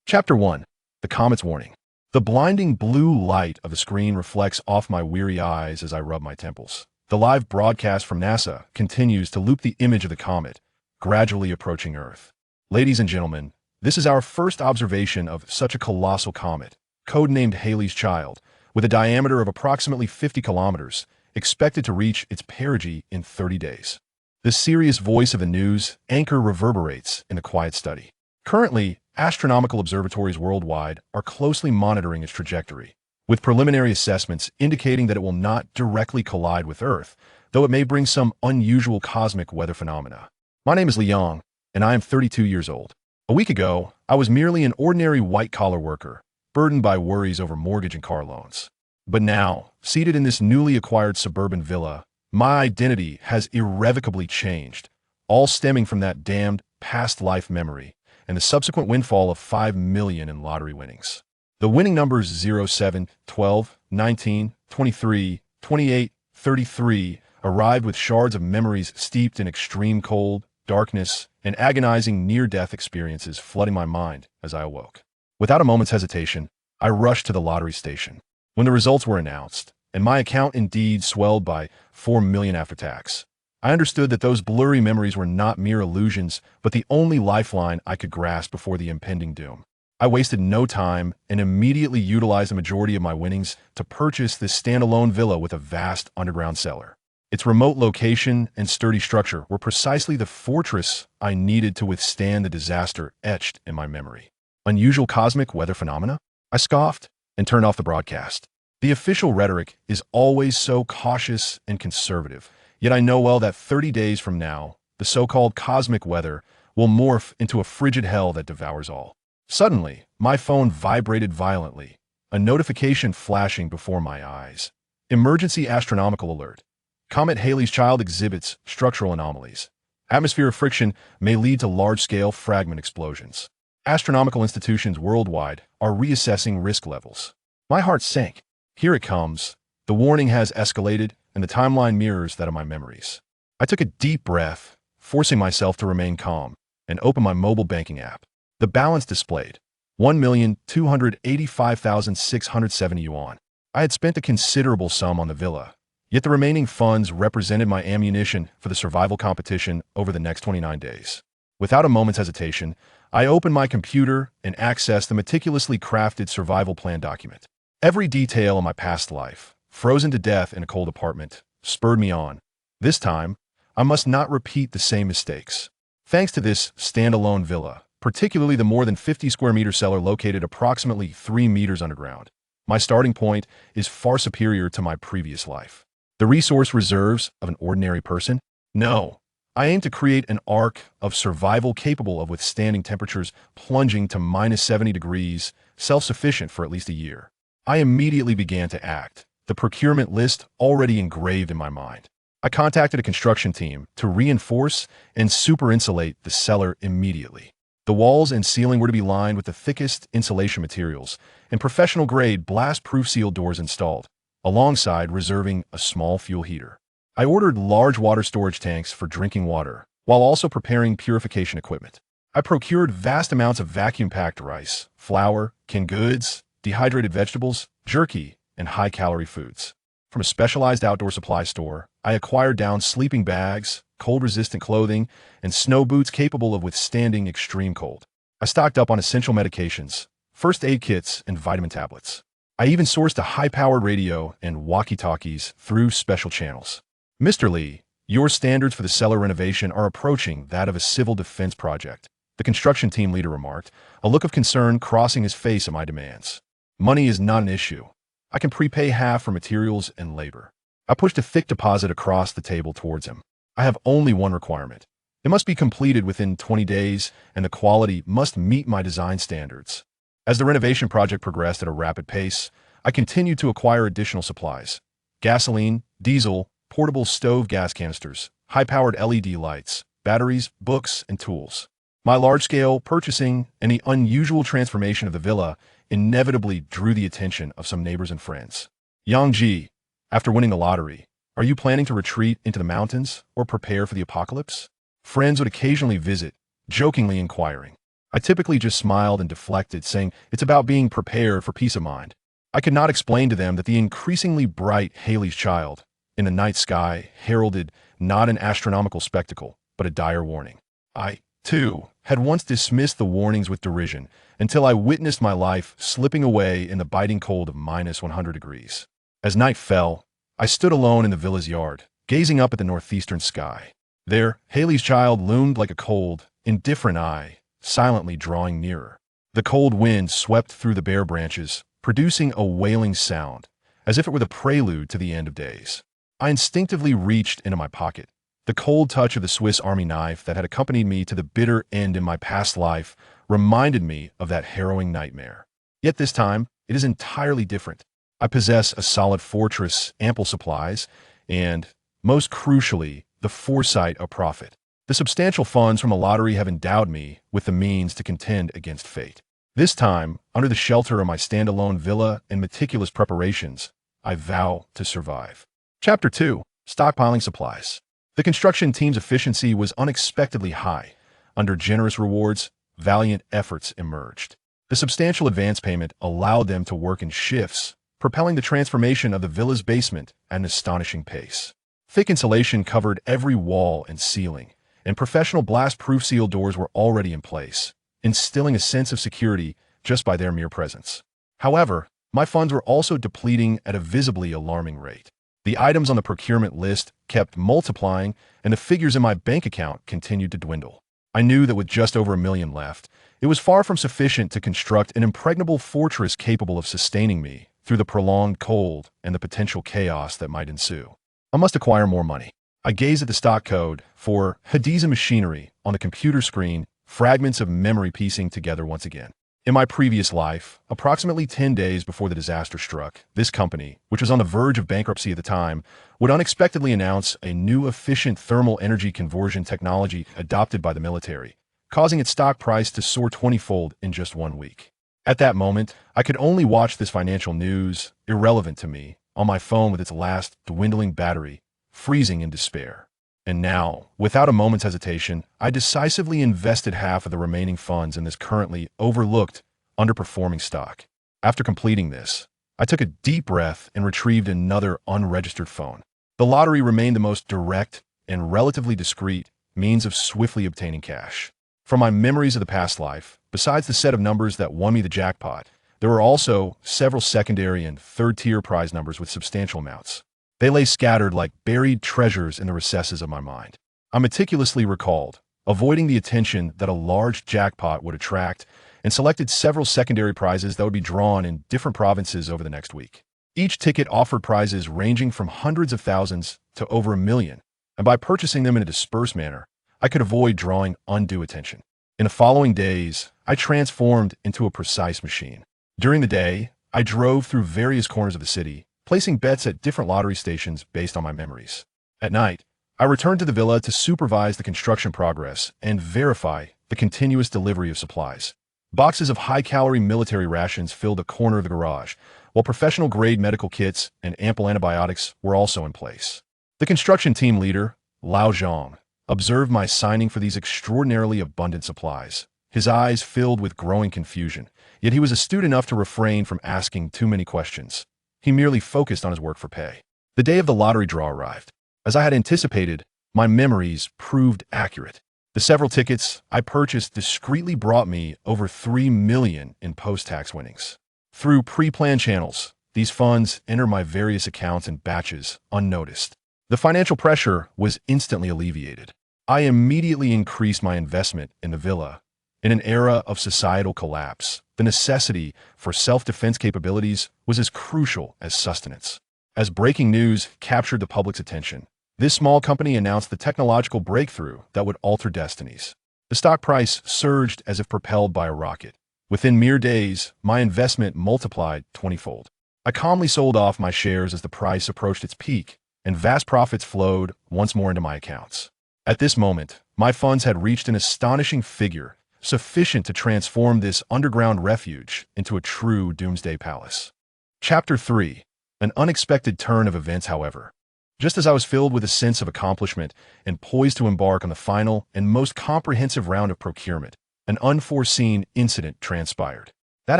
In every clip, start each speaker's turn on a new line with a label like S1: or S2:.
S1: Chapter 1. The Comet's Warning. The blinding blue light of the screen reflects off my weary eyes as I rub my temples. The live broadcast from NASA continues to loop the image of the comet, gradually approaching Earth. Ladies and gentlemen, this is our first observation of such a colossal comet, codenamed Halley's Child, with a diameter of approximately 50 kilometers, expected to reach its perigee in 30 days. The serious voice of the news anchor reverberates in the quiet study. Currently, astronomical observatories worldwide are closely monitoring its trajectory, with preliminary assessments indicating that it will not directly collide with Earth, though it may bring some unusual cosmic weather phenomena. My name is Lin Jian, and I am 32 years old. A week ago, I was merely an ordinary white-collar worker, burdened by worries over mortgage and car loans. But now, seated in this newly acquired suburban villa, my identity has irrevocably changed, all stemming from that damned past life memory and the subsequent windfall of 5 million in lottery winnings. The winning numbers 0, 7, 12, 19, 23, 28, 33 arrived with shards of memories steeped in extreme cold, darkness, and agonizing near-death experiences flooding my mind as I awoke. Without a moment's hesitation, I rushed to the lottery station. When the results were announced, and my account indeed swelled by 4 million after tax, I understood that those blurry memories were not mere illusions, but the only lifeline I could grasp before the impending doom. I wasted no time and immediately utilized the majority of my winnings to purchase this standalone villa with a vast underground cellar. Its remote location and sturdy structure were precisely the fortress I needed to withstand the disaster etched in my memory. Unusual cosmic weather phenomena? I scoffed and turned off the broadcast. The official rhetoric is always so cautious and conservative, yet I know well that 30 days from now, the so-called cosmic weather will morph into a frigid hell that devours all. Suddenly, my phone vibrated violently, a notification flashing before my eyes. Emergency astronomical alert. Comet Halley's Child exhibits structural anomalies. Atmosphere of friction may lead to large-scale fragment explosions. Astronomical institutions worldwide are reassessing risk levels. My heart sank. Here it comes. The warning has escalated, and the timeline mirrors that of my memories. I took a deep breath, forcing myself to remain calm, and opened my mobile banking app. The balance displayed 1,285,670 yuan. I had spent a considerable sum on the villa, yet the remaining funds represented my ammunition for the survival competition over the next 29 days. Without a moment's hesitation, I opened my computer and accessed the meticulously crafted survival plan document. Every detail of my past life, frozen to death in a cold apartment, spurred me on. This time, I must not repeat the same mistakes. Thanks to this standalone villa, particularly the more than 50 square meter cellar located approximately 3 meters underground, my starting point is far superior to my previous life. The resource reserves of an ordinary person? No. I aim to create an ark of survival capable of withstanding temperatures plunging to minus 70 degrees, self-sufficient for at least a year. I immediately began to act, the procurement list already engraved in my mind. I contacted a construction team to reinforce and super-insulate the cellar immediately. The walls and ceiling were to be lined with the thickest insulation materials and professional-grade blast-proof sealed doors installed, alongside reserving a small fuel heater. I ordered large water storage tanks for drinking water, while also preparing purification equipment. I procured vast amounts of vacuum-packed rice, flour, canned goods, dehydrated vegetables, jerky, and high-calorie foods. From a specialized outdoor supply store, I acquired down sleeping bags, cold-resistant clothing, and snow boots capable of withstanding extreme cold. I stocked up on essential medications, first aid kits, and vitamin tablets. I even sourced a high-powered radio and walkie-talkies through special channels. Mr. Lee, your standards for the cellar renovation are approaching that of a civil defense project, the construction team leader remarked, a look of concern crossing his face at my demands. Money is not an issue. I can prepay half for materials and labor. I pushed a thick deposit across the table towards him. I have only one requirement. It must be completed within 20 days, and the quality must meet my design standards. As the renovation project progressed at a rapid pace, I continued to acquire additional supplies: gasoline, diesel, portable stove gas canisters, high-powered LED lights, batteries, books, and tools. My large-scale purchasing and the unusual transformation of the villa inevitably drew the attention of some neighbors and friends. Yang Ji, after winning the lottery, are you planning to retreat into the mountains or prepare for the apocalypse? Friends would occasionally visit, jokingly inquiring. I typically just smiled and deflected, saying it's about being prepared for peace of mind. I could not explain to them that the increasingly bright Halley's Child in the night sky heralded not an astronomical spectacle, but a dire warning. I, too, had once dismissed the warnings with derision until I witnessed my life slipping away in the biting cold of -100 degrees. As night fell, I stood alone in the villa's yard, gazing up at the northeastern sky. There, Halley's Child loomed like a cold, indifferent eye, silently drawing nearer. The cold wind swept through the bare branches, producing a wailing sound, as if it were the prelude to the end of days. I instinctively reached into my pocket. The cold touch of the Swiss Army knife that had accompanied me to the bitter end in my past life reminded me of that harrowing nightmare. Yet this time, it is entirely different. I possess a solid fortress, ample supplies, and, most crucially, the foresight of profit. The substantial funds from the lottery have endowed me with the means to contend against fate. This time, under the shelter of my standalone villa and meticulous preparations, I vow to survive. Chapter 2. Stockpiling Supplies. The construction team's efficiency was unexpectedly high. Under generous rewards, valiant efforts emerged. The substantial advance payment allowed them to work in shifts, propelling the transformation of the villa's basement at an astonishing pace. Thick insulation covered every wall and ceiling, and professional blast-proof seal doors were already in place, instilling a sense of security just by their mere presence. However, my funds were also depleting at a visibly alarming rate. The items on the procurement list kept multiplying, and the figures in my bank account continued to dwindle. I knew that with just over $1 million left, it was far from sufficient to construct an impregnable fortress capable of sustaining me through the prolonged cold and the potential chaos that might ensue. I must acquire more money. I gazed at the stock code for Hadiza machinery on the computer screen, fragments of memory piecing together once again. In my previous life, approximately 10 days before the disaster struck, this company, which was on the verge of bankruptcy at the time, would unexpectedly announce a new efficient thermal energy conversion technology adopted by the military, causing its stock price to soar 20-fold in just 1 week. At that moment, I could only watch this financial news, irrelevant to me, on my phone with its last dwindling battery, freezing in despair. And now, without a moment's hesitation, I decisively invested half of the remaining funds in this currently overlooked, underperforming stock. After completing this, I took a deep breath and retrieved another unregistered phone. The lottery remained the most direct and relatively discreet means of swiftly obtaining cash. From my memories of the past life, besides the set of numbers that won me the jackpot, there were also several secondary and third-tier prize numbers with substantial amounts. They lay scattered like buried treasures in the recesses of my mind. I meticulously recalled, avoiding the attention that a large jackpot would attract, and selected several secondary prizes that would be drawn in different provinces over the next week. Each ticket offered prizes ranging from hundreds of thousands to over $1 million, and by purchasing them in a dispersed manner, I could avoid drawing undue attention. In the following days, I transformed into a precise machine. During the day, I drove through various corners of the city, placing bets at different lottery stations based on my memories. At night, I returned to the villa to supervise the construction progress and verify the continuous delivery of supplies. Boxes of high-calorie military rations filled a corner of the garage, while professional-grade medical kits and ample antibiotics were also in place. The construction team leader, Lao Zhang, observed my signing for these extraordinarily abundant supplies. His eyes filled with growing confusion, yet he was astute enough to refrain from asking too many questions. He merely focused on his work for pay. The day of the lottery draw arrived. As I had anticipated, my memories proved accurate. The several tickets I purchased discreetly brought me over $3 million in post-tax winnings. Through pre-planned channels, these funds entered my various accounts in batches, unnoticed. The financial pressure was instantly alleviated. I immediately increased my investment in the villa. In an era of societal collapse, the necessity for self-defense capabilities was as crucial as sustenance. As breaking news captured the public's attention, this small company announced the technological breakthrough that would alter destinies. The stock price surged as if propelled by a rocket. Within mere days, my investment multiplied 20-fold. I calmly sold off my shares as the price approached its peak, and vast profits flowed once more into my accounts. At this moment, my funds had reached an astonishing figure, sufficient to transform this underground refuge into a true doomsday palace. Chapter 3. An unexpected turn of events, however. Just as I was filled with a sense of accomplishment and poised to embark on the final and most comprehensive round of procurement, an unforeseen incident transpired. That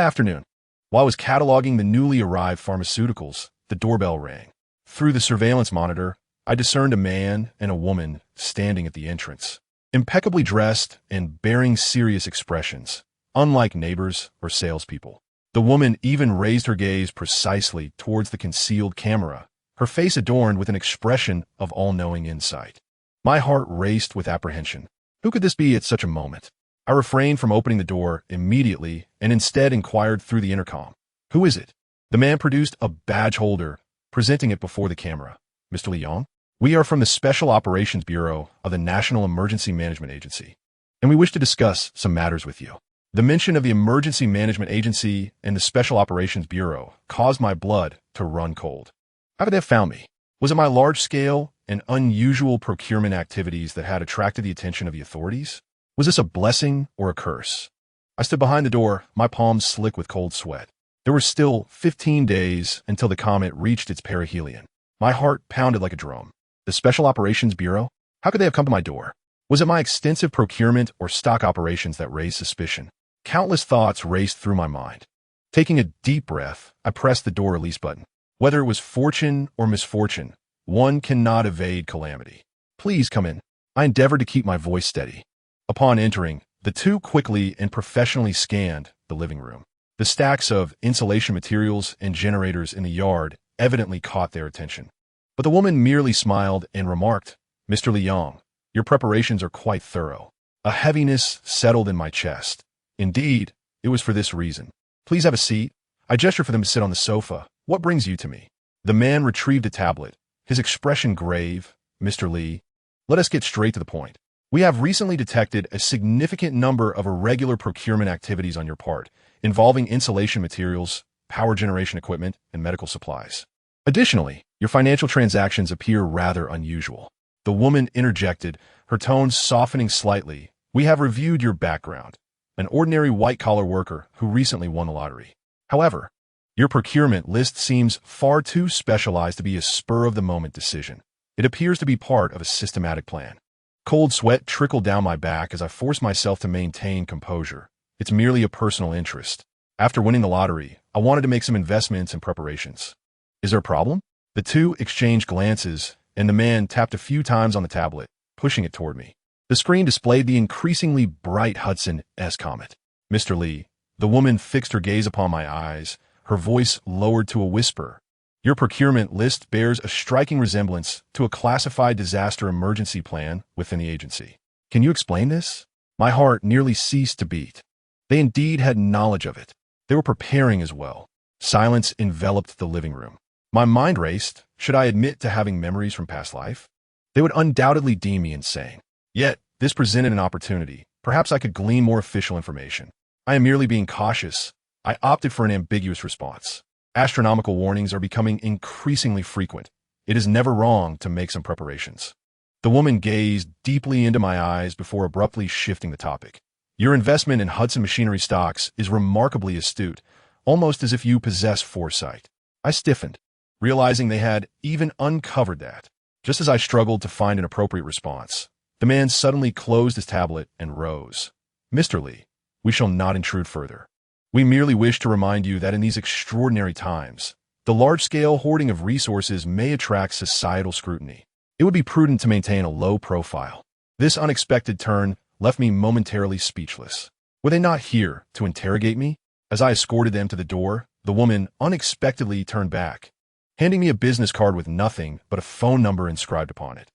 S1: afternoon, while I was cataloging the newly arrived pharmaceuticals, the doorbell rang. Through the surveillance monitor, I discerned a man and a woman standing at the entrance, impeccably dressed and bearing serious expressions, unlike neighbors or salespeople. The woman even raised her gaze precisely towards the concealed camera, her face adorned with an expression of all-knowing insight. My heart raced with apprehension. Who could this be at such a moment? I refrained from opening the door immediately and instead inquired through the intercom. "Who is it?" The man produced a badge holder, presenting it before the camera. "Mr. Lin Jian, we are from the Special Operations Bureau of the National Emergency Management Agency, and we wish to discuss some matters with you." The mention of the Emergency Management Agency and the Special Operations Bureau caused my blood to run cold. How could they have found me? Was it my large-scale and unusual procurement activities that had attracted the attention of the authorities? Was this a blessing or a curse? I stood behind the door, my palms slick with cold sweat. There were still 15 days until the comet reached its perihelion. My heart pounded like a drum. The Special Operations Bureau? How could they have come to my door? Was it my extensive procurement or stock operations that raised suspicion? Countless thoughts raced through my mind. Taking a deep breath, I pressed the door release button. Whether it was fortune or misfortune, one cannot evade calamity. "Please come in." I endeavored to keep my voice steady. Upon entering, the two quickly and professionally scanned the living room. The stacks of insulation materials and generators in the yard evidently caught their attention. But the woman merely smiled and remarked, "Mr. Lin Jian, your preparations are quite thorough." A heaviness settled in my chest. Indeed, it was for this reason. "Please have a seat." I gestured for them to sit on the sofa. "What brings you to me?" The man retrieved a tablet, his expression grave. "Mr. Li, let us get straight to the point. We have recently detected a significant number of irregular procurement activities on your part, involving insulation materials, power generation equipment, and medical supplies. Additionally, your financial transactions appear rather unusual." The woman interjected, her tone softening slightly. "We have reviewed your background. An ordinary white-collar worker who recently won the lottery. However, your procurement list seems far too specialized to be a spur-of-the-moment decision. It appears to be part of a systematic plan." Cold sweat trickled down my back as I forced myself to maintain composure. "It's merely a personal interest. After winning the lottery, I wanted to make some investments and preparations." "Is there a problem?" The two exchanged glances, and the man tapped a few times on the tablet, pushing it toward me. The screen displayed the increasingly bright Hudson S comet. "Mr. Li," the woman fixed her gaze upon my eyes, her voice lowered to a whisper. "Your procurement list bears a striking resemblance to a classified disaster emergency plan within the agency. Can you explain this?" My heart nearly ceased to beat. They indeed had knowledge of it. They were preparing as well. Silence enveloped the living room. My mind raced. Should I admit to having memories from past life? They would undoubtedly deem me insane. Yet, this presented an opportunity. Perhaps I could glean more official information. "I am merely being cautious." I opted for an ambiguous response. "Astronomical warnings are becoming increasingly frequent. It is never wrong to make some preparations." The woman gazed deeply into my eyes before abruptly shifting the topic. "Your investment in Hudson Machinery stocks is remarkably astute, almost as if you possess foresight." I stiffened, realizing they had even uncovered that. Just as I struggled to find an appropriate response, the man suddenly closed his tablet and rose. "Mr. Li, we shall not intrude further. We merely wish to remind you that in these extraordinary times, the large-scale hoarding of resources may attract societal scrutiny. It would be prudent to maintain a low profile." This unexpected turn left me momentarily speechless. Were they not here to interrogate me? As I escorted them to the door, the woman unexpectedly turned back, handing me a business card with nothing but a phone number inscribed upon it.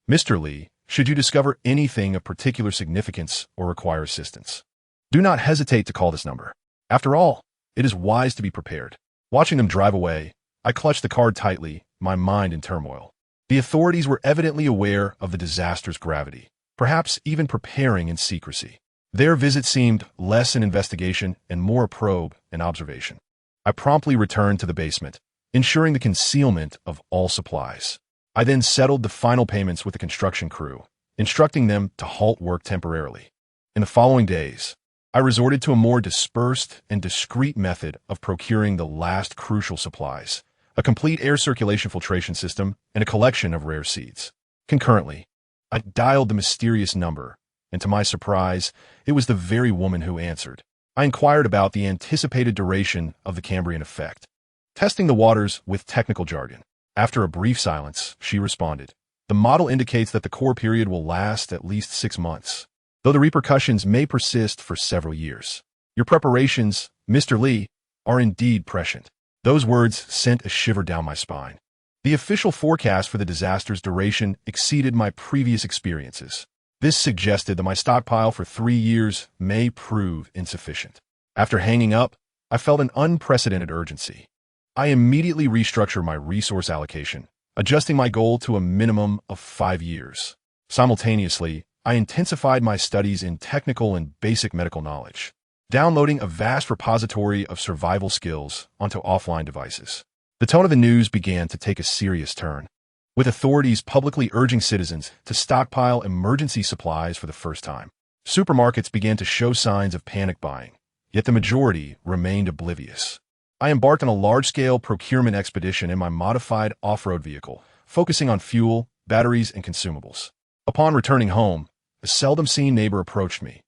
S1: "Mr. Li, should you discover anything of particular significance or require assistance, do not hesitate to call this number. After all, it is wise to be prepared." Watching them drive away, I clutched the card tightly, my mind in turmoil. The authorities were evidently aware of the disaster's gravity, perhaps even preparing in secrecy. Their visit seemed less an investigation and more a probe and observation. I promptly returned to the basement, ensuring the concealment of all supplies. I then settled the final payments with the construction crew, instructing them to halt work temporarily. In the following days, I resorted to a more dispersed and discreet method of procuring the last crucial supplies, a complete air circulation filtration system, and a collection of rare seeds. Concurrently, I dialed the mysterious number, and to my surprise, it was the very woman who answered. I inquired about the anticipated duration of the Cambrian effect, testing the waters with technical jargon. After a brief silence, she responded, "The model indicates that the core period will last at least 6 months, though the repercussions may persist for several years. Your preparations, Mr. Li, are indeed prescient." Those words sent a shiver down my spine. The official forecast for the disaster's duration exceeded my previous experiences. This suggested that my stockpile for 3 years may prove insufficient. After hanging up, I felt an unprecedented urgency. I immediately restructured my resource allocation, adjusting my goal to a minimum of 5 years. Simultaneously, I intensified my studies in technical and basic medical knowledge, downloading a vast repository of survival skills onto offline devices. The tone of the news began to take a serious turn, with authorities publicly urging citizens to stockpile emergency supplies for the first time. Supermarkets began to show signs of panic buying, yet the majority remained oblivious. I embarked on a large-scale procurement expedition in my modified off-road vehicle, focusing on fuel, batteries, and consumables. Upon returning home, a seldom-seen neighbor approached me.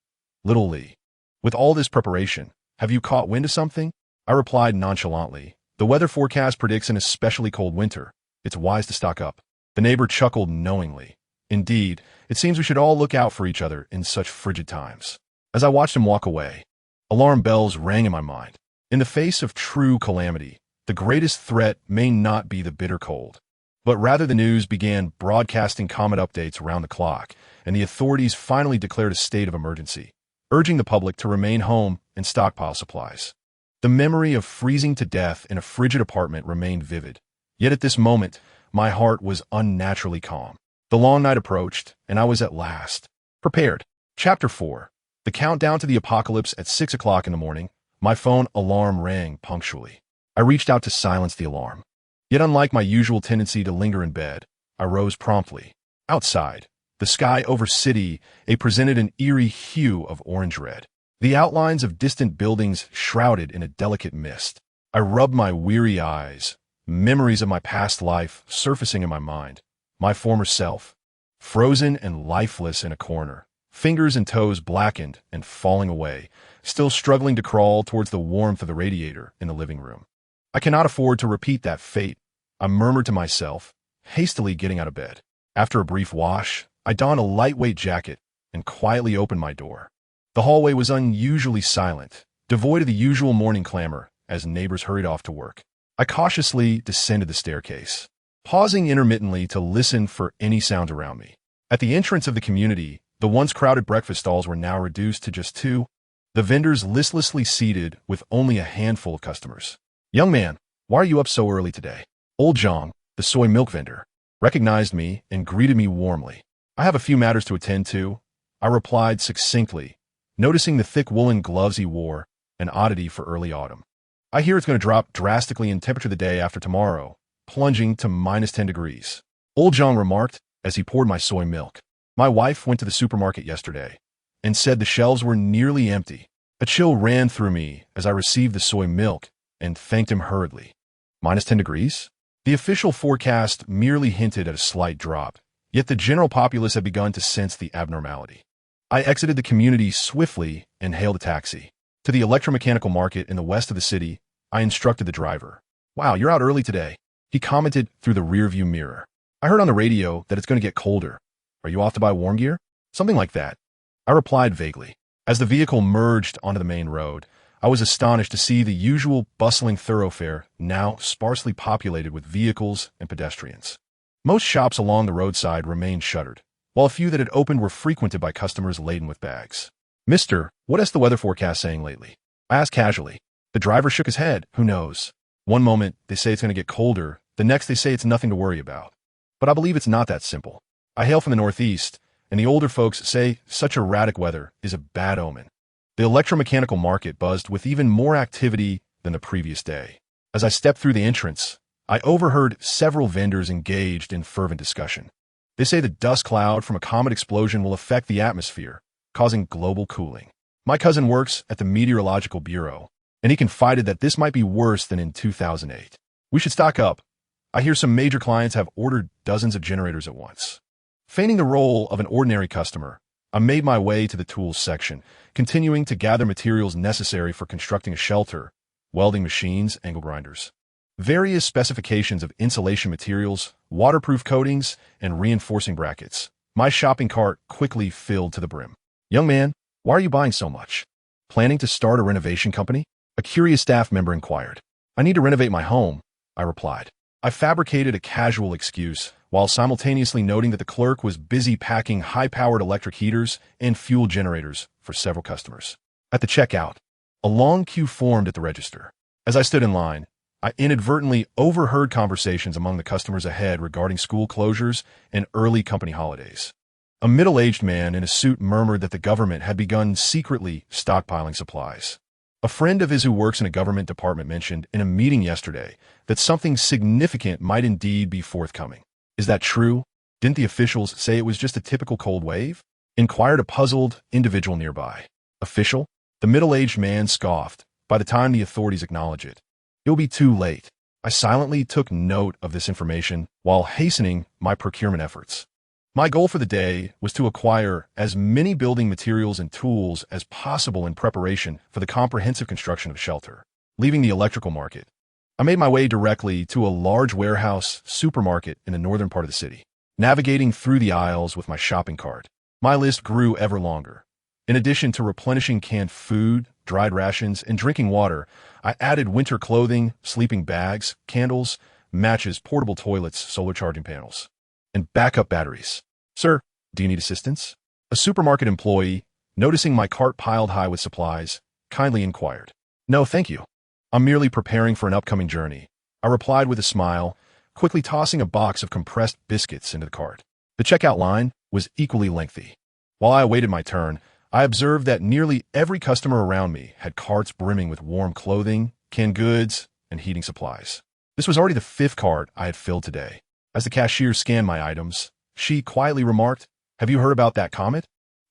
S1: "Little Lee, with all this preparation, have you caught wind of something?" I replied nonchalantly, "The weather forecast predicts an especially cold winter. It's wise to stock up." The neighbor chuckled knowingly. "Indeed, it seems we should all look out for each other in such frigid times." As I watched him walk away, alarm bells rang in my mind. In the face of true calamity, the greatest threat may not be the bitter cold, but rather the news began broadcasting comet updates around the clock, and the authorities finally declared a state of emergency, urging the public to remain home and stockpile supplies. The memory of freezing to death in a frigid apartment remained vivid, yet at this moment, my heart was unnaturally calm. The long night approached, and I was at last prepared. Chapter 4. The countdown to the apocalypse. At 6 o'clock in the morning, my phone alarm rang punctually. I reached out to silence the alarm. Yet unlike my usual tendency to linger in bed, I rose promptly. Outside, the sky over City A presented an eerie hue of orange-red. The outlines of distant buildings shrouded in a delicate mist. I rubbed my weary eyes, memories of my past life surfacing in my mind. My former self, frozen and lifeless in a corner, fingers and toes blackened and falling away, still struggling to crawl towards the warmth of the radiator in the living room. I cannot afford to repeat that fate, I murmured to myself, hastily getting out of bed. After a brief wash, I donned a lightweight jacket and quietly opened my door. The hallway was unusually silent, devoid of the usual morning clamor as neighbors hurried off to work. I cautiously descended the staircase, pausing intermittently to listen for any sounds around me. At the entrance of the community, the once crowded breakfast stalls were now reduced to just 2, the vendors listlessly seated with only a handful of customers. "Young man, why are you up so early today?" Old Zhang, the soy milk vendor, recognized me and greeted me warmly. "I have a few matters to attend to," I replied succinctly, noticing the thick woolen gloves he wore, an oddity for early autumn. "I hear it's going to drop drastically in temperature the day after tomorrow, plunging to -10 degrees. Old Zhang remarked as he poured my soy milk. "My wife went to the supermarket yesterday and said the shelves were nearly empty." A chill ran through me as I received the soy milk and thanked him hurriedly. -10 degrees? The official forecast merely hinted at a slight drop, yet the general populace had begun to sense the abnormality. I exited the community swiftly and hailed a taxi. To the electromechanical market in the west of the city, I instructed the driver. "Wow, you're out early today," he commented through the rearview mirror. "I heard on the radio that it's going to get colder. Are you off to buy warm gear?" "Something like that," I replied vaguely. As the vehicle merged onto the main road, I was astonished to see the usual bustling thoroughfare now sparsely populated with vehicles and pedestrians. Most shops along the roadside remained shuttered, while a few that had opened were frequented by customers laden with bags. "Mister, what is the weather forecast saying lately?" I asked casually. The driver shook his head. "Who knows? One moment they say it's going to get colder, the next they say it's nothing to worry about. But I believe it's not that simple. I hail from the Northeast, and the older folks say such erratic weather is a bad omen." The electromechanical market buzzed with even more activity than the previous day. As I stepped through the entrance, I overheard several vendors engaged in fervent discussion. They say the dust cloud from a comet explosion will affect the atmosphere, causing global cooling. My cousin works at the Meteorological Bureau, and he confided that this might be worse than in 2008. "We should stock up. I hear some major clients have ordered dozens of generators at once." Feigning the role of an ordinary customer, I made my way to the tools section, continuing to gather materials necessary for constructing a shelter, welding machines, angle grinders. Various specifications of insulation materials, waterproof coatings, and reinforcing brackets. My shopping cart quickly filled to the brim. "Young man, why are you buying so much? Planning to start a renovation company?" A curious staff member inquired. "I need to renovate my home," I replied. I fabricated a casual excuse, while simultaneously noting that the clerk was busy packing high-powered electric heaters and fuel generators for several customers. At the checkout, a long queue formed at the register. As I stood in line, I inadvertently overheard conversations among the customers ahead regarding school closures and early company holidays. A middle-aged man in a suit murmured that the government had begun secretly stockpiling supplies. A friend of his who works in a government department mentioned in a meeting yesterday that something significant might indeed be forthcoming. "Is that true? Didn't the officials say it was just a typical cold wave?" inquired a puzzled individual nearby. "Official?" The middle-aged man scoffed. "By the time the authorities acknowledge it, it'll be too late." I silently took note of this information while hastening my procurement efforts. My goal for the day was to acquire as many building materials and tools as possible in preparation for the comprehensive construction of a shelter. Leaving the electrical market, I made my way directly to a large warehouse supermarket in the northern part of the city. Navigating through the aisles with my shopping cart, my list grew ever longer. In addition to replenishing canned food, dried rations, and drinking water, I added winter clothing, sleeping bags, candles, matches, portable toilets, solar charging panels, and backup batteries. "Sir, do you need assistance?" A supermarket employee, noticing my cart piled high with supplies, kindly inquired. "No, thank you. I'm merely preparing for an upcoming journey," I replied with a smile, quickly tossing a box of compressed biscuits into the cart. The checkout line was equally lengthy. While I awaited my turn, I observed that nearly every customer around me had carts brimming with warm clothing, canned goods, and heating supplies. This was already the 5th cart I had filled today. As the cashier scanned my items, she quietly remarked, "Have you heard about that comet?"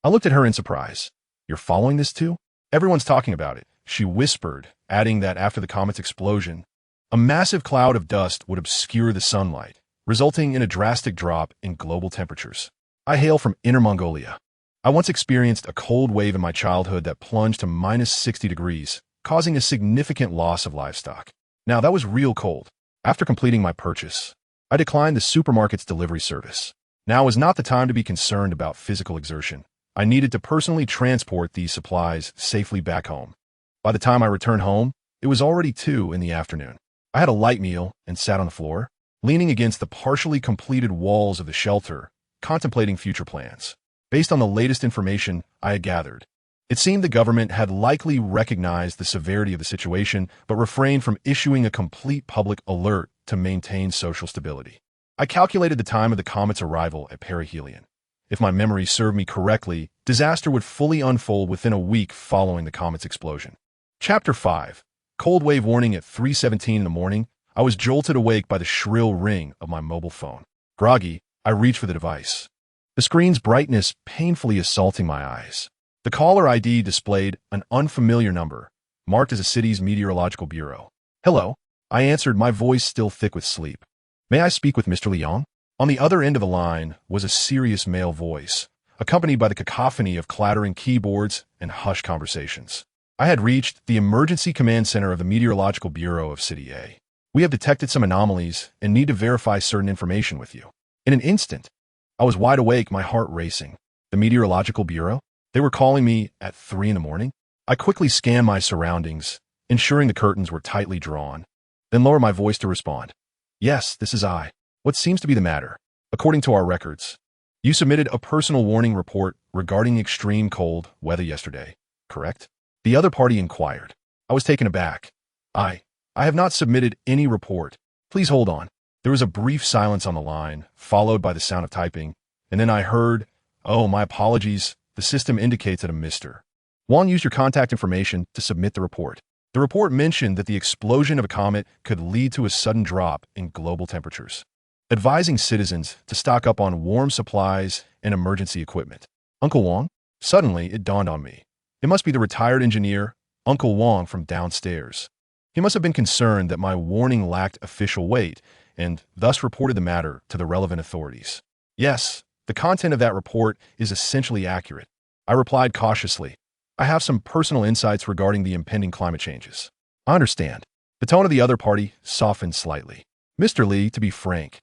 S1: I looked at her in surprise. "You're following this too?" "Everyone's talking about it," she whispered, adding that after the comet's explosion, a massive cloud of dust would obscure the sunlight, resulting in a drastic drop in global temperatures. I hail from Inner Mongolia. I once experienced a cold wave in my childhood that plunged to minus 60 degrees, causing a significant loss of livestock. Now that was real cold. After completing my purchase, I declined the supermarket's delivery service. Now was not the time to be concerned about physical exertion. I needed to personally transport these supplies safely back home. By the time I returned home, it was already 2 in the afternoon. I had a light meal and sat on the floor, leaning against the partially completed walls of the shelter, contemplating future plans. Based on the latest information I had gathered, it seemed the government had likely recognized the severity of the situation but refrained from issuing a complete public alert to maintain social stability. I calculated the time of the comet's arrival at perihelion. If my memory served me correctly, disaster would fully unfold within a week following the comet's explosion. Chapter 5. Cold wave warning at 3:17 in the morning. I was jolted awake by the shrill ring of my mobile phone. Groggy, I reached for the device, the screen's brightness painfully assaulting my eyes. The caller ID displayed an unfamiliar number, marked as a city's meteorological bureau. "Hello," I answered, my voice still thick with sleep. "May I speak with Mr. Liang?" On the other end of the line was a serious male voice, accompanied by the cacophony of clattering keyboards and hushed conversations. I had reached the Emergency Command Center of the Meteorological Bureau of City A. "We have detected some anomalies and need to verify certain information with you." In an instant, I was wide awake, my heart racing. The Meteorological Bureau? They were calling me at 3 in the morning? I quickly scanned my surroundings, ensuring the curtains were tightly drawn, then lowered my voice to respond. "Yes, this is I. What seems to be the matter?" "According to our records, you submitted a personal warning report regarding extreme cold weather yesterday, correct?" The other party inquired. I was taken aback. I have not submitted any report. Please hold on." There was a brief silence on the line, followed by the sound of typing, and then I heard, "Oh, my apologies. The system indicates that a Mr. Wang used your contact information to submit the report." The report mentioned that the explosion of a comet could lead to a sudden drop in global temperatures, advising citizens to stock up on warm supplies and emergency equipment. Uncle Wang? Suddenly, it dawned on me. It must be the retired engineer, Uncle Wang from downstairs. He must have been concerned that my warning lacked official weight, and thus reported the matter to the relevant authorities. "Yes, The content of that report is essentially accurate. I replied cautiously. I have some personal insights regarding the impending climate changes. I understand. The tone of the other party softened slightly. Mr. Lee, to be frank,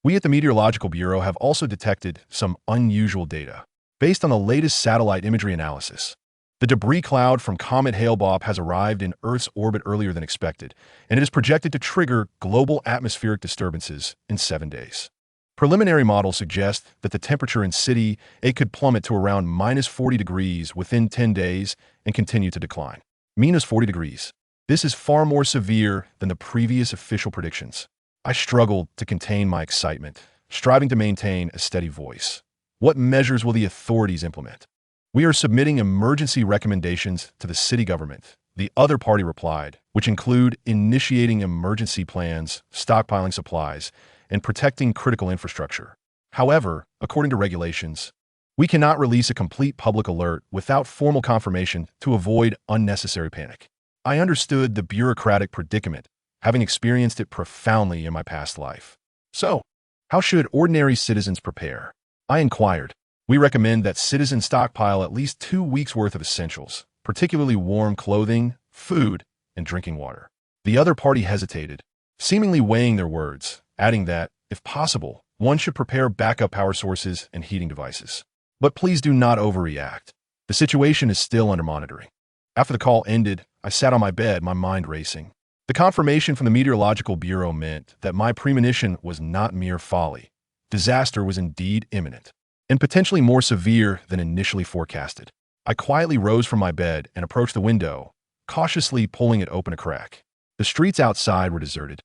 S1: we at the Meteorological Bureau have also detected some unusual data. Based on the latest satellite imagery analysis, the debris cloud from Comet Hale-Bopp has arrived in Earth's orbit earlier than expected, and it is projected to trigger global atmospheric disturbances in 7 days. Preliminary models suggest that the temperature in City A could plummet to around minus 40 degrees within 10 days and continue to decline. Minus 40 degrees. This is far more severe than the previous official predictions. I struggled to contain my excitement, striving to maintain a steady voice. What measures will the authorities implement? We are submitting emergency recommendations to the city government, the other party replied, which include initiating emergency plans, stockpiling supplies, and protecting critical infrastructure. However, according to regulations, we cannot release a complete public alert without formal confirmation to avoid unnecessary panic. I understood the bureaucratic predicament, having experienced it profoundly in my past life. So, how should ordinary citizens prepare? I inquired. We recommend that citizens stockpile at least 2 weeks' worth of essentials, particularly warm clothing, food, and drinking water. The other party hesitated, seemingly weighing their words, adding that, if possible, one should prepare backup power sources and heating devices. But please do not overreact. The situation is still under monitoring. After the call ended, I sat on my bed, my mind racing. The confirmation from the Meteorological Bureau meant that my premonition was not mere folly. Disaster was indeed imminent, and potentially more severe than initially forecasted. I quietly rose from my bed and approached the window, cautiously pulling it open a crack. The streets outside were deserted,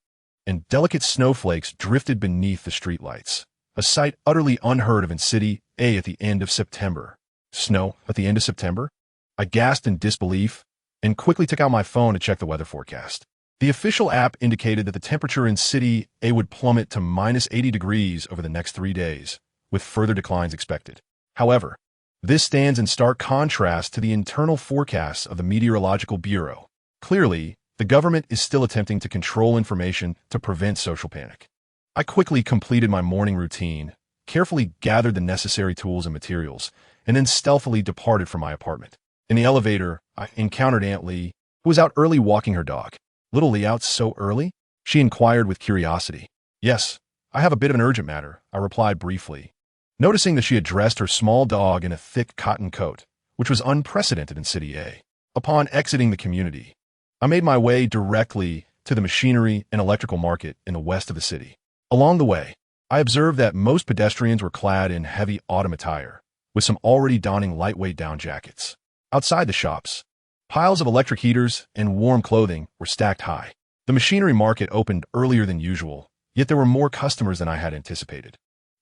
S1: and delicate snowflakes drifted beneath the streetlights, a sight utterly unheard of in City A at the end of September. Snow at the end of September? I gasped in disbelief and quickly took out my phone to check the weather forecast. The official app indicated that the temperature in City A would plummet to minus 80 degrees over the next 3 days, with further declines expected. However, this stands in stark contrast to the internal forecasts of the Meteorological Bureau. Clearly, the government is still attempting to control information to prevent social panic. I quickly completed my morning routine, carefully gathered the necessary tools and materials, and then stealthily departed from my apartment. In the elevator, I encountered Aunt Lee, who was out early walking her dog. Little Lee out so early? She inquired with curiosity. Yes, I have a bit of an urgent matter, I replied briefly, noticing that she had dressed her small dog in a thick cotton coat, which was unprecedented in City A. Upon exiting the community, I made my way directly to the machinery and electrical market in the west of the city. Along the way, I observed that most pedestrians were clad in heavy autumn attire, with some already donning lightweight down jackets. Outside the shops, piles of electric heaters and warm clothing were stacked high. The machinery market opened earlier than usual, yet there were more customers than I had anticipated.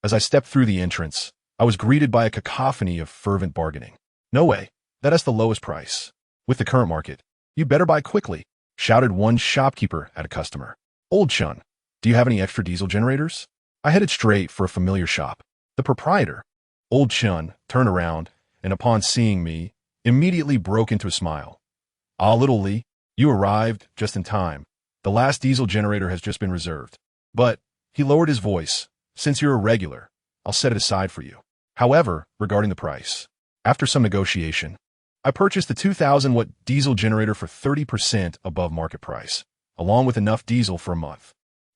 S1: As I stepped through the entrance, I was greeted by a cacophony of fervent bargaining. No way, that's the lowest price. With the current market, you better buy quickly, shouted one shopkeeper at a customer. Old Chun, do you have any extra diesel generators? I headed straight for a familiar shop. The proprietor, Old Chun, turned around, and upon seeing me, immediately broke into a smile. Ah, little Lee, you arrived just in time. The last diesel generator has just been reserved. But, he lowered his voice, since you're a regular, I'll set it aside for you. However, regarding the price, after some negotiation, I purchased the 2,000-watt diesel generator for 30% above market price, along with enough diesel for a month.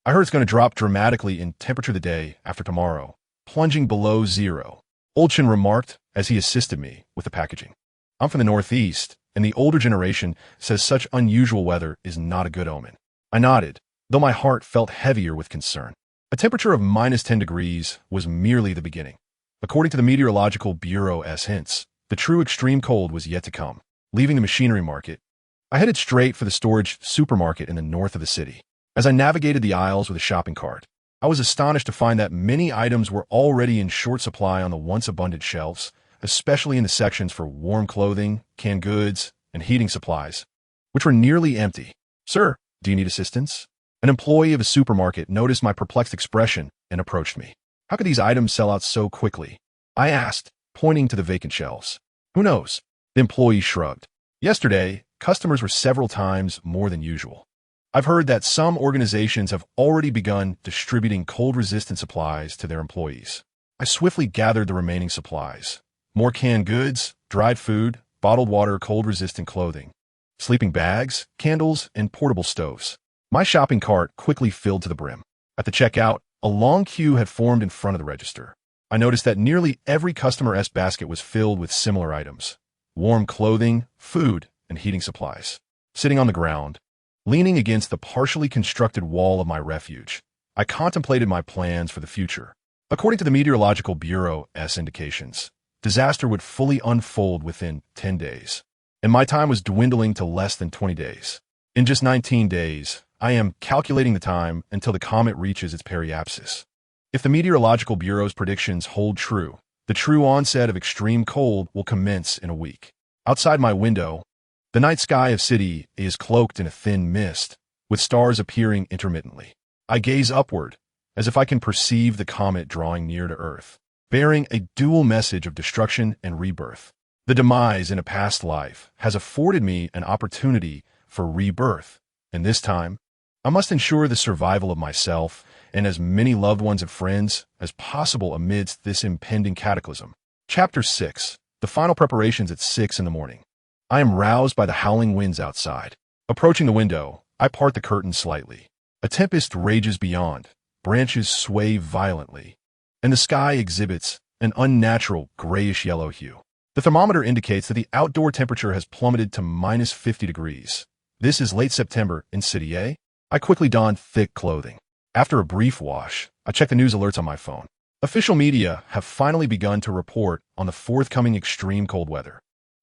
S1: I heard it's going to drop dramatically in temperature the day after tomorrow, plunging below zero. Olchin remarked as he assisted me with the packaging. I'm from the Northeast, and the older generation says such unusual weather is not a good omen. I nodded, though my heart felt heavier with concern. A temperature of minus 10 degrees was merely the beginning. According to the Meteorological Bureau's hints, the true extreme cold was yet to come. Leaving the machinery market, I headed straight for the storage supermarket in the north of the city. As I navigated the aisles with a shopping cart, I was astonished to find that many items were already in short supply on the once abundant shelves, especially in the sections for warm clothing, canned goods, and heating supplies, which were nearly empty. Sir, do you need assistance? An employee of a supermarket noticed my perplexed expression and approached me. How could these items sell out so quickly? I asked, pointing to the vacant shelves. Who knows? The employee shrugged. Yesterday, customers were several times more than usual. I've heard that some organizations have already begun distributing cold-resistant supplies to their employees. I swiftly gathered the remaining supplies. More canned goods, dried food, bottled water, cold-resistant clothing, sleeping bags, candles, and portable stoves. My shopping cart quickly filled to the brim. At the checkout, a long queue had formed in front of the register. I noticed that nearly every customer's basket was filled with similar items: warm clothing, food, and heating supplies. Sitting on the ground, leaning against the partially constructed wall of my refuge, I contemplated my plans for the future. According to the Meteorological Bureau's indications, disaster would fully unfold within 10 days, and my time was dwindling to less than 20 days. In just 19 days, I am calculating the time until the comet reaches its periapsis. If the Meteorological Bureau's predictions hold true, the true onset of extreme cold will commence in a week. Outside my window, the night sky of city is cloaked in a thin mist, with stars appearing intermittently. I gaze upward, as if I can perceive the comet drawing near to Earth, bearing a dual message of destruction and rebirth. The demise in a past life has afforded me an opportunity for rebirth, and this time, I must ensure the survival of myself and as many loved ones and friends as possible amidst this impending cataclysm. Chapter 6. The final preparations at 6 in the morning. I am roused by the howling winds outside. Approaching the window, I part the curtain slightly. A tempest rages beyond, branches sway violently, and the sky exhibits an unnatural grayish-yellow hue. The thermometer indicates that the outdoor temperature has plummeted to minus 50 degrees. This is late September in City A. I quickly don thick clothing. After a brief wash, I check the news alerts on my phone. Official media have finally begun to report on the forthcoming extreme cold weather,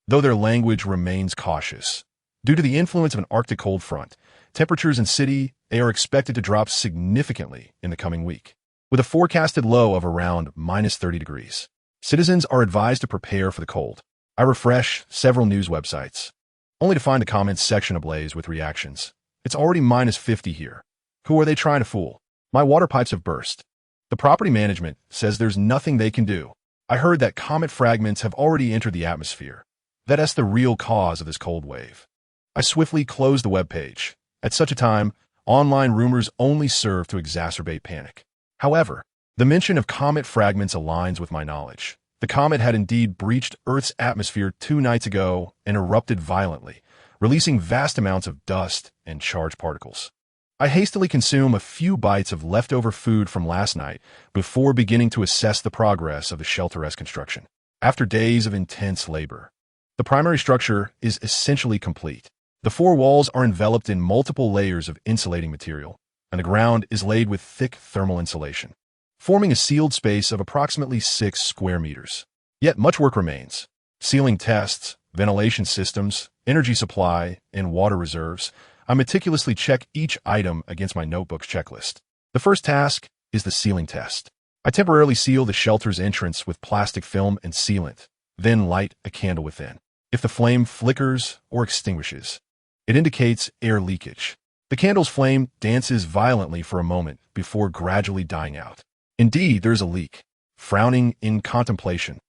S1: though their language remains cautious. Due to the influence of an Arctic cold front, temperatures in City A are expected to drop significantly in the coming week, with a forecasted low of around minus 30 degrees. Citizens are advised to prepare for the cold. I refresh several news websites, only to find the comments section ablaze with reactions. It's already minus 50 here. Who are they trying to fool? My water pipes have burst. The property management says there's nothing they can do. I heard that comet fragments have already entered the atmosphere. That's the real cause of this cold wave. I swiftly closed the webpage. At such a time, online rumors only serve to exacerbate panic. However, the mention of comet fragments aligns with my knowledge. The comet had indeed breached Earth's atmosphere 2 nights ago and erupted violently, releasing vast amounts of dust and charged particles. I hastily consume a few bites of leftover food from last night before beginning to assess the progress of the shelter's construction. After days of intense labor, the primary structure is essentially complete. The 4 walls are enveloped in multiple layers of insulating material, and the ground is laid with thick thermal insulation, forming a sealed space of approximately 6 square meters. Yet much work remains. Ceiling tests, ventilation systems, energy supply, and water reserves. I meticulously check each item against my notebook's checklist. The first task is the sealing test. I temporarily seal the shelter's entrance with plastic film and sealant, then light a candle within. If the flame flickers or extinguishes, it indicates air leakage. The candle's flame dances violently for a moment before gradually dying out. Indeed, there is a leak. Frowning in contemplation,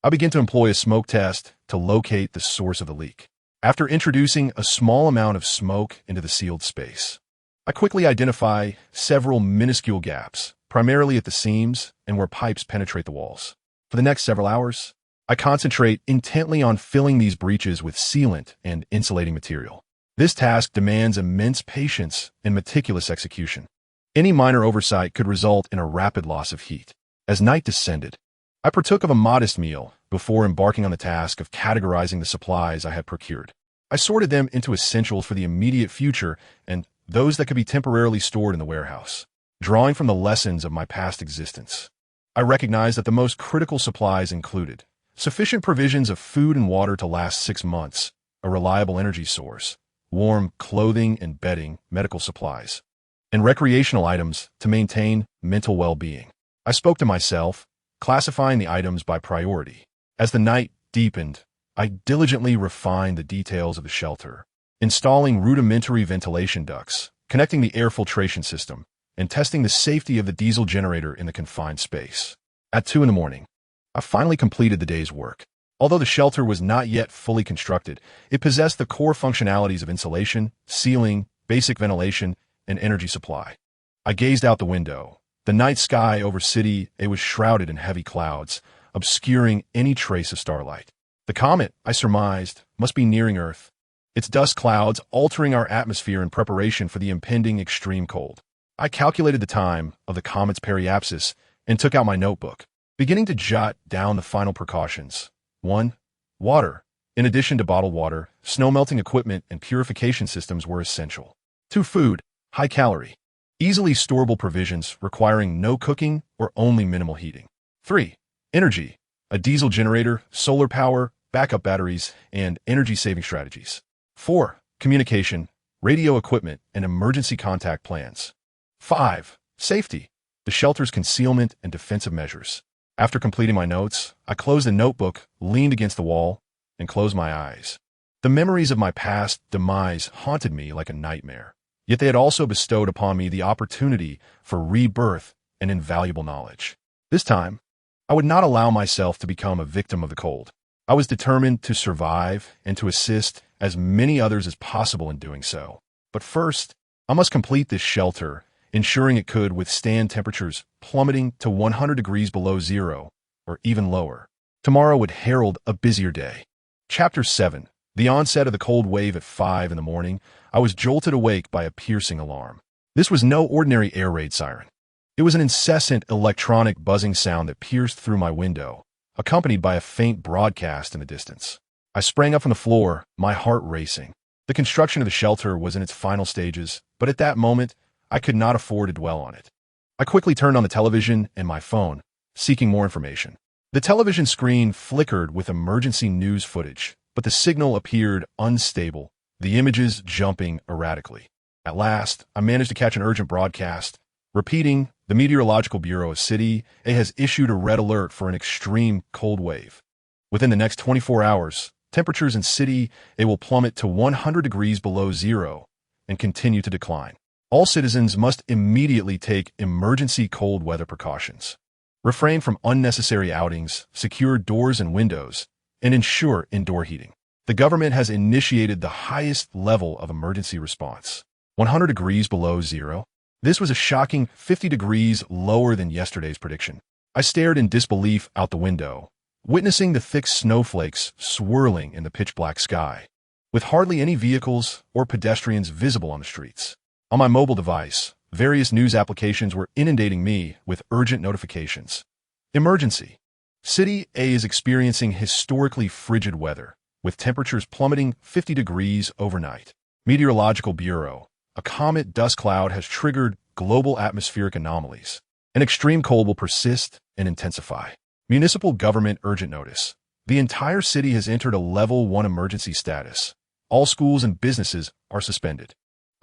S1: I begin to employ a smoke test to locate the source of the leak. After introducing a small amount of smoke into the sealed space, I quickly identify several minuscule gaps, primarily at the seams and where pipes penetrate the walls. For the next several hours, I concentrate intently on filling these breaches with sealant and insulating material. This task demands immense patience and meticulous execution. Any minor oversight could result in a rapid loss of heat. As night descended, I partook of a modest meal before embarking on the task of categorizing the supplies I had procured. I sorted them into essentials for the immediate future and those that could be temporarily stored in the warehouse. Drawing from the lessons of my past existence, I recognized that the most critical supplies included sufficient provisions of food and water to last 6 months, a reliable energy source, warm clothing and bedding, medical supplies, and recreational items to maintain mental well-being. I spoke to myself, classifying the items by priority. As the night deepened, I diligently refined the details of the shelter, installing rudimentary ventilation ducts, connecting the air filtration system, and testing the safety of the diesel generator in the confined space. At 2 in the morning, I finally completed the day's work. Although the shelter was not yet fully constructed, it possessed the core functionalities of insulation, sealing, basic ventilation, and energy supply. I gazed out the window, The night sky over City A was shrouded in heavy clouds, obscuring any trace of starlight. The comet, I surmised, must be nearing Earth, its dust clouds altering our atmosphere in preparation for the impending extreme cold. I calculated the time of the comet's periapsis and took out my notebook, beginning to jot down the final precautions. 1. Water. In addition to bottled water, snow-melting equipment and purification systems were essential. 2. Food. High-calorie, easily storable provisions requiring no cooking or only minimal heating. 3. Energy. A diesel generator, solar power, backup batteries, and energy-saving strategies. 4. Communication, radio equipment, and emergency contact plans. 5. Safety. The shelter's concealment and defensive measures. After completing my notes, I closed the notebook, leaned against the wall, and closed my eyes. The memories of my past demise haunted me like a nightmare, yet they had also bestowed upon me the opportunity for rebirth and invaluable knowledge. This time, I would not allow myself to become a victim of the cold. I was determined to survive and to assist as many others as possible in doing so. But first, I must complete this shelter, ensuring it could withstand temperatures plummeting to 100 degrees below zero, or even lower. Tomorrow would herald a busier day. Chapter 7. The onset of the cold wave at 5 in the morning, I was jolted awake by a piercing alarm. This was no ordinary air raid siren. It was an incessant electronic buzzing sound that pierced through my window, accompanied by a faint broadcast in the distance. I sprang up from the floor, my heart racing. The construction of the shelter was in its final stages, but at that moment, I could not afford to dwell on it. I quickly turned on the television and my phone, seeking more information. The television screen flickered with emergency news footage, but the signal appeared unstable, the images jumping erratically. At last, I managed to catch an urgent broadcast, repeating, the Meteorological Bureau of City A has issued a red alert for an extreme cold wave. Within the next 24 hours, temperatures in City A will plummet to 100 degrees below zero and continue to decline. All citizens must immediately take emergency cold weather precautions. Refrain from unnecessary outings, secure doors and windows, and ensure indoor heating. The government has initiated the highest level of emergency response. 100 degrees below zero? This was a shocking 50 degrees lower than yesterday's prediction. I stared in disbelief out the window, witnessing the thick snowflakes swirling in the pitch-black sky, with hardly any vehicles or pedestrians visible on the streets. On my mobile device, various news applications were inundating me with urgent notifications. Emergency. City A is experiencing historically frigid weather, with temperatures plummeting 50 degrees overnight. Meteorological Bureau. A comet dust cloud has triggered global atmospheric anomalies. An extreme cold will persist and intensify. Municipal government urgent notice. The entire city has entered a level 1 emergency status. All schools and businesses are suspended.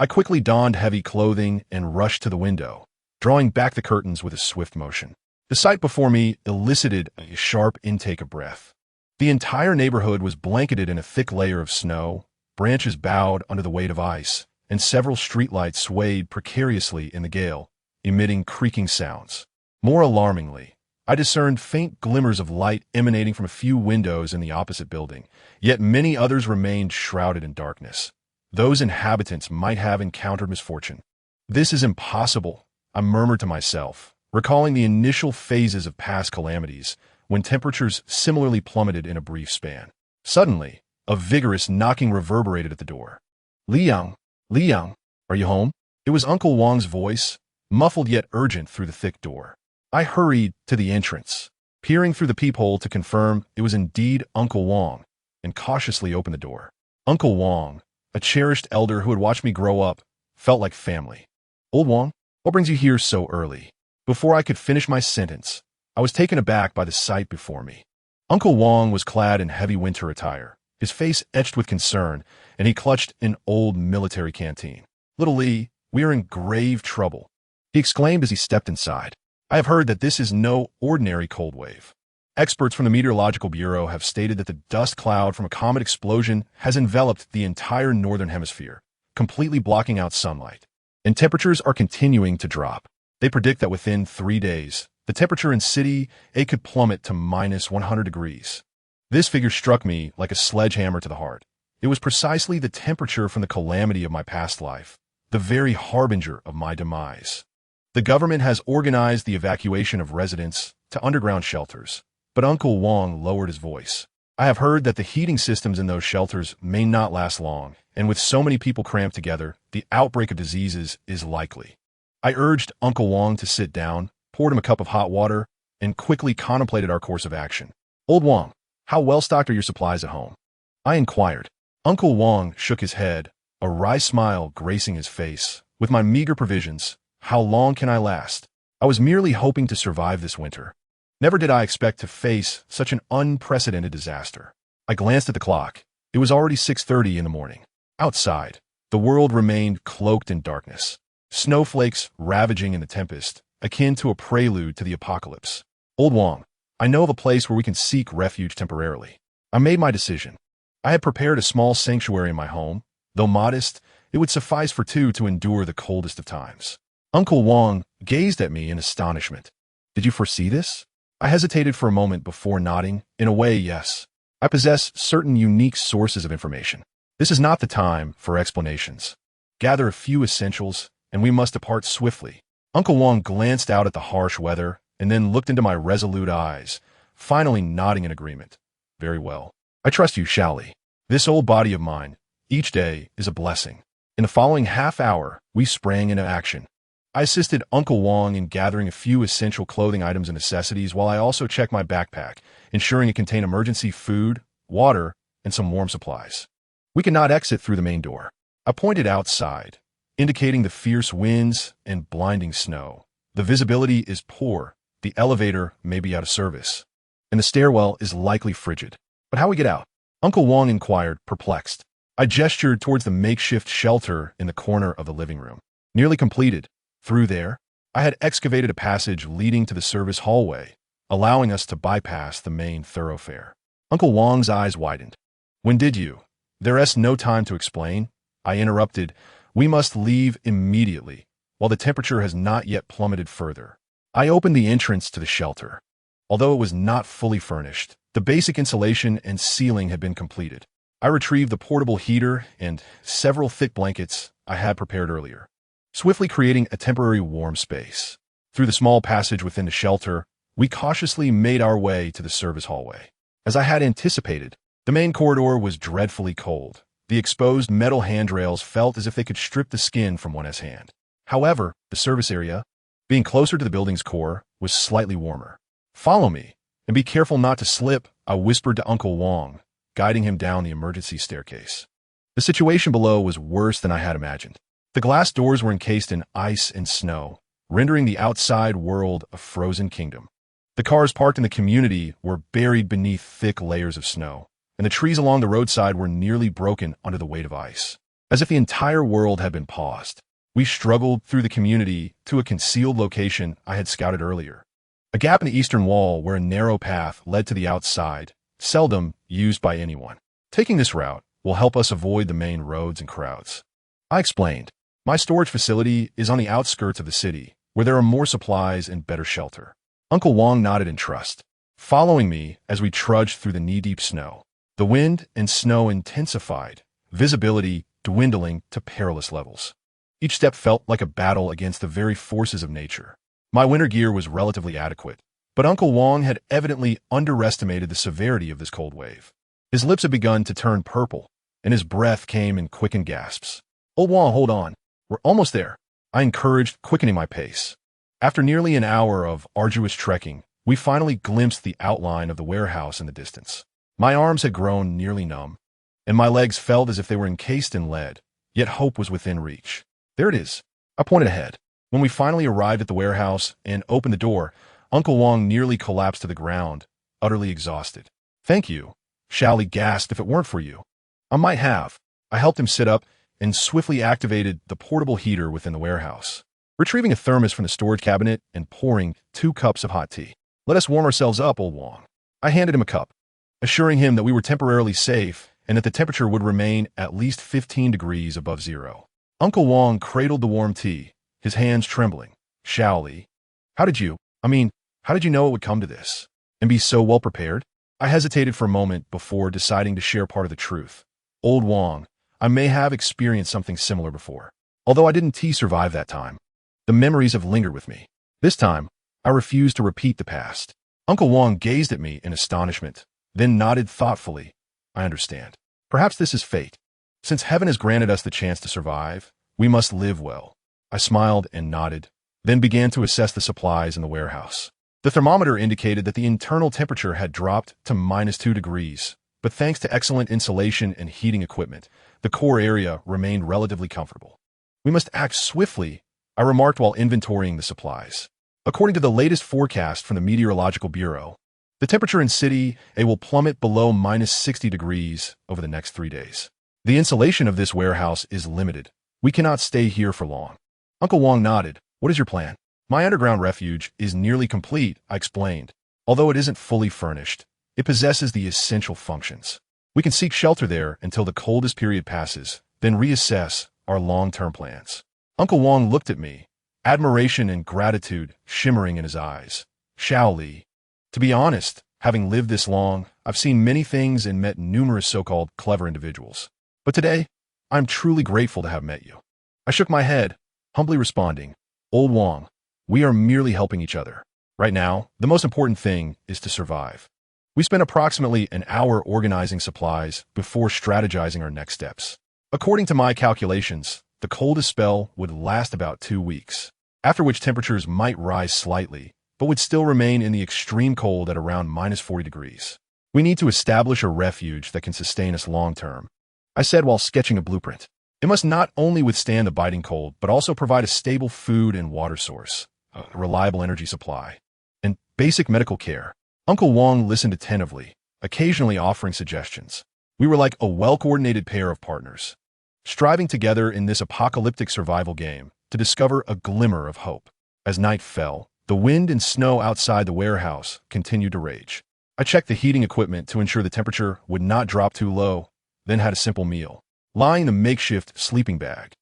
S1: I quickly donned heavy clothing and rushed to the window, drawing back the curtains with a swift motion. The sight before me elicited a sharp intake of breath. The entire neighborhood was blanketed in a thick layer of snow, branches bowed under the weight of ice, and several streetlights swayed precariously in the gale, emitting creaking sounds. More alarmingly, I discerned faint glimmers of light emanating from a few windows in the opposite building, yet many others remained shrouded in darkness. Those inhabitants might have encountered misfortune. This is impossible, I murmured to myself, recalling the initial phases of past calamities when temperatures similarly plummeted in a brief span. Suddenly, a vigorous knocking reverberated at the door. Liang, are you home? It was Uncle Wang's voice, muffled yet urgent through the thick door. I hurried to the entrance, peering through the peephole to confirm it was indeed Uncle Wang, and cautiously opened the door. Uncle Wang, a cherished elder who had watched me grow up, felt like family. Old Wang, what brings you here so early? Before I could finish my sentence, I was taken aback by the sight before me. Uncle Wang was clad in heavy winter attire, his face etched with concern, and he clutched an old military canteen. Little Lee, we are in grave trouble, he exclaimed as he stepped inside. I have heard that this is no ordinary cold wave. Experts from the Meteorological Bureau have stated that the dust cloud from a comet explosion has enveloped the entire northern hemisphere, completely blocking out sunlight. And temperatures are continuing to drop. They predict that within 3 days, the temperature in City A could plummet to minus 100 degrees. This figure struck me like a sledgehammer to the heart. It was precisely the temperature from the calamity of my past life, the very harbinger of my demise. The government has organized the evacuation of residents to underground shelters. But Uncle Wang lowered his voice. I have heard that the heating systems in those shelters may not last long, and with so many people cramped together, the outbreak of diseases is likely. I urged Uncle Wang to sit down, poured him a cup of hot water, and quickly contemplated our course of action. Old Wang, how well stocked are your supplies at home? I inquired. Uncle Wang shook his head, a wry smile gracing his face. With my meager provisions, how long can I last? I was merely hoping to survive this winter. Never did I expect to face such an unprecedented disaster. I glanced at the clock. It was already 6:30 in the morning. Outside, the world remained cloaked in darkness. Snowflakes ravaging in the tempest, akin to a prelude to the apocalypse. Old Wang, I know of a place where we can seek refuge temporarily. I made my decision. I had prepared a small sanctuary in my home. Though modest, it would suffice for two to endure the coldest of times. Uncle Wang gazed at me in astonishment. Did you foresee this? I hesitated for a moment before nodding. In a way, yes. I possess certain unique sources of information. This is not the time for explanations. Gather a few essentials, and we must depart swiftly. Uncle Wang glanced out at the harsh weather, and then looked into my resolute eyes, finally nodding in agreement. Very well. I trust you, Shaoli. This old body of mine, each day, is a blessing. In the following half hour, we sprang into action. I assisted Uncle Wang in gathering a few essential clothing items and necessities while I also checked my backpack, ensuring it contained emergency food, water, and some warm supplies. We cannot exit through the main door. I pointed outside, indicating the fierce winds and blinding snow. The visibility is poor, the elevator may be out of service, and the stairwell is likely frigid. But how we get out? Uncle Wang inquired, perplexed. I gestured towards the makeshift shelter in the corner of the living room. Nearly completed. Through there, I had excavated a passage leading to the service hallway, allowing us to bypass the main thoroughfare. Uncle Wang's eyes widened. When did you? There's no time to explain. I interrupted. We must leave immediately, while the temperature has not yet plummeted further. I opened the entrance to the shelter. Although it was not fully furnished, the basic insulation and ceiling had been completed. I retrieved the portable heater and several thick blankets I had prepared earlier, swiftly creating a temporary warm space. Through the small passage within the shelter, we cautiously made our way to the service hallway. As I had anticipated, the main corridor was dreadfully cold. The exposed metal handrails felt as if they could strip the skin from one's hand. However, the service area, being closer to the building's core, was slightly warmer. Follow me, and be careful not to slip, I whispered to Uncle Wang, guiding him down the emergency staircase. The situation below was worse than I had imagined. The glass doors were encased in ice and snow, rendering the outside world a frozen kingdom. The cars parked in the community were buried beneath thick layers of snow, and the trees along the roadside were nearly broken under the weight of ice. As if the entire world had been paused, we struggled through the community to a concealed location I had scouted earlier. A gap in the eastern wall where a narrow path led to the outside, seldom used by anyone. Taking this route will help us avoid the main roads and crowds. I explained. My storage facility is on the outskirts of the city, where there are more supplies and better shelter. Uncle Wang nodded in trust, following me as we trudged through the knee-deep snow. The wind and snow intensified, visibility dwindling to perilous levels. Each step felt like a battle against the very forces of nature. My winter gear was relatively adequate, but Uncle Wang had evidently underestimated the severity of this cold wave. His lips had begun to turn purple, and his breath came in quickened gasps. Old Wang, hold on. We're almost there. I encouraged, quickening my pace. After nearly an hour of arduous trekking, we finally glimpsed the outline of the warehouse in the distance. My arms had grown nearly numb, and my legs felt as if they were encased in lead, yet hope was within reach. There it is. I pointed ahead. When we finally arrived at the warehouse and opened the door, Uncle Wang nearly collapsed to the ground, utterly exhausted. Thank you, Shaoli gasped. If it weren't for you, I might have. I helped him sit up and swiftly activated the portable heater within the warehouse, retrieving a thermos from the storage cabinet and pouring 2 cups of hot tea. Let us warm ourselves up, Old Wang. I handed him a cup, assuring him that we were temporarily safe and that the temperature would remain at least 15 degrees above zero. Uncle Wang cradled the warm tea, his hands trembling. Shaoli, how did you know it would come to this? And be so well prepared? I hesitated for a moment before deciding to share part of the truth. Old Wang, I may have experienced something similar before, although I didn't survive that time. The memories have lingered with me. This time, I refuse to repeat the past. Uncle Wang gazed at me in astonishment, then nodded thoughtfully. I understand. Perhaps this is fate. Since heaven has granted us the chance to survive, we must live well. I smiled and nodded, then began to assess the supplies in the warehouse. The thermometer indicated that the internal temperature had dropped to -2 degrees, but thanks to excellent insulation and heating equipment, the core area remained relatively comfortable. We must act swiftly, I remarked while inventorying the supplies. According to the latest forecast from the Meteorological Bureau, the temperature in City A will plummet below -60 degrees over the next 3 days. The insulation of this warehouse is limited. We cannot stay here for long. Uncle Wang nodded. What is your plan? My underground refuge is nearly complete, I explained. Although it isn't fully furnished, it possesses the essential functions. We can seek shelter there until the coldest period passes, then reassess our long-term plans. Uncle Wang looked at me, admiration and gratitude shimmering in his eyes. Xiao Li. To be honest, having lived this long, I've seen many things and met numerous so-called clever individuals. But today, I'm truly grateful to have met you. I shook my head, humbly responding, Old Wang, we are merely helping each other. Right now, the most important thing is to survive. We spent approximately an hour organizing supplies before strategizing our next steps. According to my calculations, the coldest spell would last about 2 weeks, after which temperatures might rise slightly, but would still remain in the extreme cold at around -40 degrees. We need to establish a refuge that can sustain us long-term, I said while sketching a blueprint. It must not only withstand the biting cold, but also provide a stable food and water source, a reliable energy supply, and basic medical care. Uncle Wang listened attentively, occasionally offering suggestions. We were like a well-coordinated pair of partners, striving together in this apocalyptic survival game to discover a glimmer of hope. As night fell, the wind and snow outside the warehouse continued to rage. I checked the heating equipment to ensure the temperature would not drop too low, then had a simple meal, lying in the makeshift sleeping bag.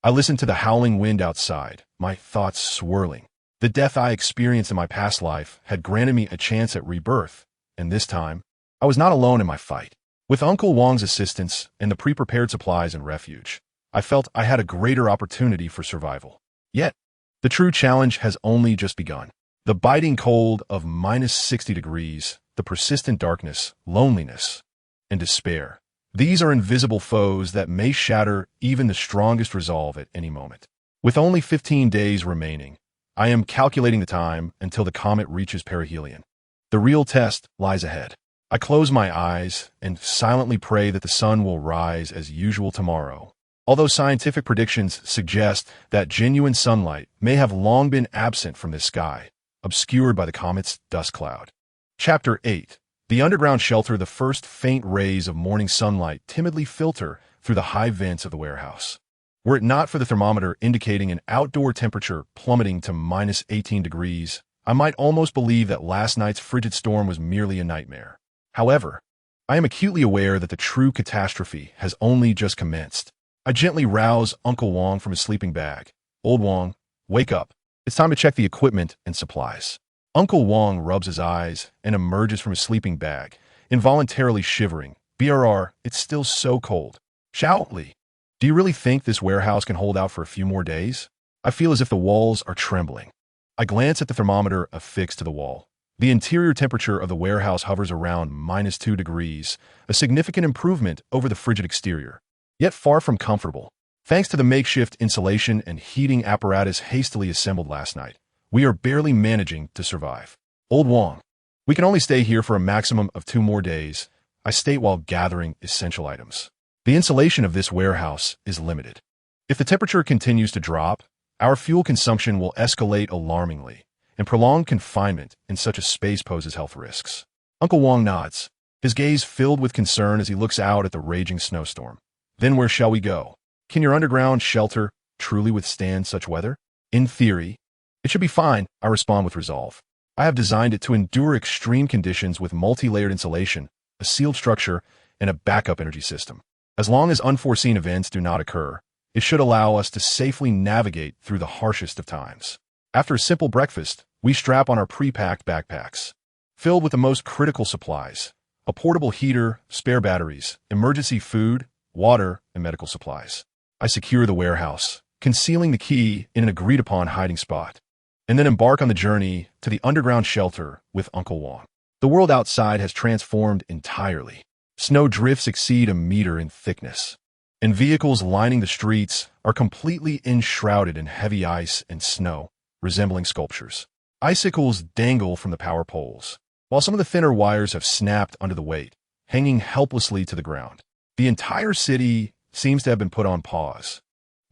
S1: I listened to the howling wind outside, my thoughts swirling. The death I experienced in my past life had granted me a chance at rebirth, and this time, I was not alone in my fight. With Uncle Wang's assistance and the pre-prepared supplies and refuge, I felt I had a greater opportunity for survival. Yet, the true challenge has only just begun. The biting cold of -60 degrees, the persistent darkness, loneliness, and despair. These are invisible foes that may shatter even the strongest resolve at any moment. With only 15 days remaining, I am calculating the time until the comet reaches perihelion. The real test lies ahead. I close my eyes and silently pray that the sun will rise as usual tomorrow. Although scientific predictions suggest that genuine sunlight may have long been absent from this sky, obscured by the comet's dust cloud. Chapter 8. The underground shelter. The first faint rays of morning sunlight timidly filter through the high vents of the warehouse. Were it not for the thermometer indicating an outdoor temperature plummeting to -18 degrees, I might almost believe that last night's frigid storm was merely a nightmare. However, I am acutely aware that the true catastrophe has only just commenced. I gently rouse Uncle Wang from his sleeping bag. Old Wang, wake up. It's time to check the equipment and supplies. Uncle Wang rubs his eyes and emerges from his sleeping bag, involuntarily shivering. BRR, it's still so cold. Xiao Li, do you really think this warehouse can hold out for a few more days? I feel as if the walls are trembling. I glance at the thermometer affixed to the wall. The interior temperature of the warehouse hovers around -2 degrees, a significant improvement over the frigid exterior, yet far from comfortable. Thanks to the makeshift insulation and heating apparatus hastily assembled last night, we are barely managing to survive. Old Wang, we can only stay here for a maximum of 2 more days, I state while gathering essential items. The insulation of this warehouse is limited. If the temperature continues to drop, our fuel consumption will escalate alarmingly, and prolonged confinement in such a space poses health risks. Uncle Wang nods, his gaze filled with concern as he looks out at the raging snowstorm. Then where shall we go? Can your underground shelter truly withstand such weather? In theory, it should be fine, I respond with resolve. I have designed it to endure extreme conditions with multi-layered insulation, a sealed structure, and a backup energy system. As long as unforeseen events do not occur, it should allow us to safely navigate through the harshest of times. After a simple breakfast, we strap on our pre-packed backpacks, filled with the most critical supplies: a portable heater, spare batteries, emergency food, water, and medical supplies. I secure the warehouse, concealing the key in an agreed-upon hiding spot, and then embark on the journey to the underground shelter with Uncle Wang. The world outside has transformed entirely. Snow drifts exceed a meter in thickness, and vehicles lining the streets are completely enshrouded in heavy ice and snow, resembling sculptures. Icicles dangle from the power poles, while some of the thinner wires have snapped under the weight, hanging helplessly to the ground. The entire city seems to have been put on pause,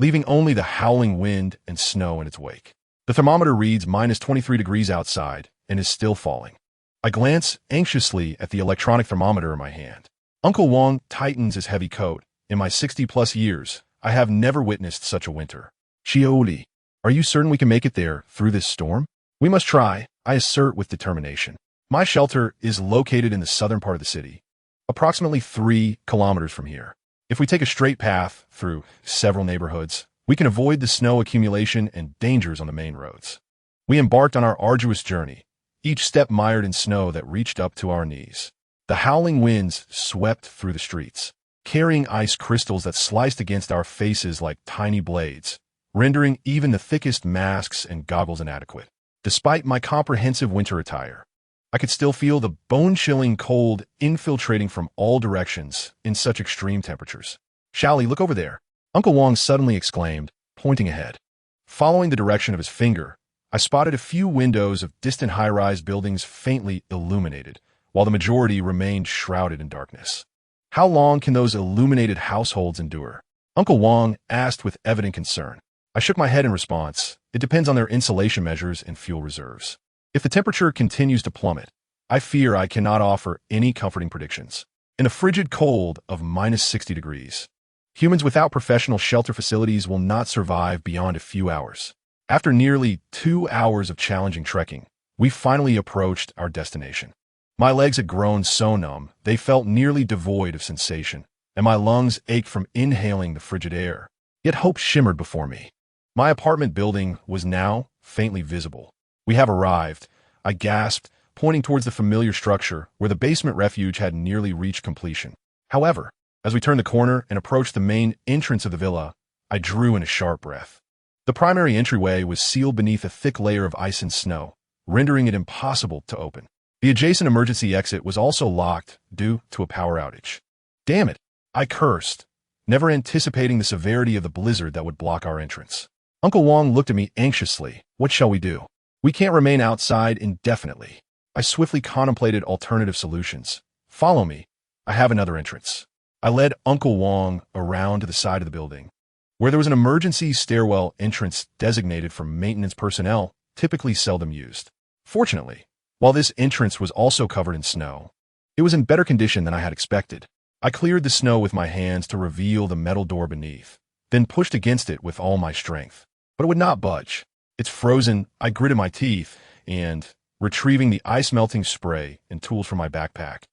S1: leaving only the howling wind and snow in its wake. The thermometer reads -23 degrees outside and is still falling. I glance anxiously at the electronic thermometer in my hand. Uncle Wang tightens his heavy coat. In my 60-plus years, I have never witnessed such a winter. Xiaoli, are you certain we can make it there through this storm? We must try, I assert with determination. My shelter is located in the southern part of the city, approximately 3 kilometers from here. If we take a straight path through several neighborhoods, we can avoid the snow accumulation and dangers on the main roads. We embarked on our arduous journey, each step mired in snow that reached up to our knees. The howling winds swept through the streets, carrying ice crystals that sliced against our faces like tiny blades, rendering even the thickest masks and goggles inadequate. Despite my comprehensive winter attire, I could still feel the bone-chilling cold infiltrating from all directions in such extreme temperatures. Xiaoli, look over there, Uncle Wang suddenly exclaimed, pointing ahead. Following the direction of his finger, I spotted a few windows of distant high-rise buildings faintly illuminated, while the majority remained shrouded in darkness. How long can those illuminated households endure? Uncle Wang asked with evident concern. I shook my head in response. It depends on their insulation measures and fuel reserves. If the temperature continues to plummet, I fear I cannot offer any comforting predictions. In the frigid cold of -60 degrees, humans without professional shelter facilities will not survive beyond a few hours. After nearly 2 hours of challenging trekking, we finally approached our destination. My legs had grown so numb, they felt nearly devoid of sensation, and my lungs ached from inhaling the frigid air. Yet hope shimmered before me. My apartment building was now faintly visible. We have arrived, I gasped, pointing towards the familiar structure where the basement refuge had nearly reached completion. However, as we turned the corner and approached the main entrance of the villa, I drew in a sharp breath. The primary entryway was sealed beneath a thick layer of ice and snow, rendering it impossible to open. The adjacent emergency exit was also locked due to a power outage. Damn it, I cursed, never anticipating the severity of the blizzard that would block our entrance. Uncle Wang looked at me anxiously. What shall we do? We can't remain outside indefinitely. I swiftly contemplated alternative solutions. Follow me. I have another entrance. I led Uncle Wang around to the side of the building, where there was an emergency stairwell entrance designated for maintenance personnel, typically seldom used. Fortunately, while this entrance was also covered in snow, it was in better condition than I had expected. I cleared the snow with my hands to reveal the metal door beneath, then pushed against it with all my strength. But it would not budge. It's frozen. I gritted my teeth and, retrieving the ice-melting spray and tools from my backpack,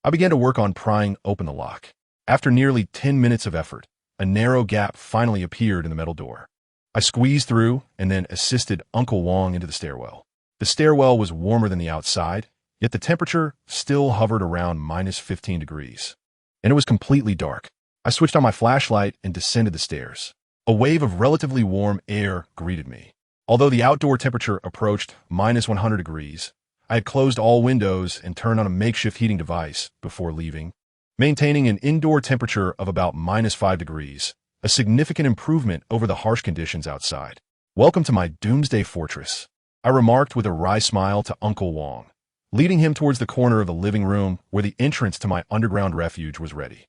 S1: I began to work on prying open the lock. After nearly 10 minutes of effort, a narrow gap finally appeared in the metal door. I squeezed through and then assisted Uncle Wang into the stairwell. The stairwell was warmer than the outside, yet the temperature still hovered around -15 degrees. And it was completely dark. I switched on my flashlight and descended the stairs. A wave of relatively warm air greeted me. Although the outdoor temperature approached -100 degrees, I had closed all windows and turned on a makeshift heating device before leaving, maintaining an indoor temperature of about -5 degrees, a significant improvement over the harsh conditions outside. Welcome to my doomsday fortress, I remarked with a wry smile to Uncle Wang, leading him towards the corner of the living room where the entrance to my underground refuge was ready.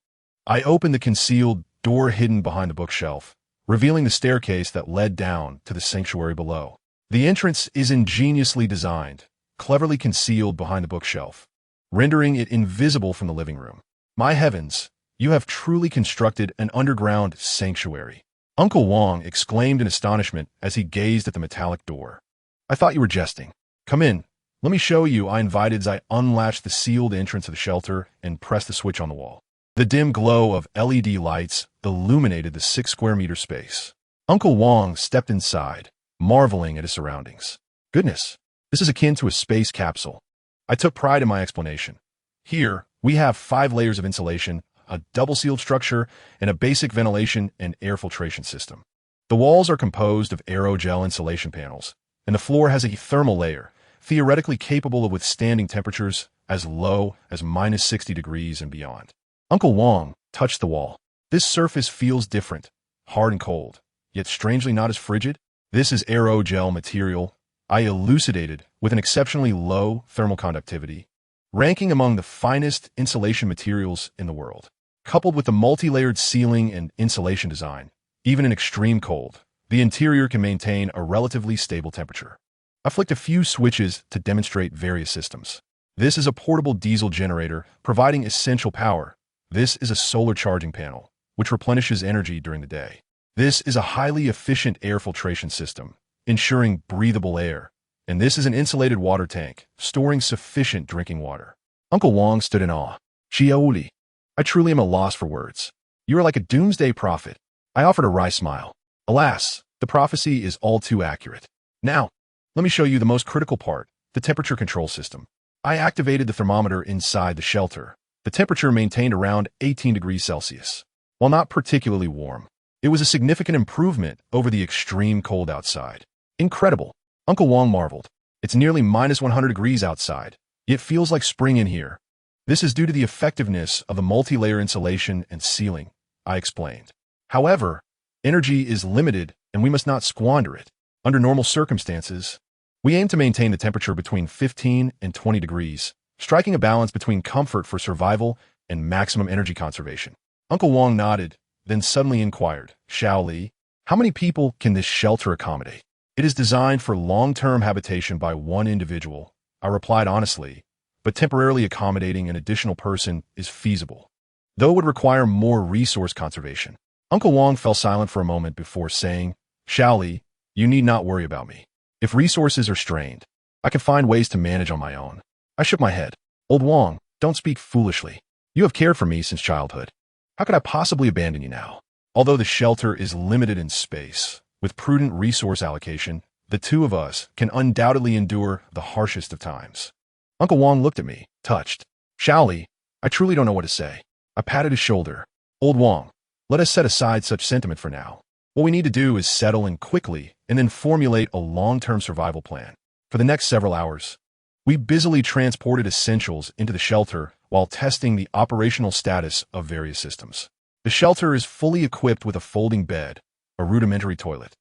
S1: I opened the concealed door hidden behind the bookshelf, revealing the staircase that led down to the sanctuary below. The entrance is ingeniously designed, cleverly concealed behind the bookshelf, rendering it invisible from the living room. My heavens, you have truly constructed an underground sanctuary, Uncle Wang exclaimed in astonishment as he gazed at the metallic door. I thought you were jesting. Come in. Let me show you, I invited as I unlatched the sealed entrance of the shelter and pressed the switch on the wall. The dim glow of LED lights illuminated the 6-square-meter space. Uncle Wang stepped inside, marveling at his surroundings. Goodness, this is akin to a space capsule. I took pride in my explanation. Here, we have 5 layers of insulation, a double-sealed structure, and a basic ventilation and air filtration system. The walls are composed of aerogel insulation panels, and the floor has a thermal layer, theoretically capable of withstanding temperatures as low as -60 degrees and beyond. Uncle Wang touched the wall. This surface feels different, hard and cold, yet strangely not as frigid. This is aerogel material, I elucidated, with an exceptionally low thermal conductivity, ranking among the finest insulation materials in the world. Coupled with the multi-layered ceiling and insulation design, even in extreme cold, the interior can maintain a relatively stable temperature. I flicked a few switches to demonstrate various systems. This is a portable diesel generator providing essential power. This is a solar charging panel, which replenishes energy during the day. This is a highly efficient air filtration system, ensuring breathable air. And this is an insulated water tank, storing sufficient drinking water. Uncle Wang stood in awe. Xiaoli, I truly am at a loss for words. You are like a doomsday prophet. I offered a wry smile. Alas, the prophecy is all too accurate. Now, let me show you the most critical part, the temperature control system. I activated the thermometer inside the shelter. The temperature maintained around 18 degrees Celsius. While not particularly warm, it was a significant improvement over the extreme cold outside. Incredible. Uncle Wang marveled. It's nearly -100 degrees outside, yet feels like spring in here. This is due to the effectiveness of the multi-layer insulation and ceiling, I explained. However, energy is limited and we must not squander it. Under normal circumstances, we aim to maintain the temperature between 15 and 20 degrees, striking a balance between comfort for survival and maximum energy conservation. Uncle Wang nodded, then suddenly inquired, Xiaoli, how many people can this shelter accommodate? It is designed for long-term habitation by one individual, I replied honestly, but temporarily accommodating an additional person is feasible, though it would require more resource conservation. Uncle Wang fell silent for a moment before saying, Xiaoli, you need not worry about me. If resources are strained, I can find ways to manage on my own. I shook my head. Old Wang, don't speak foolishly. You have cared for me since childhood. How could I possibly abandon you now? Although the shelter is limited in space, with prudent resource allocation, the two of us can undoubtedly endure the harshest of times. Uncle Wang looked at me, touched. Xiaoli, I truly don't know what to say. I patted his shoulder. Old Wang, let us set aside such sentiment for now. What we need to do is settle in quickly and then formulate a long-term survival plan. For the next several hours, we busily transported essentials into the shelter while testing the operational status of various systems. The shelter is fully equipped with a folding bed, a rudimentary toilet,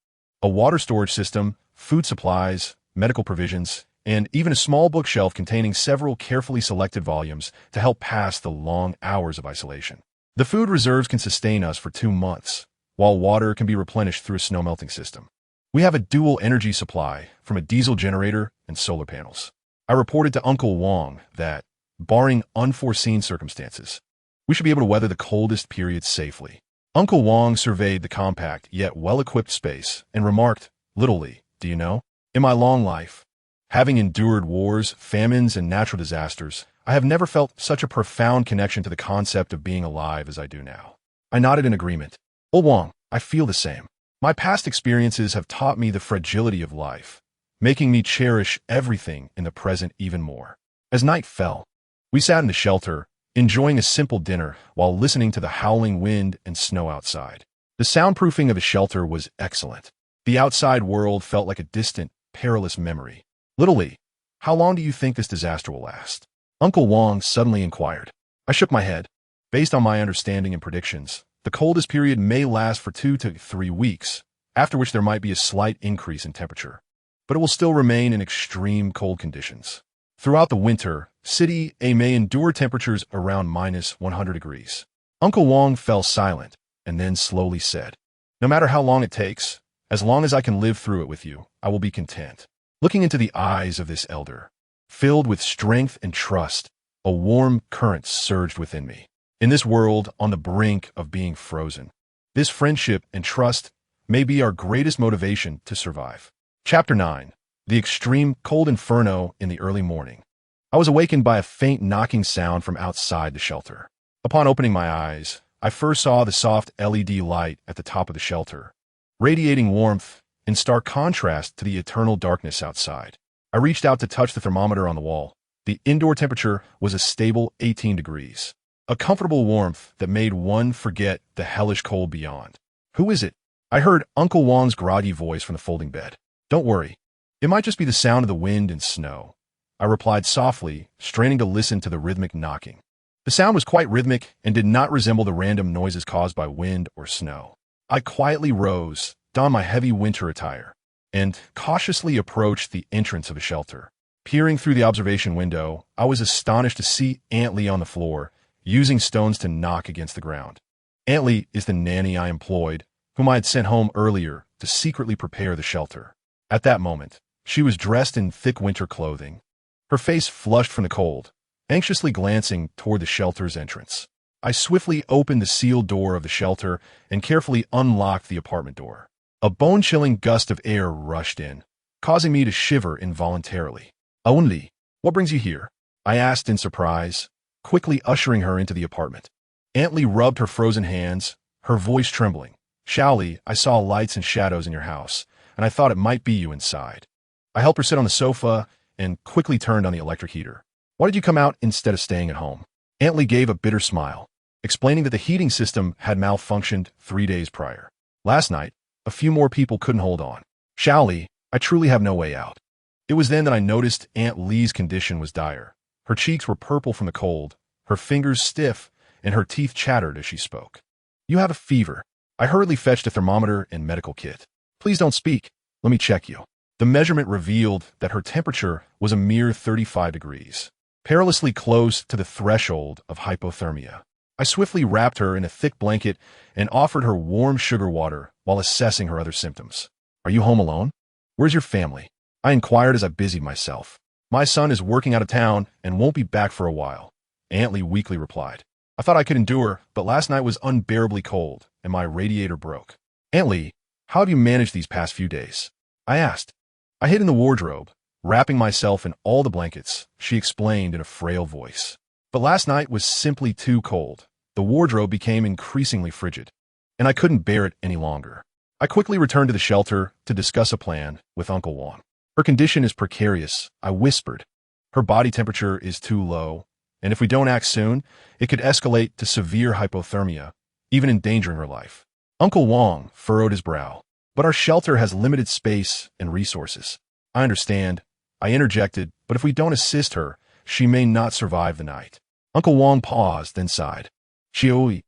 S1: a water storage system, food supplies, medical provisions, and even a small bookshelf containing several carefully selected volumes to help pass the long hours of isolation. The food reserves can sustain us for 2 months, while water can be replenished through a snow melting system. We have a dual energy supply from a diesel generator and solar panels. I reported to Uncle Wang that, barring unforeseen circumstances, we should be able to weather the coldest periods safely. Uncle Wang surveyed the compact yet well-equipped space and remarked, Little Lee, do you know, in my long life, having endured wars, famines, and natural disasters, I have never felt such a profound connection to the concept of being alive as I do now. I nodded in agreement. Old Wang, I feel the same. My past experiences have taught me the fragility of life, making me cherish everything in the present even more. As night fell, we sat in the shelter, enjoying a simple dinner while listening to the howling wind and snow outside. The soundproofing of the shelter was excellent. The outside world felt like a distant, perilous memory. Little Lee, how long do you think this disaster will last? Uncle Wang suddenly inquired. I shook my head. Based on my understanding and predictions, the coldest period may last for 2 to 3 weeks, after which there might be a slight increase in temperature, but it will still remain in extreme cold conditions. Throughout the winter, City A may endure temperatures around -100 degrees. Uncle Wang fell silent and then slowly said, No matter how long it takes, as long as I can live through it with you, I will be content. Looking into the eyes of this elder, filled with strength and trust, a warm current surged within me. In this world on the brink of being frozen, this friendship and trust may be our greatest motivation to survive. Chapter 9. The Extreme Cold Inferno in the Early Morning. I was awakened by a faint knocking sound from outside the shelter. Upon opening my eyes, I first saw the soft LED light at the top of the shelter, radiating warmth in stark contrast to the eternal darkness outside. I reached out to touch the thermometer on the wall. The indoor temperature was a stable 18 degrees, a comfortable warmth that made one forget the hellish cold beyond. Who is it? I heard Uncle Wong's groggy voice from the folding bed. Don't worry. It might just be the sound of the wind and snow. I replied softly, straining to listen to the rhythmic knocking. The sound was quite rhythmic and did not resemble the random noises caused by wind or snow. I quietly rose, donned my heavy winter attire, and cautiously approached the entrance of a shelter. Peering through the observation window, I was astonished to see Aunt Lee on the floor, using stones to knock against the ground. Aunt Lee is the nanny I employed, whom I had sent home earlier to secretly prepare the shelter. At that moment, she was dressed in thick winter clothing, her face flushed from the cold, anxiously glancing toward the shelter's entrance. I swiftly opened the sealed door of the shelter and carefully unlocked the apartment door. A bone-chilling gust of air rushed in, causing me to shiver involuntarily. Aunt Lee, what brings you here? I asked in surprise, quickly ushering her into the apartment. Aunt Lee rubbed her frozen hands, her voice trembling. Xiao Li, I saw lights and shadows in your house, and I thought it might be you inside. I helped her sit on the sofa and quickly turned on the electric heater. Why did you come out instead of staying at home? Aunt Lee gave a bitter smile, explaining that the heating system had malfunctioned 3 days prior. Last night, a few more people couldn't hold on. Xiao Li, I truly have no way out. It was then that I noticed Aunt Lee's condition was dire. Her cheeks were purple from the cold, her fingers stiff, and her teeth chattered as she spoke. You have a fever. I hurriedly fetched a thermometer and medical kit. Please don't speak. Let me check you. The measurement revealed that her temperature was a mere 35 degrees, perilously close to the threshold of hypothermia. I swiftly wrapped her in a thick blanket and offered her warm sugar water while assessing her other symptoms. Are you home alone? Where's your family? I inquired as I busied myself. My son is working out of town and won't be back for a while. Aunt Lee weakly replied. I thought I could endure, but last night was unbearably cold and my radiator broke. Aunt Lee, how have you managed these past few days? I asked. I hid in the wardrobe, wrapping myself in all the blankets, she explained in a frail voice. But last night was simply too cold. The wardrobe became increasingly frigid, and I couldn't bear it any longer. I quickly returned to the shelter to discuss a plan with Uncle Wong. Her condition is precarious, I whispered. Her body temperature is too low, and if we don't act soon, it could escalate to severe hypothermia, even endangering her life. Uncle Wong furrowed his brow. But our shelter has limited space and resources. I understand, I interjected, but if we don't assist her, she may not survive the night. Uncle Wong paused, then sighed. Chioi,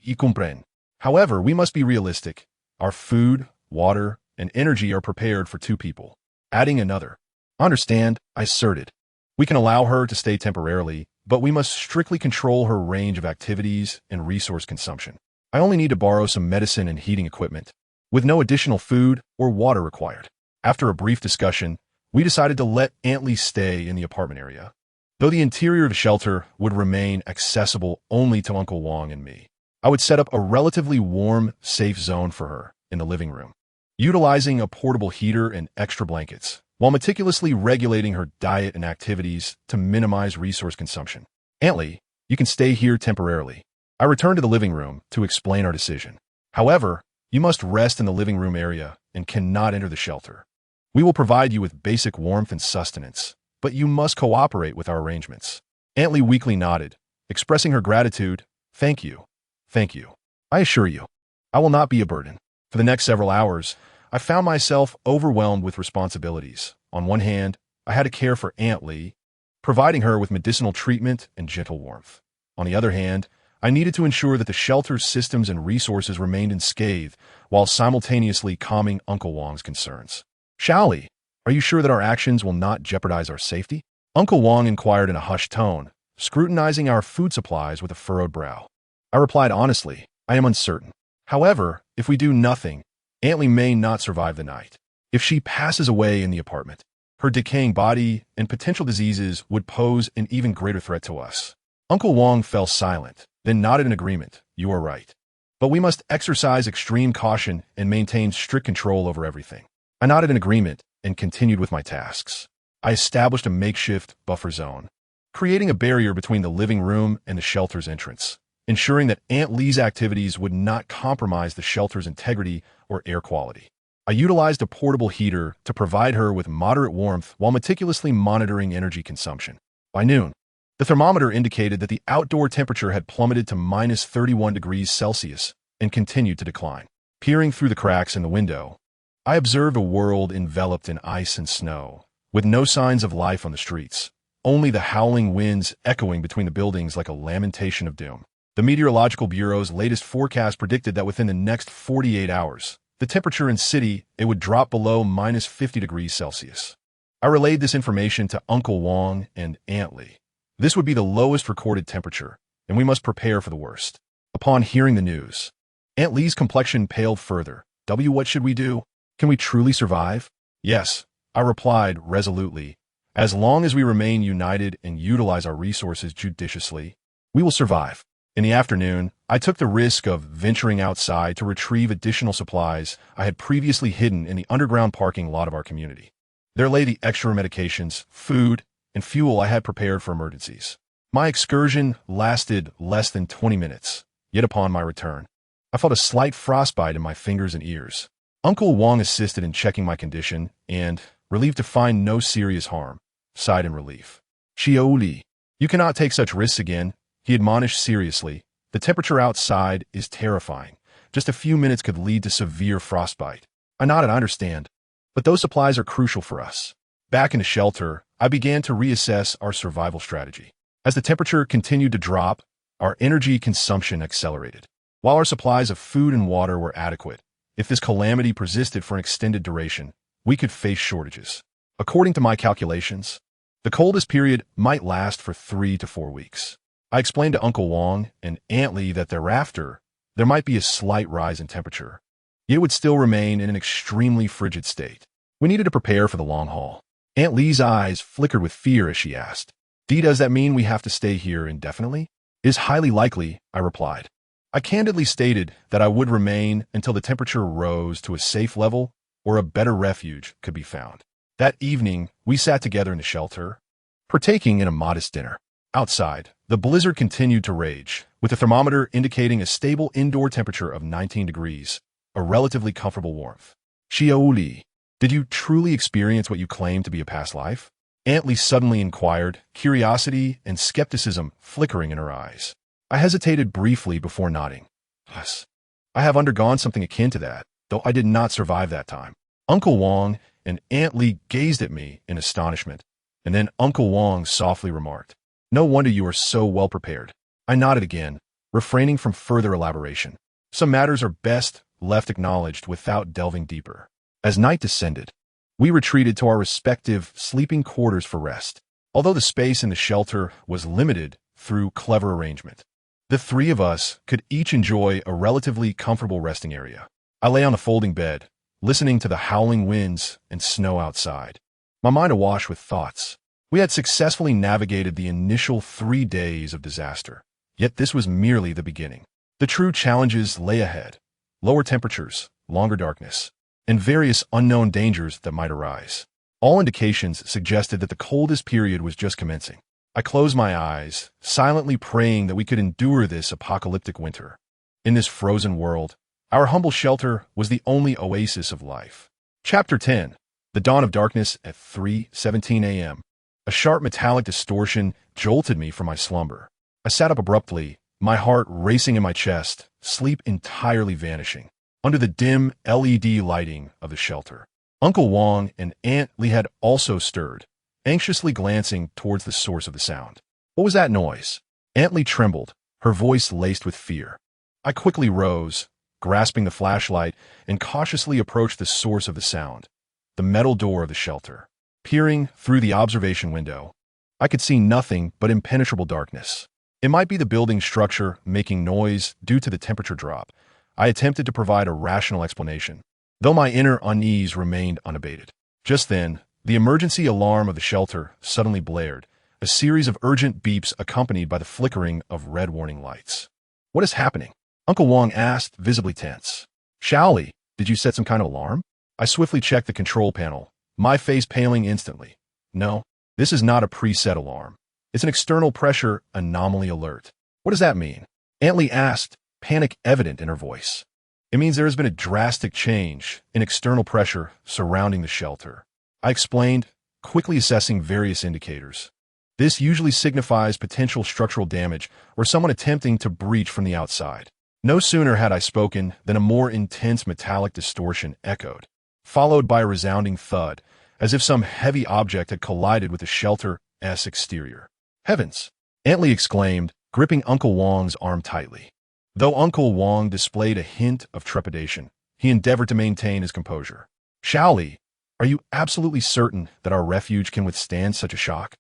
S1: y comprend. However, we must be realistic. Our food, water, and energy are prepared for 2 people. Adding another. Understand, I asserted. We can allow her to stay temporarily, but we must strictly control her range of activities and resource consumption. I only need to borrow some medicine and heating equipment, with no additional food or water required. After a brief discussion, we decided to let Aunt Lee stay in the apartment area, though the interior of the shelter would remain accessible only to Uncle Wong and me. I would set up a relatively warm, safe zone for her in the living room, utilizing a portable heater and extra blankets, while meticulously regulating her diet and activities to minimize resource consumption. Aunt Lee, you can stay here temporarily. I returned to the living room to explain our decision. However, you must rest in the living room area and cannot enter the shelter. We will provide you with basic warmth and sustenance, but you must cooperate with our arrangements. Aunt Lee weakly nodded, expressing her gratitude. Thank you. Thank you. I assure you, I will not be a burden. For the next several hours, I found myself overwhelmed with responsibilities. On one hand, I had to care for Aunt Lee, providing her with medicinal treatment and gentle warmth. On the other hand, I needed to ensure that the shelter's systems and resources remained unscathed while simultaneously calming Uncle Wong's concerns. Xiao Li, are you sure that our actions will not jeopardize our safety? Uncle Wong inquired in a hushed tone, scrutinizing our food supplies with a furrowed brow. I replied honestly, I am uncertain. However, if we do nothing, Aunt Lee may not survive the night. If she passes away in the apartment, her decaying body and potential diseases would pose an even greater threat to us. Uncle Wong fell silent, then nodded in agreement. You are right. But we must exercise extreme caution and maintain strict control over everything. I nodded in agreement and continued with my tasks. I established a makeshift buffer zone, creating a barrier between the living room and the shelter's entrance, ensuring that Aunt Lee's activities would not compromise the shelter's integrity or air quality. I utilized a portable heater to provide her with moderate warmth while meticulously monitoring energy consumption. By noon, the thermometer indicated that the outdoor temperature had plummeted to -31 degrees Celsius and continued to decline. Peering through the cracks in the window, I observed a world enveloped in ice and snow, with no signs of life on the streets, only the howling winds echoing between the buildings like a lamentation of doom. The Meteorological Bureau's latest forecast predicted that within the next 48 hours, the temperature in city it would drop below minus 50 degrees Celsius. I relayed this information to Uncle Wang and Aunt Lee. This would be the lowest recorded temperature, and we must prepare for the worst. Upon hearing the news, Aunt Lee's complexion paled further. What should we do? Can we truly survive? Yes, I replied resolutely. As long as we remain united and utilize our resources judiciously, we will survive. In the afternoon, I took the risk of venturing outside to retrieve additional supplies I had previously hidden in the underground parking lot of our community. There lay the extra medications, food, and fuel I had prepared for emergencies. My excursion lasted less than 20 minutes, yet upon my return, I felt a slight frostbite in my fingers and ears. Uncle Wang assisted in checking my condition and, relieved to find no serious harm, sighed in relief. Xiaoli, you cannot take such risks again, he admonished seriously. The temperature outside is terrifying. Just a few minutes could lead to severe frostbite. I nodded, I understand. But those supplies are crucial for us. Back in the shelter, I began to reassess our survival strategy. As the temperature continued to drop, our energy consumption accelerated. While our supplies of food and water were adequate, if this calamity persisted for an extended duration, we could face shortages. According to my calculations, the coldest period might last for 3 to 4 weeks. I explained to Uncle Wang and Aunt Lee that thereafter, there might be a slight rise in temperature, yet it would still remain in an extremely frigid state. We needed to prepare for the long haul. Aunt Lee's eyes flickered with fear as she asked, Does that mean we have to stay here indefinitely? It is highly likely, I replied. I candidly stated that I would remain until the temperature rose to a safe level or a better refuge could be found. That evening, we sat together in the shelter, partaking in a modest dinner. Outside, the blizzard continued to rage, with the thermometer indicating a stable indoor temperature of 19 degrees, a relatively comfortable warmth. Xiaoli, did you truly experience what you claim to be a past life? Aunt Lee suddenly inquired, curiosity and skepticism flickering in her eyes. I hesitated briefly before nodding. Yes, I have undergone something akin to that, though I did not survive that time. Uncle Wang and Aunt Lee gazed at me in astonishment, and then Uncle Wang softly remarked, No wonder you are so well prepared. I nodded again, refraining from further elaboration. Some matters are best left acknowledged without delving deeper. As night descended, we retreated to our respective sleeping quarters for rest. Although the space in the shelter was limited through clever arrangement, the three of us could each enjoy a relatively comfortable resting area. I lay on a folding bed, listening to the howling winds and snow outside, my mind awash with thoughts. We had successfully navigated the initial 3 days of disaster, yet this was merely the beginning. The true challenges lay ahead: lower temperatures, longer darkness, and various unknown dangers that might arise. All indications suggested that the coldest period was just commencing. I closed my eyes, silently praying that we could endure this apocalyptic winter. In this frozen world, our humble shelter was the only oasis of life. Chapter 10. The Dawn of Darkness at 3:17 a.m. A sharp metallic distortion jolted me from my slumber. I sat up abruptly, my heart racing in my chest, sleep entirely vanishing, under the dim LED lighting of the shelter. Uncle Wang and Aunt Lee had also stirred, anxiously glancing towards the source of the sound. What was that noise? Aunt Lee trembled, her voice laced with fear. I quickly rose, grasping the flashlight, and cautiously approached the source of the sound, the metal door of the shelter. Peering through the observation window, I could see nothing but impenetrable darkness. It might be the building structure making noise due to the temperature drop. I attempted to provide a rational explanation, though my inner unease remained unabated. Just then, the emergency alarm of the shelter suddenly blared, a series of urgent beeps accompanied by the flickering of red warning lights. What is happening? Uncle Wang asked, visibly tense. Xiaoli, did you set some kind of alarm? I swiftly checked the control panel, my face paling instantly. No, this is not a preset alarm. It's an external pressure anomaly alert. What does that mean? Aunt Lee asked, panic evident in her voice. It means there has been a drastic change in external pressure surrounding the shelter. I explained, quickly assessing various indicators. This usually signifies potential structural damage or someone attempting to breach from the outside. No sooner had I spoken than a more intense metallic distortion echoed, followed by a resounding thud, as if some heavy object had collided with the shelter's exterior. "Heavens!" Antley exclaimed, gripping Uncle Wong's arm tightly. Though Uncle Wong displayed a hint of trepidation, he endeavored to maintain his composure. "Shaoli, are you absolutely certain that our refuge can withstand such a shock?"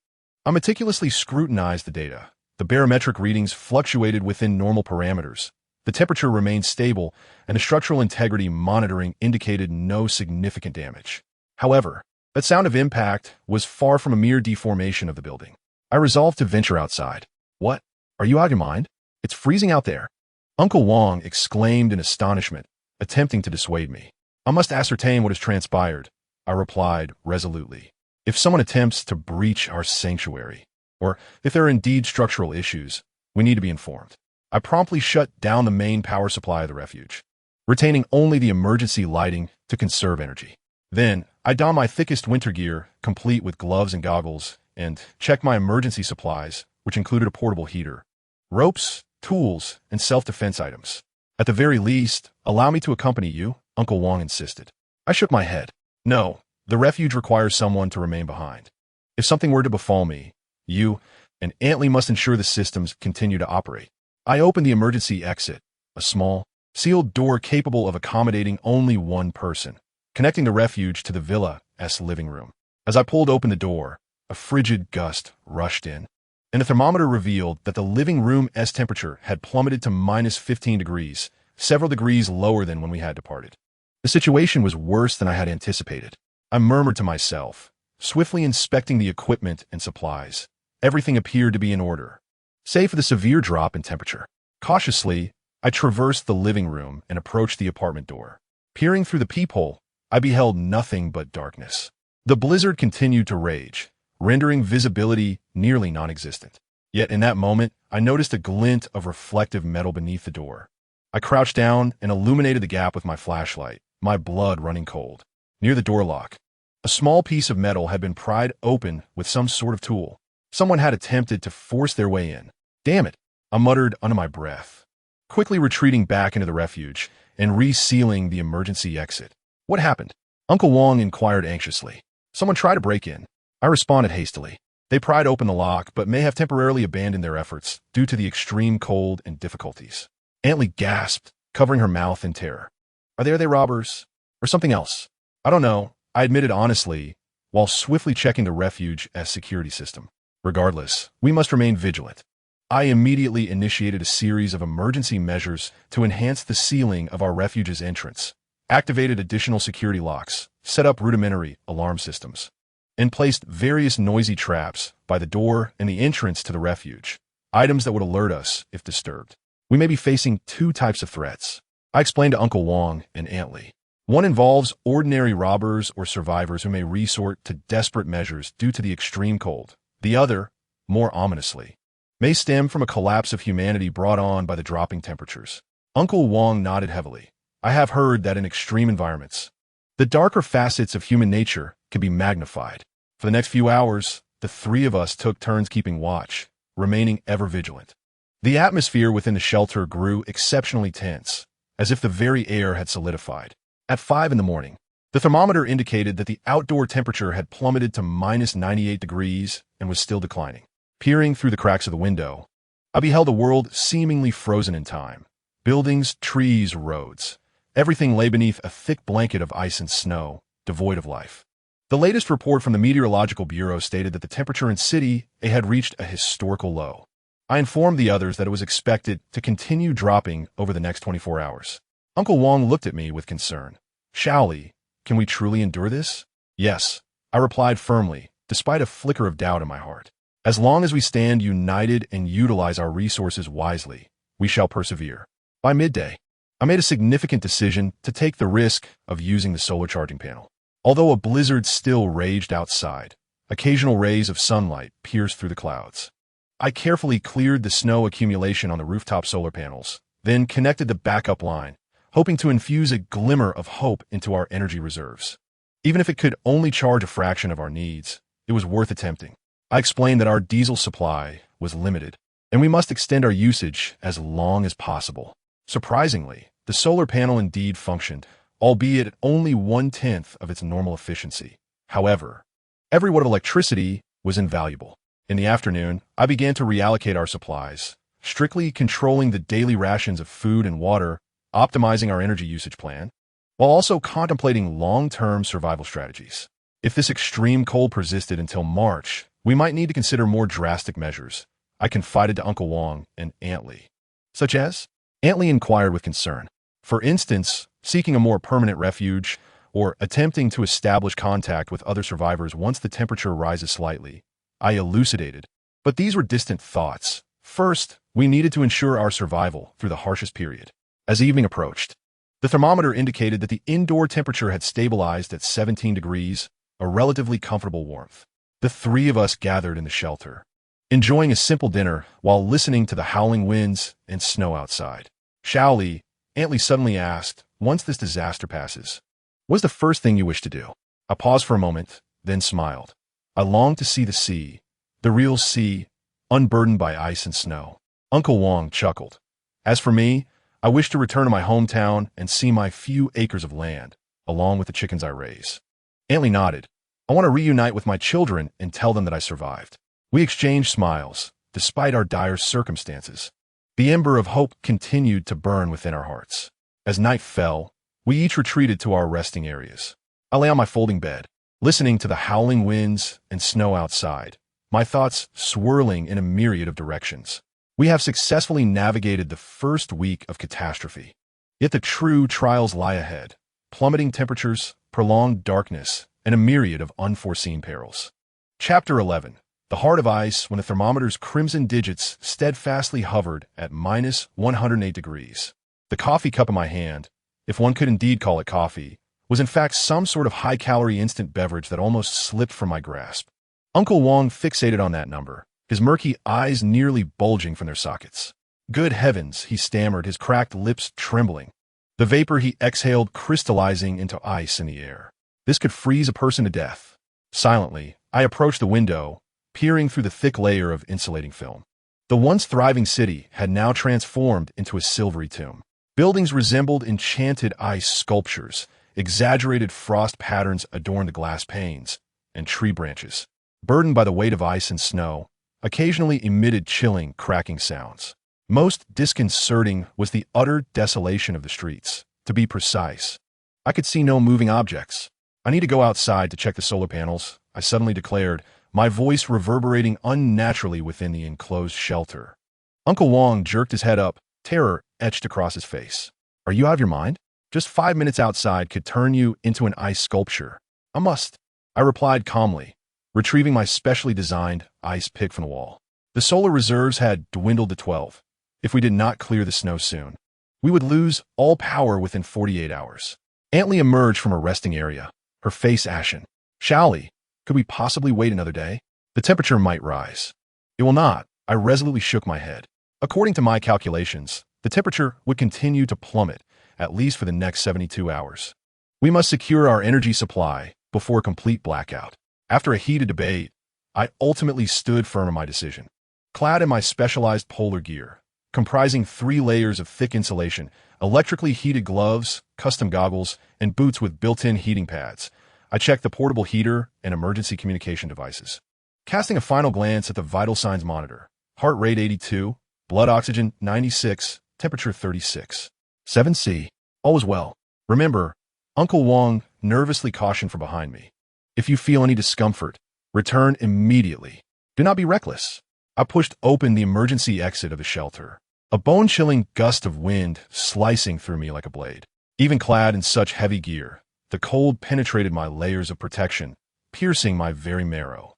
S1: I meticulously scrutinized the data. The barometric readings fluctuated within normal parameters. The temperature remained stable, and the structural integrity monitoring indicated no significant damage. However, that sound of impact was far from a mere deformation of the building. I resolved to venture outside. "What? Are you out of your mind? It's freezing out there." Uncle Wong exclaimed in astonishment, attempting to dissuade me. "I must ascertain what has transpired," I replied resolutely. "If someone attempts to breach our sanctuary, or if there are indeed structural issues, we need to be informed." I promptly shut down the main power supply of the refuge, retaining only the emergency lighting to conserve energy. Then, I donned my thickest winter gear, complete with gloves and goggles, and checked my emergency supplies, which included a portable heater, ropes, tools, and self-defense items. "At the very least, allow me to accompany you," Uncle Wong insisted. I shook my head. "No, the refuge requires someone to remain behind. If something were to befall me, you and Antley must ensure the systems continue to operate." I opened the emergency exit, a small, sealed door capable of accommodating only one person, connecting the refuge to the villa's living room. As I pulled open the door, a frigid gust rushed in, and the thermometer revealed that the living room's temperature had plummeted to -15 degrees, several degrees lower than when we had departed. The situation was worse than I had anticipated. I murmured to myself, swiftly inspecting the equipment and supplies. Everything appeared to be in order, save for the severe drop in temperature. Cautiously, I traversed the living room and approached the apartment door. Peering through the peephole, I beheld nothing but darkness. The blizzard continued to rage, rendering visibility nearly non-existent. Yet in that moment, I noticed a glint of reflective metal beneath the door. I crouched down and illuminated the gap with my flashlight, my blood running cold. Near the door lock, a small piece of metal had been pried open with some sort of tool. Someone had attempted to force their way in. "Damn it," I muttered under my breath, quickly retreating back into the refuge and resealing the emergency exit. "What happened?" Uncle Wong inquired anxiously. "Someone tried to break in," I responded hastily. "They pried open the lock, but may have temporarily abandoned their efforts due to the extreme cold and difficulties." Antley gasped, covering her mouth in terror. "Are they robbers? Or something else?" "I don't know," I admitted honestly, while swiftly checking the refuge's security system. "Regardless, we must remain vigilant." I immediately initiated a series of emergency measures to enhance the sealing of our refuge's entrance, activated additional security locks, set up rudimentary alarm systems, and placed various noisy traps by the door and the entrance to the refuge, items that would alert us if disturbed. "We may be facing two types of threats," I explained to Uncle Wong and Antley. "One involves ordinary robbers or survivors who may resort to desperate measures due to the extreme cold. The other, more ominously, may stem from a collapse of humanity brought on by the dropping temperatures." Uncle Wong nodded heavily. "I have heard that in extreme environments, the darker facets of human nature can be magnified." For the next few hours, the three of us took turns keeping watch, remaining ever vigilant. The atmosphere within the shelter grew exceptionally tense, as if the very air had solidified. At 5 in the morning, the thermometer indicated that the outdoor temperature had plummeted to -98 degrees and was still declining. Peering through the cracks of the window, I beheld a world seemingly frozen in time. Buildings, trees, roads. Everything lay beneath a thick blanket of ice and snow, devoid of life. The latest report from the Meteorological Bureau stated that the temperature in City A had reached a historical low. I informed the others that it was expected to continue dropping over the next 24 hours. Uncle Wong looked at me with concern. "Shaoli, can we truly endure this?" "Yes," I replied firmly, despite a flicker of doubt in my heart. "As long as we stand united and utilize our resources wisely, we shall persevere." By midday, I made a significant decision to take the risk of using the solar charging panel. Although a blizzard still raged outside, occasional rays of sunlight pierced through the clouds. I carefully cleared the snow accumulation on the rooftop solar panels, then connected the backup line, hoping to infuse a glimmer of hope into our energy reserves. Even if it could only charge a fraction of our needs, it was worth attempting. I explained that our diesel supply was limited, and we must extend our usage as long as possible. Surprisingly, the solar panel indeed functioned, albeit at only 1/10 of its normal efficiency. However, every watt of electricity was invaluable. In the afternoon, I began to reallocate our supplies, strictly controlling the daily rations of food and water, optimizing our energy usage plan, while also contemplating long-term survival strategies. If this extreme cold persisted until March, we might need to consider more drastic measures, I confided to Uncle Wang and Aunt Lee. Such as? Aunt Lee inquired with concern. For instance, seeking a more permanent refuge, or attempting to establish contact with other survivors once the temperature rises slightly, I elucidated. But these were distant thoughts. First, we needed to ensure our survival through the harshest period. As evening approached, the thermometer indicated that the indoor temperature had stabilized at 17 degrees, a relatively comfortable warmth. The three of us gathered in the shelter, enjoying a simple dinner while listening to the howling winds and snow outside. Shaoli, Aunt Lee suddenly asked, once this disaster passes, what's the first thing you wish to do? I paused for a moment, then smiled. I longed to see the sea, the real sea, unburdened by ice and snow. Uncle Wang chuckled. As for me, I wish to return to my hometown and see my few acres of land, along with the chickens I raise. Aunt Lee nodded. I want to reunite with my children and tell them that I survived. We exchanged smiles, despite our dire circumstances. The ember of hope continued to burn within our hearts. As night fell, we each retreated to our resting areas. I lay on my folding bed, listening to the howling winds and snow outside, my thoughts swirling in a myriad of directions. We have successfully navigated the first week of catastrophe. Yet the true trials lie ahead: plummeting temperatures, prolonged darkness, and a myriad of unforeseen perils. Chapter 11. The heart of ice when the thermometer's crimson digits steadfastly hovered at -108 degrees. The coffee cup in my hand, if one could indeed call it coffee, was in fact some sort of high-calorie instant beverage that almost slipped from my grasp. Uncle Wang fixated on that number, his murky eyes nearly bulging from their sockets. Good heavens, he stammered, his cracked lips trembling. The vapor he exhaled crystallizing into ice in the air. This could freeze a person to death. Silently, I approached the window, peering through the thick layer of insulating film. The once thriving city had now transformed into a silvery tomb. Buildings resembled enchanted ice sculptures, exaggerated frost patterns adorned the glass panes, and tree branches, burdened by the weight of ice and snow, occasionally emitted chilling, cracking sounds. Most disconcerting was the utter desolation of the streets. To be precise, I could see no moving objects. I need to go outside to check the solar panels, I suddenly declared, my voice reverberating unnaturally within the enclosed shelter. Uncle Wang jerked his head up, terror etched across his face. Are you out of your mind? Just 5 minutes outside could turn you into an ice sculpture. I must, I replied calmly, retrieving my specially designed ice pick from the wall. The solar reserves had dwindled to 12. If we did not clear the snow soon, we would lose all power within 48 hours. Aunt Lee emerged from a resting area, her face ashen. Shaoli, could we possibly wait another day? The temperature might rise. It will not. I resolutely shook my head. According to my calculations, the temperature would continue to plummet, at least for the next 72 hours. We must secure our energy supply before a complete blackout. After a heated debate, I ultimately stood firm in my decision. Clad in my specialized polar gear, comprising 3 layers of thick insulation, electrically heated gloves, custom goggles, and boots with built-in heating pads, I checked the portable heater and emergency communication devices. Casting a final glance at the vital signs monitor, heart rate 82, blood oxygen 96, temperature 36. 7C. All was well. Remember, Uncle Wang nervously cautioned from behind me. If you feel any discomfort, return immediately. Do not be reckless. I pushed open the emergency exit of the shelter, a bone-chilling gust of wind slicing through me like a blade. Even clad in such heavy gear, the cold penetrated my layers of protection, piercing my very marrow.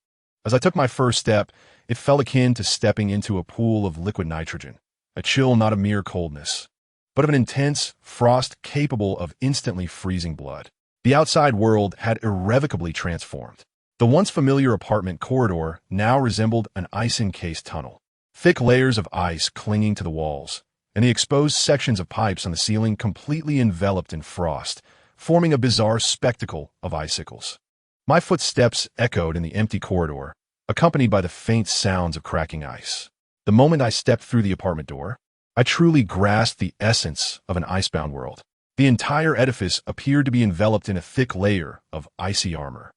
S1: As I took my first step, it felt akin to stepping into a pool of liquid nitrogen, a chill not of mere coldness, but of an intense frost capable of instantly freezing blood. The outside world had irrevocably transformed. The once familiar apartment corridor now resembled an ice-encased tunnel. Thick layers of ice clinging to the walls, and the exposed sections of pipes on the ceiling completely enveloped in frost, forming a bizarre spectacle of icicles. My footsteps echoed in the empty corridor, accompanied by the faint sounds of cracking ice. The moment I stepped through the apartment door, I truly grasped the essence of an icebound world. The entire edifice appeared to be enveloped in a thick layer of icy armor.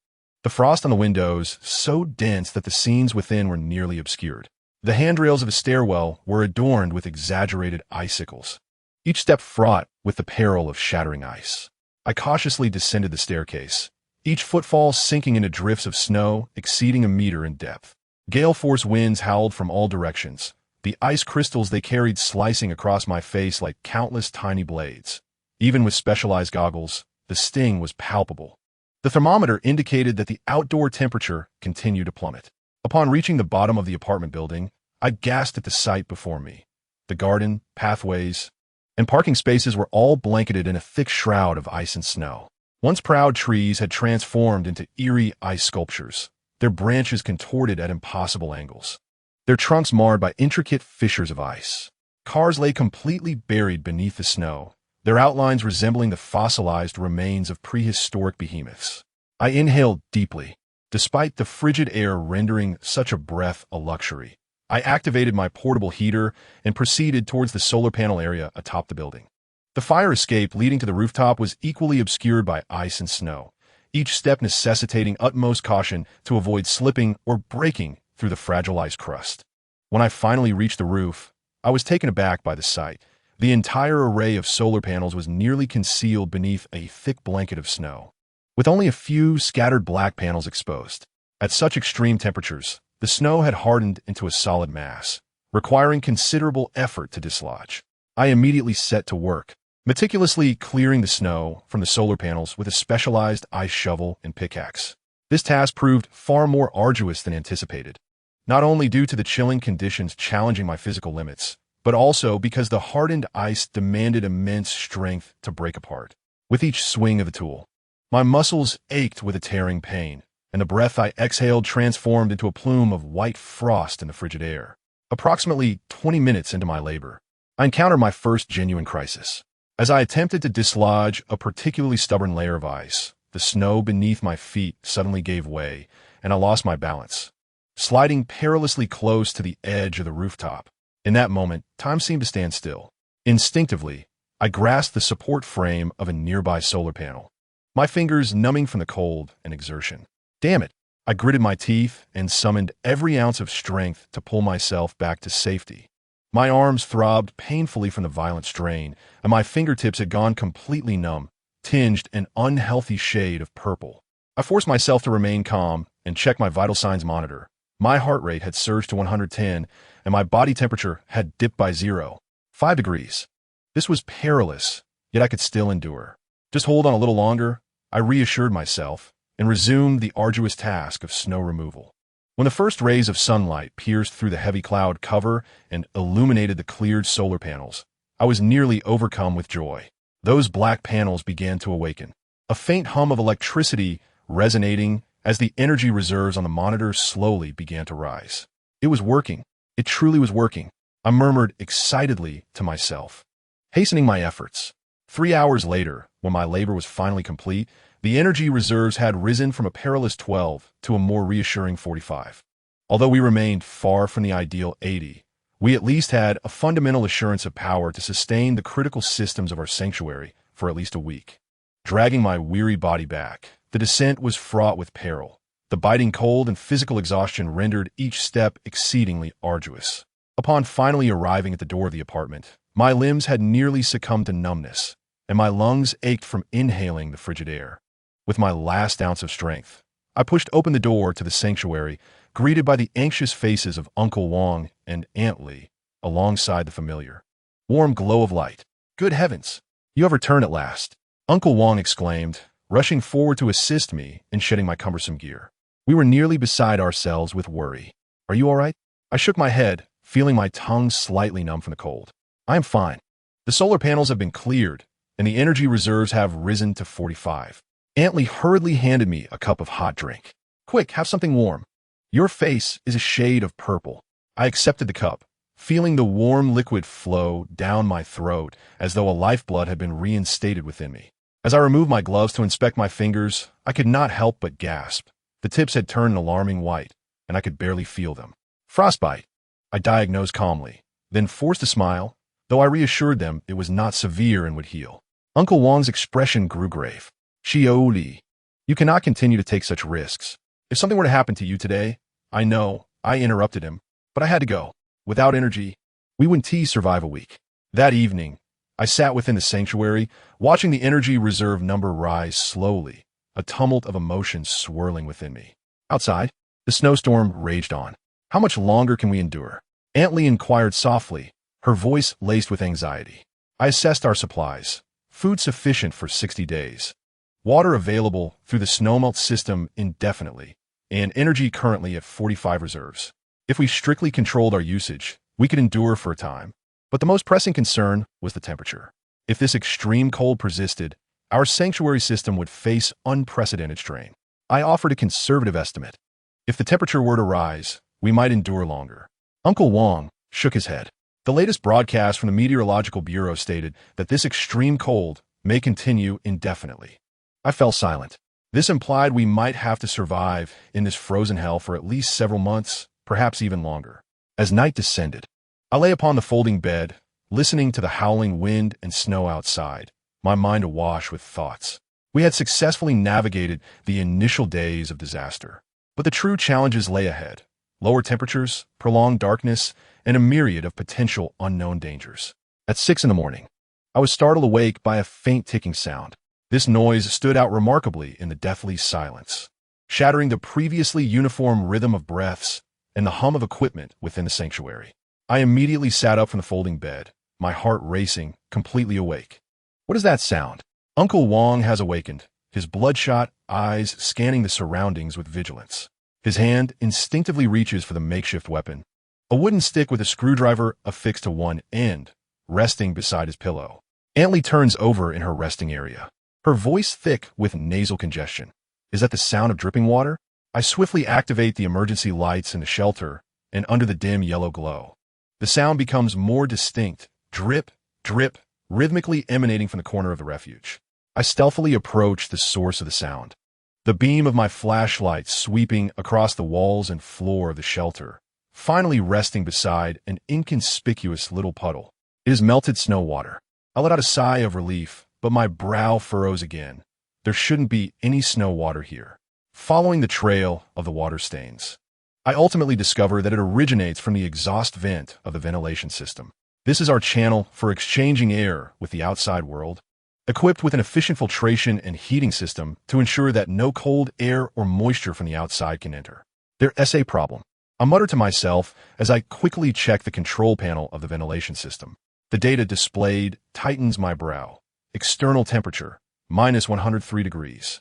S1: The frost on the windows so dense that the scenes within were nearly obscured. The handrails of a stairwell were adorned with exaggerated icicles, each step fraught with the peril of shattering ice. I cautiously descended the staircase, each footfall sinking into drifts of snow exceeding a meter in depth. Gale-force winds howled from all directions, the ice crystals they carried slicing across my face like countless tiny blades. Even with specialized goggles, the sting was palpable. The thermometer indicated that the outdoor temperature continued to plummet. Upon reaching the bottom of the apartment building, I gasped at the sight before me. The garden, pathways, and parking spaces were all blanketed in a thick shroud of ice and snow. Once proud trees had transformed into eerie ice sculptures, their branches contorted at impossible angles, their trunks marred by intricate fissures of ice. Cars lay completely buried beneath the snow, their outlines resembling the fossilized remains of prehistoric behemoths. I inhaled deeply. Despite the frigid air rendering such a breath a luxury, I activated my portable heater and proceeded towards the solar panel area atop the building. The fire escape leading to the rooftop was equally obscured by ice and snow, each step necessitating utmost caution to avoid slipping or breaking through the fragile ice crust. When I finally reached the roof, I was taken aback by the sight. The entire array of solar panels was nearly concealed beneath a thick blanket of snow, with only a few scattered black panels exposed. At such extreme temperatures, the snow had hardened into a solid mass, requiring considerable effort to dislodge. I immediately set to work, meticulously clearing the snow from the solar panels with a specialized ice shovel and pickaxe. This task proved far more arduous than anticipated, not only due to the chilling conditions challenging my physical limits, but also because the hardened ice demanded immense strength to break apart. With each swing of the tool, my muscles ached with a tearing pain, and the breath I exhaled transformed into a plume of white frost in the frigid air. Approximately 20 minutes into my labor, I encountered my first genuine crisis. As I attempted to dislodge a particularly stubborn layer of ice, the snow beneath my feet suddenly gave way, and I lost my balance, sliding perilously close to the edge of the rooftop. In that moment, time seemed to stand still. Instinctively, I grasped the support frame of a nearby solar panel, my fingers numbing from the cold and exertion. Damn it! I gritted my teeth and summoned every ounce of strength to pull myself back to safety. My arms throbbed painfully from the violent strain, and my fingertips had gone completely numb, tinged an unhealthy shade of purple. I forced myself to remain calm and check my vital signs monitor. My heart rate had surged to 110, and my body temperature had dipped by 0.5 degrees. This was perilous, yet I could still endure. Just hold on a little longer, I reassured myself, and resumed the arduous task of snow removal. When the first rays of sunlight pierced through the heavy cloud cover and illuminated the cleared solar panels, I was nearly overcome with joy. Those black panels began to awaken, a faint hum of electricity resonating as the energy reserves on the monitors slowly began to rise. It was working. It truly was working. I murmured excitedly to myself, hastening my efforts. 3 hours later, when my labor was finally complete, the energy reserves had risen from a perilous 12 to a more reassuring 45. Although we remained far from the ideal 80, we at least had a fundamental assurance of power to sustain the critical systems of our sanctuary for at least a week. Dragging my weary body back, the descent was fraught with peril. The biting cold and physical exhaustion rendered each step exceedingly arduous. Upon finally arriving at the door of the apartment, my limbs had nearly succumbed to numbness, and my lungs ached from inhaling the frigid air. With my last ounce of strength, I pushed open the door to the sanctuary, greeted by the anxious faces of Uncle Wang and Aunt Li, alongside the familiar warm glow of light. "Good heavens! You have returned at last," Uncle Wang exclaimed, rushing forward to assist me in shedding my cumbersome gear. We were nearly beside ourselves with worry. "Are you all right?" I shook my head, feeling my tongue slightly numb from the cold. "I am fine. The solar panels have been cleared, and the energy reserves have risen to 45. Aunt Lee hurriedly handed me a cup of hot drink. "Quick, have something warm. Your face is a shade of purple." I accepted the cup, feeling the warm liquid flow down my throat as though a lifeblood had been reinstated within me. As I removed my gloves to inspect my fingers, I could not help but gasp. The tips had turned an alarming white, and I could barely feel them. "Frostbite," I diagnosed calmly, then forced a smile, though I reassured them it was not severe and would heal. Uncle Wang's expression grew grave. Xiaoli, you cannot continue to take such risks. If something were to happen to you today, I know, I interrupted him, but I had to go. Without energy, we wouldn't survive a week. That evening, I sat within the sanctuary, watching the energy reserve number rise slowly, a tumult of emotions swirling within me. Outside, the snowstorm raged on. How much longer can we endure? Aunt Lee inquired softly, her voice laced with anxiety. I assessed our supplies. Food sufficient for 60 days. Water available through the snowmelt system indefinitely, and energy currently at 45 reserves. If we strictly controlled our usage, we could endure for a time. But the most pressing concern was the temperature. If this extreme cold persisted, our sanctuary system would face unprecedented strain. I offered a conservative estimate. If the temperature were to rise, we might endure longer. Uncle Wang shook his head. The latest broadcast from the Meteorological Bureau stated that this extreme cold may continue indefinitely. I fell silent. This implied we might have to survive in this frozen hell for at least several months, perhaps even longer. As night descended, I lay upon the folding bed, listening to the howling wind and snow outside, my mind awash with thoughts. We had successfully navigated the initial days of disaster, but the true challenges lay ahead. Lower temperatures, prolonged darkness, and a myriad of potential unknown dangers. At 6 in the morning, I was startled awake by a faint ticking sound. This noise stood out remarkably in the deathly silence, shattering the previously uniform rhythm of breaths and the hum of equipment within the sanctuary. I immediately sat up from the folding bed, my heart racing, completely awake. What is that sound? Uncle Wang has awakened, his bloodshot eyes scanning the surroundings with vigilance. His hand instinctively reaches for the makeshift weapon, a wooden stick with a screwdriver affixed to one end, resting beside his pillow. Aunt Lee turns over in her resting area, her voice thick with nasal congestion. Is that the sound of dripping water? I swiftly activate the emergency lights in the shelter, and under the dim yellow glow, the sound becomes more distinct, drip, drip, rhythmically emanating from the corner of the refuge. I stealthily approach the source of the sound, the beam of my flashlight sweeping across the walls and floor of the shelter, finally resting beside an inconspicuous little puddle. It is melted snow water. I let out a sigh of relief, but my brow furrows again. There shouldn't be any snow water here. Following the trail of the water stains, I ultimately discover that it originates from the exhaust vent of the ventilation system. This is our channel for exchanging air with the outside world, equipped with an efficient filtration and heating system to ensure that no cold air or moisture from the outside can enter. There's a problem. I mutter to myself as I quickly check the control panel of the ventilation system. The data displayed tightens my brow. External temperature, minus 103 degrees.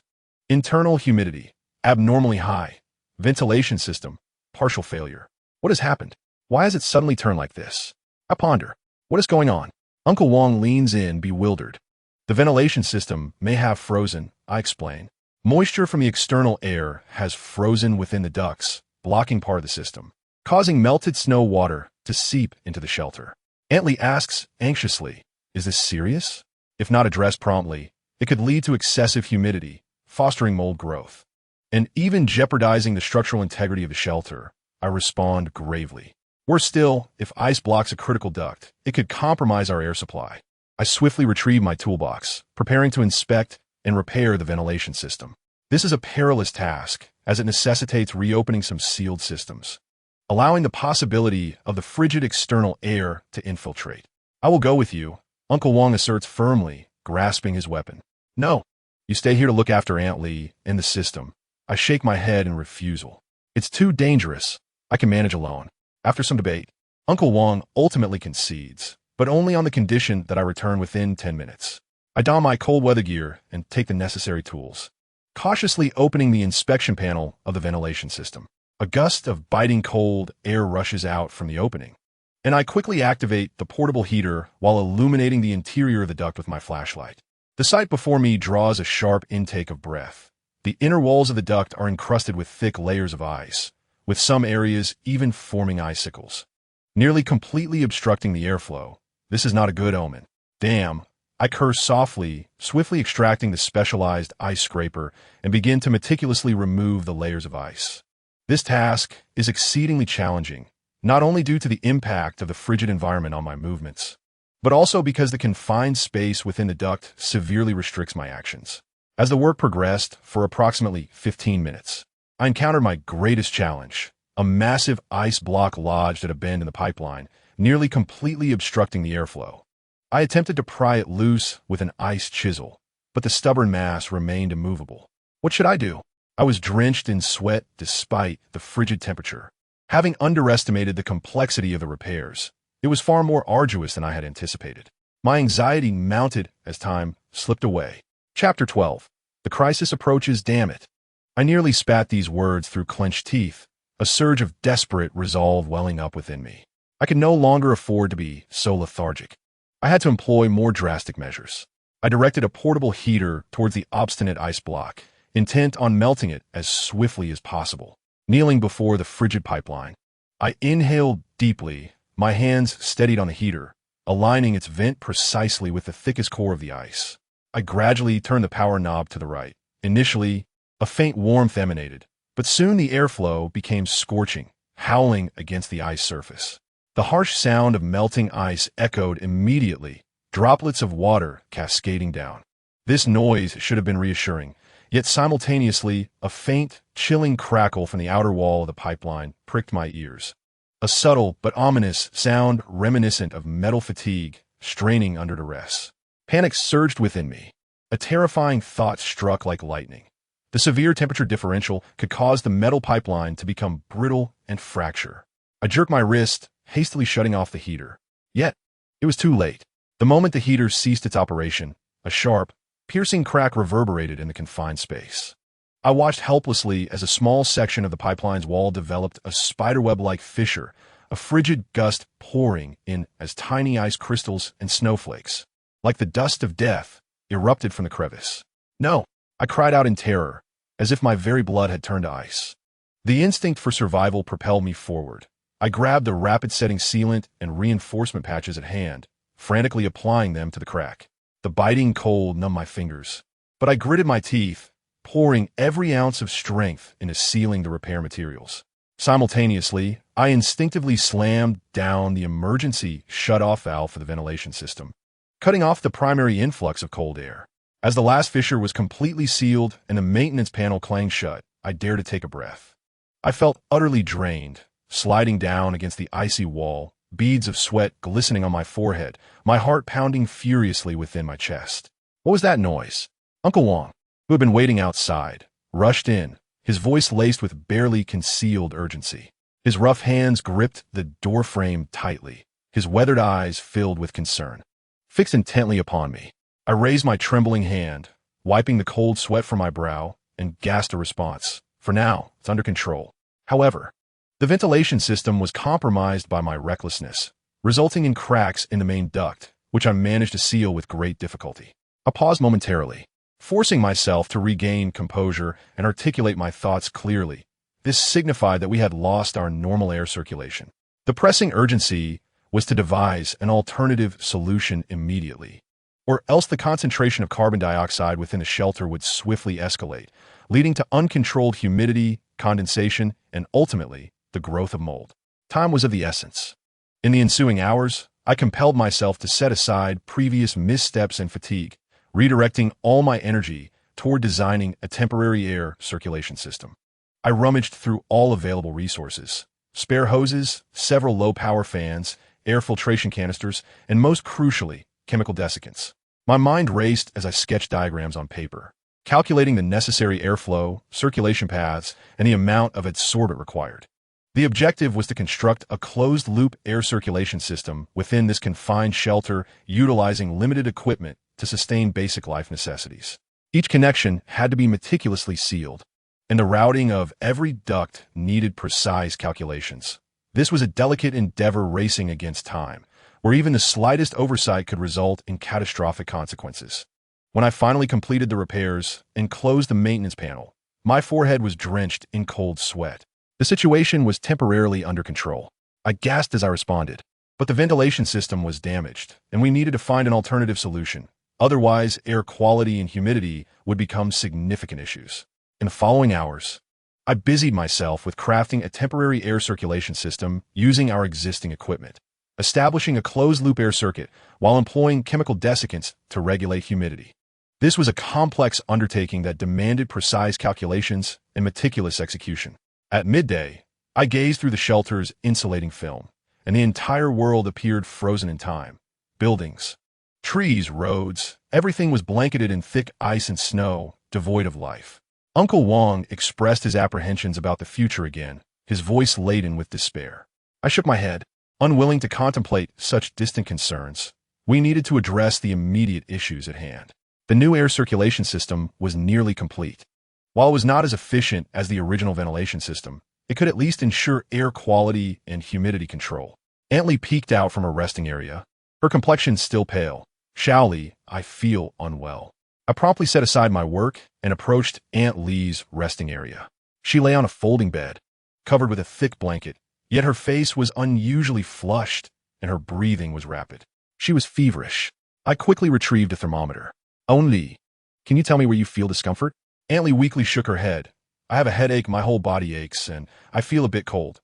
S1: Internal humidity, abnormally high. Ventilation system, partial failure. What has happened? Why has it suddenly turned like this? I ponder. What is going on? Uncle Wang leans in, bewildered. The ventilation system may have frozen, I explain. Moisture from the external air has frozen within the ducts, blocking part of the system, causing melted snow water to seep into the shelter. Aunt Lee asks anxiously, is this serious? If not addressed promptly, it could lead to excessive humidity, fostering mold growth, and even jeopardizing the structural integrity of the shelter. I respond gravely. Worse still, if ice blocks a critical duct, it could compromise our air supply. I swiftly retrieve my toolbox, preparing to inspect and repair the ventilation system. This is a perilous task, as it necessitates reopening some sealed systems, allowing the possibility of the frigid external air to infiltrate. I will go with you, Uncle Wang asserts firmly, grasping his weapon. No, you stay here to look after Aunt Lee and the system. I shake my head in refusal. It's too dangerous. I can manage alone. After some debate, Uncle Wang ultimately concedes, but only on the condition that I return within 10 minutes. I don my cold weather gear and take the necessary tools, cautiously opening the inspection panel of the ventilation system. A gust of biting cold air rushes out from the opening, and I quickly activate the portable heater while illuminating the interior of the duct with my flashlight. The sight before me draws a sharp intake of breath. The inner walls of the duct are encrusted with thick layers of ice, with some areas even forming icicles, nearly completely obstructing the airflow. This is not a good omen. Damn, I curse softly, swiftly extracting the specialized ice scraper and begin to meticulously remove the layers of ice. This task is exceedingly challenging, not only due to the impact of the frigid environment on my movements, but also because the confined space within the duct severely restricts my actions. As the work progressed for approximately 15 minutes, I encountered my greatest challenge, a massive ice block lodged at a bend in the pipeline, nearly completely obstructing the airflow. I attempted to pry it loose with an ice chisel, but the stubborn mass remained immovable. What should I do? I was drenched in sweat despite the frigid temperature. Having underestimated the complexity of the repairs, it was far more arduous than I had anticipated. My anxiety mounted as time slipped away. Chapter 12. The crisis approaches, damn it. I nearly spat these words through clenched teeth, a surge of desperate resolve welling up within me. I could no longer afford to be so lethargic. I had to employ more drastic measures. I directed a portable heater towards the obstinate ice block, intent on melting it as swiftly as possible. Kneeling before the frigid pipeline, I inhaled deeply, my hands steadied on the heater, aligning its vent precisely with the thickest core of the ice. I gradually turned the power knob to the right. Initially, a faint warmth emanated, but soon the airflow became scorching, howling against the ice surface. The harsh sound of melting ice echoed immediately, droplets of water cascading down. This noise should have been reassuring, yet simultaneously, a faint, chilling crackle from the outer wall of the pipeline pricked my ears. A subtle but ominous sound reminiscent of metal fatigue, straining under duress. Panic surged within me. A terrifying thought struck like lightning. The severe temperature differential could cause the metal pipeline to become brittle and fracture. I jerked my wrist, hastily shutting off the heater. Yet, it was too late. The moment the heater ceased its operation, a sharp, piercing crack reverberated in the confined space. I watched helplessly as a small section of the pipeline's wall developed a spiderweb-like fissure, a frigid gust pouring in as tiny ice crystals and snowflakes, like the dust of death, erupted from the crevice. No, I cried out in terror, as if my very blood had turned to ice. The instinct for survival propelled me forward. I grabbed the rapid-setting sealant and reinforcement patches at hand, frantically applying them to the crack. The biting cold numbed my fingers, but I gritted my teeth, pouring every ounce of strength into sealing the repair materials. Simultaneously, I instinctively slammed down the emergency shut-off valve for the ventilation system, cutting off the primary influx of cold air. As the last fissure was completely sealed and the maintenance panel clanged shut, I dared to take a breath. I felt utterly drained, sliding down against the icy wall, beads of sweat glistening on my forehead, my heart pounding furiously within my chest. What was that noise? Uncle Wang, who had been waiting outside, rushed in, his voice laced with barely concealed urgency. His rough hands gripped the doorframe tightly, his weathered eyes filled with concern. Fixed intently upon me, I raised my trembling hand, wiping the cold sweat from my brow, and gasped a response. For now, it's under control. However, the ventilation system was compromised by my recklessness, resulting in cracks in the main duct, which I managed to seal with great difficulty. I paused momentarily, forcing myself to regain composure and articulate my thoughts clearly. This signified that we had lost our normal air circulation. The pressing urgency was to devise an alternative solution immediately, or else the concentration of carbon dioxide within the shelter would swiftly escalate, leading to uncontrolled humidity, condensation, and ultimately, the growth of mold. Time was of the essence. In the ensuing hours, I compelled myself to set aside previous missteps and fatigue, redirecting all my energy toward designing a temporary air circulation system. I rummaged through all available resources: spare hoses, several low-power fans, air filtration canisters, and most crucially, chemical desiccants. My mind raced as I sketched diagrams on paper, calculating the necessary airflow, circulation paths, and the amount of adsorbent required. The objective was to construct a closed-loop air circulation system within this confined shelter, utilizing limited equipment to sustain basic life necessities. Each connection had to be meticulously sealed, and the routing of every duct needed precise calculations. This was a delicate endeavor racing against time, where even the slightest oversight could result in catastrophic consequences. When I finally completed the repairs and closed the maintenance panel, my forehead was drenched in cold sweat. The situation was temporarily under control. I gasped as I responded, but the ventilation system was damaged, and we needed to find an alternative solution. Otherwise, air quality and humidity would become significant issues. In the following hours, I busied myself with crafting a temporary air circulation system using our existing equipment. establishing a closed-loop air circuit while employing chemical desiccants to regulate humidity. This was a complex undertaking that demanded precise calculations and meticulous execution. At midday, I gazed through the shelter's insulating film, and the entire world appeared frozen in time. Buildings, trees, roads, everything was blanketed in thick ice and snow, devoid of life. Uncle Wang expressed his apprehensions about the future again, his voice laden with despair. I shook my head, unwilling to contemplate such distant concerns. We needed to address the immediate issues at hand. The new air circulation system was nearly complete. While it was not as efficient as the original ventilation system, it could at least ensure air quality and humidity control. Aunt Li peeked out from her resting area, her complexion still pale. Xiaoli, I feel unwell. I promptly set aside my work and approached Aunt Li's resting area. She lay on a folding bed, covered with a thick blanket, yet her face was unusually flushed and her breathing was rapid. She was feverish. I quickly retrieved a thermometer. Aunt Li, can you tell me where you feel discomfort? Aunt Li weakly shook her head. I have a headache, my whole body aches, and I feel a bit cold.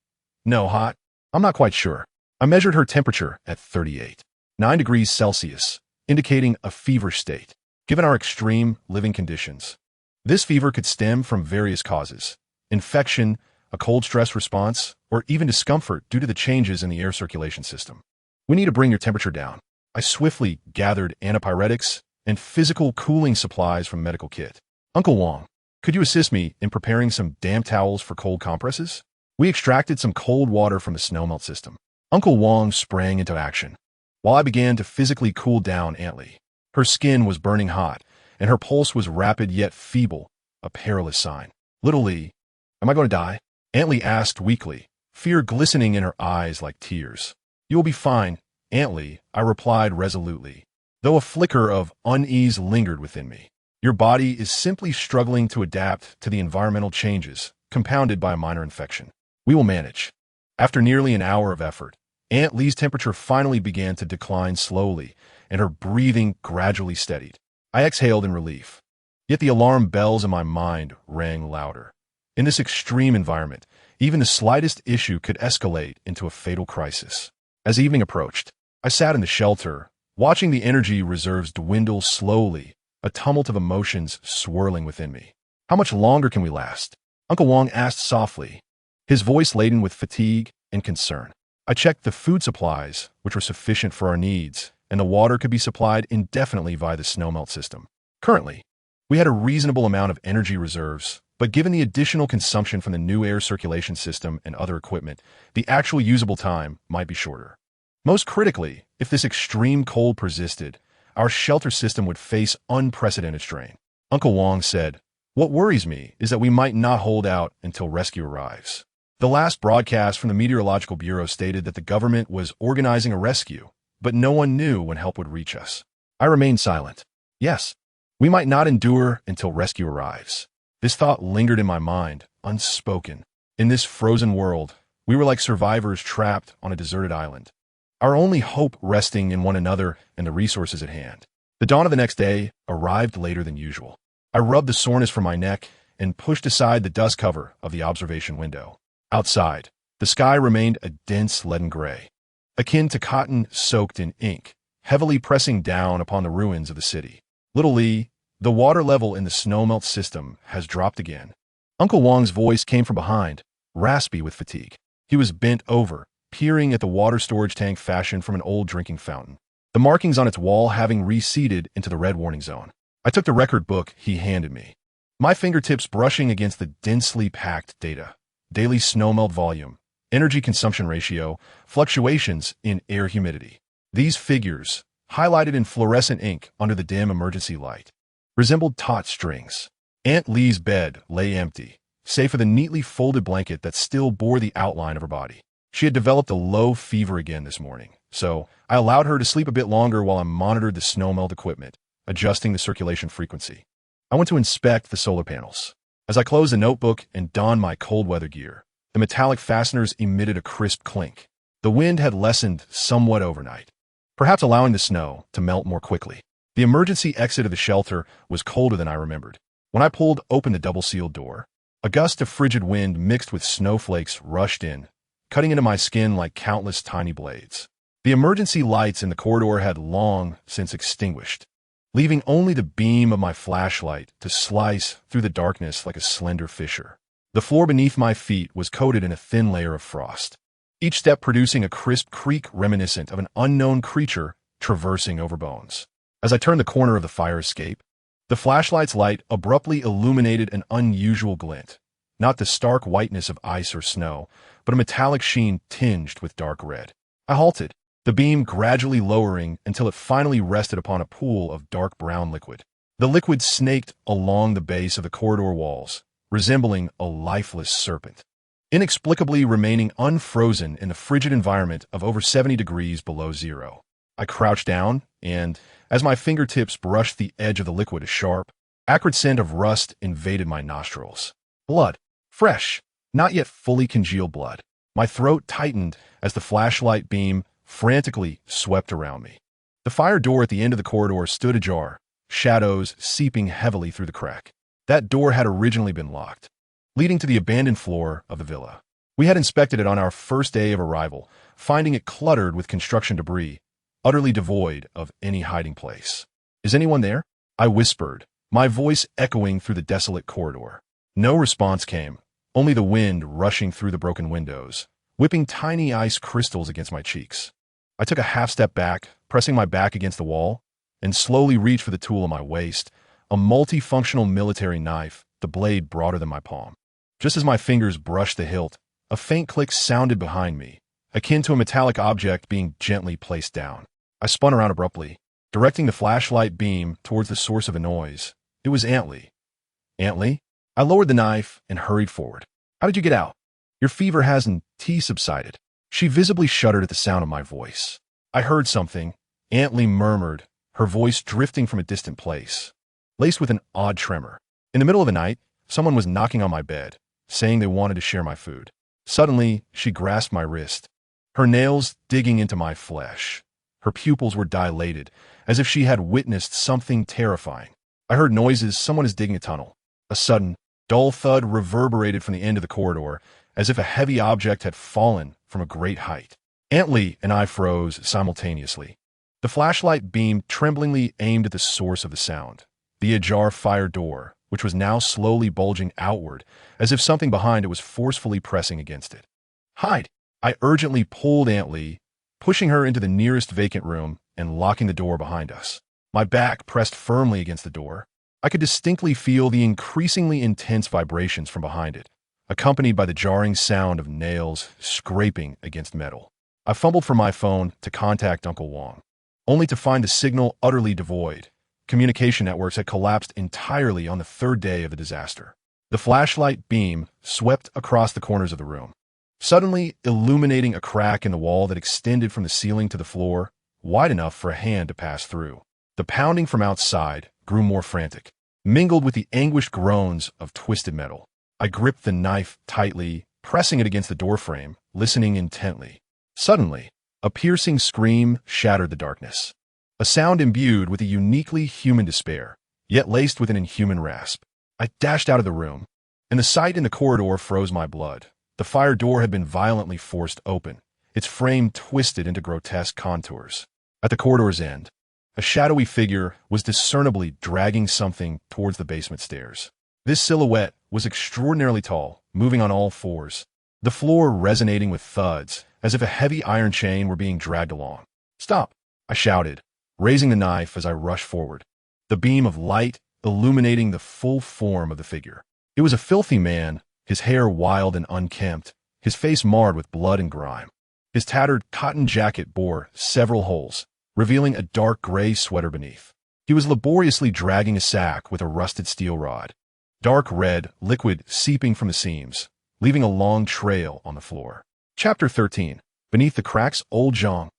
S1: No, hot? I'm not quite sure. I measured her temperature at 38.9 degrees Celsius, indicating a feverish state. Given our extreme living conditions, this fever could stem from various causes: infection, a cold stress response, or even discomfort due to the changes in the air circulation system. We need to bring your temperature down. I swiftly gathered antipyretics and physical cooling supplies from medical kit. Uncle Wang, could you assist me in preparing some damp towels for cold compresses? We extracted some cold water from the snowmelt system. Uncle Wang sprang into action, while I began to physically cool down Aunt Li. Her skin was burning hot, and her pulse was rapid yet feeble, a perilous sign. Little Li, am I going to die? Aunt Li asked weakly, fear glistening in her eyes like tears. You will be fine, Aunt Li, I replied resolutely, though a flicker of unease lingered within me. Your body is simply struggling to adapt to the environmental changes, compounded by a minor infection. We will manage. After nearly an hour of effort, Aunt Li's temperature finally began to decline slowly, and her breathing gradually steadied. I exhaled in relief. Yet the alarm bells in my mind rang louder. In this extreme environment, even the slightest issue could escalate into a fatal crisis. As evening approached, I sat in the shelter, watching the energy reserves dwindle slowly, a tumult of emotions swirling within me. How much longer can we last? Uncle Wang asked softly, his voice laden with fatigue and concern. I checked the food supplies, which were sufficient for our needs, and the water could be supplied indefinitely via the snowmelt system. Currently, we had a reasonable amount of energy reserves, but given the additional consumption from the new air circulation system and other equipment, the actual usable time might be shorter. Most critically, if this extreme cold persisted, our shelter system would face unprecedented strain. Uncle Wang said, what worries me is that we might not hold out until rescue arrives. The last broadcast from the Meteorological Bureau stated that the government was organizing a rescue, but no one knew when help would reach us. I remained silent. Yes, we might not endure until rescue arrives. This thought lingered in my mind, unspoken. In this frozen world, we were like survivors trapped on a deserted island, our only hope resting in one another and the resources at hand. The dawn of the next day arrived later than usual. I rubbed the soreness from my neck and pushed aside the dust cover of the observation window. Outside, the sky remained a dense leaden gray, akin to cotton soaked in ink, heavily pressing down upon the ruins of the city. Little Li, the water level in the snowmelt system has dropped again. Uncle Wang's voice came from behind, raspy with fatigue. He was bent over, peering at the water storage tank fashioned from an old drinking fountain, the markings on its wall having receded into the red warning zone. I took the record book he handed me, my fingertips brushing against the densely packed data: daily snowmelt volume, energy consumption ratio, fluctuations in air humidity. These figures, highlighted in fluorescent ink under the dim emergency light, resembled taut strings. Aunt Li's bed lay empty, save for the neatly folded blanket that still bore the outline of her body. She had developed a low fever again this morning, so I allowed her to sleep a bit longer while I monitored the snowmelt equipment, adjusting the circulation frequency. I went to inspect the solar panels. As I closed the notebook and donned my cold weather gear, the metallic fasteners emitted a crisp clink. The wind had lessened somewhat overnight, perhaps allowing the snow to melt more quickly. The emergency exit of the shelter was colder than I remembered. When I pulled open the double-sealed door, a gust of frigid wind mixed with snowflakes rushed in, cutting into my skin like countless tiny blades. The emergency lights in the corridor had long since extinguished, leaving only the beam of my flashlight to slice through the darkness like a slender fissure. The floor beneath my feet was coated in a thin layer of frost, each step producing a crisp creak reminiscent of an unknown creature traversing over bones. As I turned the corner of the fire escape, the flashlight's light abruptly illuminated an unusual glint, not the stark whiteness of ice or snow, but a metallic sheen tinged with dark red. I halted, the beam gradually lowering until it finally rested upon a pool of dark brown liquid. The liquid snaked along the base of the corridor walls, resembling a lifeless serpent, inexplicably remaining unfrozen in the frigid environment of over 70 degrees below zero. I crouched down, and, as my fingertips brushed the edge of the liquid, a sharp, acrid scent of rust invaded my nostrils. Blood. Fresh, not yet fully congealed blood. My throat tightened as the flashlight beam frantically swept around me. The fire door at the end of the corridor stood ajar, shadows seeping heavily through the crack. That door had originally been locked, leading to the abandoned floor of the villa. We had inspected it on our first day of arrival, finding it cluttered with construction debris, utterly devoid of any hiding place. "Is anyone there?" I whispered, my voice echoing through the desolate corridor. No response came, only the wind rushing through the broken windows, whipping tiny ice crystals against my cheeks. I took a half step back, pressing my back against the wall, and slowly reached for the tool on my waist, a multifunctional military knife, the blade broader than my palm. Just as my fingers brushed the hilt, a faint click sounded behind me, akin to a metallic object being gently placed down. I spun around abruptly, directing the flashlight beam towards the source of the noise. It was Aunt Lee. "Aunt Lee?" I lowered the knife and hurried forward. "How did you get out? Your fever hasn't subsided." She visibly shuddered at the sound of my voice. "I heard something," Aunt Lee murmured, her voice drifting from a distant place, laced with an odd tremor. "In the middle of the night, someone was knocking on my bed, saying they wanted to share my food." Suddenly, she grasped my wrist, her nails digging into my flesh. Her pupils were dilated, as if she had witnessed something terrifying. I heard noises. Someone is digging a tunnel. A sudden, dull thud reverberated from the end of the corridor, as if a heavy object had fallen from a great height. Aunt Lee and I froze simultaneously. The flashlight beam tremblingly aimed at the source of the sound, the ajar fire door, which was now slowly bulging outward, as if something behind it was forcefully pressing against it. "Hide!" I urgently pulled Aunt Lee, pushing her into the nearest vacant room and locking the door behind us. My back pressed firmly against the door. I could distinctly feel the increasingly intense vibrations from behind it, accompanied by the jarring sound of nails scraping against metal. I fumbled for my phone to contact Uncle Wang, only to find the signal utterly devoid. Communication networks had collapsed entirely on the third day of the disaster. The flashlight beam swept across the corners of the room, suddenly illuminating a crack in the wall that extended from the ceiling to the floor, wide enough for a hand to pass through. The pounding from outside grew more frantic, mingled with the anguished groans of twisted metal. I gripped the knife tightly, pressing it against the doorframe, listening intently. Suddenly, a piercing scream shattered the darkness, a sound imbued with a uniquely human despair, yet laced with an inhuman rasp. I dashed out of the room, and the sight in the corridor froze my blood. The fire door had been violently forced open, its frame twisted into grotesque contours. At the corridor's end, a shadowy figure was discernibly dragging something towards the basement stairs. This silhouette was extraordinarily tall, moving on all fours, the floor resonating with thuds, as if a heavy iron chain were being dragged along. "Stop!" I shouted, raising the knife as I rushed forward, the beam of light illuminating the full form of the figure. It was a filthy man, his hair wild and unkempt, his face marred with blood and grime. His tattered cotton jacket bore several holes, revealing a dark gray sweater beneath. He was laboriously dragging a sack with a rusted steel rod, dark red liquid seeping from the seams, leaving a long trail on the floor. Chapter 13. Beneath the cracks, old Zhang.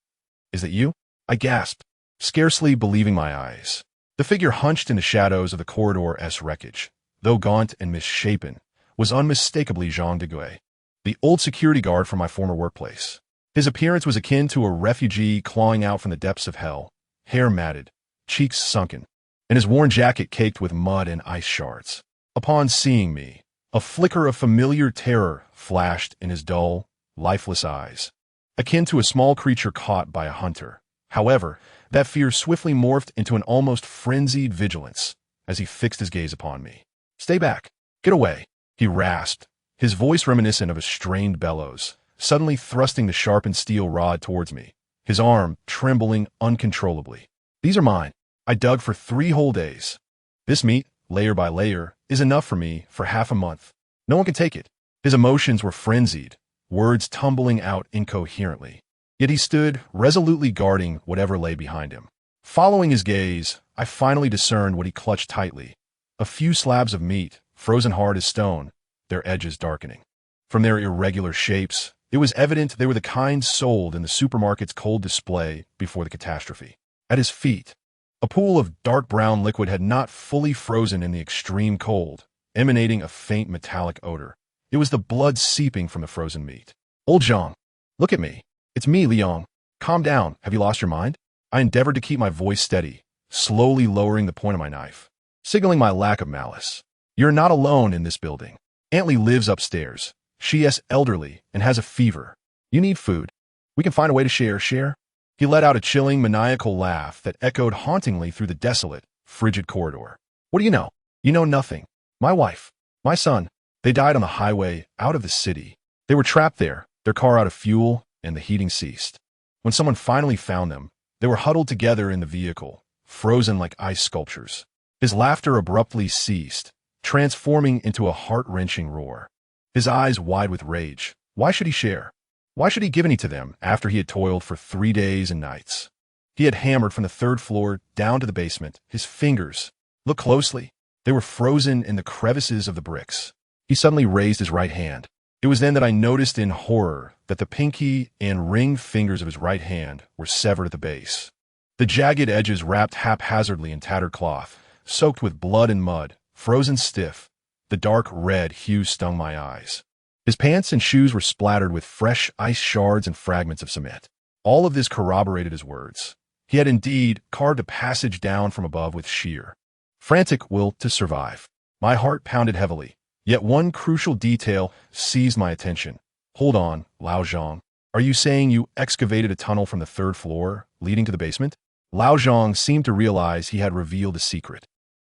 S1: "Is that you?" I gasped, scarcely believing my eyes. The figure hunched in the shadows of the corridor's wreckage, though gaunt and misshapen, was unmistakably Zhang Deguy, the old security guard from my former workplace. His appearance was akin to a refugee clawing out from the depths of hell, hair matted, cheeks sunken, and his worn jacket caked with mud and ice shards. Upon seeing me, a flicker of familiar terror flashed in his dull, lifeless eyes. akin to a small creature caught by a hunter. However, that fear swiftly morphed into an almost frenzied vigilance as he fixed his gaze upon me. "Stay back. Get away," he rasped, his voice reminiscent of a strained bellows, suddenly thrusting the sharpened steel rod towards me, his arm trembling uncontrollably. "These are mine. I dug for 3 whole days. This meat, layer by layer, is enough for me for half a month. No one can take it." His emotions were frenzied, words tumbling out incoherently. Yet he stood, resolutely guarding whatever lay behind him. Following his gaze, I finally discerned what he clutched tightly. A few slabs of meat, frozen hard as stone, their edges darkening. From their irregular shapes, it was evident they were the kind sold in the supermarket's cold display before the catastrophe. At his feet, a pool of dark brown liquid had not fully frozen in the extreme cold, emanating a faint metallic odor. It was the blood seeping from the frozen meat. "Old Zhang, look at me. It's me, Liang. Calm down. Have you lost your mind?" I endeavored to keep my voice steady, slowly lowering the point of my knife, signaling my lack of malice. "You're not alone in this building. Aunt Lee lives upstairs. She is elderly and has a fever. You need food. We can find a way to share. He let out a chilling, maniacal laugh that echoed hauntingly through the desolate, frigid corridor. "What do you know? You know nothing. My wife, my son, they died on the highway out of the city. They were trapped there, their car out of fuel, and the heating ceased. When someone finally found them, they were huddled together in the vehicle, frozen like ice sculptures." His laughter abruptly ceased, transforming into a heart-wrenching roar. His eyes wide with rage. Why should he share? Why should he give any to them after he had toiled for 3 days and nights? He had hammered from the 3rd floor down to the basement, his fingers. Look closely. They were frozen in the crevices of the bricks. He suddenly raised his right hand. It was then that I noticed in horror that the pinky and ring fingers of his right hand were severed at the base. The jagged edges wrapped haphazardly in tattered cloth, soaked with blood and mud, frozen stiff. The dark red hue stung my eyes. His pants and shoes were splattered with fresh ice shards and fragments of cement. All of this corroborated his words. He had indeed carved a passage down from above with sheer, frantic will to survive. My heart pounded heavily. Yet one crucial detail seized my attention. "Hold on, Lao Zhang. Are you saying you excavated a tunnel from the 3rd floor, leading to the basement?" Lao Zhang seemed to realize he had revealed a secret.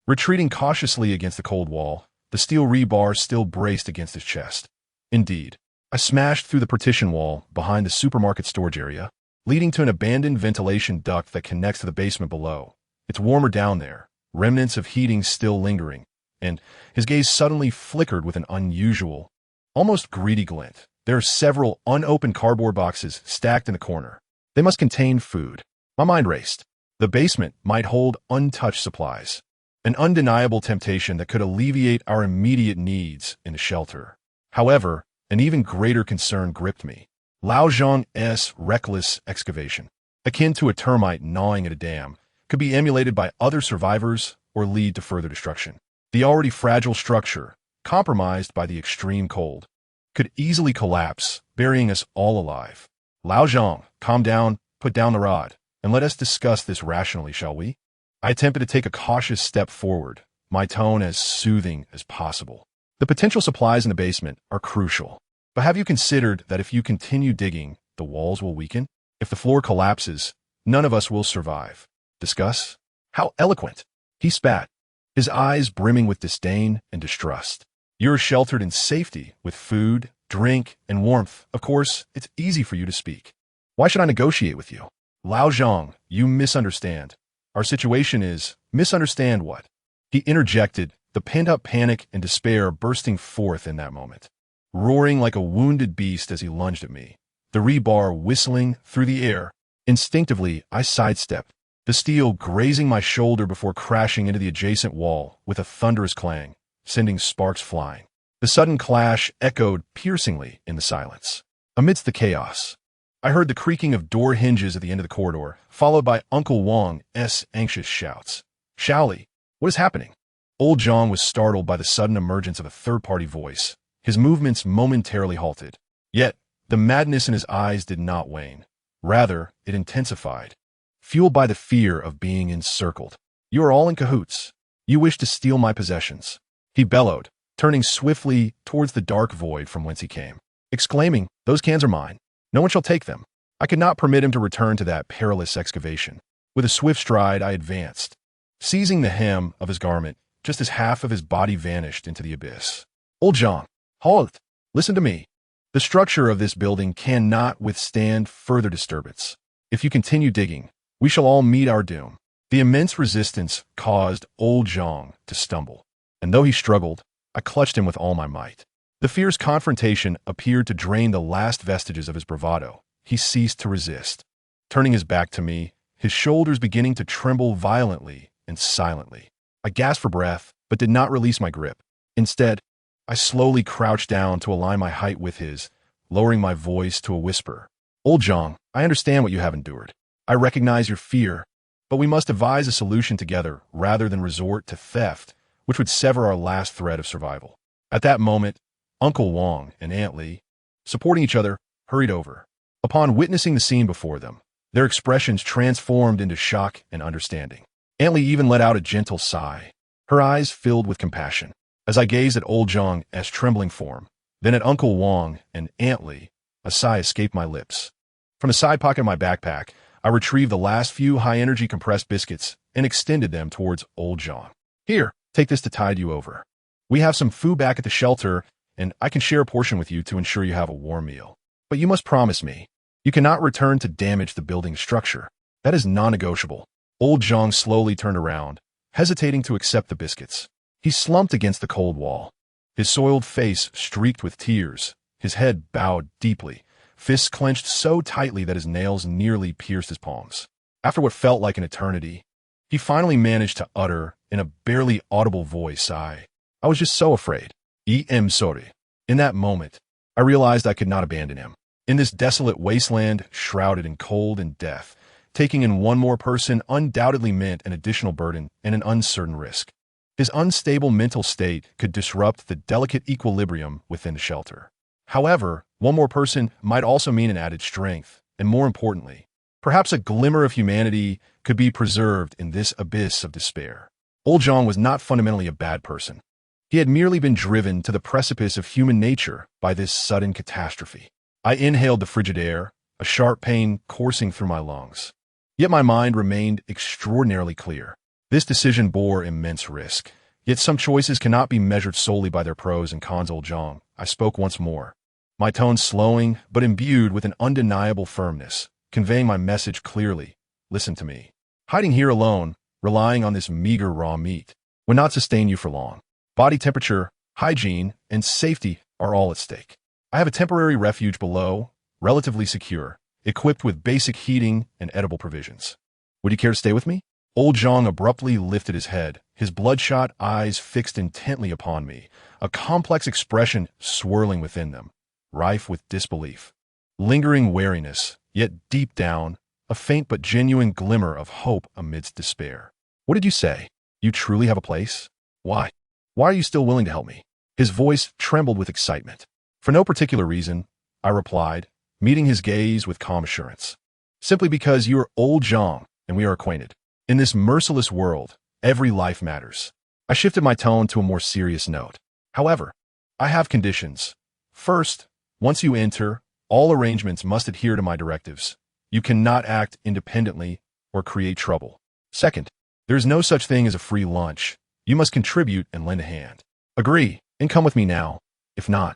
S1: Retreating cautiously against the cold wall, the steel rebar still braced against his chest. Indeed, I smashed through the partition wall behind the supermarket storage area, leading to an abandoned ventilation duct that connects to the basement below. It's warmer down there, remnants of heating still lingering, and his gaze suddenly flickered with an unusual, almost greedy glint. There are several unopened cardboard boxes stacked in the corner. They must contain food. My mind raced. The basement might hold untouched supplies, an undeniable temptation that could alleviate our immediate needs in the shelter. However, an even greater concern gripped me. Lao Zhang's reckless excavation, akin to a termite gnawing at a dam, could be emulated by other survivors or lead to further destruction. The already fragile structure, compromised by the extreme cold, could easily collapse, burying us all alive. "Lao Zhang, calm down, put down the rod, and let us discuss this rationally, shall we?" I attempted to take a cautious step forward, my tone as soothing as possible. "The potential supplies in the basement are crucial. But have you considered that if you continue digging, the walls will weaken? If the floor collapses, none of us will survive. Discuss?" "How eloquent!" He spat, his eyes brimming with disdain and distrust. "You're sheltered in safety, with food, drink, and warmth. Of course, it's easy for you to speak. Why should I negotiate with you?" "Lao Zhang, you misunderstand. Our situation is—" "Misunderstand what?" He interjected, the pent-up panic and despair bursting forth in that moment, roaring like a wounded beast as he lunged at me, the rebar whistling through the air. Instinctively, I sidestepped, the steel grazing my shoulder before crashing into the adjacent wall with a thunderous clang, sending sparks flying. The sudden clash echoed piercingly in the silence. Amidst the chaos, I heard the creaking of door hinges at the end of the corridor, followed by Uncle Wang's anxious shouts. "Shaoli, what is happening?" Old Zhang was startled by the sudden emergence of a third-party voice. His movements momentarily halted. Yet, the madness in his eyes did not wane. Rather, it intensified, fueled by the fear of being encircled. "You are all in cahoots. You wish to steal my possessions," he bellowed, turning swiftly towards the dark void from whence he came, exclaiming, "Those cans are mine. No one shall take them." I could not permit him to return to that perilous excavation. With a swift stride, I advanced, seizing the hem of his garment just as half of his body vanished into the abyss. Old Zhang, halt! Listen to me. The structure of this building cannot withstand further disturbance. If you continue digging, we shall all meet our doom. The immense resistance caused old Zhang to stumble, and though he struggled, I clutched him with all my might. The fierce confrontation appeared to drain the last vestiges of his bravado. He ceased to resist, turning his back to me, his shoulders beginning to tremble violently and silently. I gasped for breath, but did not release my grip. Instead, I slowly crouched down to align my height with his, lowering my voice to a whisper. Old Zhang, I understand what you have endured. I recognize your fear, but we must devise a solution together rather than resort to theft, which would sever our last thread of survival. At that moment, Uncle Wang and Aunt Li, supporting each other, hurried over. Upon witnessing the scene before them, their expressions transformed into shock and understanding. Aunt Li even let out a gentle sigh, her eyes filled with compassion. As I gazed at old Zhang's trembling form, then at Uncle Wang and Aunt Li, a sigh escaped my lips. From the side pocket of my backpack, I retrieved the last few high-energy compressed biscuits and extended them towards old Zhang. Here, take this to tide you over. We have some food back at the shelter, and I can share a portion with you to ensure you have a warm meal. But you must promise me, you cannot return to damage the building's structure. That is non-negotiable. Old Zhang slowly turned around, hesitating to accept the biscuits. He slumped against the cold wall, his soiled face streaked with tears, his head bowed deeply, fists clenched so tightly that his nails nearly pierced his palms. After what felt like an eternity, he finally managed to utter, in a barely audible voice, I was just so afraid. I am sorry. In that moment, I realized I could not abandon him. In this desolate wasteland, shrouded in cold and death, taking in one more person undoubtedly meant an additional burden and an uncertain risk. His unstable mental state could disrupt the delicate equilibrium within the shelter. However, one more person might also mean an added strength, and more importantly, perhaps a glimmer of humanity could be preserved in this abyss of despair. Old Zhang was not fundamentally a bad person. He had merely been driven to the precipice of human nature by this sudden catastrophe. I inhaled the frigid air, a sharp pain coursing through my lungs. Yet my mind remained extraordinarily clear. This decision bore immense risk. Yet some choices cannot be measured solely by their pros and cons. Old Zhang, I spoke once more, my tone slowing but imbued with an undeniable firmness, conveying my message clearly. Listen to me. Hiding here alone, relying on this meager raw meat, would not sustain you for long. Body temperature, hygiene, and safety are all at stake. I have a temporary refuge below, relatively secure, equipped with basic heating and edible provisions. Would you care to stay with me? Old Zhang abruptly lifted his head, his bloodshot eyes fixed intently upon me, a complex expression swirling within them, rife with disbelief, lingering wariness, yet deep down, a faint but genuine glimmer of hope amidst despair. What did you say? You truly have a place? Why? Why are you still willing to help me? His voice trembled with excitement. For no particular reason, I replied, meeting his gaze with calm assurance. Simply because you are old Zhang and we are acquainted. In this merciless world, every life matters. I shifted my tone to a more serious note. However, I have conditions. First, once you enter, all arrangements must adhere to my directives. You cannot act independently or create trouble. Second, there is no such thing as a free lunch. You must contribute and lend a hand. Agree, and come with me now. If not,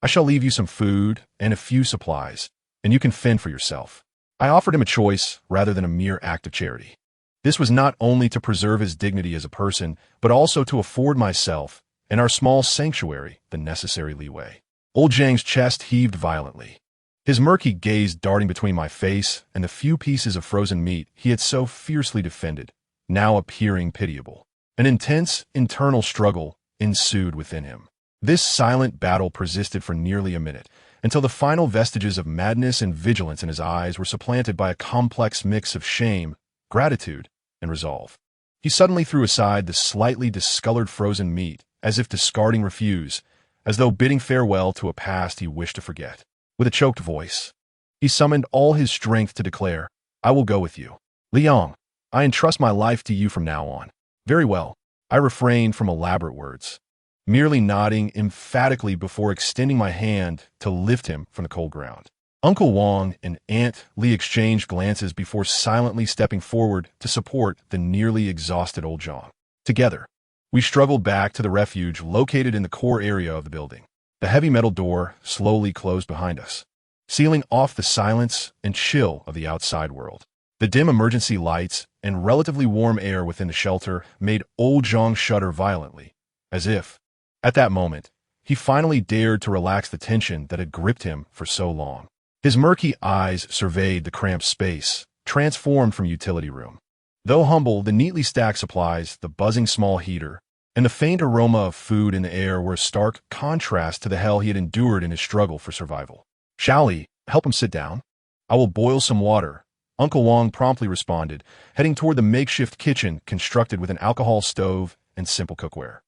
S1: I shall leave you some food and a few supplies, and you can fend for yourself. I offered him a choice rather than a mere act of charity. This was not only to preserve his dignity as a person, but also to afford myself and our small sanctuary the necessary leeway. Old Zhang's chest heaved violently, his murky gaze darting between my face and the few pieces of frozen meat he had so fiercely defended, now appearing pitiable. An intense internal struggle ensued within him. This silent battle persisted for nearly a minute, until the final vestiges of madness and vigilance in his eyes were supplanted by a complex mix of shame, gratitude, and resolve. He suddenly threw aside the slightly discolored frozen meat, as if discarding refuse, as though bidding farewell to a past he wished to forget. With a choked voice, he summoned all his strength to declare, I will go with you. Liang, I entrust my life to you from now on. Very well. I refrained from elaborate words, merely nodding emphatically before extending my hand to lift him from the cold ground. Uncle Wang and Aunt Li exchanged glances before silently stepping forward to support the nearly exhausted old Zhang. Together, we struggled back to the refuge located in the core area of the building. The heavy metal door slowly closed behind us, sealing off the silence and chill of the outside world. The dim emergency lights and relatively warm air within the shelter made old Zhang shudder violently, as if, at that moment, he finally dared to relax the tension that had gripped him for so long. His murky eyes surveyed the cramped space, transformed from utility room. Though humble, the neatly stacked supplies, the buzzing small heater, and the faint aroma of food in the air were a stark contrast to the hell he had endured in his struggle for survival. "Shall we help him sit down? I will boil some water," Uncle Wang promptly responded, heading toward the makeshift kitchen constructed with an alcohol stove and simple cookware.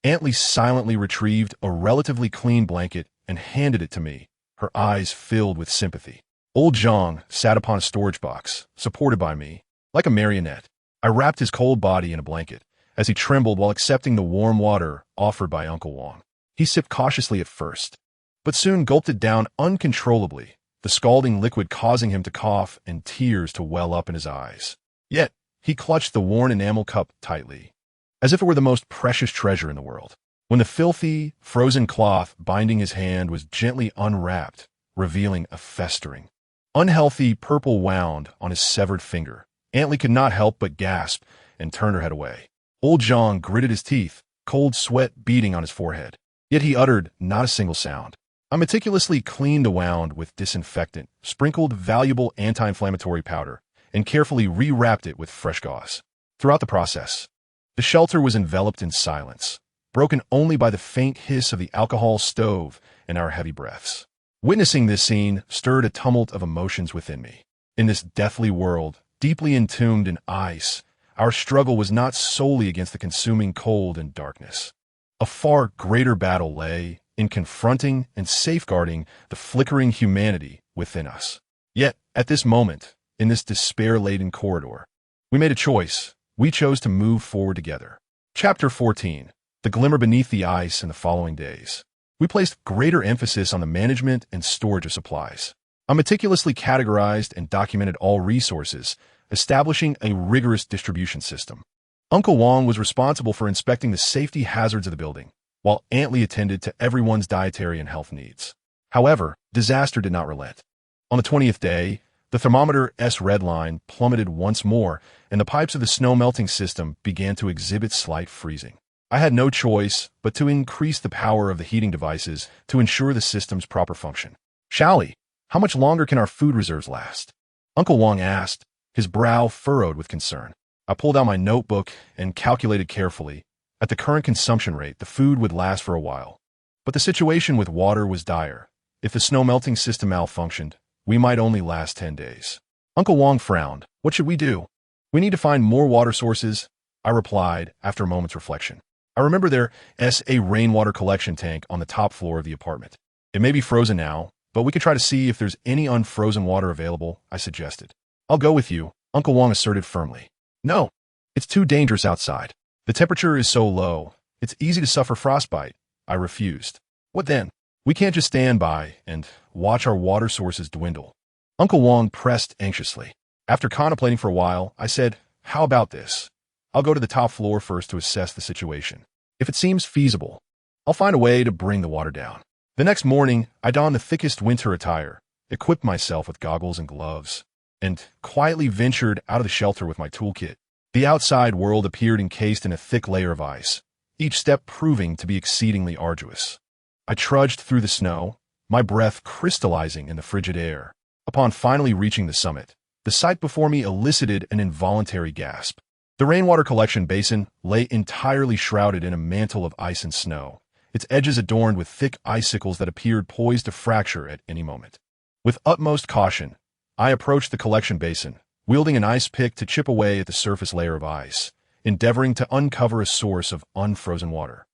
S1: Aunt Li silently retrieved a relatively clean blanket and handed it to me, her eyes filled with sympathy. Old Zhang sat upon a storage box, supported by me, like a marionette. I wrapped his cold body in a blanket, as he trembled while accepting the warm water offered by Uncle Wang. He sipped cautiously at first, but soon gulped it down uncontrollably, the scalding liquid causing him to cough and tears to well up in his eyes. Yet, he clutched the worn enamel cup tightly, as if it were the most precious treasure in the world. When the filthy, frozen cloth binding his hand was gently unwrapped, revealing a festering, unhealthy purple wound on his severed finger, Aunt Li could not help but gasp and turn her head away. Old Zhang gritted his teeth, cold sweat beading on his forehead. Yet he uttered not a single sound. I meticulously cleaned the wound with disinfectant, sprinkled valuable anti-inflammatory powder, and carefully rewrapped it with fresh gauze. Throughout the process, the shelter was enveloped in silence, broken only by the faint hiss of the alcohol stove and our heavy breaths. Witnessing this scene stirred a tumult of emotions within me. In this deathly world, deeply entombed in ice, our struggle was not solely against the consuming cold and darkness. A far greater battle lay in confronting and safeguarding the flickering humanity within us. Yet, at this moment, in this despair-laden corridor, we made a choice. We chose to move forward together. Chapter 14. The Glimmer Beneath the Ice in the following days. We placed greater emphasis on the management and storage of supplies. I meticulously categorized and documented all resources, establishing a rigorous distribution system. Uncle Wang was responsible for inspecting the safety hazards of the building, while Aunt Li attended to everyone's dietary and health needs. However, disaster did not relent. On the 20th day, the thermometer's red line plummeted once more, and the pipes of the snow-melting system began to exhibit slight freezing. I had no choice but to increase the power of the heating devices to ensure the system's proper function. "Shall we? How much longer can our food reserves last?" Uncle Wang asked, his brow furrowed with concern. I pulled out my notebook and calculated carefully. At the current consumption rate, the food would last for a while. But the situation with water was dire. If the snow-melting system malfunctioned, we might only last 10 days. Uncle Wang frowned. "What should we do?" "We need to find more water sources," I replied after a moment's reflection. "I remember there's a rainwater collection tank on the top floor of the apartment. It may be frozen now, but we could try to see if there's any unfrozen water available," I suggested. "I'll go with you," Uncle Wang asserted firmly. "No, it's too dangerous outside. The temperature is so low, it's easy to suffer frostbite," I refused. "What then? We can't just stand by and watch our water sources dwindle." Uncle Wang pressed anxiously. After contemplating for a while, I said, "How about this? I'll go to the top floor first to assess the situation. If it seems feasible, I'll find a way to bring the water down." The next morning, I donned the thickest winter attire, equipped myself with goggles and gloves, and quietly ventured out of the shelter with my toolkit. The outside world appeared encased in a thick layer of ice, each step proving to be exceedingly arduous. I trudged through the snow, my breath crystallizing in the frigid air. Upon finally reaching the summit, the sight before me elicited an involuntary gasp. The rainwater collection basin lay entirely shrouded in a mantle of ice and snow, its edges adorned with thick icicles that appeared poised to fracture at any moment. With utmost caution, I approached the collection basin, wielding an ice pick to chip away at the surface layer of ice, endeavoring to uncover a source of unfrozen water.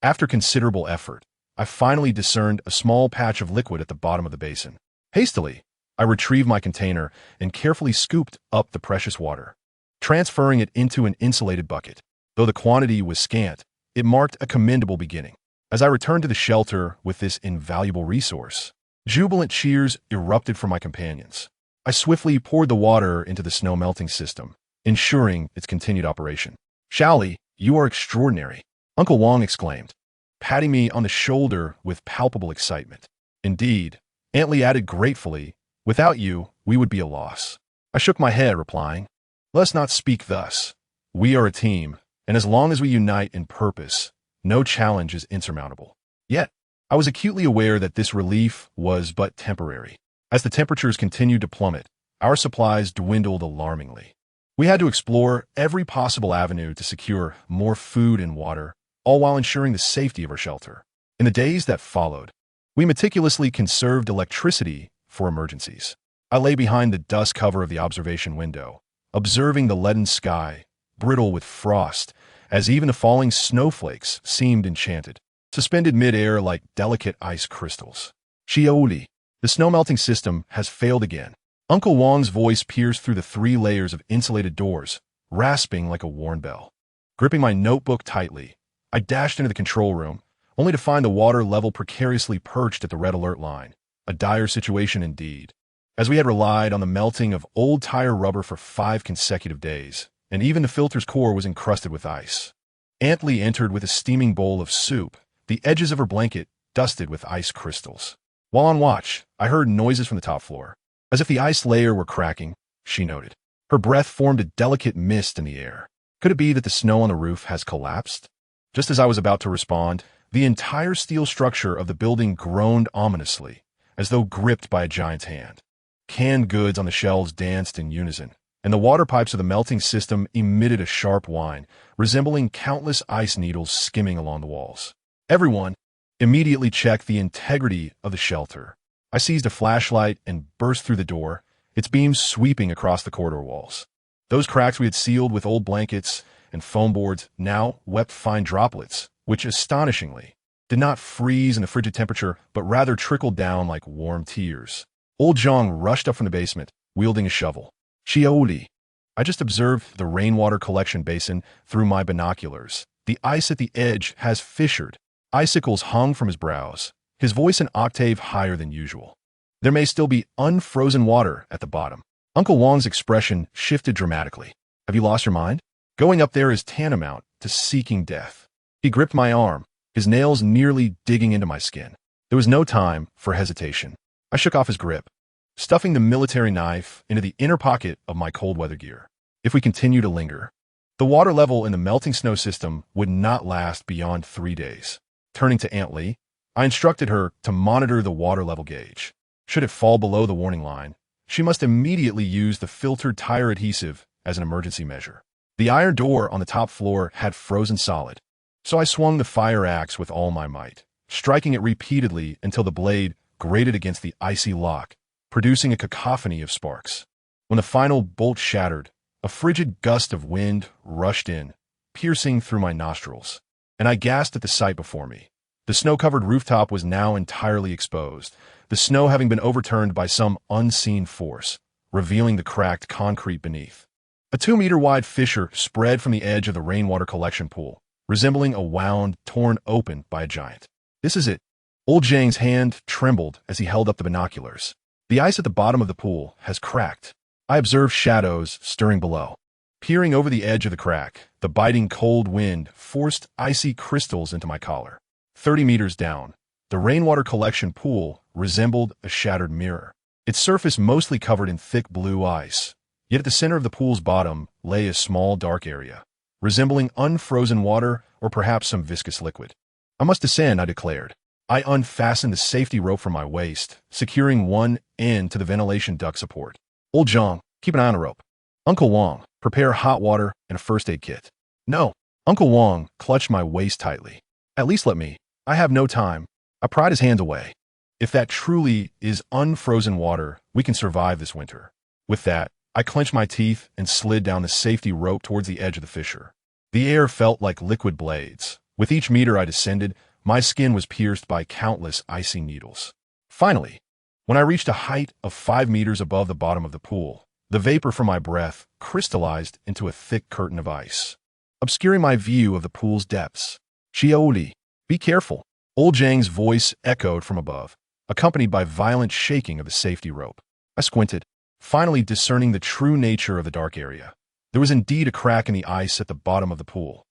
S1: After considerable effort, I finally discerned a small patch of liquid at the bottom of the basin. Hastily, I retrieved my container and carefully scooped up the precious water, transferring it into an insulated bucket. Though the quantity was scant, it marked a commendable beginning. As I returned to the shelter with this invaluable resource, Jubilant cheers erupted from my companions. I swiftly poured the water into the snow-melting system, ensuring its continued operation. "Shaoli, you are extraordinary," Uncle Wang exclaimed, patting me on the shoulder with palpable excitement. "Indeed," Aunt Lee added gratefully, "without you, we would be a loss." I shook my head, replying, "Let's not speak thus. We are a team, and as long as we unite in purpose, no challenge is insurmountable." Yet, I was acutely aware that this relief was but temporary. As the temperatures continued to plummet, our supplies dwindled alarmingly. We had to explore every possible avenue to secure more food and water, all while ensuring the safety of our shelter. In the days that followed, we meticulously conserved electricity for emergencies. I lay behind the dust cover of the observation window, observing the leaden sky, brittle with frost, as even the falling snowflakes seemed enchanted, suspended mid-air like delicate ice crystals. "Shaoli, the snow-melting system has failed again." Uncle Wang's voice pierced through the 3 layers of insulated doors, rasping like a warn bell. Gripping my notebook tightly, I dashed into the control room, only to find the water level precariously perched at the red alert line. A dire situation indeed. As we had relied on the melting of old tire rubber for 5 consecutive days, and even the filter's core was encrusted with ice. Aunt Lee entered with a steaming bowl of soup, the edges of her blanket dusted with ice crystals. While on watch, I heard noises from the top floor. As if the ice layer were cracking, she noted. Her breath formed a delicate mist in the air. Could it be that the snow on the roof has collapsed? Just as I was about to respond, the entire steel structure of the building groaned ominously, as though gripped by a giant's hand. Canned goods on the shelves danced in unison, and the water pipes of the melting system emitted a sharp whine, resembling countless ice needles skimming along the walls. Everyone immediately checked the integrity of the shelter. I seized a flashlight and burst through the door, its beams sweeping across the corridor walls. Those cracks we had sealed with old blankets and foam boards now wept fine droplets, which, astonishingly, did not freeze in the frigid temperature, but rather trickled down like warm tears. Old Zhang rushed up from the basement, wielding a shovel. "Shaoli." I just observed the rainwater collection basin through my binoculars. The ice at the edge has fissured. Icicles hung from his brows, his voice an octave higher than usual. "There may still be unfrozen water at the bottom." Uncle Wang's expression shifted dramatically. "Have you lost your mind? Going up there is tantamount to seeking death." He gripped my arm, his nails nearly digging into my skin. There was no time for hesitation. I shook off his grip, stuffing the military knife into the inner pocket of my cold weather gear. If we continue to linger, the water level in the melting snow system would not last beyond 3 days. Turning to Aunt Lee, I instructed her to monitor the water level gauge. Should it fall below the warning line, she must immediately use the filtered tire adhesive as an emergency measure. The iron door on the top floor had frozen solid, so I swung the fire axe with all my might, striking it repeatedly until the blade grated against the icy lock, producing a cacophony of sparks. When the final bolt shattered, a frigid gust of wind rushed in, piercing through my nostrils, and I gasped at the sight before me. The snow-covered rooftop was now entirely exposed, the snow having been overturned by some unseen force, revealing the cracked concrete beneath. A 2-meter-wide fissure spread from the edge of the rainwater collection pool, resembling a wound torn open by a giant. "This is it." Old Zhang's hand trembled as he held up the binoculars. "The ice at the bottom of the pool has cracked." I observed shadows stirring below. Peering over the edge of the crack, the biting cold wind forced icy crystals into my collar. 30 meters down, the rainwater collection pool resembled a shattered mirror, its surface mostly covered in thick blue ice. Yet at the center of the pool's bottom lay a small dark area, resembling unfrozen water or perhaps some viscous liquid. "I must descend," I declared. I unfastened the safety rope from my waist, securing one end to the ventilation duct support. "Old Zhang, keep an eye on the rope." "Uncle Wang, prepare hot water and a first aid kit." "No." Uncle Wang clutched my waist tightly. "At least let me. I have no time." I pried his hands away. "If that truly is unfrozen water, we can survive this winter." With that, I clenched my teeth and slid down the safety rope towards the edge of the fissure. The air felt like liquid blades. With each meter I descended, my skin was pierced by countless icy needles. Finally, when I reached a height of 5 meters above the bottom of the pool, the vapor from my breath crystallized into a thick curtain of ice, obscuring my view of the pool's depths. "Shaoli, be careful." Old Zhang's voice echoed from above. accompanied by violent shaking of the safety rope. I squinted, finally discerning the true nature of the dark area. There was indeed a crack in the ice at the bottom of the pool,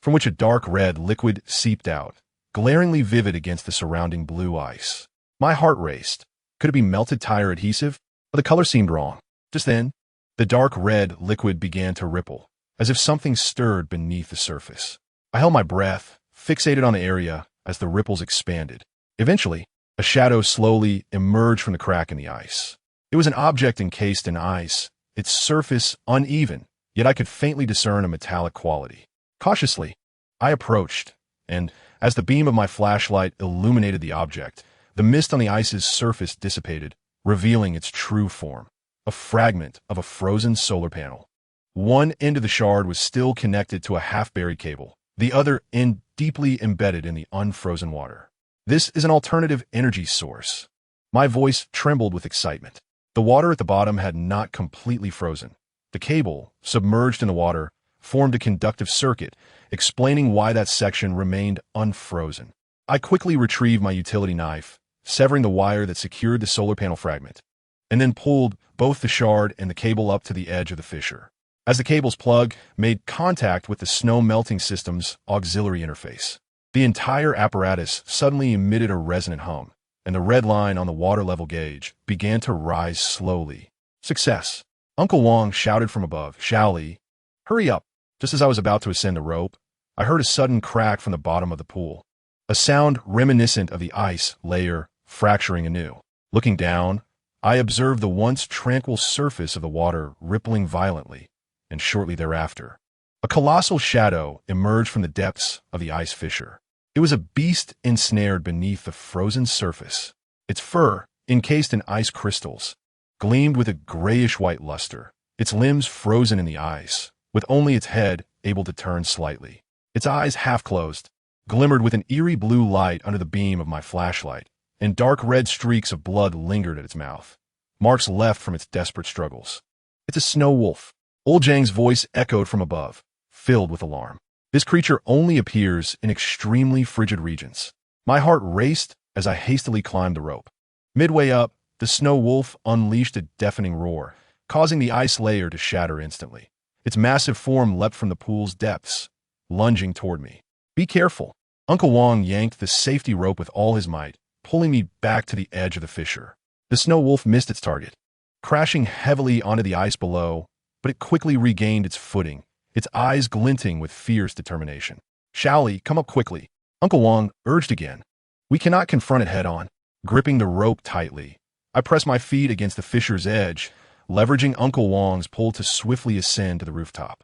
S1: from which a dark red liquid seeped out, glaringly vivid against the surrounding blue ice. My heart raced. Could it be melted tire adhesive? But the color seemed wrong. Just then, the dark red liquid began to ripple, as if something stirred beneath the surface. I held my breath, fixated on the area as the ripples expanded. Eventually, a shadow slowly emerged from the crack in the ice. It was an object encased in ice, its surface uneven, yet I could faintly discern a metallic quality. Cautiously, I approached, and as the beam of my flashlight illuminated the object, the mist on the ice's surface dissipated, revealing its true form, a fragment of a frozen solar panel. One end of the shard was still connected to a half-buried cable, the other end deeply embedded in the unfrozen water. This is an alternative energy source. My voice trembled with excitement. The water at the bottom had not completely frozen. The cable, submerged in the water, formed a conductive circuit, explaining why that section remained unfrozen. I quickly retrieved my utility knife, severing the wire that secured the solar panel fragment, and then pulled both the shard and the cable up to the edge of the fissure. As the cable's plug made contact with the snow melting system's auxiliary interface, the entire apparatus suddenly emitted a resonant hum, and the red line on the water level gauge began to rise slowly. Success! Uncle Wang shouted from above. Xiaoli, hurry up! Just as I was about to ascend the rope, I heard a sudden crack from the bottom of the pool, a sound reminiscent of the ice layer fracturing anew. Looking down, I observed the once tranquil surface of the water rippling violently, and shortly thereafter, a colossal shadow emerged from the depths of the ice fissure. It was a beast ensnared beneath the frozen surface. Its fur, encased in ice crystals, gleamed with a grayish-white luster, its limbs frozen in the ice, with only its head able to turn slightly. Its eyes, half-closed, glimmered with an eerie blue light under the beam of my flashlight, and dark red streaks of blood lingered at its mouth, marks left from its desperate struggles. It's a snow wolf. Old Zhang's voice echoed from above, filled with alarm. This creature only appears in extremely frigid regions. My heart raced as I hastily climbed the rope. Midway up, the snow wolf unleashed a deafening roar, causing the ice layer to shatter instantly. Its massive form leapt from the pool's depths, lunging toward me. Be careful! Uncle Wang yanked the safety rope with all his might, pulling me back to the edge of the fissure. The snow wolf missed its target, crashing heavily onto the ice below, but it quickly regained its footing, its eyes glinting with fierce determination. Xiaoli, come up quickly, Uncle Wang urged again. We cannot confront it head-on. Gripping the rope tightly, I pressed my feet against the fissure's edge, leveraging Uncle Wang's pull to swiftly ascend to the rooftop.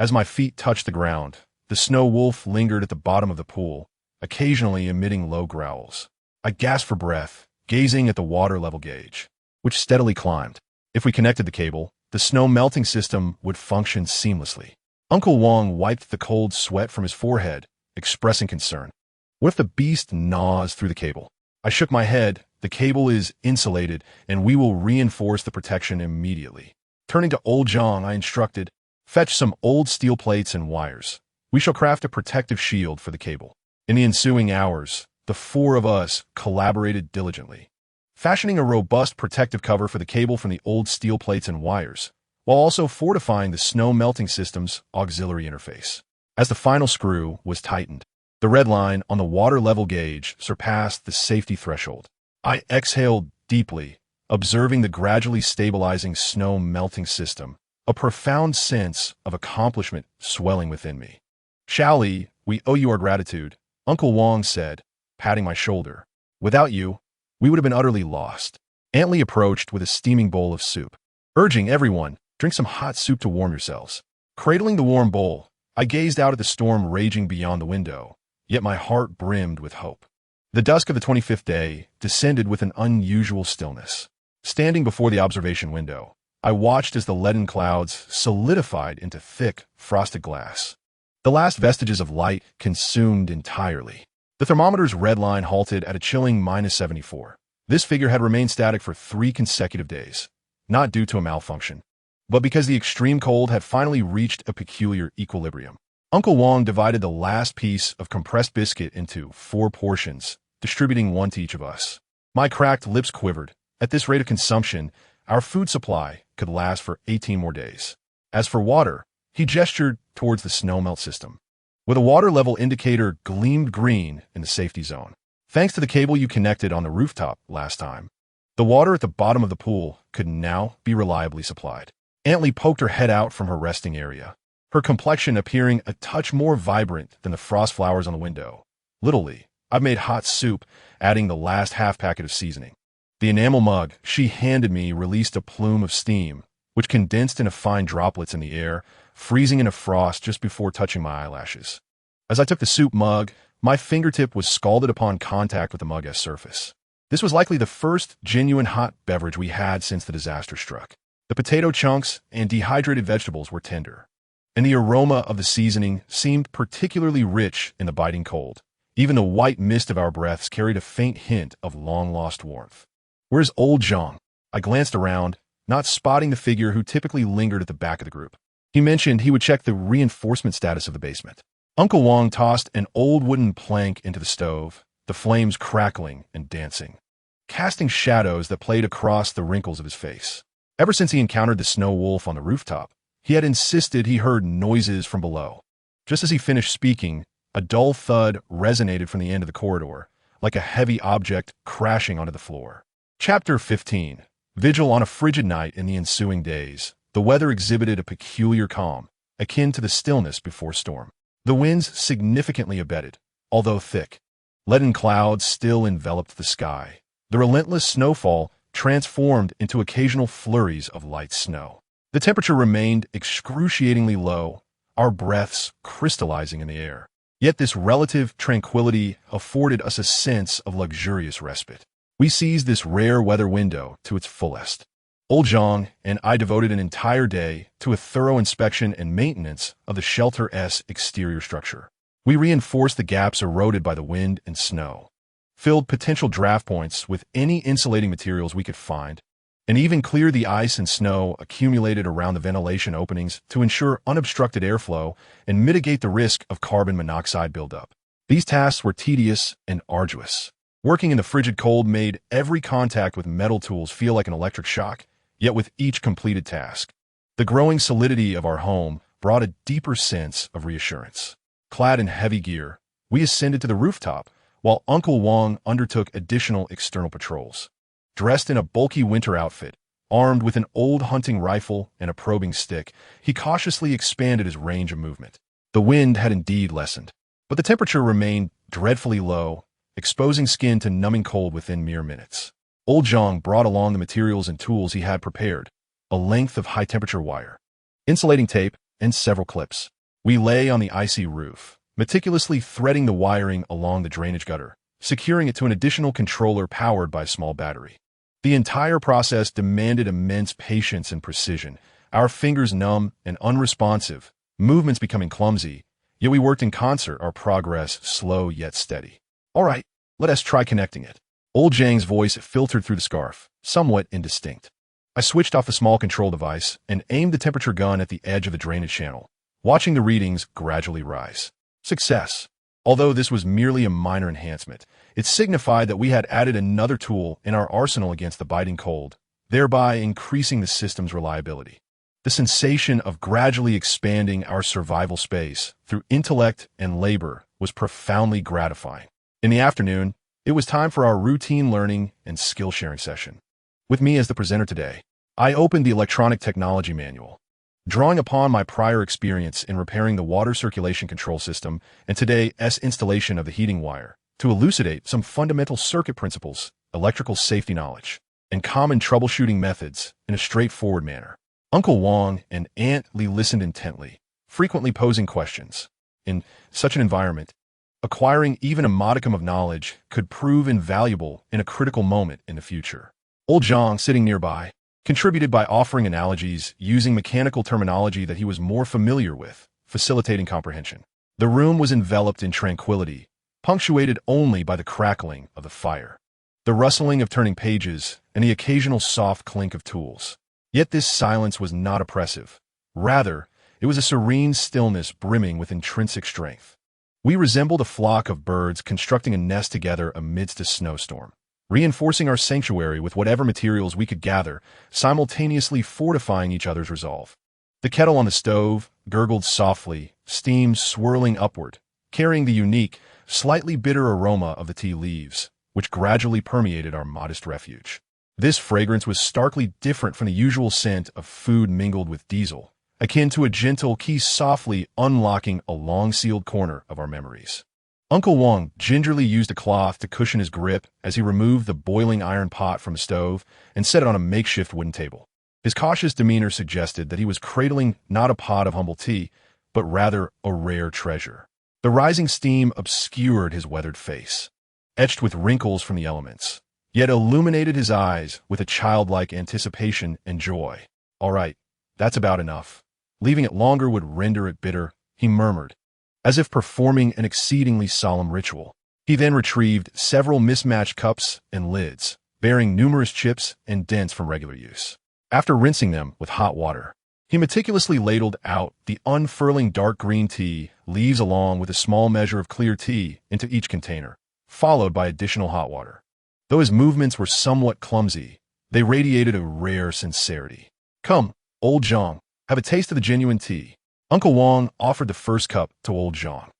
S1: As my feet touched the ground, the snow wolf lingered at the bottom of the pool, occasionally emitting low growls. I gasped for breath, gazing at the water level gauge, which steadily climbed. If we connected the cable, the snow melting system would function seamlessly. Uncle Wang wiped the cold sweat from his forehead, expressing concern. What if the beast gnaws through the cable? I shook my head. The cable is insulated, and we will reinforce the protection immediately. Turning to old Zhang, I instructed, fetch some old steel plates and wires. We shall craft a protective shield for the cable. In the ensuing hours, the four of us collaborated diligently, fashioning a robust protective cover for the cable from the old steel plates and wires, while also fortifying the snow melting system's auxiliary interface. As the final screw was tightened, the red line on the water level gauge surpassed the safety threshold. I exhaled deeply, observing the gradually stabilizing snow melting system, a profound sense of accomplishment swelling within me. Xiaoli, we owe you our gratitude, Uncle Wang said, patting my shoulder. Without you, we would have been utterly lost. Aunt Li approached with a steaming bowl of soup, urging everyone, drink some hot soup to warm yourselves. Cradling the warm bowl, I gazed out at the storm raging beyond the window, yet my heart brimmed with hope. The dusk of the 25th day descended with an unusual stillness. Standing before the observation window, I watched as the leaden clouds solidified into thick, frosted glass. The last vestiges of light consumed entirely. The thermometer's red line halted at a chilling -74. This figure had remained static for 3 consecutive days, not due to a malfunction, but because the extreme cold had finally reached a peculiar equilibrium. Uncle Wang divided the last piece of compressed biscuit into 4 portions, distributing one to each of us. My cracked lips quivered. At this rate of consumption, our food supply could last for 18 more days. As for water, he gestured towards the snowmelt system, with a water level indicator gleamed green in the safety zone. Thanks to the cable you connected on the rooftop last time, the water at the bottom of the pool could now be reliably supplied. Antley poked her head out from her resting area, her complexion appearing a touch more vibrant than the frost flowers on the window. Literally, I've made hot soup, adding the last half packet of seasoning. The enamel mug she handed me released a plume of steam, which condensed into fine droplets in the air, freezing into frost just before touching my eyelashes. As I took the soup mug, my fingertip was scalded upon contact with the mug's surface. This was likely the first genuine hot beverage we had since the disaster struck. The potato chunks and dehydrated vegetables were tender, and the aroma of the seasoning seemed particularly rich in the biting cold. Even the white mist of our breaths carried a faint hint of long-lost warmth. "Where's old Zhang?" I glanced around, not spotting the figure who typically lingered at the back of the group. He mentioned he would check the reinforcement status of the basement. Uncle Wang tossed an old wooden plank into the stove, the flames crackling and dancing, casting shadows that played across the wrinkles of his face. Ever since he encountered the snow wolf on the rooftop, he had insisted he heard noises from below. Just as he finished speaking, a dull thud resonated from the end of the corridor, like a heavy object crashing onto the floor. Chapter 15. Vigil. On a frigid night in the ensuing days, the weather exhibited a peculiar calm, akin to the stillness before storm. The winds significantly abated, although thick. Leaden clouds still enveloped the sky. The relentless snowfall transformed into occasional flurries of light snow. The temperature remained excruciatingly low, our breaths crystallizing in the air. Yet this relative tranquility afforded us a sense of luxurious respite. We seized this rare weather window to its fullest. Old Zhang and I devoted an entire day to a thorough inspection and maintenance of the shelter's exterior structure. We reinforced the gaps eroded by the wind and snow, filled potential draft points with any insulating materials we could find, and even cleared the ice and snow accumulated around the ventilation openings to ensure unobstructed airflow and mitigate the risk of carbon monoxide buildup. These tasks were tedious and arduous. Working in the frigid cold made every contact with metal tools feel like an electric shock, yet with each completed task, the growing solidity of our home brought a deeper sense of reassurance. Clad in heavy gear, we ascended to the rooftop, while Uncle Wang undertook additional external patrols. Dressed in a bulky winter outfit, armed with an old hunting rifle and a probing stick, he cautiously expanded his range of movement. The wind had indeed lessened, but the temperature remained dreadfully low, exposing skin to numbing cold within mere minutes. Old Zhang brought along the materials and tools he had prepared, a length of high-temperature wire, insulating tape, and several clips. We lay on the icy roof, meticulously threading the wiring along the drainage gutter, securing it to an additional controller powered by a small battery. The entire process demanded immense patience and precision, our fingers numb and unresponsive, movements becoming clumsy, yet we worked in concert, our progress slow yet steady. "All right, let us try connecting it." Old Zhang's voice filtered through the scarf, somewhat indistinct. I switched off the small control device and aimed the temperature gun at the edge of the drainage channel, watching the readings gradually rise. Success. Although this was merely a minor enhancement, it signified that we had added another tool in our arsenal against the biting cold, thereby increasing the system's reliability. The sensation of gradually expanding our survival space through intellect and labor was profoundly gratifying. In the afternoon, it was time for our routine learning and skill-sharing session. With me as the presenter today, I opened the electronic technology manual, drawing upon my prior experience in repairing the water circulation control system and today's installation of the heating wire to elucidate some fundamental circuit principles, electrical safety knowledge, and common troubleshooting methods in a straightforward manner. Uncle Wang and Aunt Li listened intently, frequently posing questions. In such an environment, acquiring even a modicum of knowledge could prove invaluable in a critical moment in the future. Old Zhang, sitting nearby, contributed by offering analogies using mechanical terminology that he was more familiar with, facilitating comprehension. The room was enveloped in tranquility, punctuated only by the crackling of the fire, the rustling of turning pages, and the occasional soft clink of tools. Yet this silence was not oppressive. Rather, it was a serene stillness brimming with intrinsic strength. We resembled a flock of birds constructing a nest together amidst a snowstorm. reinforcing our sanctuary with whatever materials we could gather, simultaneously fortifying each other's resolve. The kettle on the stove gurgled softly, steam swirling upward, carrying the unique, slightly bitter aroma of the tea leaves, which gradually permeated our modest refuge. This fragrance was starkly different from the usual scent of food mingled with diesel, akin to a gentle key softly unlocking a long-sealed corner of our memories. Uncle Wang gingerly used a cloth to cushion his grip as he removed the boiling iron pot from the stove and set it on a makeshift wooden table. His cautious demeanor suggested that he was cradling not a pot of humble tea, but rather a rare treasure. The rising steam obscured his weathered face, etched with wrinkles from the elements, yet illuminated his eyes with a childlike anticipation and joy. "All right, that's about enough. Leaving it longer would render it bitter," he murmured, as if performing an exceedingly solemn ritual. He then retrieved several mismatched cups and lids, bearing numerous chips and dents from regular use. After rinsing them with hot water, he meticulously ladled out the unfurling dark green tea leaves along with a small measure of clear tea into each container, followed by additional hot water. Though his movements were somewhat clumsy, they radiated a rare sincerity. "Come, old Zhang, have a taste of the genuine tea." Uncle Wang offered the first cup to old Zhang,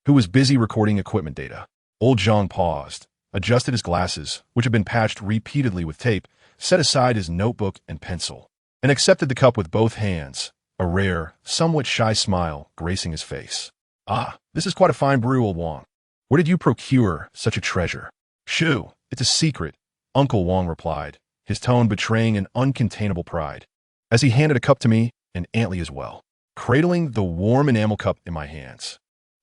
S1: who was busy recording equipment data. Old Zhang paused, adjusted his glasses, which had been patched repeatedly with tape, set aside his notebook and pencil, and accepted the cup with both hands, a rare, somewhat shy smile gracing his face. "Ah, this is quite a fine brew, old Wang. Where did you procure such a treasure?" "Shoo, it's a secret," Uncle Wang replied, his tone betraying an uncontainable pride, as he handed a cup to me and Antley as well, cradling the warm enamel cup in my hands.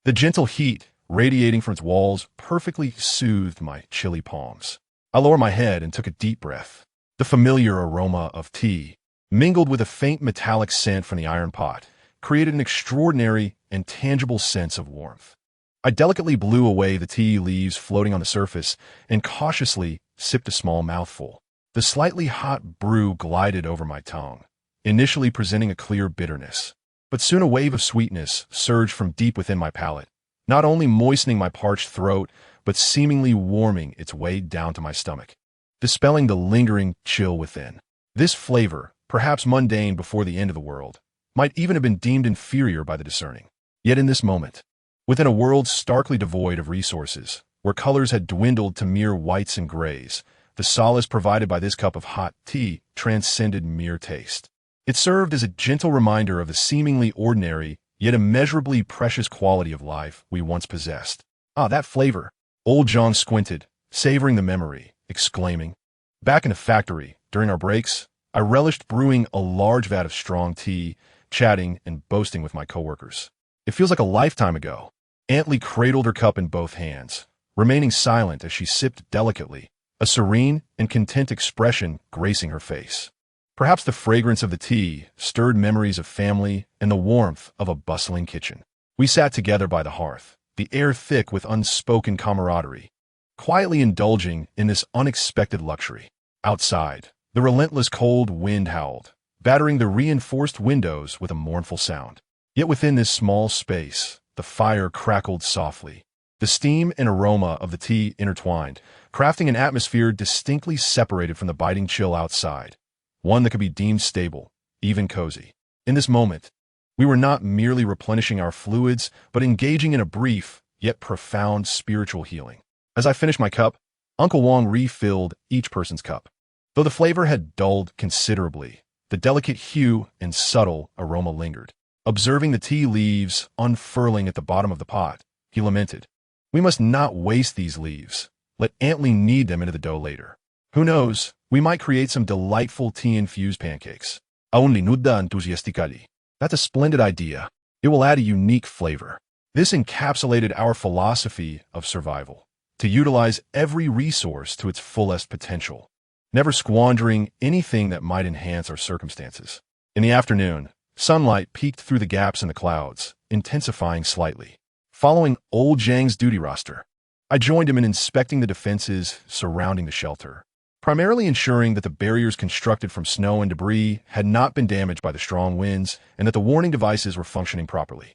S1: The gentle heat radiating from its walls perfectly soothed my chilly palms. I lowered my head and took a deep breath. The familiar aroma of tea, mingled with a faint metallic scent from the iron pot, created an extraordinary and tangible sense of warmth. I delicately blew away the tea leaves floating on the surface and cautiously sipped a small mouthful. The slightly hot brew glided over my tongue, initially presenting a clear bitterness. But soon a wave of sweetness surged from deep within my palate, not only moistening my parched throat, but seemingly warming its way down to my stomach, dispelling the lingering chill within. This flavor, perhaps mundane before the end of the world, might even have been deemed inferior by the discerning. Yet in this moment, within a world starkly devoid of resources, where colors had dwindled to mere whites and grays, the solace provided by this cup of hot tea transcended mere taste. It served as a gentle reminder of the seemingly ordinary, yet immeasurably precious quality of life we once possessed. "Ah, that flavor!" Old John squinted, savoring the memory, exclaiming. Back in the factory, during our breaks, I relished brewing a large vat of strong tea, chatting and boasting with my coworkers. "It feels like a lifetime ago." Antley cradled her cup in both hands, remaining silent as she sipped delicately, a serene and content expression gracing her face. Perhaps the fragrance of the tea stirred memories of family and the warmth of a bustling kitchen. We sat together by the hearth, the air thick with unspoken camaraderie, quietly indulging in this unexpected luxury. Outside, the relentless cold wind howled, battering the reinforced windows with a mournful sound. Yet within this small space, the fire crackled softly. The steam and aroma of the tea intertwined, crafting an atmosphere distinctly separated from the biting chill outside, one that could be deemed stable, even cozy. In this moment, we were not merely replenishing our fluids, but engaging in a brief, yet profound spiritual healing. As I finished my cup, Uncle Wang refilled each person's cup. Though the flavor had dulled considerably, the delicate hue and subtle aroma lingered. Observing the tea leaves unfurling at the bottom of the pot, he lamented, "We must not waste these leaves. Let Antley knead them into the dough later. Who knows, we might create some delightful tea-infused pancakes." Aún nuda enthusiastically. "That's a splendid idea. It will add a unique flavor." This encapsulated our philosophy of survival, to utilize every resource to its fullest potential, never squandering anything that might enhance our circumstances. In the afternoon, sunlight peeked through the gaps in the clouds, intensifying slightly. Following old Zhang's duty roster, I joined him in inspecting the defenses surrounding the shelter, primarily ensuring that the barriers constructed from snow and debris had not been damaged by the strong winds and that the warning devices were functioning properly.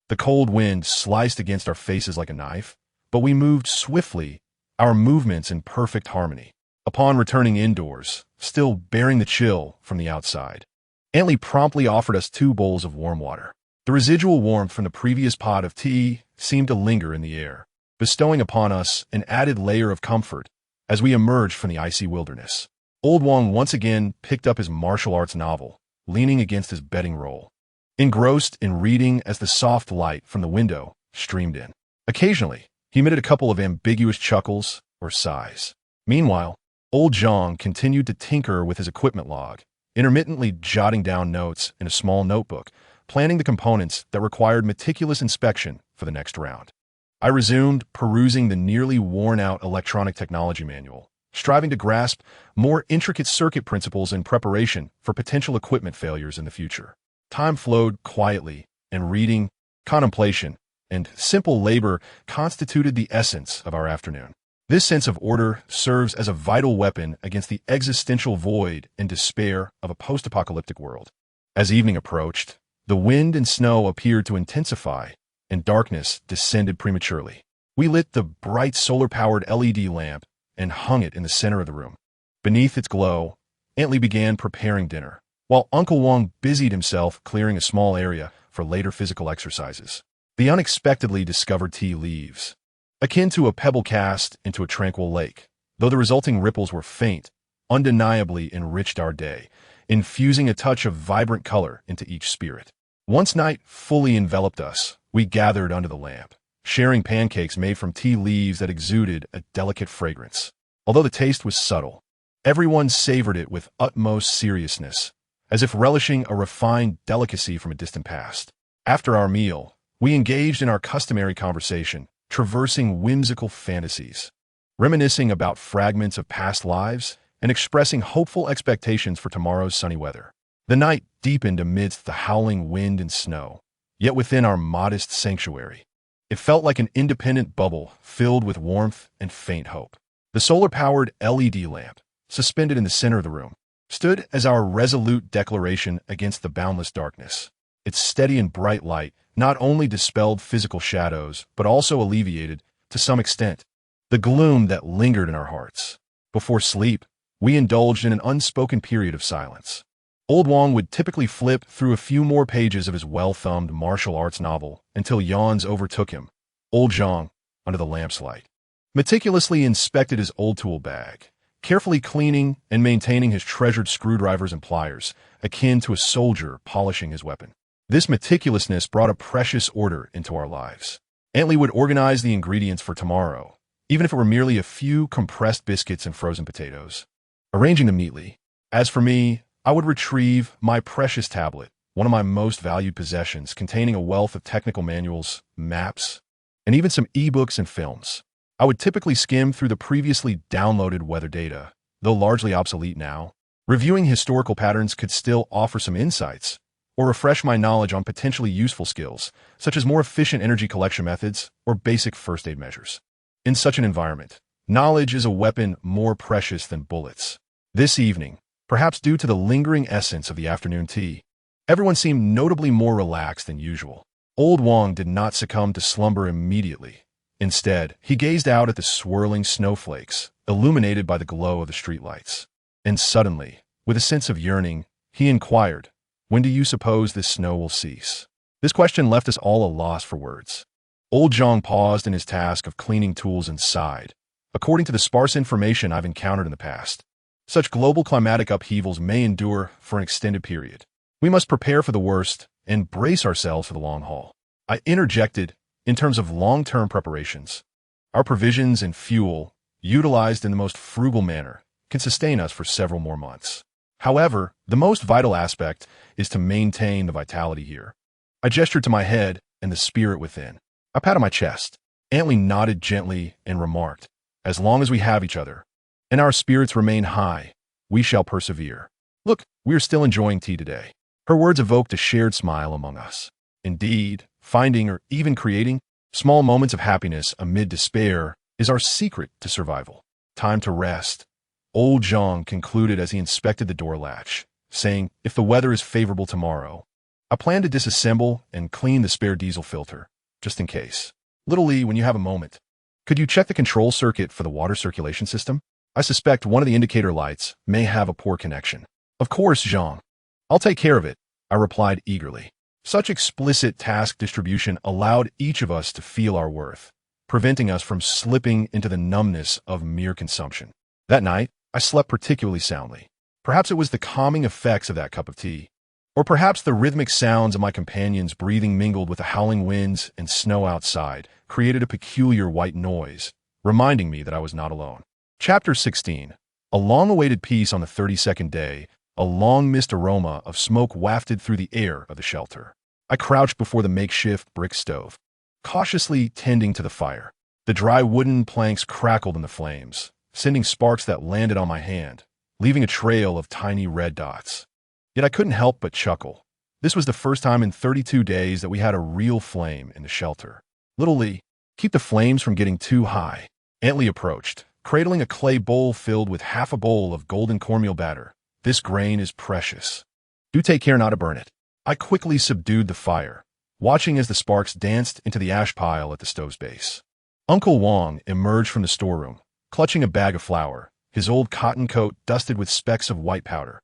S1: The cold wind sliced against our faces like a knife, but we moved swiftly, our movements in perfect harmony. Upon returning indoors, still bearing the chill from the outside, Antley promptly offered us 2 bowls of warm water. The residual warmth from the previous pot of tea seemed to linger in the air, bestowing upon us an added layer of comfort as we emerged from the icy wilderness. Old Wang once again picked up his martial arts novel, leaning against his bedding roll, engrossed in reading as the soft light from the window streamed in. Occasionally, he emitted a couple of ambiguous chuckles or sighs. Meanwhile, old Zhang continued to tinker with his equipment log, intermittently jotting down notes in a small notebook, planning the components that required meticulous inspection for the next round. I resumed perusing the nearly worn-out electronic technology manual, striving to grasp more intricate circuit principles in preparation for potential equipment failures in the future. Time flowed quietly, and reading, contemplation, and simple labor constituted the essence of our afternoon. This sense of order serves as a vital weapon against the existential void and despair of a post-apocalyptic world. As evening approached, the wind and snow appeared to intensify, and darkness descended prematurely. We lit the bright solar-powered LED lamp and hung it in the center of the room. Beneath its glow, Antley began preparing dinner, while Uncle Wang busied himself clearing a small area for later physical exercises. The unexpectedly discovered tea leaves, akin to a pebble cast into a tranquil lake, though the resulting ripples were faint, undeniably enriched our day, infusing a touch of vibrant color into each spirit. Once night fully enveloped us, we gathered under the lamp, sharing pancakes made from tea leaves that exuded a delicate fragrance. Although the taste was subtle, everyone savored it with utmost seriousness, as if relishing a refined delicacy from a distant past. After our meal, we engaged in our customary conversation, traversing whimsical fantasies, reminiscing about fragments of past lives, and expressing hopeful expectations for tomorrow's sunny weather. The night deepened amidst the howling wind and snow, yet within our modest sanctuary, it felt like an independent bubble filled with warmth and faint hope. The solar-powered LED lamp, suspended in the center of the room, stood as our resolute declaration against the boundless darkness. Its steady and bright light not only dispelled physical shadows, but also alleviated, to some extent, the gloom that lingered in our hearts. Before sleep, we indulged in an unspoken period of silence. Old Wang would typically flip through a few more pages of his well-thumbed martial arts novel until yawns overtook him. Old Zhang, under the lamp's light, meticulously inspected his old tool bag, carefully cleaning and maintaining his treasured screwdrivers and pliers, akin to a soldier polishing his weapon. This meticulousness brought a precious order into our lives. Antley would organize the ingredients for tomorrow, even if it were merely a few compressed biscuits and frozen potatoes, arranging them neatly. As for me, I would retrieve my precious tablet, one of my most valued possessions, containing a wealth of technical manuals, maps, and even some ebooks and films. I would typically skim through the previously downloaded weather data, though largely obsolete now. Reviewing historical patterns could still offer some insights, or refresh my knowledge on potentially useful skills, such as more efficient energy collection methods or basic first aid measures. In such an environment, knowledge is a weapon more precious than bullets. This evening, perhaps due to the lingering essence of the afternoon tea, everyone seemed notably more relaxed than usual. Old Wang did not succumb to slumber immediately. Instead, he gazed out at the swirling snowflakes, illuminated by the glow of the streetlights. And suddenly, with a sense of yearning, he inquired, "When do you suppose this snow will cease?" This question left us all at a loss for words. Old Zhang paused in his task of cleaning tools and sighed. According to the sparse information I've encountered in the past, such global climatic upheavals may endure for an extended period. We must prepare for the worst and brace ourselves for the long haul. I interjected, in terms of long-term preparations, our provisions and fuel, utilized in the most frugal manner, can sustain us for several more months. However, the most vital aspect is to maintain the vitality here. I gestured to my head and the spirit within. I patted my chest. Antley nodded gently and remarked, "As long as we have each other, and our spirits remain high, we shall persevere. Look, we are still enjoying tea today." Her words evoked a shared smile among us. Indeed, finding or even creating small moments of happiness amid despair is our secret to survival. Time to rest, Old Zhang concluded as he inspected the door latch, saying, "If the weather is favorable tomorrow, I plan to disassemble and clean the spare diesel filter, just in case. Little Lee, when you have a moment, could you check the control circuit for the water circulation system?" I suspect one of the indicator lights may have a poor connection. Of course, Zhang. I'll take care of it, I replied eagerly. Such explicit task distribution allowed each of us to feel our worth, preventing us from slipping into the numbness of mere consumption. That night, I slept particularly soundly. Perhaps it was the calming effects of that cup of tea, or perhaps the rhythmic sounds of my companions' breathing mingled with the howling winds and snow outside created a peculiar white noise, reminding me that I was not alone. Chapter 16. A long-awaited peace on the 32nd day, a long mist aroma of smoke wafted through the air of the shelter. I crouched before the makeshift brick stove, cautiously tending to the fire. The dry wooden planks crackled in the flames, sending sparks that landed on my hand, leaving a trail of tiny red dots. Yet I couldn't help but chuckle. This was the first time in 32 days that we had a real flame in the shelter. Little Lee, keep the flames from getting too high. Aunt Lee approached, cradling a clay bowl filled with half a bowl of golden cornmeal batter. This grain is precious. Do take care not to burn it. I quickly subdued the fire, watching as the sparks danced into the ash pile at the stove's base. Uncle Wang emerged from the storeroom, clutching a bag of flour, his old cotton coat dusted with specks of white powder.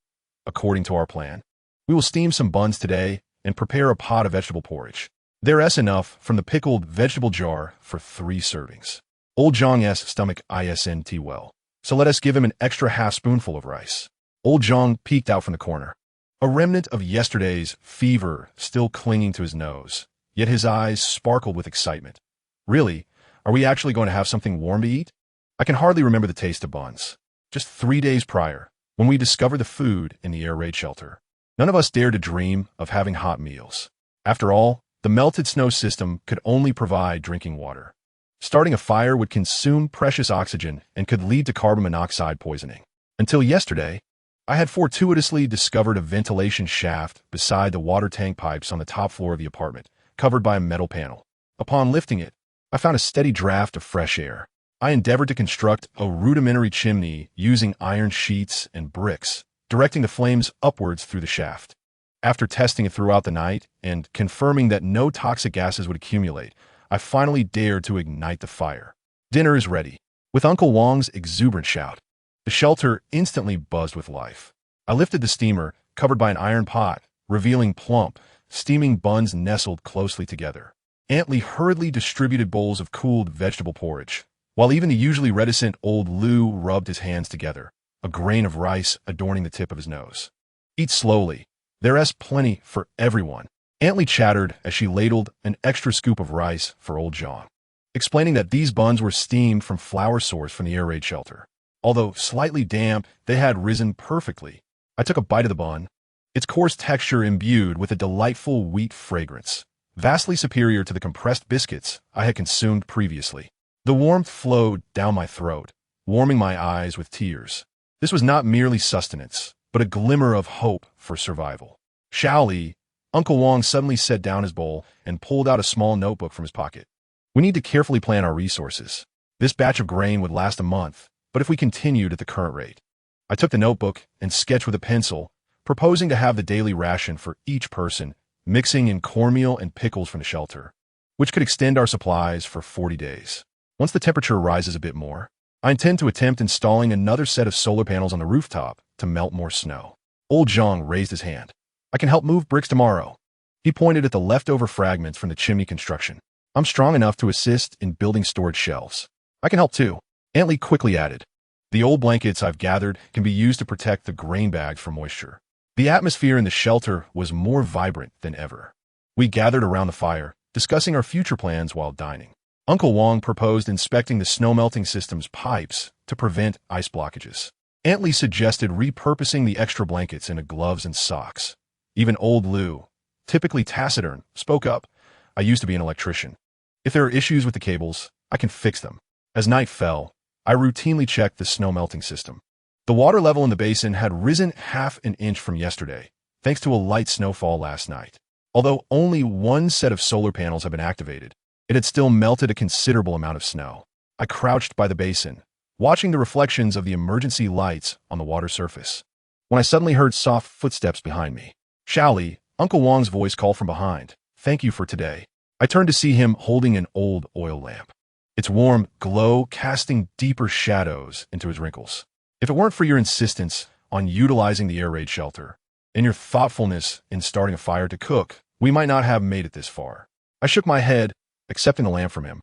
S1: According to our plan, we will steam some buns today and prepare a pot of vegetable porridge. There's enough from the pickled vegetable jar for 3 servings. Old Zhang's stomach isn't well, so let us give him an extra half-spoonful of rice. Old Zhang peeked out from the corner, a remnant of yesterday's fever still clinging to his nose, yet his eyes sparkled with excitement. Really? Are we actually going to have something warm to eat? I can hardly remember the taste of buns. Just 3 days prior, when we discovered the food in the air raid shelter, none of us dared to dream of having hot meals. After all, the melted snow system could only provide drinking water. Starting a fire would consume precious oxygen and could lead to carbon monoxide poisoning. Until yesterday, I had fortuitously discovered a ventilation shaft beside the water tank pipes on the top floor of the apartment, covered by a metal panel. Upon lifting it, I found a steady draft of fresh air. I endeavored to construct a rudimentary chimney using iron sheets and bricks, directing the flames upwards through the shaft. After testing it throughout the night and confirming that no toxic gases would accumulate, I finally dared to ignite the fire. Dinner is ready. With Uncle Wang's exuberant shout, the shelter instantly buzzed with life. I lifted the steamer, covered by an iron pot, revealing plump, steaming buns nestled closely together. Aunt Lee hurriedly distributed bowls of cooled vegetable porridge, while even the usually reticent old Lou rubbed his hands together, a grain of rice adorning the tip of his nose. Eat slowly. There's plenty for everyone. Aunt Lee chattered as she ladled an extra scoop of rice for old John, explaining that these buns were steamed from flour sourced from the air raid shelter. Although slightly damp, they had risen perfectly. I took a bite of the bun, its coarse texture imbued with a delightful wheat fragrance, vastly superior to the compressed biscuits I had consumed previously. The warmth flowed down my throat, warming my eyes with tears. This was not merely sustenance, but a glimmer of hope for survival. Shao Li, Uncle Wang suddenly set down his bowl and pulled out a small notebook from his pocket. We need to carefully plan our resources. This batch of grain would last a month, but if we continued at the current rate. I took the notebook and sketched with a pencil, proposing to have the daily ration for each person, mixing in cornmeal and pickles from the shelter, which could extend our supplies for 40 days. Once the temperature rises a bit more, I intend to attempt installing another set of solar panels on the rooftop to melt more snow. Old Zhang raised his hand. I can help move bricks tomorrow. He pointed at the leftover fragments from the chimney construction. I'm strong enough to assist in building storage shelves. I can help too. Aunt Lee quickly added, the old blankets I've gathered can be used to protect the grain bags from moisture. The atmosphere in the shelter was more vibrant than ever. We gathered around the fire, discussing our future plans while dining. Uncle Wang proposed inspecting the snow-melting system's pipes to prevent ice blockages. Aunt Lee suggested repurposing the extra blankets into gloves and socks. Even old Lou, typically taciturn, spoke up. I used to be an electrician. If there are issues with the cables, I can fix them. As night fell, I routinely checked the snow-melting system. The water level in the basin had risen half an inch from yesterday, thanks to a light snowfall last night. Although only one set of solar panels had been activated, it had still melted a considerable amount of snow. I crouched by the basin, watching the reflections of the emergency lights on the water surface, when I suddenly heard soft footsteps behind me. Shao Li, Uncle Wang's voice called from behind. Thank you for today. I turned to see him holding an old oil lamp. its warm glow casting deeper shadows into his wrinkles. If it weren't for your insistence on utilizing the air raid shelter, and your thoughtfulness in starting a fire to cook, we might not have made it this far. I shook my head, accepting the lamp from him,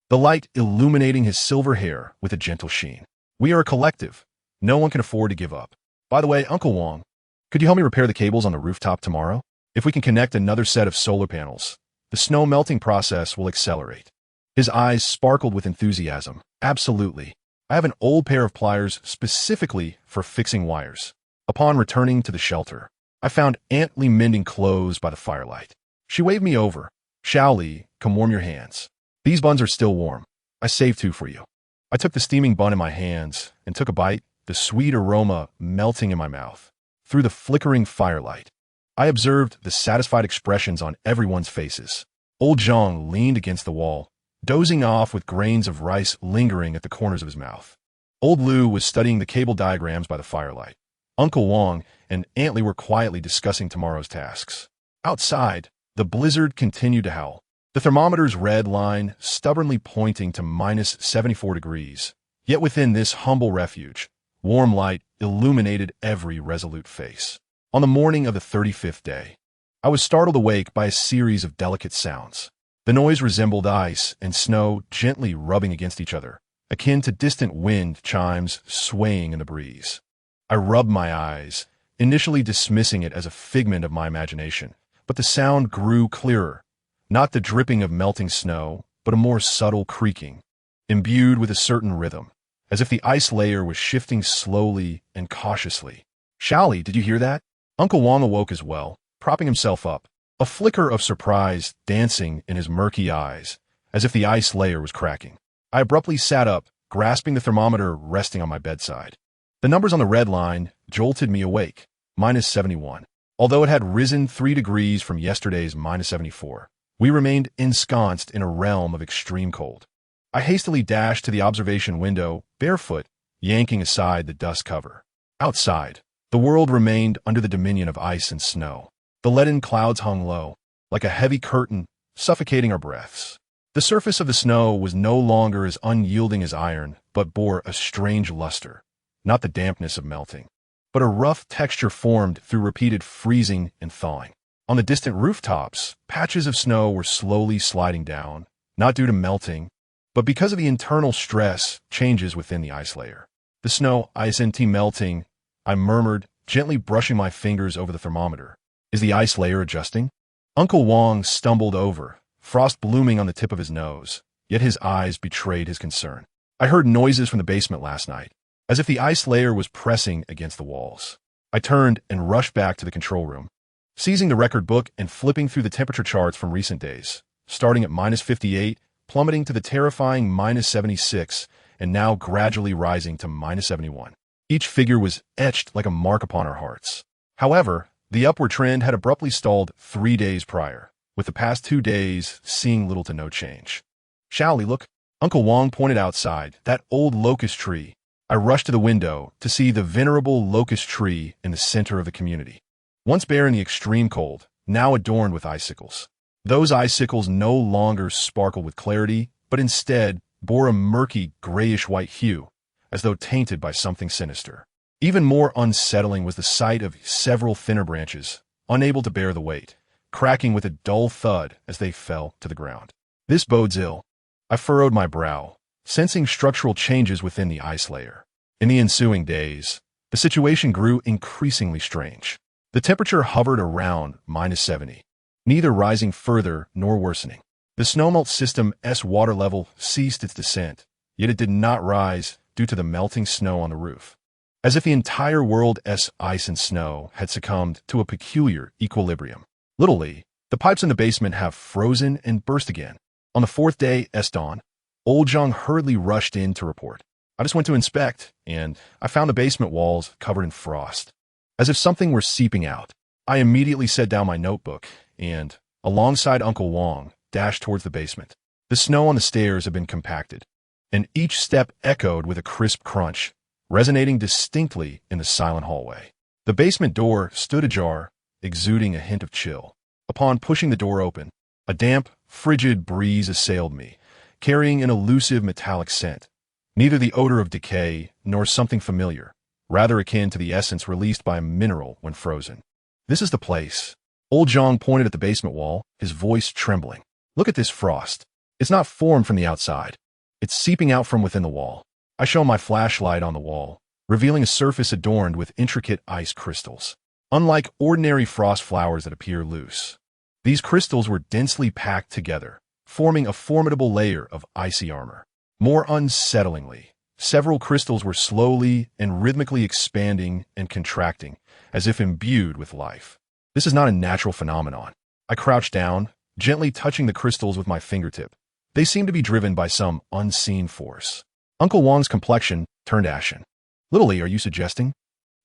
S1: the light illuminating his silver hair with a gentle sheen. We are a collective. No one can afford to give up. By the way, Uncle Wang, could you help me repair the cables on the rooftop tomorrow? If we can connect another set of solar panels, the snow melting process will accelerate. His eyes sparkled with enthusiasm. Absolutely. I have an old pair of pliers specifically for fixing wires. Upon returning to the shelter, I found Aunt Li mending clothes by the firelight. She waved me over. Xiao Li, come warm your hands. These buns are still warm. I saved two for you. I took the steaming bun in my hands and took a bite, the sweet aroma melting in my mouth. Through the flickering firelight, I observed the satisfied expressions on everyone's faces. Old Zhang leaned against the wall, dozing off with grains of rice lingering at the corners of his mouth. Old Lu was studying the cable diagrams by the firelight. Uncle Wang and Aunt Li were quietly discussing tomorrow's tasks. Outside, the blizzard continued to howl, the thermometer's red line stubbornly pointing to minus 74 degrees. Yet within this humble refuge, warm light illuminated every resolute face. On the morning of the 35th day, I was startled awake by a series of delicate sounds. The noise resembled ice and snow gently rubbing against each other, akin to distant wind chimes swaying in the breeze. I rubbed my eyes, initially dismissing it as a figment of my imagination, but the sound grew clearer, not the dripping of melting snow, but a more subtle creaking, imbued with a certain rhythm, as if the ice layer was shifting slowly and cautiously. Xiao Li, did you hear that? Uncle Wang awoke as well, propping himself up, a flicker of surprise dancing in his murky eyes, as if the ice layer was cracking. I abruptly sat up, grasping the thermometer resting on my bedside. The numbers on the red line jolted me awake, minus 71. Although it had risen 3 degrees from yesterday's minus 74, we remained ensconced in a realm of extreme cold. I hastily dashed to the observation window, barefoot, yanking aside the dust cover. Outside, the world remained under the dominion of ice and snow. The leaden clouds hung low, like a heavy curtain, suffocating our breaths. The surface of the snow was no longer as unyielding as iron, but bore a strange luster, not the dampness of melting, but a rough texture formed through repeated freezing and thawing. On the distant rooftops, patches of snow were slowly sliding down, not due to melting, but because of the internal stress changes within the ice layer. The snow isn't melting, I murmured, gently brushing my fingers over the thermometer. Is the ice layer adjusting? Uncle Wang stumbled over, frost blooming on the tip of his nose, yet his eyes betrayed his concern. I heard noises from the basement last night, as if the ice layer was pressing against the walls. I turned and rushed back to the control room, seizing the record book and flipping through the temperature charts from recent days, starting at minus 58, plummeting to the terrifying minus 76, and now gradually rising to minus 71. Each figure was etched like a mark upon our hearts. However, the upward trend had abruptly stalled 3 days prior, with the past 2 days seeing little to no change. Xiao Li, look. Uncle Wang pointed outside, that old locust tree. I rushed to the window to see the venerable locust tree in the center of the community. Once bare in the extreme cold, now adorned with icicles. Those icicles no longer sparkled with clarity, but instead bore a murky grayish-white hue, as though tainted by something sinister. Even more unsettling was the sight of several thinner branches, unable to bear the weight, cracking with a dull thud as they fell to the ground. This bodes ill. I furrowed my brow, sensing structural changes within the ice layer. In the ensuing days, the situation grew increasingly strange. The temperature hovered around minus 70, neither rising further nor worsening. The snowmelt system's water level ceased its descent, yet it did not rise due to the melting snow on the roof. As if the entire world's ice and snow had succumbed to a peculiar equilibrium. Literally, the pipes in the basement have frozen and burst again. On the 4th day's dawn, old Zhang hurriedly rushed in to report. I just went to inspect, and I found the basement walls covered in frost. As if something were seeping out, I immediately set down my notebook and, alongside Uncle Wang, dashed towards the basement. The snow on the stairs had been compacted, and each step echoed with a crisp crunch, resonating distinctly in the silent hallway. The basement door stood ajar, exuding a hint of chill. Upon pushing the door open, a damp, frigid breeze assailed me, carrying an elusive metallic scent. Neither the odor of decay nor something familiar, rather akin to the essence released by a mineral when frozen. This is the place. Old Zhang pointed at the basement wall, his voice trembling. Look at this frost. It's not formed from the outside. It's seeping out from within the wall. I shone my flashlight on the wall, revealing a surface adorned with intricate ice crystals. Unlike ordinary frost flowers that appear loose, these crystals were densely packed together, forming a formidable layer of icy armor. More unsettlingly, several crystals were slowly and rhythmically expanding and contracting, as if imbued with life. This is not a natural phenomenon. I crouched down, gently touching the crystals with my fingertip. They seemed to be driven by some unseen force. Uncle Wang's complexion turned ashen. Little Lee, are you suggesting?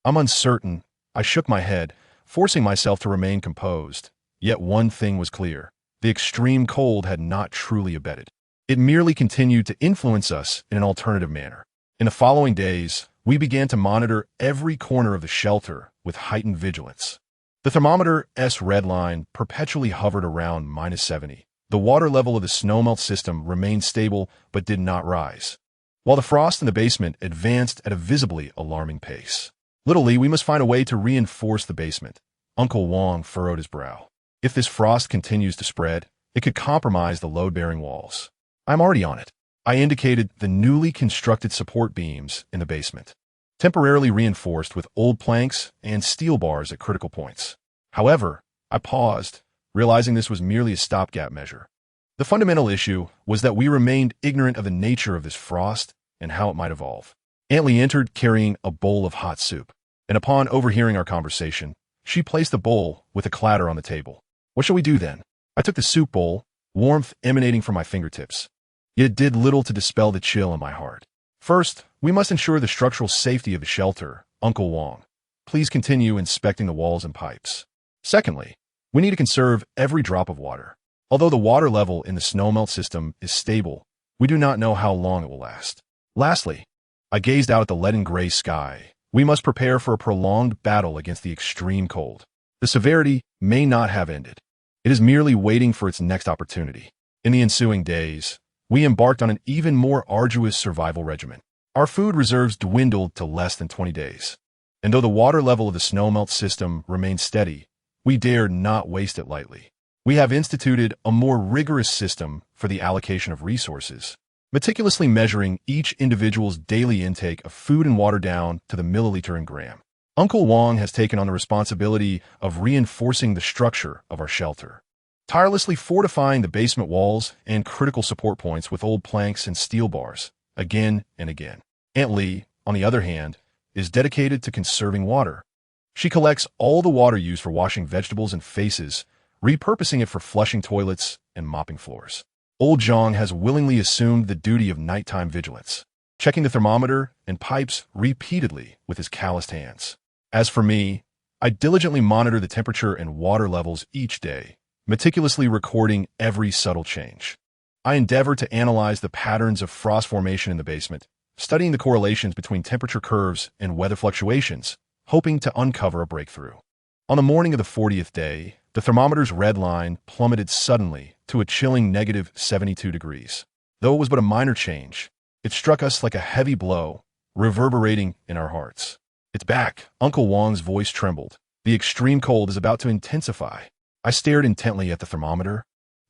S1: I'm uncertain. I shook my head, forcing myself to remain composed. Yet one thing was clear. The extreme cold had not truly abated. It merely continued to influence us in an alternative manner. In the following days, we began to monitor every corner of the shelter with heightened vigilance. The thermometer's red line perpetually hovered around -70. The water level of the snowmelt system remained stable but did not rise, while the frost in the basement advanced at a visibly alarming pace. Little Lee, we must find a way to reinforce the basement. Uncle Wang furrowed his brow. If this frost continues to spread, it could compromise the load-bearing walls. I'm already on it. I indicated the newly constructed support beams in the basement, temporarily reinforced with old planks and steel bars at critical points. However, I paused, realizing this was merely a stopgap measure. The fundamental issue was that we remained ignorant of the nature of this frost and how it might evolve. Aunt Lee entered carrying a bowl of hot soup, and upon overhearing our conversation, she placed the bowl with a clatter on the table. What shall we do then? I took the soup bowl, warmth emanating from my fingertips. Yet it did little to dispel the chill in my heart. First, we must ensure the structural safety of the shelter. Uncle Wang, please continue inspecting the walls and pipes. Secondly, we need to conserve every drop of water. Although the water level in the snowmelt system is stable, we do not know how long it will last. Lastly, I gazed out at the leaden gray sky. We must prepare for a prolonged battle against the extreme cold. The severity may not have ended. It is merely waiting for its next opportunity. In the ensuing days, we embarked on an even more arduous survival regimen. Our food reserves dwindled to less than 20 days. And though the water level of the snowmelt system remained steady, we dared not waste it lightly. We have instituted a more rigorous system for the allocation of resources, meticulously measuring each individual's daily intake of food and water down to the milliliter and gram. Uncle Wang has taken on the responsibility of reinforcing the structure of our shelter, tirelessly fortifying the basement walls and critical support points with old planks and steel bars, again and again. Aunt Lee, on the other hand, is dedicated to conserving water. She collects all the water used for washing vegetables and faces, repurposing it for flushing toilets and mopping floors. Old Zhang has willingly assumed the duty of nighttime vigilance, checking the thermometer and pipes repeatedly with his calloused hands. As for me, I diligently monitor the temperature and water levels each day, meticulously recording every subtle change. I endeavor to analyze the patterns of frost formation in the basement, studying the correlations between temperature curves and weather fluctuations, hoping to uncover a breakthrough. On the morning of the 40th day, the thermometer's red line plummeted suddenly to a chilling -72 degrees. Though it was but a minor change, it struck us like a heavy blow, reverberating in our hearts. It's back. Uncle Wang's voice trembled. The extreme cold is about to intensify. I stared intently at the thermometer,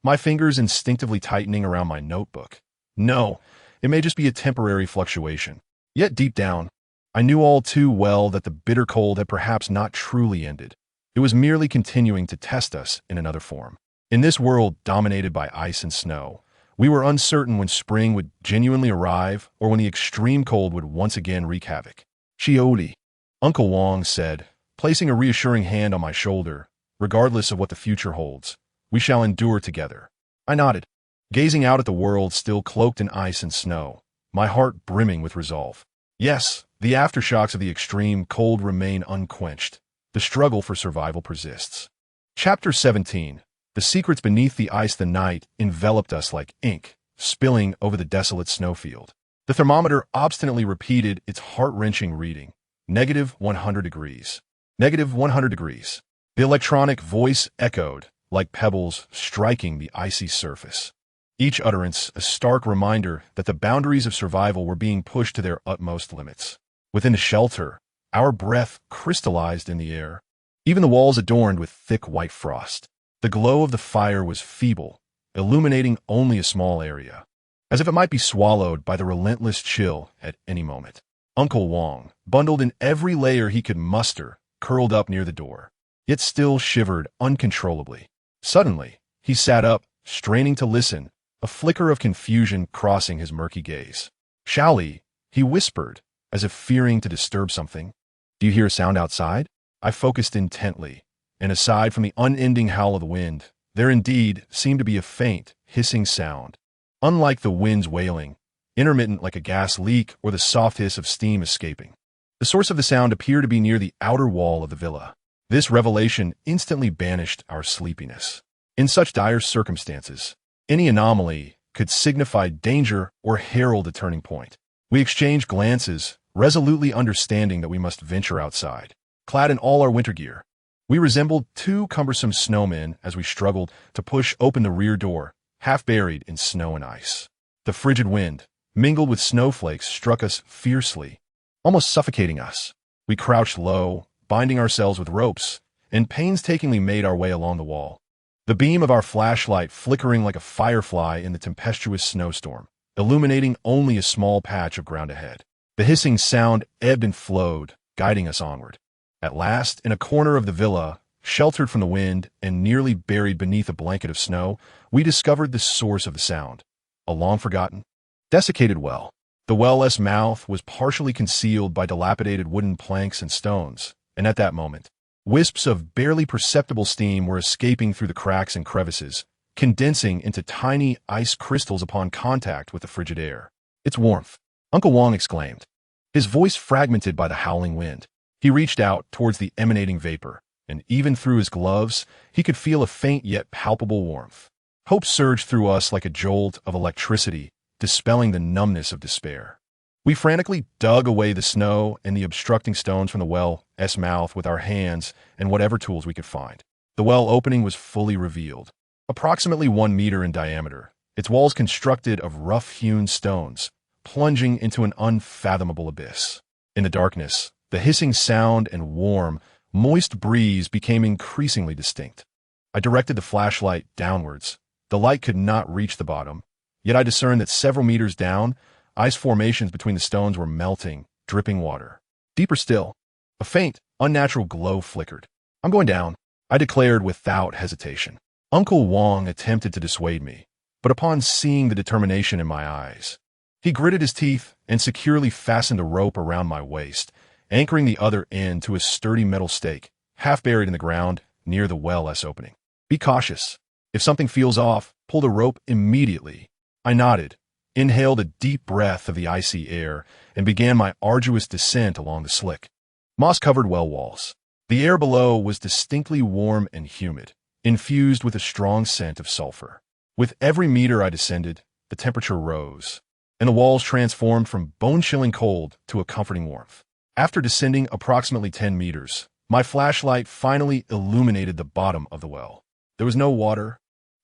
S1: my fingers instinctively tightening around my notebook. No, it may just be a temporary fluctuation. Yet deep down, I knew all too well that the bitter cold had perhaps not truly ended. It was merely continuing to test us in another form. In this world dominated by ice and snow, we were uncertain when spring would genuinely arrive or when the extreme cold would once again wreak havoc. Chioli, Uncle Wang said, placing a reassuring hand on my shoulder. Regardless of what the future holds, we shall endure together. I nodded, gazing out at the world still cloaked in ice and snow, my heart brimming with resolve. Yes, the aftershocks of the extreme cold remain unquenched. The struggle for survival persists. Chapter 17. The secrets beneath the ice. The night enveloped us like ink, spilling over the desolate snowfield. The thermometer obstinately repeated its heart-wrenching reading. -100 degrees. -100 degrees. The electronic voice echoed, like pebbles striking the icy surface. each utterance a stark reminder that the boundaries of survival were being pushed to their utmost limits. Within the shelter, our breath crystallized in the air, even the walls adorned with thick white frost. The glow of the fire was feeble, illuminating only a small area, as if it might be swallowed by the relentless chill at any moment. Uncle Wang, bundled in every layer he could muster, curled up near the door, yet still shivered uncontrollably. Suddenly, he sat up, straining to listen, a flicker of confusion crossing his murky gaze. "Shaoli," he whispered, as if fearing to disturb something. "Do you hear a sound outside?" I focused intently, and aside from the unending howl of the wind, there indeed seemed to be a faint, hissing sound. Unlike the wind's wailing, intermittent like a gas leak or the soft hiss of steam escaping. The source of the sound appeared to be near the outer wall of the villa. This revelation instantly banished our sleepiness. In such dire circumstances, any anomaly could signify danger or herald a turning point. We exchanged glances, resolutely understanding that we must venture outside. Clad in all our winter gear, we resembled two cumbersome snowmen as we struggled to push open the rear door, half buried in snow and ice. The frigid wind, mingled with snowflakes, struck us fiercely, almost suffocating us. We crouched low, binding ourselves with ropes, and painstakingly made our way along the wall, the beam of our flashlight flickering like a firefly in the tempestuous snowstorm, illuminating only a small patch of ground ahead. The hissing sound ebbed and flowed, guiding us onward. At last, in a corner of the villa, sheltered from the wind and nearly buried beneath a blanket of snow, we discovered the source of the sound. A long-forgotten, desiccated well. The well-less mouth was partially concealed by dilapidated wooden planks and stones, and at that moment, wisps of barely perceptible steam were escaping through the cracks and crevices, condensing into tiny ice crystals upon contact with the frigid air. "It's warmth," Uncle Wang exclaimed, his voice fragmented by the howling wind. He reached out towards the emanating vapor, and even through his gloves, he could feel a faint yet palpable warmth. Hope surged through us like a jolt of electricity, dispelling the numbness of despair. We frantically dug away the snow and the obstructing stones from the well's mouth with our hands and whatever tools we could find. The well opening was fully revealed. Approximately 1 meter in diameter, its walls constructed of rough-hewn stones, plunging into an unfathomable abyss. In the darkness, the hissing sound and warm, moist breeze became increasingly distinct. I directed the flashlight downwards. The light could not reach the bottom, yet I discerned that several meters down, ice formations between the stones were melting, dripping water. Deeper still, a faint, unnatural glow flickered. "I'm going down," I declared without hesitation. Uncle Wang attempted to dissuade me, but upon seeing the determination in my eyes, he gritted his teeth and securely fastened a rope around my waist, anchoring the other end to a sturdy metal stake, half buried in the ground near the well-less opening. "Be cautious. If something feels off, pull the rope immediately." I nodded, inhaled a deep breath of the icy air, and began my arduous descent along the slick, moss-covered well walls. The air below was distinctly warm and humid, infused with a strong scent of sulfur. With every meter I descended, the temperature rose, and the walls transformed from bone-chilling cold to a comforting warmth. After descending approximately 10 meters, my flashlight finally illuminated the bottom of the well. There was no water,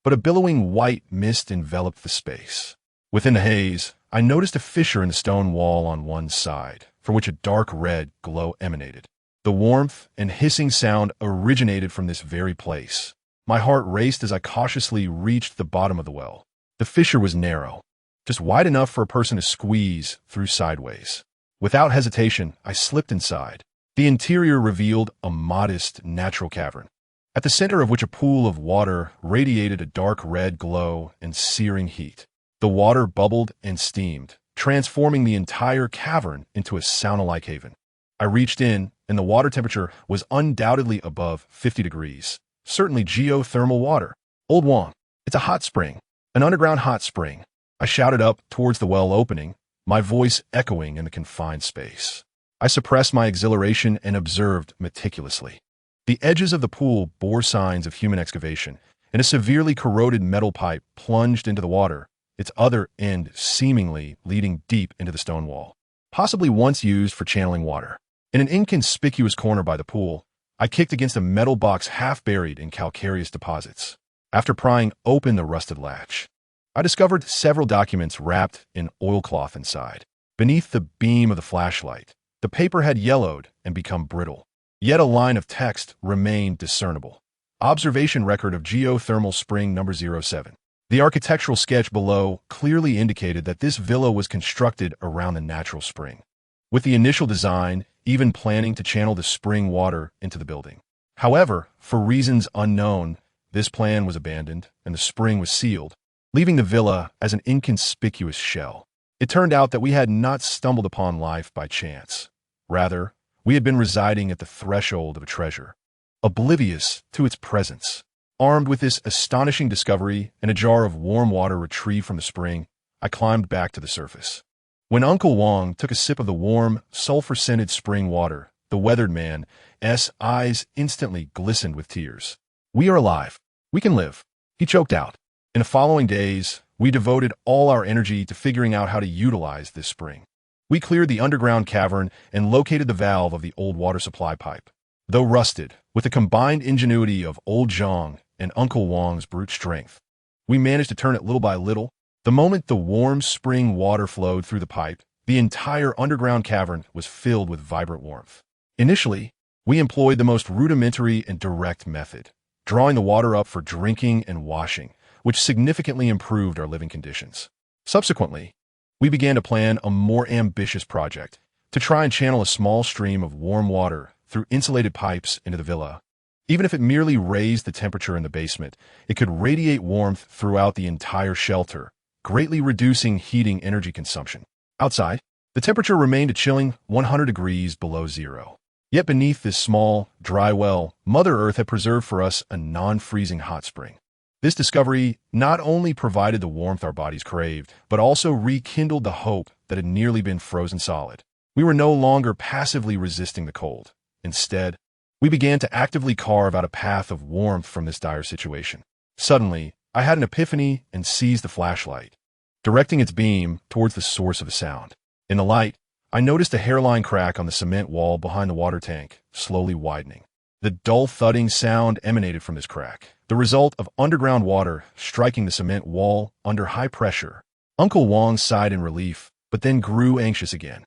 S1: but a billowing white mist enveloped the space. Within the haze, I noticed a fissure in the stone wall on one side, from which a dark red glow emanated. The warmth and hissing sound originated from this very place. My heart raced as I cautiously reached the bottom of the well. The fissure was narrow, just wide enough for a person to squeeze through sideways. Without hesitation, I slipped inside. The interior revealed a modest, natural cavern, at the center of which a pool of water radiated a dark red glow and searing heat. The water bubbled and steamed, transforming the entire cavern into a sauna-like haven. I reached in, and the water temperature was undoubtedly above 50 degrees. Certainly geothermal water. "Old Wang, it's a hot spring, an underground hot spring," I shouted up towards the well opening, my voice echoing in the confined space. I suppressed my exhilaration and observed meticulously. The edges of the pool bore signs of human excavation, and a severely corroded metal pipe plunged into the water, its other end seemingly leading deep into the stone wall, possibly once used for channeling water. In an inconspicuous corner by the pool, I kicked against a metal box half buried in calcareous deposits. After prying open the rusted latch, I discovered several documents wrapped in oilcloth inside. Beneath the beam of the flashlight, the paper had yellowed and become brittle. Yet a line of text remained discernible. Observation record of geothermal spring number 07. The architectural sketch below clearly indicated that this villa was constructed around the natural spring, with the initial design even planning to channel the spring water into the building. However, for reasons unknown, this plan was abandoned and the spring was sealed, leaving the villa as an inconspicuous shell. It turned out that we had not stumbled upon life by chance. Rather, we had been residing at the threshold of a treasure, oblivious to its presence. Armed with this astonishing discovery and a jar of warm water retrieved from the spring, I climbed back to the surface. When Uncle Wang took a sip of the warm, sulfur-scented spring water, the weathered man's eyes instantly glistened with tears. "We are alive. We can live," he choked out. In the following days, we devoted all our energy to figuring out how to utilize this spring. We cleared the underground cavern and located the valve of the old water supply pipe. Though rusted, with the combined ingenuity of old Zhang and Uncle Wang's brute strength, we managed to turn it little by little. The moment the warm spring water flowed through the pipe, the entire underground cavern was filled with vibrant warmth. Initially, we employed the most rudimentary and direct method, drawing the water up for drinking and washing, which significantly improved our living conditions. Subsequently, we began to plan a more ambitious project to try and channel a small stream of warm water through insulated pipes into the villa. Even if it merely raised the temperature in the basement, it could radiate warmth throughout the entire shelter, greatly reducing heating energy consumption. Outside, the temperature remained a chilling 100 degrees below zero. Yet beneath this small, dry well, Mother Earth had preserved for us a non-freezing hot spring. This discovery not only provided the warmth our bodies craved, but also rekindled the hope that had nearly been frozen solid. We were no longer passively resisting the cold. Instead, we began to actively carve out a path of warmth from this dire situation. Suddenly, I had an epiphany and seized the flashlight, directing its beam towards the source of the sound. In the light, I noticed a hairline crack on the cement wall behind the water tank, slowly widening. The dull thudding sound emanated from this crack, the result of underground water striking the cement wall under high pressure. Uncle Wang sighed in relief, but then grew anxious again.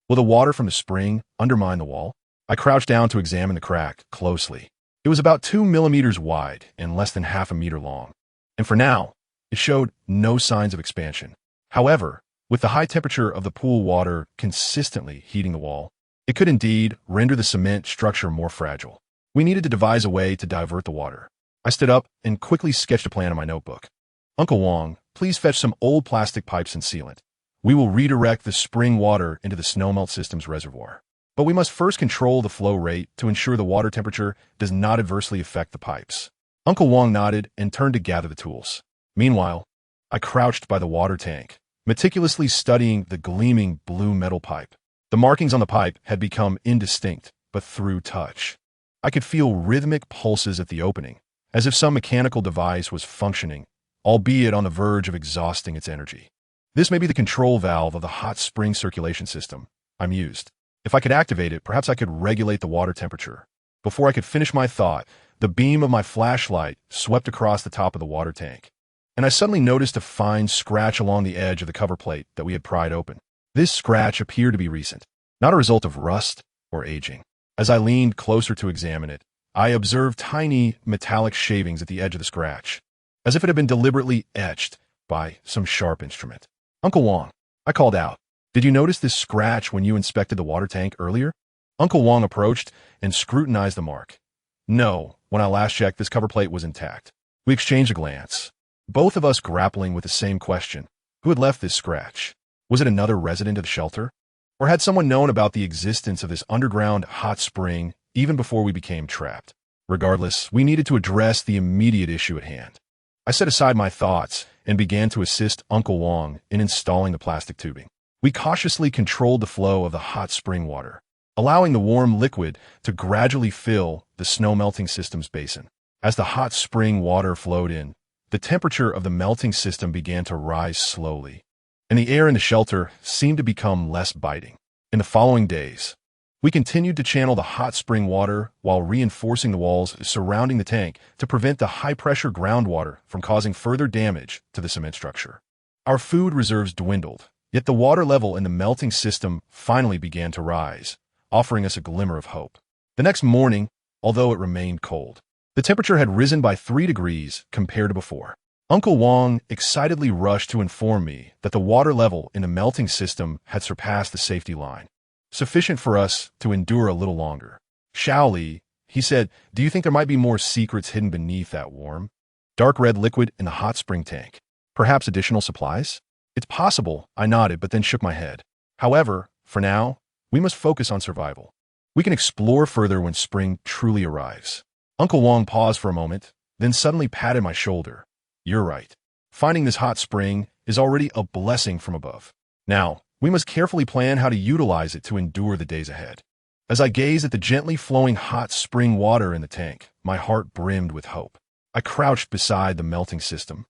S1: Will the water from the spring undermine the wall? I crouched down to examine the crack closely. It was about 2 millimeters wide and less than half a meter long. And for now, it showed no signs of expansion. However, with the high temperature of the pool water consistently heating the wall, it could indeed render the cement structure more fragile. We needed to devise a way to divert the water. I stood up and quickly sketched a plan in my notebook. "Uncle Wang, please fetch some old plastic pipes and sealant. We will redirect the spring water into the snowmelt system's reservoir. But we must first control the flow rate to ensure the water temperature does not adversely affect the pipes." Uncle Wang nodded and turned to gather the tools. Meanwhile, I crouched by the water tank, meticulously studying the gleaming blue metal pipe. The markings on the pipe had become indistinct, but through touch, I could feel rhythmic pulses at the opening, as if some mechanical device was functioning, albeit on the verge of exhausting its energy. "This may be the control valve of the hot spring circulation system," I mused. "If I could activate it, perhaps I could regulate the water temperature." Before I could finish my thought, the beam of my flashlight swept across the top of the water tank, and I suddenly noticed a fine scratch along the edge of the cover plate that we had pried open. This scratch appeared to be recent, not a result of rust or aging. As I leaned closer to examine it, I observed tiny metallic shavings at the edge of the scratch, as if it had been deliberately etched by some sharp instrument. "Uncle Wang," I called out, "did you notice this scratch when you inspected the water tank earlier?" Uncle Wang approached and scrutinized the mark. "No, when I last checked, this cover plate was intact." We exchanged a glance, both of us grappling with the same question. Who had left this scratch? Was it another resident of the shelter? Or had someone known about the existence of this underground hot spring even before we became trapped? Regardless, we needed to address the immediate issue at hand. I set aside my thoughts and began to assist Uncle Wang in installing the plastic tubing. We cautiously controlled the flow of the hot spring water, allowing the warm liquid to gradually fill the snow melting system's basin. As the hot spring water flowed in, the temperature of the melting system began to rise slowly, and the air in the shelter seemed to become less biting. In the following days, We continued to channel the hot spring water while reinforcing the walls surrounding the tank to prevent the high-pressure groundwater from causing further damage to the cement structure. Our food reserves dwindled, yet the water level in the melting system finally began to rise, offering us a glimmer of hope. The next morning, although it remained cold, the temperature had risen by 3 degrees compared to before. Uncle Wang excitedly rushed to inform me that the water level in the melting system had surpassed the safety line, sufficient for us to endure a little longer. Shaoli, he said, do you think there might be more secrets hidden beneath that warm, dark red liquid in the hot spring tank? Perhaps additional supplies? It's possible, I nodded, but then shook my head. However, for now, we must focus on survival. We can explore further when spring truly arrives. Uncle Wang paused for a moment, then suddenly patted my shoulder. You're right. Finding this hot spring is already a blessing from above. Now, we must carefully plan how to utilize it to endure the days ahead. As I gazed at the gently flowing hot spring water in the tank, my heart brimmed with hope. I crouched beside the melting system,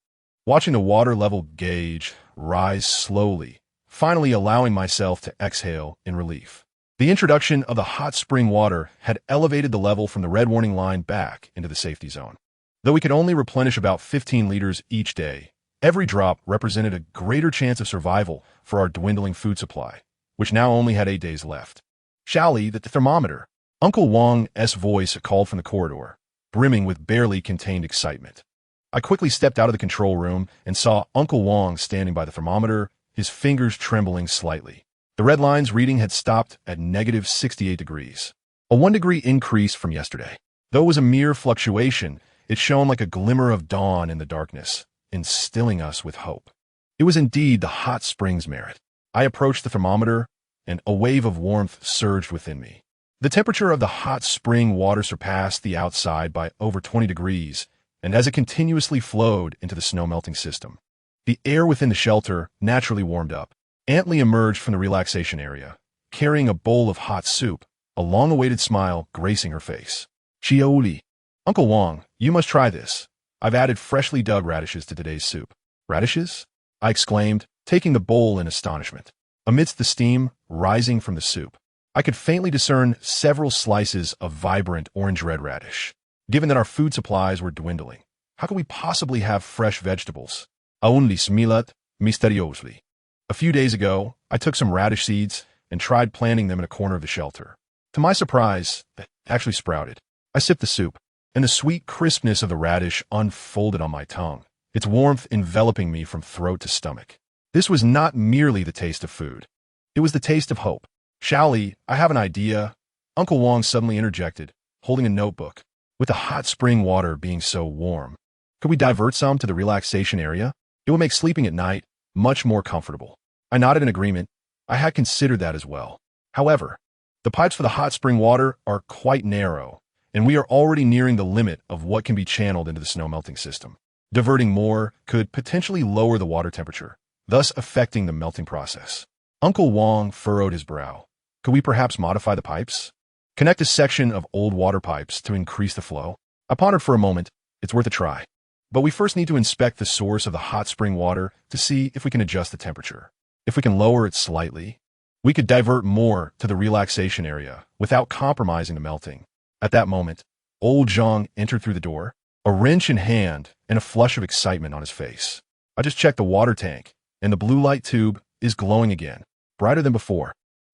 S1: watching the water level gauge rise slowly, finally allowing myself to exhale in relief. The introduction of the hot spring water had elevated the level from the red warning line back into the safety zone. Though we could only replenish about 15 liters each day, every drop represented a greater chance of survival for our dwindling food supply, which now only had 8 days left. Shaoli, the thermometer. Uncle Wang's voice called from the corridor, brimming with barely contained excitement. I quickly stepped out of the control room and saw Uncle Wang standing by the thermometer, his fingers trembling slightly. The red line's reading had stopped at negative 68 degrees, a 1 degree increase from yesterday. Though it was a mere fluctuation, it shone like a glimmer of dawn in the darkness, instilling us with hope. It was indeed the hot spring's merit. I approached the thermometer, and a wave of warmth surged within me. The temperature of the hot spring water surpassed the outside by over 20 degrees, and as it continuously flowed into the snow-melting system, the air within the shelter naturally warmed up. Aunt Lee emerged from the relaxation area, carrying a bowl of hot soup, a long-awaited smile gracing her face. Shaoli. Uncle Wang, you must try this. I've added freshly dug radishes to today's soup. Radishes? I exclaimed, taking the bowl in astonishment. Amidst the steam rising from the soup, I could faintly discern several slices of vibrant orange-red radish. Given that our food supplies were dwindling, how could we possibly have fresh vegetables? Aún smilat misteriously. A few days ago, I took some radish seeds and tried planting them in a corner of the shelter. To my surprise, they actually sprouted. I sipped the soup, and the sweet crispness of the radish unfolded on my tongue, its warmth enveloping me from throat to stomach. This was not merely the taste of food. It was the taste of hope. Shaoli, I have an idea. Uncle Wang suddenly interjected, holding a notebook. With the hot spring water being so warm, could we divert some to the relaxation area? It would make sleeping at night much more comfortable. I nodded in agreement. I had considered that as well. However, the pipes for the hot spring water are quite narrow, and we are already nearing the limit of what can be channeled into the snow-melting system. Diverting more could potentially lower the water temperature, thus affecting the melting process. Uncle Wang furrowed his brow. Could we perhaps modify the pipes? Connect a section of old water pipes to increase the flow? I pondered for a moment. It's worth a try. But we first need to inspect the source of the hot spring water to see if we can adjust the temperature. If we can lower it slightly, we could divert more to the relaxation area without compromising the melting. At that moment, old Zhang entered through the door, a wrench in hand and a flush of excitement on his face. I just checked the water tank, and the blue light tube is glowing again, brighter than before.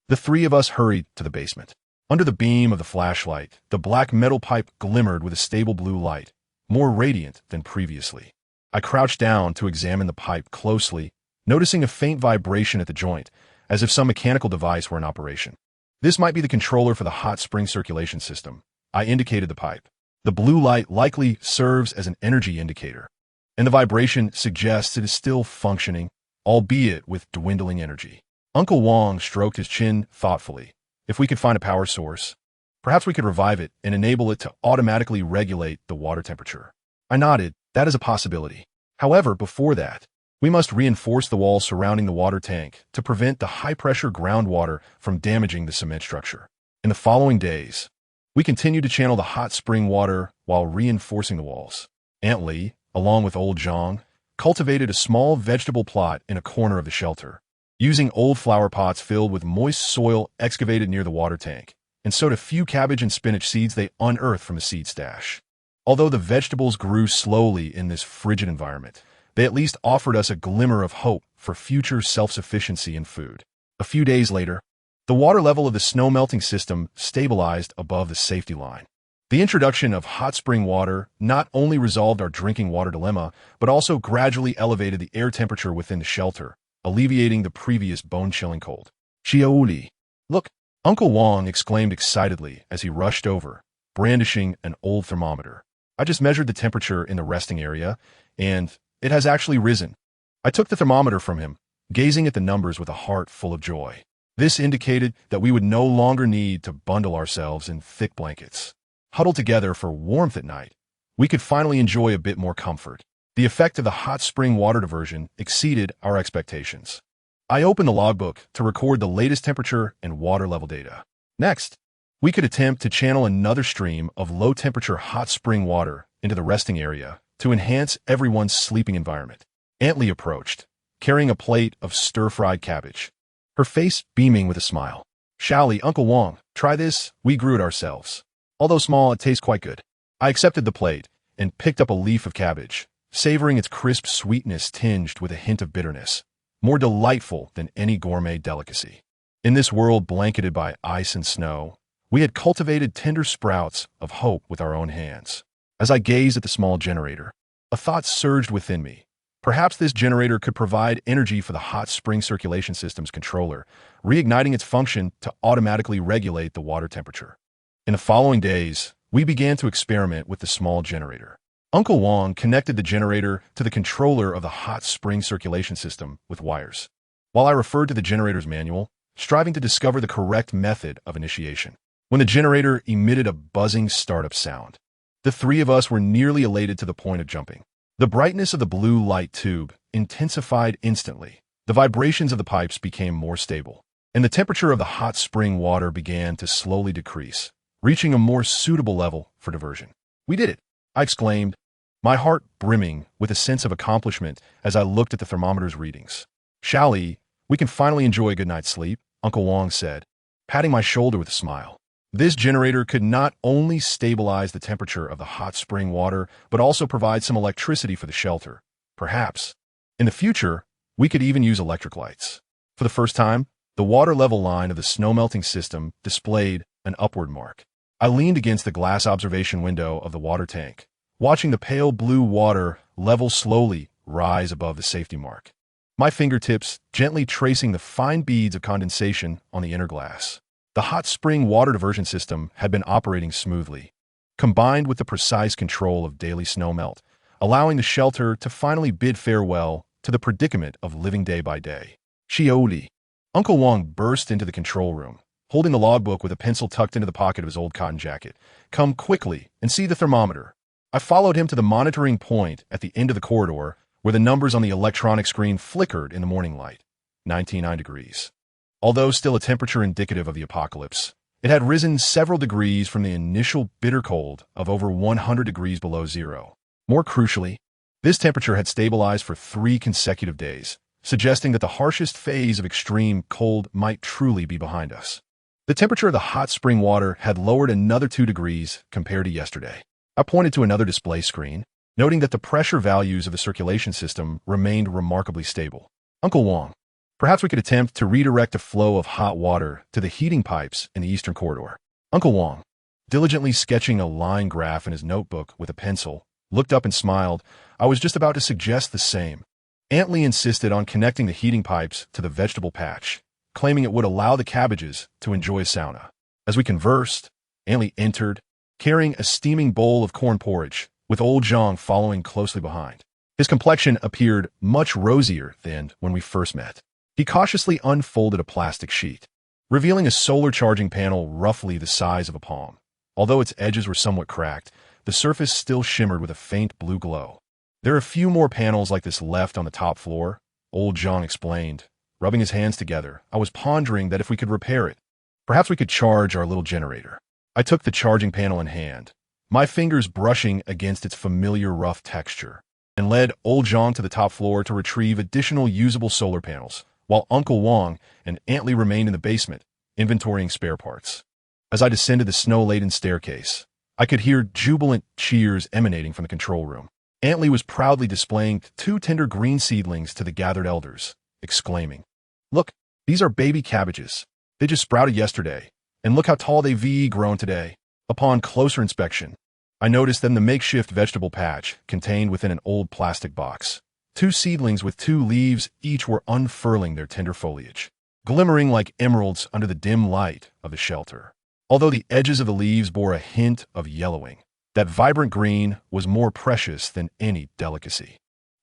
S1: The three of us hurried to the basement. Under the beam of the flashlight, the black metal pipe glimmered with a stable blue light, more radiant than previously. I crouched down to examine the pipe closely, noticing a faint vibration at the joint, as if some mechanical device were in operation. This might be the controller for the hot spring circulation system. I indicated the pipe. The blue light likely serves as an energy indicator, and the vibration suggests it is still functioning, albeit with dwindling energy. Uncle Wang stroked his chin thoughtfully. If we could find a power source, perhaps we could revive it and enable it to automatically regulate the water temperature. I nodded. That is a possibility. However, before that, we must reinforce the walls surrounding the water tank to prevent the high-pressure groundwater from damaging the cement structure. In the following days, we continued to channel the hot spring water while reinforcing the walls. Aunt Lee, along with old Zhang, cultivated a small vegetable plot in a corner of the shelter. Using old flower pots filled with moist soil excavated near the water tank, and sowed a few cabbage and spinach seeds they unearthed from a seed stash. Although the vegetables grew slowly in this frigid environment, they at least offered us a glimmer of hope for future self-sufficiency in food. A few days later, the water level of the snow-melting system stabilized above the safety line. The introduction of hot spring water not only resolved our drinking water dilemma, but also gradually elevated the air temperature within the shelter, alleviating the previous bone-chilling cold. Xiaoli. Look, Uncle Wang exclaimed excitedly as he rushed over, brandishing an old thermometer. I just measured the temperature in the resting area, and it has actually risen. I took the thermometer from him, gazing at the numbers with a heart full of joy. This indicated that we would no longer need to bundle ourselves in thick blankets. Huddled together for warmth at night, we could finally enjoy a bit more comfort. The effect of the hot spring water diversion exceeded our expectations. I opened the logbook to record the latest temperature and water level data. Next, we could attempt to channel another stream of low-temperature hot spring water into the resting area to enhance everyone's sleeping environment. Aunt approached, carrying a plate of stir-fried cabbage, her face beaming with a smile. Xiaoli, Uncle Wang, try this, we grew it ourselves. Although small, it tastes quite good. I accepted the plate and picked up a leaf of cabbage, savoring its crisp sweetness tinged with a hint of bitterness, more delightful than any gourmet delicacy. In this world blanketed by ice and snow, we had cultivated tender sprouts of hope with our own hands. As I gazed at the small generator, a thought surged within me. Perhaps this generator could provide energy for the hot spring circulation system's controller, reigniting its function to automatically regulate the water temperature. In the following days, we began to experiment with the small generator. Uncle Wang connected the generator to the controller of the hot spring circulation system with wires, while I referred to the generator's manual, striving to discover the correct method of initiation. When the generator emitted a buzzing startup sound, the three of us were nearly elated to the point of jumping. The brightness of the blue light tube intensified instantly. The vibrations of the pipes became more stable, and the temperature of the hot spring water began to slowly decrease, reaching a more suitable level for diversion. We did it, I exclaimed, my heart brimming with a sense of accomplishment as I looked at the thermometer's readings. Xiaoli, we can finally enjoy a good night's sleep, Uncle Wang said, patting my shoulder with a smile. This generator could not only stabilize the temperature of the hot spring water, but also provide some electricity for the shelter. Perhaps, in the future, we could even use electric lights. For the first time, the water level line of the snow-melting system displayed an upward mark. I leaned against the glass observation window of the water tank, watching the pale blue water level slowly rise above the safety mark, my fingertips gently tracing the fine beads of condensation on the inner glass. The hot spring water diversion system had been operating smoothly, combined with the precise control of daily snowmelt, allowing the shelter to finally bid farewell to the predicament of living day by day. Xiaoli. Uncle Wang burst into the control room, holding the logbook with a pencil tucked into the pocket of his old cotton jacket. Come quickly and see the thermometer. I followed him to the monitoring point at the end of the corridor, where the numbers on the electronic screen flickered in the morning light. 99 degrees. Although still a temperature indicative of the apocalypse, it had risen several degrees from the initial bitter cold of over 100 degrees below zero. More crucially, this temperature had stabilized for 3 consecutive days, suggesting that the harshest phase of extreme cold might truly be behind us. The temperature of the hot spring water had lowered another 2 degrees compared to yesterday. I pointed to another display screen, noting that the pressure values of the circulation system remained remarkably stable. Uncle Wang, perhaps we could attempt to redirect the flow of hot water to the heating pipes in the eastern corridor. Uncle Wang, diligently sketching a line graph in his notebook with a pencil, looked up and smiled. I was just about to suggest the same. Aunt Lee insisted on connecting the heating pipes to the vegetable patch, claiming it would allow the cabbages to enjoy a sauna. As we conversed, Aunt Lee entered, carrying a steaming bowl of corn porridge, with old Zhang following closely behind. His complexion appeared much rosier than when we first met. He cautiously unfolded a plastic sheet, revealing a solar charging panel roughly the size of a palm. Although its edges were somewhat cracked, the surface still shimmered with a faint blue glow. There are a few more panels like this left on the top floor, old Zhang explained, rubbing his hands together. I was pondering that if we could repair it, perhaps we could charge our little generator. I took the charging panel in hand, my fingers brushing against its familiar rough texture, and led old Zhang to the top floor to retrieve additional usable solar panels, while Uncle Wang and Aunt Lee remained in the basement, inventorying spare parts. As I descended the snow-laden staircase, I could hear jubilant cheers emanating from the control room. Aunt Lee was proudly displaying 2 tender green seedlings to the gathered elders, exclaiming, "Look, these are baby cabbages. They just sprouted yesterday, and look how tall they've grown today." Upon closer inspection, I noticed that in the makeshift vegetable patch contained within an old plastic box, 2 seedlings with 2 leaves each were unfurling their tender foliage, glimmering like emeralds under the dim light of the shelter. Although the edges of the leaves bore a hint of yellowing, that vibrant green was more precious than any delicacy.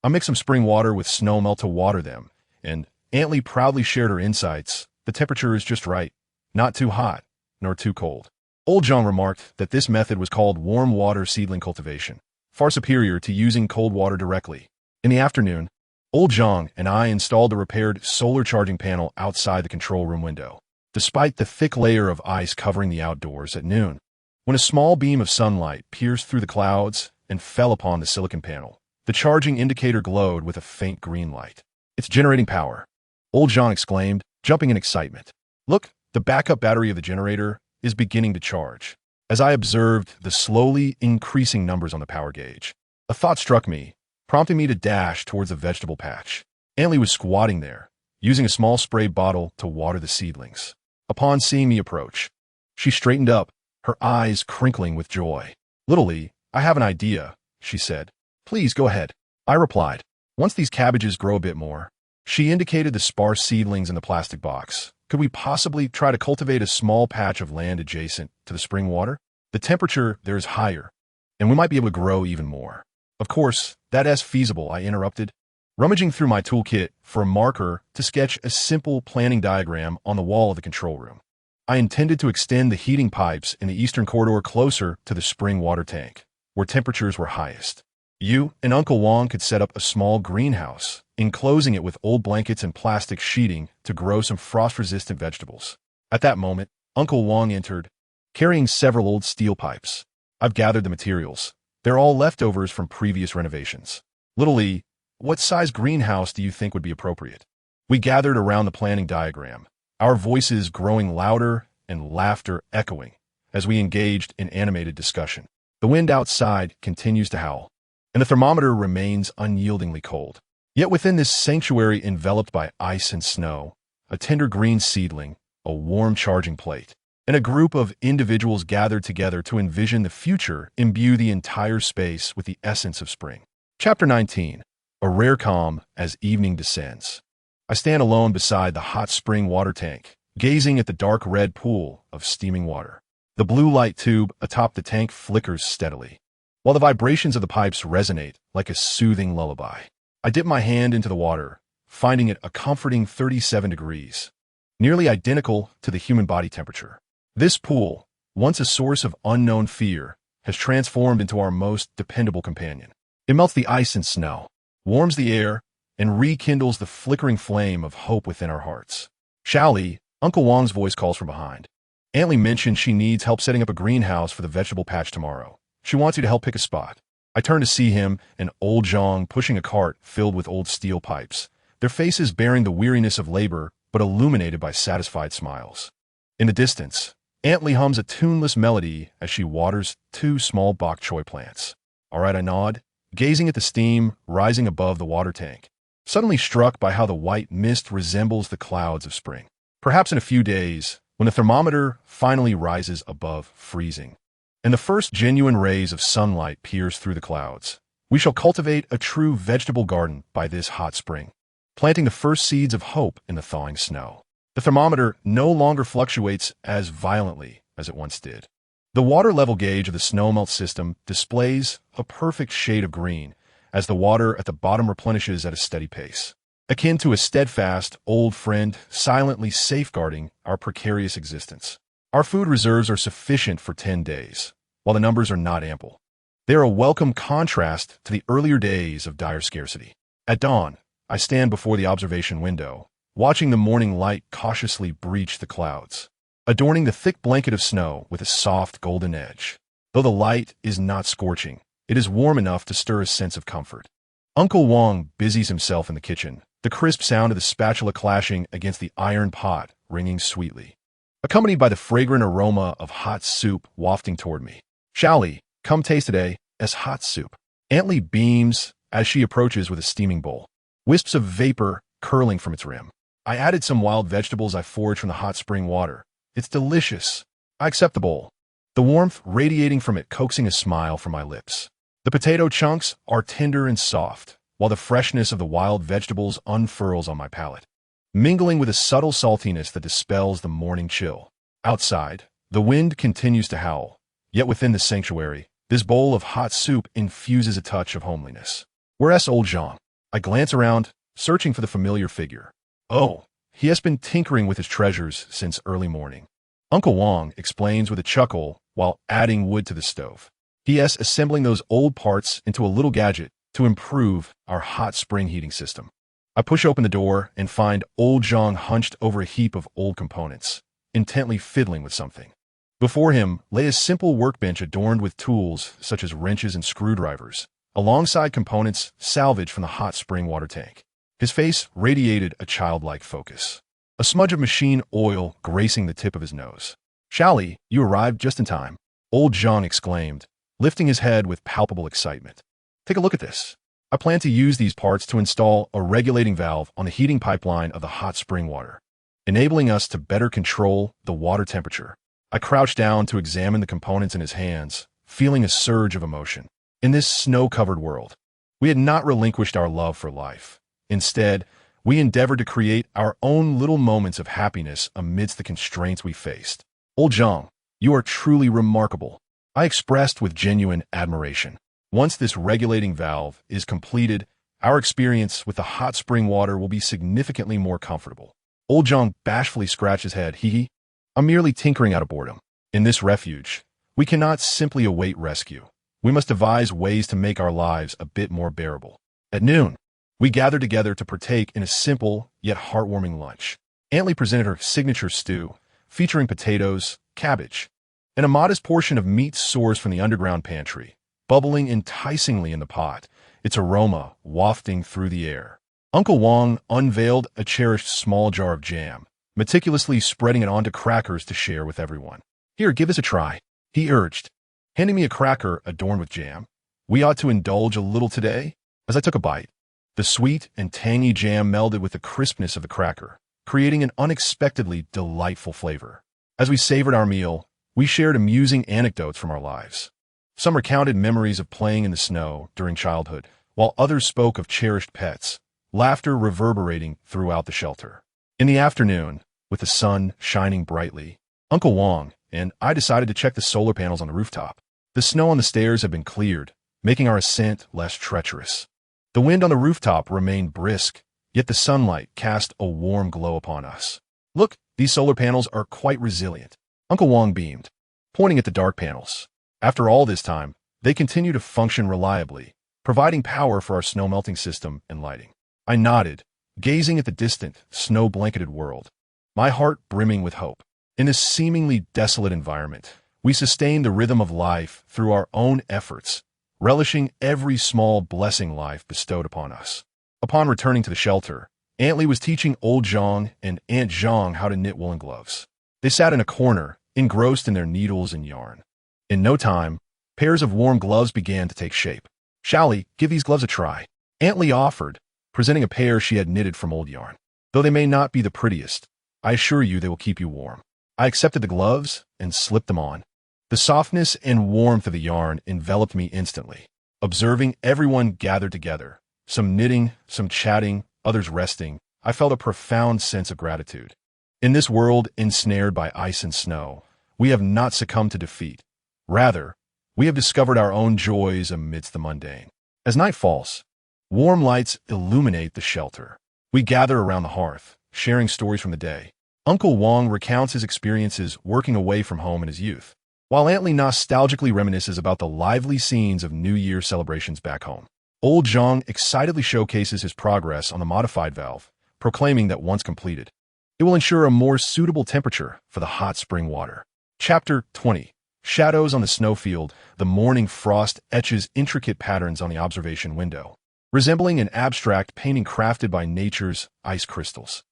S1: I mixed some spring water with snow melt to water them, and Aunt Lee proudly shared her insights. The temperature is just right, not too hot, nor too cold. Old Zhang remarked that this method was called warm water seedling cultivation, far superior to using cold water directly. In the afternoon, Old Zhang and I installed the repaired solar charging panel outside the control room window. Despite the thick layer of ice covering the outdoors at noon, when a small beam of sunlight pierced through the clouds and fell upon the silicon panel, the charging indicator glowed with a faint green light. "It's generating power," Old Zhang exclaimed, jumping in excitement. "Look, the backup battery of the generator is beginning to charge." As I observed the slowly increasing numbers on the power gauge, a thought struck me, prompting me to dash towards the vegetable patch. Aunt Lee was squatting there, using a small spray bottle to water the seedlings. Upon seeing me approach, she straightened up, her eyes crinkling with joy. "Little Lee, I have an idea," she said. "Please go ahead," I replied. "Once these cabbages grow a bit more," she indicated the sparse seedlings in the plastic box, "could we possibly try to cultivate a small patch of land adjacent to the spring water? The temperature there is higher, and we might be able to grow even more." "Of course, that is feasible," I interrupted, rummaging through my toolkit for a marker to sketch a simple planning diagram on the wall of the control room. I intended to extend the heating pipes in the eastern corridor closer to the spring water tank, where temperatures were highest. You and Uncle Wang could set up a small greenhouse, enclosing it with old blankets and plastic sheeting to grow some frost-resistant vegetables. At that moment, Uncle Wang entered, carrying several old steel pipes. "I've gathered the materials. They're all leftovers from previous renovations. Little Lee, what size greenhouse do you think would be appropriate?" We gathered around the planning diagram, our voices growing louder and laughter echoing as we engaged in animated discussion. The wind outside continues to howl, and the thermometer remains unyieldingly cold. Yet within this sanctuary enveloped by ice and snow, a tender green seedling, a warm charging plate, and a group of individuals gathered together to envision the future imbue the entire space with the essence of spring. Chapter 19. A rare calm as evening descends. I stand alone beside the hot spring water tank, gazing at the dark red pool of steaming water. The blue light tube atop the tank flickers steadily, while the vibrations of the pipes resonate like a soothing lullaby. I dip my hand into the water, finding it a comforting 37 degrees, nearly identical to the human body temperature. This pool, once a source of unknown fear, has transformed into our most dependable companion. It melts the ice and snow, warms the air, and rekindles the flickering flame of hope within our hearts. "Shao Li," Uncle Wang's voice calls from behind. "Aunt Lee mentioned she needs help setting up a greenhouse for the vegetable patch tomorrow. She wants you to help pick a spot." I turn to see him and Old Zhang pushing a cart filled with old steel pipes, their faces bearing the weariness of labor but illuminated by satisfied smiles. In the distance, Aunt Lee hums a tuneless melody as she waters 2 small bok choy plants. "All right," I nod, gazing at the steam rising above the water tank, suddenly struck by how the white mist resembles the clouds of spring. Perhaps in a few days, when the thermometer finally rises above freezing, and the first genuine rays of sunlight pierce through the clouds, we shall cultivate a true vegetable garden by this hot spring, planting the first seeds of hope in the thawing snow. The thermometer no longer fluctuates as violently as it once did. The water level gauge of the snow melt system displays a perfect shade of green as the water at the bottom replenishes at a steady pace, akin to a steadfast old friend silently safeguarding our precarious existence. Our food reserves are sufficient for 10 days, while the numbers are not ample. They are a welcome contrast to the earlier days of dire scarcity. At dawn, I stand before the observation window, watching the morning light cautiously breach the clouds, adorning the thick blanket of snow with a soft golden edge. Though the light is not scorching, it is warm enough to stir a sense of comfort. Uncle Wang busies himself in the kitchen, the crisp sound of the spatula clashing against the iron pot ringing sweetly. accompanied by the fragrant aroma of hot soup wafting toward me. Shally, come taste today as hot soup. Antly beams as she approaches with a steaming bowl, wisps of vapor curling from its rim. I added some wild vegetables I foraged from the hot spring water. It's delicious. I accept the bowl, the warmth radiating from it coaxing a smile from my lips. The potato chunks are tender and soft, while the freshness of the wild vegetables unfurls on my palate, mingling with a subtle saltiness that dispels the morning chill. Outside, the wind continues to howl, yet within the sanctuary, this bowl of hot soup infuses a touch of homeliness. Where's old Zhang? I glance around, searching for the familiar figure. Oh, he has been tinkering with his treasures since early morning. Uncle Wang explains with a chuckle while adding wood to the stove. He is assembling those old parts into a little gadget to improve our hot spring heating system. I push open the door and find old Zhang hunched over a heap of old components, intently fiddling with something. Before him lay a simple workbench adorned with tools such as wrenches and screwdrivers, alongside components salvaged from the hot spring water tank. His face radiated a childlike focus, a smudge of machine oil gracing the tip of his nose. Shally, you arrived just in time, old Zhang exclaimed, lifting his head with palpable excitement. Take a look at this. I plan to use these parts to install a regulating valve on the heating pipeline of the hot spring water, enabling us to better control the water temperature. I crouched down to examine the components in his hands, feeling a surge of emotion. In this snow-covered world, we had not relinquished our love for life. Instead, we endeavored to create our own little moments of happiness amidst the constraints we faced. Old Zhang, you are truly remarkable, I expressed with genuine admiration. Once this regulating valve is completed, our experience with the hot spring water will be significantly more comfortable. Old Zhang bashfully scratched his head. Hee. I'm merely tinkering out of boredom. In this refuge, we cannot simply await rescue. We must devise ways to make our lives a bit more bearable. At noon, we gathered together to partake in a simple yet heartwarming lunch. Antly presented her signature stew, featuring potatoes, cabbage, and a modest portion of meat sourced from the underground pantry, bubbling enticingly in the pot, its aroma wafting through the air. Uncle Wang unveiled a cherished small jar of jam, meticulously spreading it onto crackers to share with everyone. Here, give us a try, he urged, handing me a cracker adorned with jam. We ought to indulge a little today. As I took a bite, the sweet and tangy jam melded with the crispness of the cracker, creating an unexpectedly delightful flavor. As we savored our meal, we shared amusing anecdotes from our lives. Some recounted memories of playing in the snow during childhood, while others spoke of cherished pets, laughter reverberating throughout the shelter. In the afternoon, with the sun shining brightly, Uncle Wang and I decided to check the solar panels on the rooftop. The snow on the stairs had been cleared, making our ascent less treacherous. The wind on the rooftop remained brisk, yet the sunlight cast a warm glow upon us. Look, these solar panels are quite resilient, Uncle Wang beamed, pointing at the dark panels. After all this time, they continue to function reliably, providing power for our snow-melting system and lighting. I nodded, gazing at the distant, snow-blanketed world, my heart brimming with hope. In this seemingly desolate environment, we sustained the rhythm of life through our own efforts, relishing every small blessing life bestowed upon us. Upon returning to the shelter, Antly was teaching old Zhang and Aunt Zhang how to knit woolen gloves. They sat in a corner, engrossed in their needles and yarn. In no time, pairs of warm gloves began to take shape. Shally, give these gloves a try, Antly offered, presenting a pair she had knitted from old yarn. Though they may not be the prettiest, I assure you they will keep you warm. I accepted the gloves and slipped them on. The softness and warmth of the yarn enveloped me instantly. Observing everyone gathered together, some knitting, some chatting, others resting, I felt a profound sense of gratitude. In this world ensnared by ice and snow, we have not succumbed to defeat. Rather, we have discovered our own joys amidst the mundane. As night falls, warm lights illuminate the shelter. We gather around the hearth, sharing stories from the day. Uncle Wang recounts his experiences working away from home in his youth, while Antly nostalgically reminisces about the lively scenes of New Year celebrations back home. Old Zhang excitedly showcases his progress on the modified valve, proclaiming that once completed, it will ensure a more suitable temperature for the hot spring water. Chapter 20. Shadows on the snowfield. The morning frost etches intricate patterns on the observation window, resembling an abstract painting crafted by nature's ice crystals.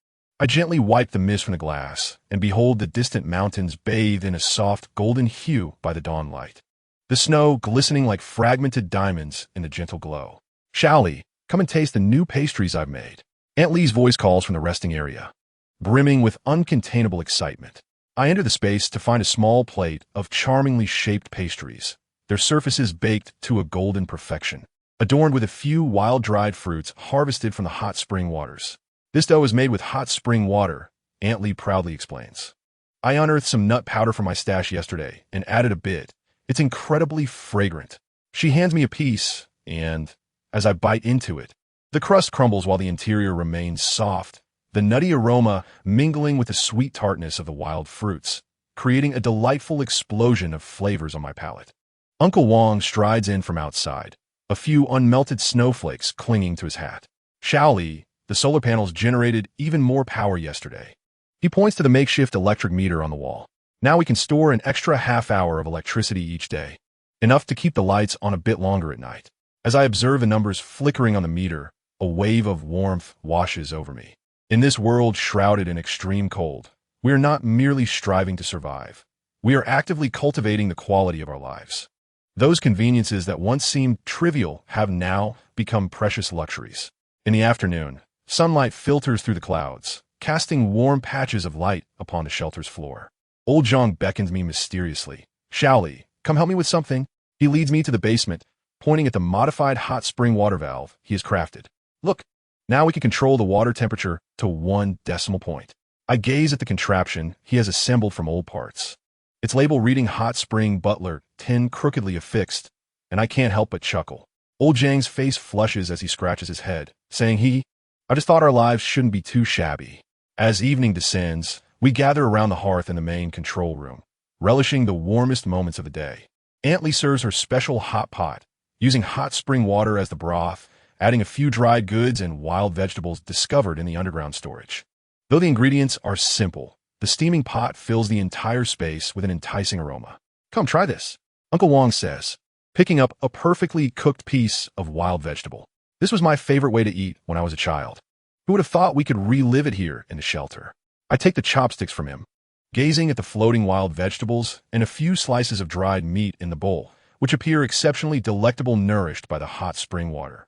S1: I gently wipe the mist from the glass, and behold the distant mountains bathed in a soft golden hue by the dawn light. The snow glistening like fragmented diamonds in the gentle glow. Xiaoli, come and taste the new pastries I've made. Aunt Lee's voice calls from the resting area, brimming with uncontainable excitement. I enter the space to find a small plate of charmingly shaped pastries, their surfaces baked to a golden perfection, adorned with a few wild-dried fruits harvested from the hot spring waters. This dough is made with hot spring water, Aunt Lee proudly explains. I unearthed some nut powder from my stash yesterday and added a bit. It's incredibly fragrant. She hands me a piece, and as I bite into it, the crust crumbles while the interior remains soft, the nutty aroma mingling with the sweet tartness of the wild fruits, creating a delightful explosion of flavors on my palate. Uncle Wang strides in from outside, a few unmelted snowflakes clinging to his hat. Xiaoli, the solar panels generated even more power yesterday. He points to the makeshift electric meter on the wall. Now we can store an extra half hour of electricity each day, enough to keep the lights on a bit longer at night. As I observe the numbers flickering on the meter, a wave of warmth washes over me. In this world shrouded in extreme cold, we are not merely striving to survive. We are actively cultivating the quality of our lives. Those conveniences that once seemed trivial have now become precious luxuries. In the afternoon, sunlight filters through the clouds, casting warm patches of light upon the shelter's floor. Old Zhang beckons me mysteriously. Xiaoli, come help me with something. He leads me to the basement, pointing at the modified hot spring water valve he has crafted. Look, now we can control the water temperature to 1 decimal point. I gaze at the contraption he has assembled from old parts. Its label reading Hot Spring Butler 10 crookedly affixed, and I can't help but chuckle. Old Zhang's face flushes as he scratches his head, saying I just thought our lives shouldn't be too shabby. As evening descends, we gather around the hearth in the main control room, relishing the warmest moments of the day. Aunt Lee serves her special hot pot, using hot spring water as the broth, adding a few dried goods and wild vegetables discovered in the underground storage. Though the ingredients are simple, the steaming pot fills the entire space with an enticing aroma. Come try this, Uncle Wang says, picking up a perfectly cooked piece of wild vegetable. This was my favorite way to eat when I was a child. Who would have thought we could relive it here in the shelter? I take the chopsticks from him, gazing at the floating wild vegetables and a few slices of dried meat in the bowl, which appear exceptionally delectable, nourished by the hot spring water.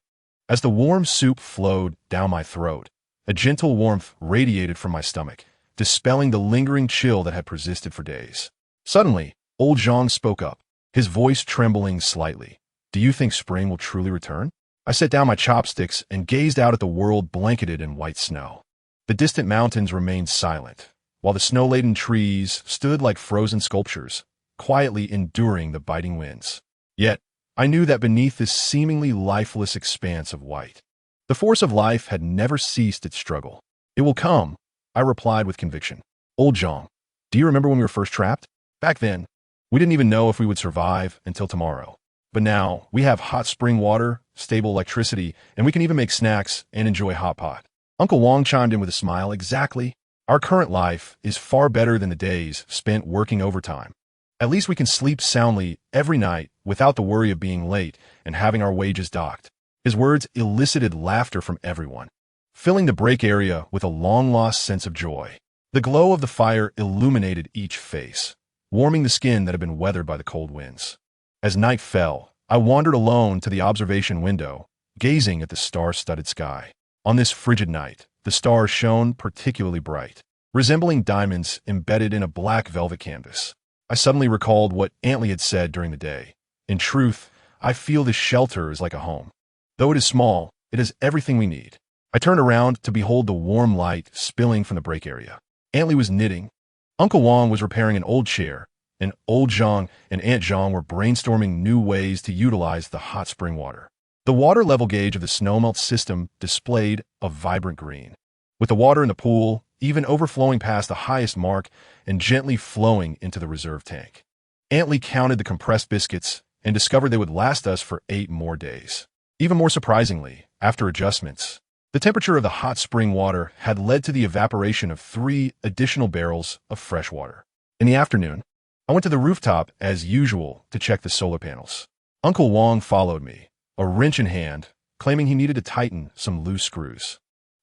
S1: As the warm soup flowed down my throat, a gentle warmth radiated from my stomach, dispelling the lingering chill that had persisted for days. Suddenly, old Zhang spoke up, his voice trembling slightly. Do you think spring will truly return? I set down my chopsticks and gazed out at the world blanketed in white snow. The distant mountains remained silent, while the snow-laden trees stood like frozen sculptures, quietly enduring the biting winds. Yet, I knew that beneath this seemingly lifeless expanse of white, the force of life had never ceased its struggle. It will come, I replied with conviction. Old Zhang, do you remember when we were first trapped? Back then, we didn't even know if we would survive until tomorrow. But now, we have hot spring water, stable electricity, and we can even make snacks and enjoy hot pot. Uncle Wang chimed in with a smile. Exactly. Our current life is far better than the days spent working overtime. At least we can sleep soundly every night without the worry of being late and having our wages docked. His words elicited laughter from everyone, filling the break area with a long-lost sense of joy. The glow of the fire illuminated each face, warming the skin that had been weathered by the cold winds. As night fell, I wandered alone to the observation window, gazing at the star-studded sky. On this frigid night, the stars shone particularly bright, resembling diamonds embedded in a black velvet canvas. I suddenly recalled what Aunt Lee had said during the day. In truth, I feel this shelter is like a home. Though it is small, it has everything we need. I turned around to behold the warm light spilling from the break area. Aunt Lee was knitting. Uncle Wang was repairing an old chair, and old Zhang and Aunt Zhang were brainstorming new ways to utilize the hot spring water. The water level gauge of the snowmelt system displayed a vibrant green, with the water in the pool even overflowing past the highest mark and gently flowing into the reserve tank. Aunt Lee counted the compressed biscuits and discovered they would last us for 8 more days. Even more surprisingly, after adjustments, the temperature of the hot spring water had led to the evaporation of 3 additional barrels of fresh water. In the afternoon, I went to the rooftop as usual to check the solar panels. Uncle Wang followed me, a wrench in hand, claiming he needed to tighten some loose screws.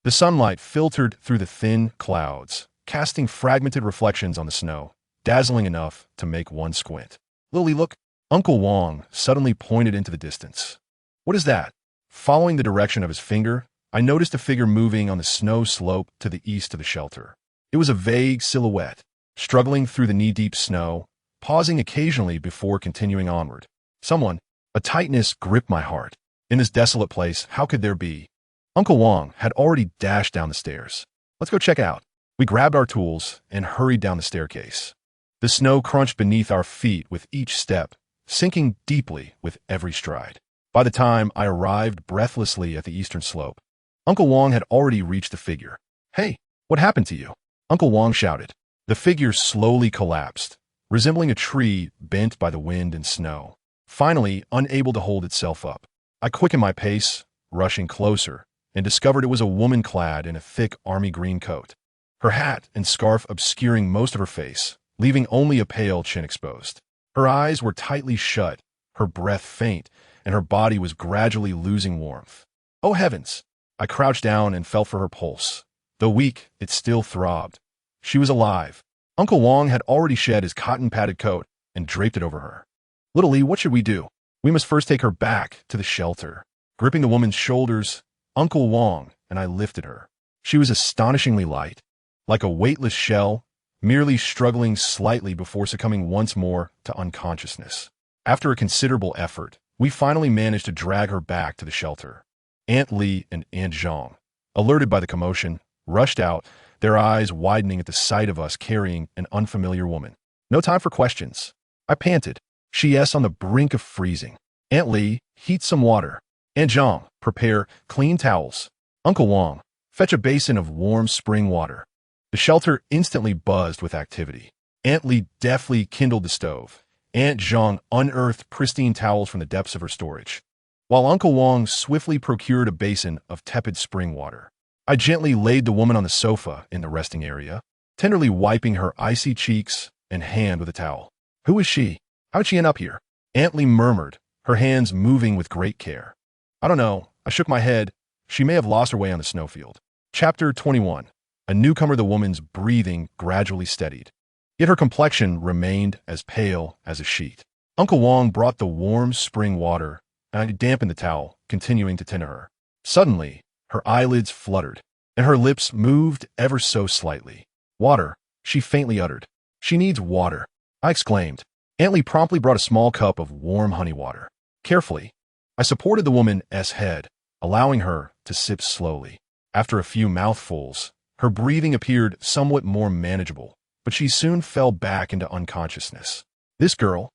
S1: The sunlight filtered through the thin clouds, casting fragmented reflections on the snow, dazzling enough to make one squint. "Lily, look!" Uncle Wang suddenly pointed into the distance. "What is that?" Following the direction of his finger, I noticed a figure moving on the snow slope to the east of the shelter. It was a vague silhouette, struggling through the knee-deep snow, pausing occasionally before continuing onward. Someone. A tightness gripped my heart. In this desolate place, how could there be? Uncle Wang had already dashed down the stairs. "Let's go check out." We grabbed our tools and hurried down the staircase. The snow crunched beneath our feet with each step, sinking deeply with every stride. By the time I arrived breathlessly at the eastern slope, Uncle Wang had already reached the figure. "Hey, what happened to you?" Uncle Wang shouted. The figure slowly collapsed, resembling a tree bent by the wind and snow, finally unable to hold itself up. I quickened my pace, rushing closer, and discovered it was a woman clad in a thick army green coat, her hat and scarf obscuring most of her face, leaving only a pale chin exposed. Her eyes were tightly shut, her breath faint, and her body was gradually losing warmth. Oh heavens! I crouched down and felt for her pulse. Though weak, it still throbbed. She was alive. Uncle Wang had already shed his cotton-padded coat and draped it over her. "Little Lee, what should we do? We must first take her back to the shelter." Gripping the woman's shoulders, Uncle Wang and I lifted her. She was astonishingly light, like a weightless shell, merely struggling slightly before succumbing once more to unconsciousness. After a considerable effort, we finally managed to drag her back to the shelter. Aunt Lee and Aunt Zhang, alerted by the commotion, rushed out, their eyes widening at the sight of us carrying an unfamiliar woman. "No time for questions," I panted. "She is on the brink of freezing. Aunt Lee, heat some water. Aunt Zhang, prepare clean towels. Uncle Wang, fetch a basin of warm spring water." The shelter instantly buzzed with activity. Aunt Lee deftly kindled the stove. Aunt Zhang unearthed pristine towels from the depths of her storage, while Uncle Wang swiftly procured a basin of tepid spring water. I gently laid the woman on the sofa in the resting area, tenderly wiping her icy cheeks and hand with a towel. "Who is she? How did she end up here?" Aunt Lee murmured, her hands moving with great care. "I don't know." I shook my head. "She may have lost her way on the snowfield." Chapter 21. A newcomer. The woman's breathing gradually steadied, yet her complexion remained as pale as a sheet. Uncle Wang brought the warm spring water, and I dampened the towel, continuing to tend to her. Suddenly, her eyelids fluttered, and her lips moved ever so slightly. "Water," she faintly uttered. "She needs water," I exclaimed. Aunt Lee promptly brought a small cup of warm honey water. Carefully, I supported the woman's head, allowing her to sip slowly. After a few mouthfuls, her breathing appeared somewhat more manageable, but she soon fell back into unconsciousness. "This girl,"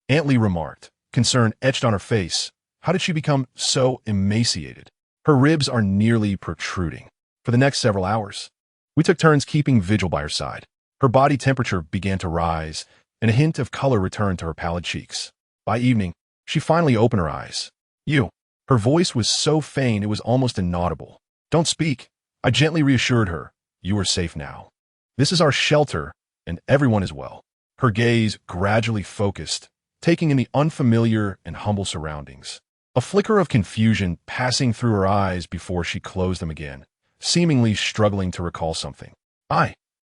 S1: Aunt Lee remarked, concern etched on her face. "How did she become so emaciated? Her ribs are nearly protruding." For the next several hours, we took turns keeping vigil by her side. Her body temperature began to rise, and a hint of color returned to her pallid cheeks. By evening, she finally opened her eyes. "You." Her voice was so faint it was almost inaudible. "Don't speak," I gently reassured her. "You are safe now. This is our shelter, and everyone is well." Her gaze gradually focused, taking in the unfamiliar and humble surroundings. A flicker of confusion passing through her eyes before she closed them again, seemingly struggling to recall something. I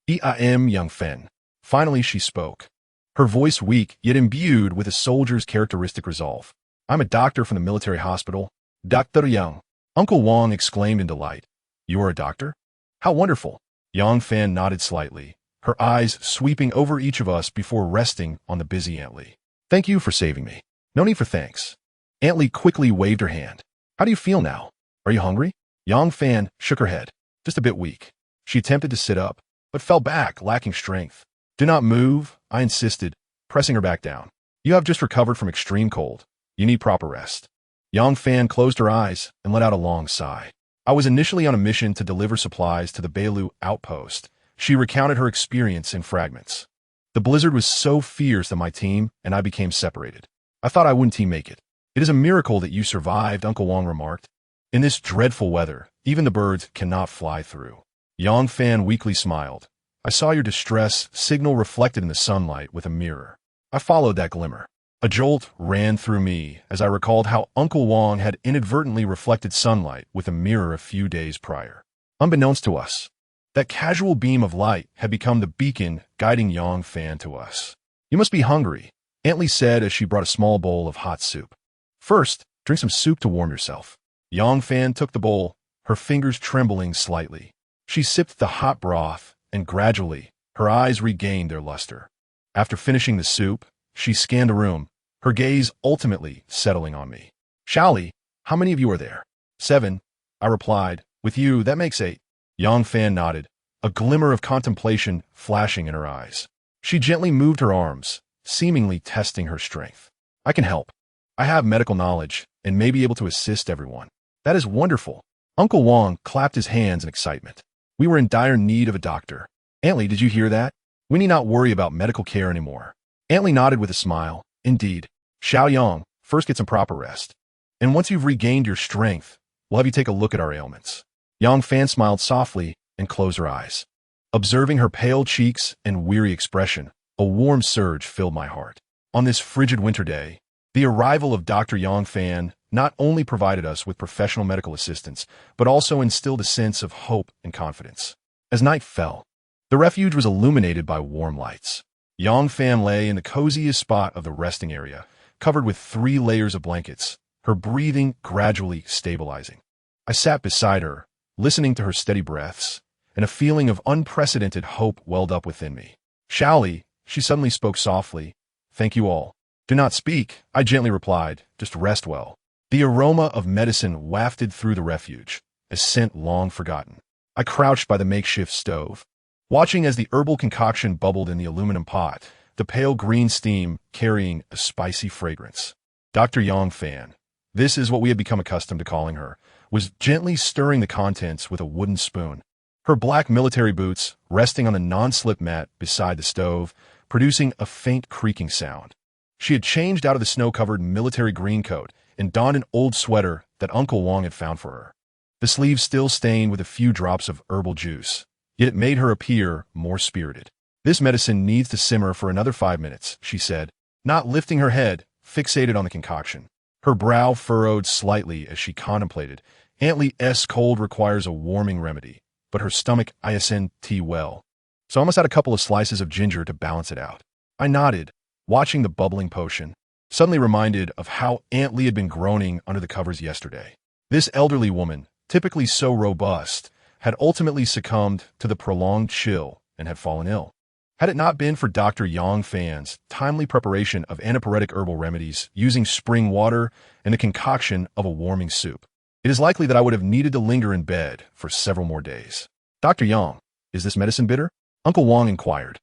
S1: am young Fen." Finally she spoke, her voice weak yet imbued with a soldier's characteristic resolve. "I'm a doctor from the military hospital." "Dr. Yang," Uncle Wang exclaimed in delight. "You are a doctor? How wonderful." Yang Fan nodded slightly, her eyes sweeping over each of us before resting on the busy Aunt Lee. "Thank you for saving me." "No need for thanks." Aunt Lee quickly waved her hand. "How do you feel now? Are you hungry?" Yang Fan shook her head. "Just a bit weak." She attempted to sit up, but fell back, lacking strength. "Do not move," I insisted, pressing her back down. "You have just recovered from extreme cold. You need proper rest." Yang Fan closed her eyes and let out a long sigh. I was initially on a mission to deliver supplies to the Bailu outpost. She recounted her experience in fragments. "The blizzard was so fierce that my team and I became separated. I thought I wouldn't team make it." "It is a miracle that you survived," Uncle Wang remarked. "In this dreadful weather, even the birds cannot fly through." Yang Fan weakly smiled. "I saw your distress signal reflected in the sunlight with a mirror." I followed that glimmer. A jolt ran through me as I recalled how Uncle Wang had inadvertently reflected sunlight with a mirror a few days prior. Unbeknownst to us, that casual beam of light had become the beacon guiding Yang Fan to us. "You must be hungry," Aunt Lee said as she brought a small bowl of hot soup. "First, drink some soup to warm yourself." Yang Fan took the bowl, her fingers trembling slightly. She sipped the hot broth, and gradually, her eyes regained their luster. After finishing the soup, she scanned the room, her gaze ultimately settling on me. "Shaoli, how many of you are there?" "7," I replied. "With you, that makes 8. Yang Fan nodded, a glimmer of contemplation flashing in her eyes. She gently moved her arms, seemingly testing her strength. "I can help. I have medical knowledge and may be able to assist everyone." "That is wonderful." Uncle Wang clapped his hands in excitement. "We were in dire need of a doctor. Aunt Lee, did you hear that? We need not worry about medical care anymore." Aunt Lee nodded with a smile. "Indeed. Xiao Yang, first get some proper rest. And once you've regained your strength, we'll have you take a look at our ailments." Yang Fan smiled softly and closed her eyes. Observing her pale cheeks and weary expression, a warm surge filled my heart. On this frigid winter day, the arrival of Dr. Yang Fan not only provided us with professional medical assistance, but also instilled a sense of hope and confidence. As night fell, the refuge was illuminated by warm lights. Yang Fan lay in the coziest spot of the resting area, covered with 3 layers of blankets, her breathing gradually stabilizing. I sat beside her, listening to her steady breaths, and a feeling of unprecedented hope welled up within me. "Shaoli," she suddenly spoke softly. "Thank you all." "Do not speak," I gently replied. "Just rest well." The aroma of medicine wafted through the refuge, a scent long forgotten. I crouched by the makeshift stove, watching as the herbal concoction bubbled in the aluminum pot, the pale green steam carrying a spicy fragrance. Dr. Yang Fan, this is what we had become accustomed to calling her, was gently stirring the contents with a wooden spoon. Her black military boots resting on the non-slip mat beside the stove, producing a faint creaking sound. She had changed out of the snow-covered military green coat and donned an old sweater that Uncle Wang had found for her. The sleeves still stained with a few drops of herbal juice, yet it made her appear more spirited. "This medicine needs to simmer for another 5 minutes," she said, not lifting her head, fixated on the concoction. Her brow furrowed slightly as she contemplated. "Aunt Lee's cold requires a warming remedy, but her stomach isn't well. So I must add a couple of slices of ginger to balance it out." I nodded, watching the bubbling potion, suddenly reminded of how Aunt Lee had been groaning under the covers yesterday. This elderly woman, typically so robust, had ultimately succumbed to the prolonged chill and had fallen ill. Had it not been for Dr. Yang Fan's timely preparation of antipyretic herbal remedies using spring water and the concoction of a warming soup, it is likely that I would have needed to linger in bed for several more days. "Dr. Yang, is this medicine bitter?" Uncle Wang inquired,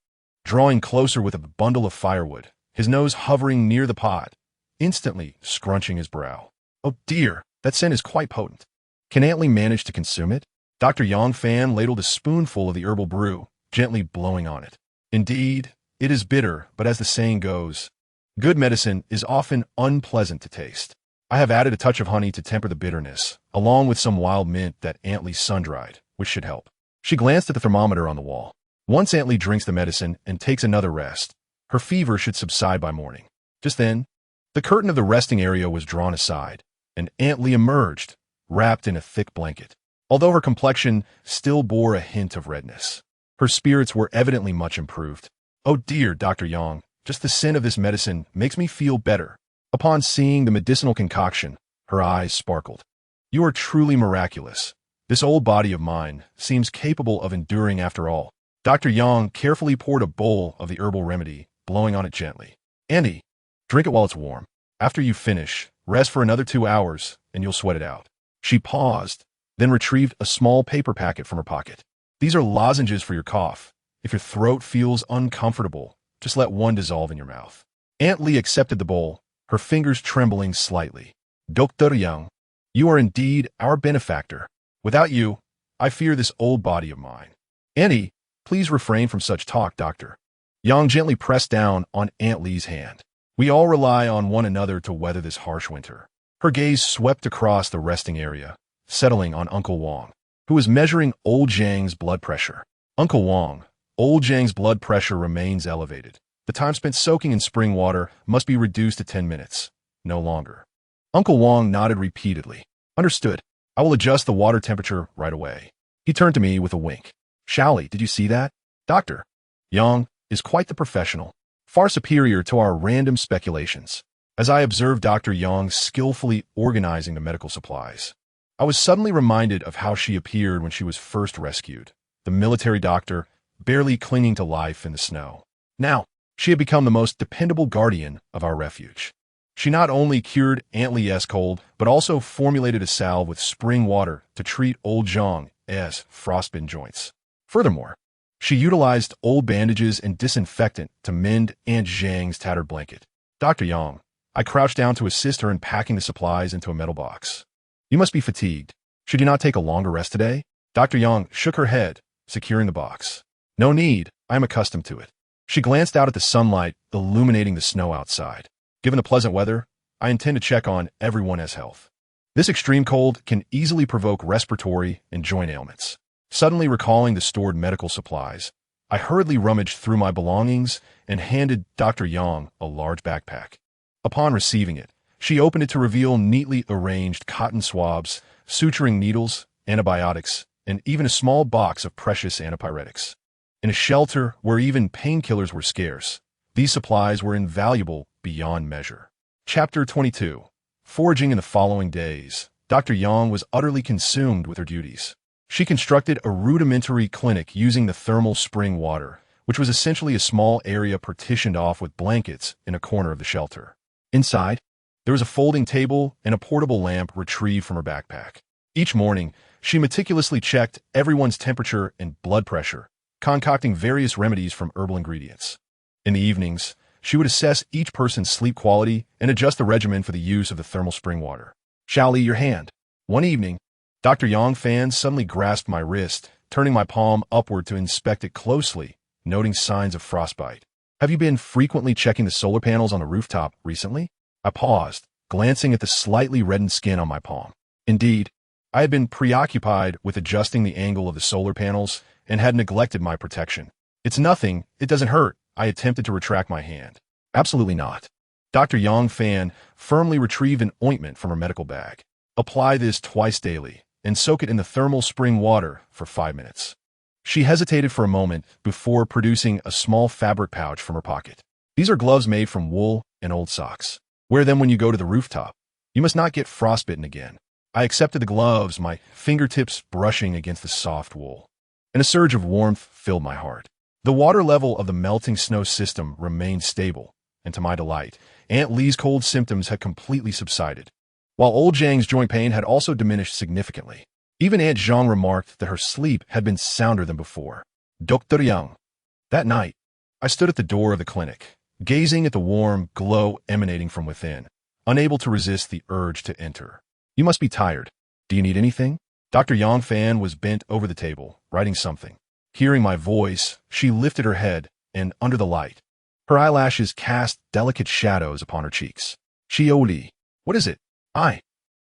S1: drawing closer with a bundle of firewood, his nose hovering near the pot, instantly scrunching his brow. "Oh dear, that scent is quite potent. Can Aunt Lee manage to consume it?" Dr. Yang Fan ladled a spoonful of the herbal brew, gently blowing on it. "Indeed, it is bitter, but as the saying goes, good medicine is often unpleasant to taste. I have added a touch of honey to temper the bitterness, along with some wild mint that Aunt Lee sun-dried, which should help." She glanced at the thermometer on the wall. "Once Aunt Lee drinks the medicine and takes another rest, her fever should subside by morning." Just then, the curtain of the resting area was drawn aside, and Aunt Lee emerged, wrapped in a thick blanket. Although her complexion still bore a hint of redness, her spirits were evidently much improved. "Oh dear, Dr. Yang, just the scent of this medicine makes me feel better." Upon seeing the medicinal concoction, her eyes sparkled. "You are truly miraculous. This old body of mine seems capable of enduring after all." Dr. Yang carefully poured a bowl of the herbal remedy, blowing on it gently. "Andy, drink it while it's warm. After you finish, rest for another 2 hours, and you'll sweat it out." She paused, then retrieved a small paper packet from her pocket. "These are lozenges for your cough. If your throat feels uncomfortable, just let one dissolve in your mouth." Aunt Lee accepted the bowl, her fingers trembling slightly. "Dr. Yang, you are indeed our benefactor. Without you, I fear this old body of mine." "Auntie, please refrain from such talk, Doctor." Yang gently pressed down on Aunt Lee's hand. "We all rely on one another to weather this harsh winter." Her gaze swept across the resting area, settling on Uncle Wang, who was measuring old Zhang's blood pressure. "Uncle Wang, old Zhang's blood pressure remains elevated. The time spent soaking in spring water must be reduced to 10 minutes, no longer." Uncle Wang nodded repeatedly. "Understood. I will adjust the water temperature right away." He turned to me with a wink. Shaoli, did you see that? Dr. Yang is quite the professional, far superior to our random speculations. As I observed Dr. Yang skillfully organizing the medical supplies, I was suddenly reminded of how she appeared when she was first rescued, the military doctor, barely clinging to life in the snow. Now, she had become the most dependable guardian of our refuge. She not only cured Aunt Li's cold, but also formulated a salve with spring water to treat old Zhang's frostbitten joints. Furthermore, she utilized old bandages and disinfectant to mend Aunt Zhang's tattered blanket. Dr. Yang, I crouched down to assist her in packing the supplies into a metal box. You must be fatigued. Should you not take a longer rest today? Dr. Yang shook her head, securing the box. No need, I am accustomed to it. She glanced out at the sunlight illuminating the snow outside. Given the pleasant weather, I intend to check on everyone's health. This extreme cold can easily provoke respiratory and joint ailments. Suddenly recalling the stored medical supplies, I hurriedly rummaged through my belongings and handed Dr. Yang a large backpack. Upon receiving it, she opened it to reveal neatly arranged cotton swabs, suturing needles, antibiotics, and even a small box of precious antipyretics. In a shelter where even painkillers were scarce, these supplies were invaluable beyond measure. Chapter 22. Foraging in the following days, Dr. Yang was utterly consumed with her duties. She constructed a rudimentary clinic using the thermal spring water, which was essentially a small area partitioned off with blankets in a corner of the shelter. Inside, there was a folding table and a portable lamp retrieved from her backpack. Each morning, she meticulously checked everyone's temperature and blood pressure, concocting various remedies from herbal ingredients. In the evenings, she would assess each person's sleep quality and adjust the regimen for the use of the thermal spring water. Shaoli, your hand. One evening, Dr. Yang Fan suddenly grasped my wrist, turning my palm upward to inspect it closely, noting signs of frostbite. Have you been frequently checking the solar panels on the rooftop recently? I paused, glancing at the slightly reddened skin on my palm. Indeed, I had been preoccupied with adjusting the angle of the solar panels and had neglected my protection. It's nothing, it doesn't hurt. I attempted to retract my hand. Absolutely not. Dr. Yang Fan firmly retrieved an ointment from her medical bag. Apply this twice daily and soak it in the thermal spring water for 5 minutes. She hesitated for a moment before producing a small fabric pouch from her pocket. These are gloves made from wool and old socks. Wear them when you go to the rooftop. You must not get frostbitten again. I accepted the gloves, my fingertips brushing against the soft wool, and a surge of warmth filled my heart. The water level of the melting snow system remained stable, and to my delight, Aunt Li's cold symptoms had completely subsided, while old Zhang's joint pain had also diminished significantly. Even Aunt Zhang remarked that her sleep had been sounder than before. Dr. Yang. That night, I stood at the door of the clinic, gazing at the warm glow emanating from within, unable to resist the urge to enter. You must be tired. Do you need anything? Dr. Yang Fan was bent over the table, writing something. Hearing my voice, she lifted her head, and under the light, her eyelashes cast delicate shadows upon her cheeks. Shaoli. What is it? I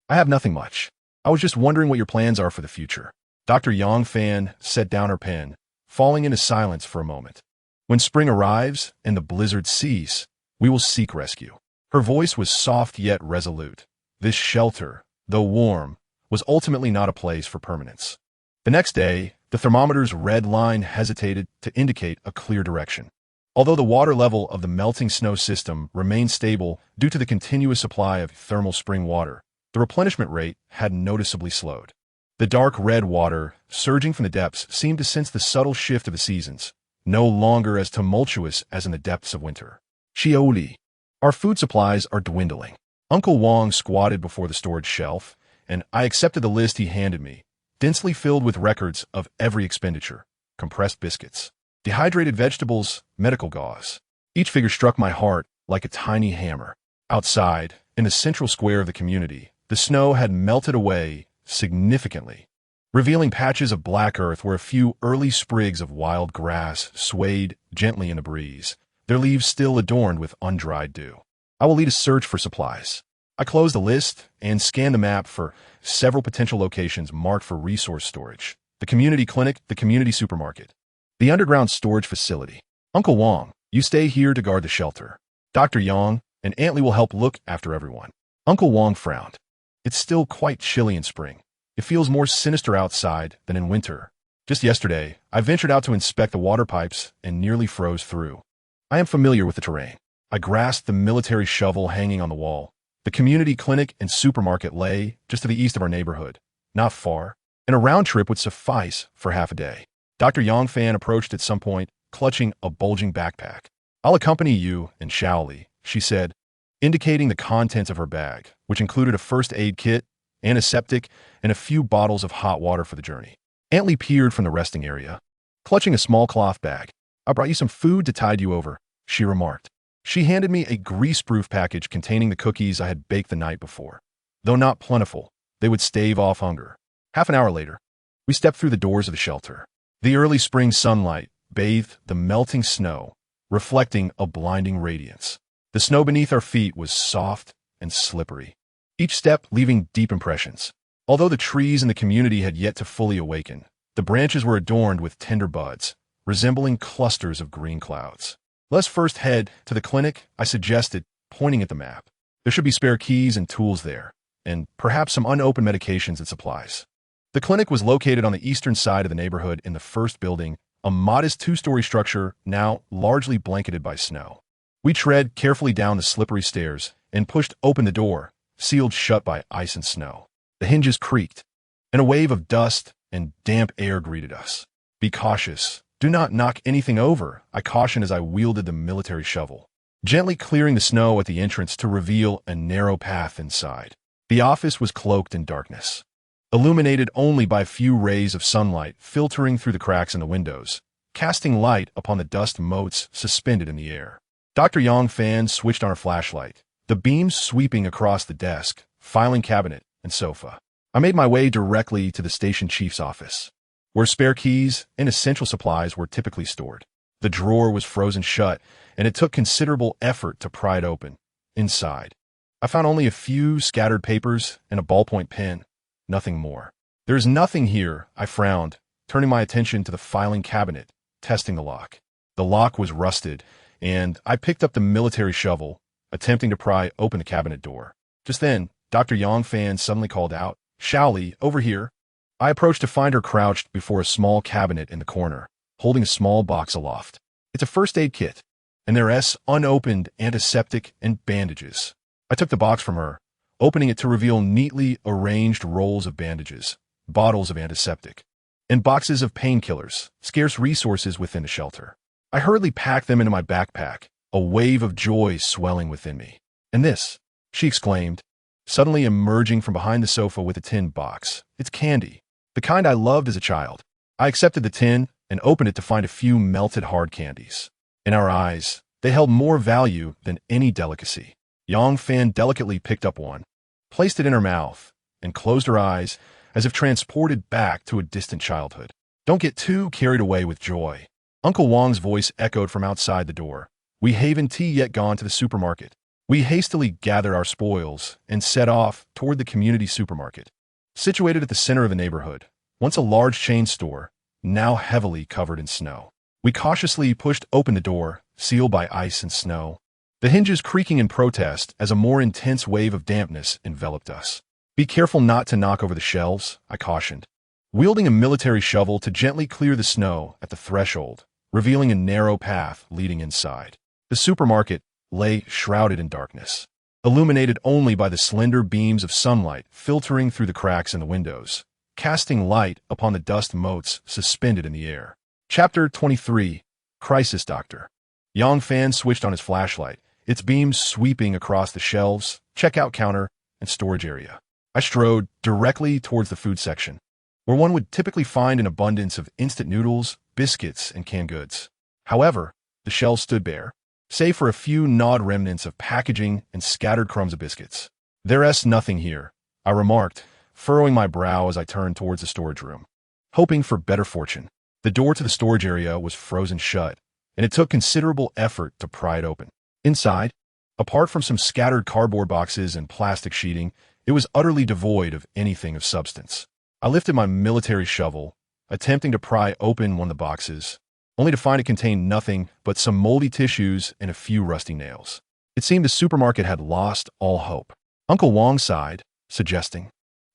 S1: have nothing much. I was just wondering what your plans are for the future. Dr. Yang Fan set down her pen, falling into silence for a moment. When spring arrives and the blizzards cease, we will seek rescue. Her voice was soft yet resolute. This shelter, though warm, was ultimately not a place for permanence. The next day, the thermometer's red line hesitated to indicate a clear direction. Although the water level of the melting snow system remained stable due to the continuous supply of thermal spring water, the replenishment rate had noticeably slowed. The dark red water, surging from the depths, seemed to sense the subtle shift of the seasons, no longer as tumultuous as in the depths of winter. Shaoli. Our food supplies are dwindling. Uncle Wang squatted before the storage shelf, and I accepted the list he handed me, densely filled with records of every expenditure: compressed biscuits, dehydrated vegetables, medical gauze. Each figure struck my heart like a tiny hammer. Outside, in the central square of the community, the snow had melted away significantly, revealing patches of black earth where a few early sprigs of wild grass swayed gently in the breeze, their leaves still adorned with undried dew. I will lead a search for supplies. I closed the list and scanned the map for several potential locations marked for resource storage: the community clinic, the community supermarket, the underground storage facility. Uncle Wang, you stay here to guard the shelter. Dr. Yang and Aunt Li will help look after everyone. Uncle Wang frowned. It's still quite chilly in spring. It feels more sinister outside than in winter. Just yesterday, I ventured out to inspect the water pipes and nearly froze through. I am familiar with the terrain. I grasped the military shovel hanging on the wall. The community clinic and supermarket lay just to the east of our neighborhood, not far, and a round trip would suffice for half a day. Dr. Yongfan approached at some point, clutching a bulging backpack. "I'll accompany you and Shaoli," she said, indicating the contents of her bag, which included a first aid kit, antiseptic, and a few bottles of hot water for the journey. Aunt Lee peered from the resting area, clutching a small cloth bag. "I brought you some food to tide you over," she remarked. She handed me a grease-proof package containing the cookies I had baked the night before. Though not plentiful, they would stave off hunger. Half an hour later, we stepped through the doors of the shelter. The early spring sunlight bathed the melting snow, reflecting a blinding radiance. The snow beneath our feet was soft and slippery, each step leaving deep impressions. Although the trees in the community had yet to fully awaken, the branches were adorned with tender buds, resembling clusters of green clouds. "Let's first head to the clinic," I suggested, pointing at the map. "There should be spare keys and tools there, and perhaps some unopened medications and supplies." The clinic was located on the eastern side of the neighborhood in the first building, a modest two-story structure now largely blanketed by snow. We tread carefully down the slippery stairs and pushed open the door, sealed shut by ice and snow. The hinges creaked, and a wave of dust and damp air greeted us. "Be cautious. Do not knock anything over," I cautioned as I wielded the military shovel, gently clearing the snow at the entrance to reveal a narrow path inside. The office was cloaked in darkness, illuminated only by a few rays of sunlight filtering through the cracks in the windows, casting light upon the dust motes suspended in the air. Dr. Yongfan switched on her flashlight, the beams sweeping across the desk, filing cabinet, and sofa. I made my way directly to the station chief's office, where spare keys and essential supplies were typically stored. The drawer was frozen shut, and it took considerable effort to pry it open. Inside, I found only a few scattered papers and a ballpoint pen, nothing more. "There is nothing here," I frowned, turning my attention to the filing cabinet, testing the lock. The lock was rusted, and I picked up the military shovel, attempting to pry open the cabinet door. Just then, Dr. Yongfan suddenly called out, "Shaoli, over here." I approached to find her crouched before a small cabinet in the corner, holding a small box aloft. "It's a first aid kit, and there's unopened antiseptic and bandages." I took the box from her, opening it to reveal neatly arranged rolls of bandages, bottles of antiseptic, and boxes of painkillers, scarce resources within the shelter. I hurriedly packed them into my backpack, a wave of joy swelling within me. "And this," she exclaimed, suddenly emerging from behind the sofa with a tin box. "It's candy. The kind I loved as a child." I accepted the tin and opened it to find a few melted hard candies. In our eyes, they held more value than any delicacy. Yongfan delicately picked up one, placed it in her mouth, and closed her eyes as if transported back to a distant childhood. "Don't get too carried away with joy." Uncle Wang's voice echoed from outside the door. We haven't yet gone to the supermarket. We hastily gathered our spoils and set off toward the community supermarket, situated at the center of the neighborhood, once a large chain store, now heavily covered in snow. We cautiously pushed open the door, sealed by ice and snow, the hinges creaking in protest as a more intense wave of dampness enveloped us. "Be careful not to knock over the shelves," I cautioned, wielding a military shovel to gently clear the snow at the threshold, revealing a narrow path leading inside. The supermarket lay shrouded in darkness, illuminated only by the slender beams of sunlight filtering through the cracks in the windows, casting light upon the dust motes suspended in the air. Chapter 23, Crisis Doctor. Yongfan switched on his flashlight, its beams sweeping across the shelves, checkout counter, and storage area. I strode directly towards the food section, where one would typically find an abundance of instant noodles, biscuits, and canned goods. However, the shelves stood bare, save for a few gnawed remnants of packaging and scattered crumbs of biscuits. "There's nothing here," I remarked, furrowing my brow as I turned towards the storage room, hoping for better fortune. The door to the storage area was frozen shut, and it took considerable effort to pry it open. Inside, apart from some scattered cardboard boxes and plastic sheeting, it was utterly devoid of anything of substance. I lifted my military shovel, attempting to pry open one of the boxes, only to find it contained nothing but some moldy tissues and a few rusty nails. It seemed the supermarket had lost all hope. Uncle Wang sighed, suggesting,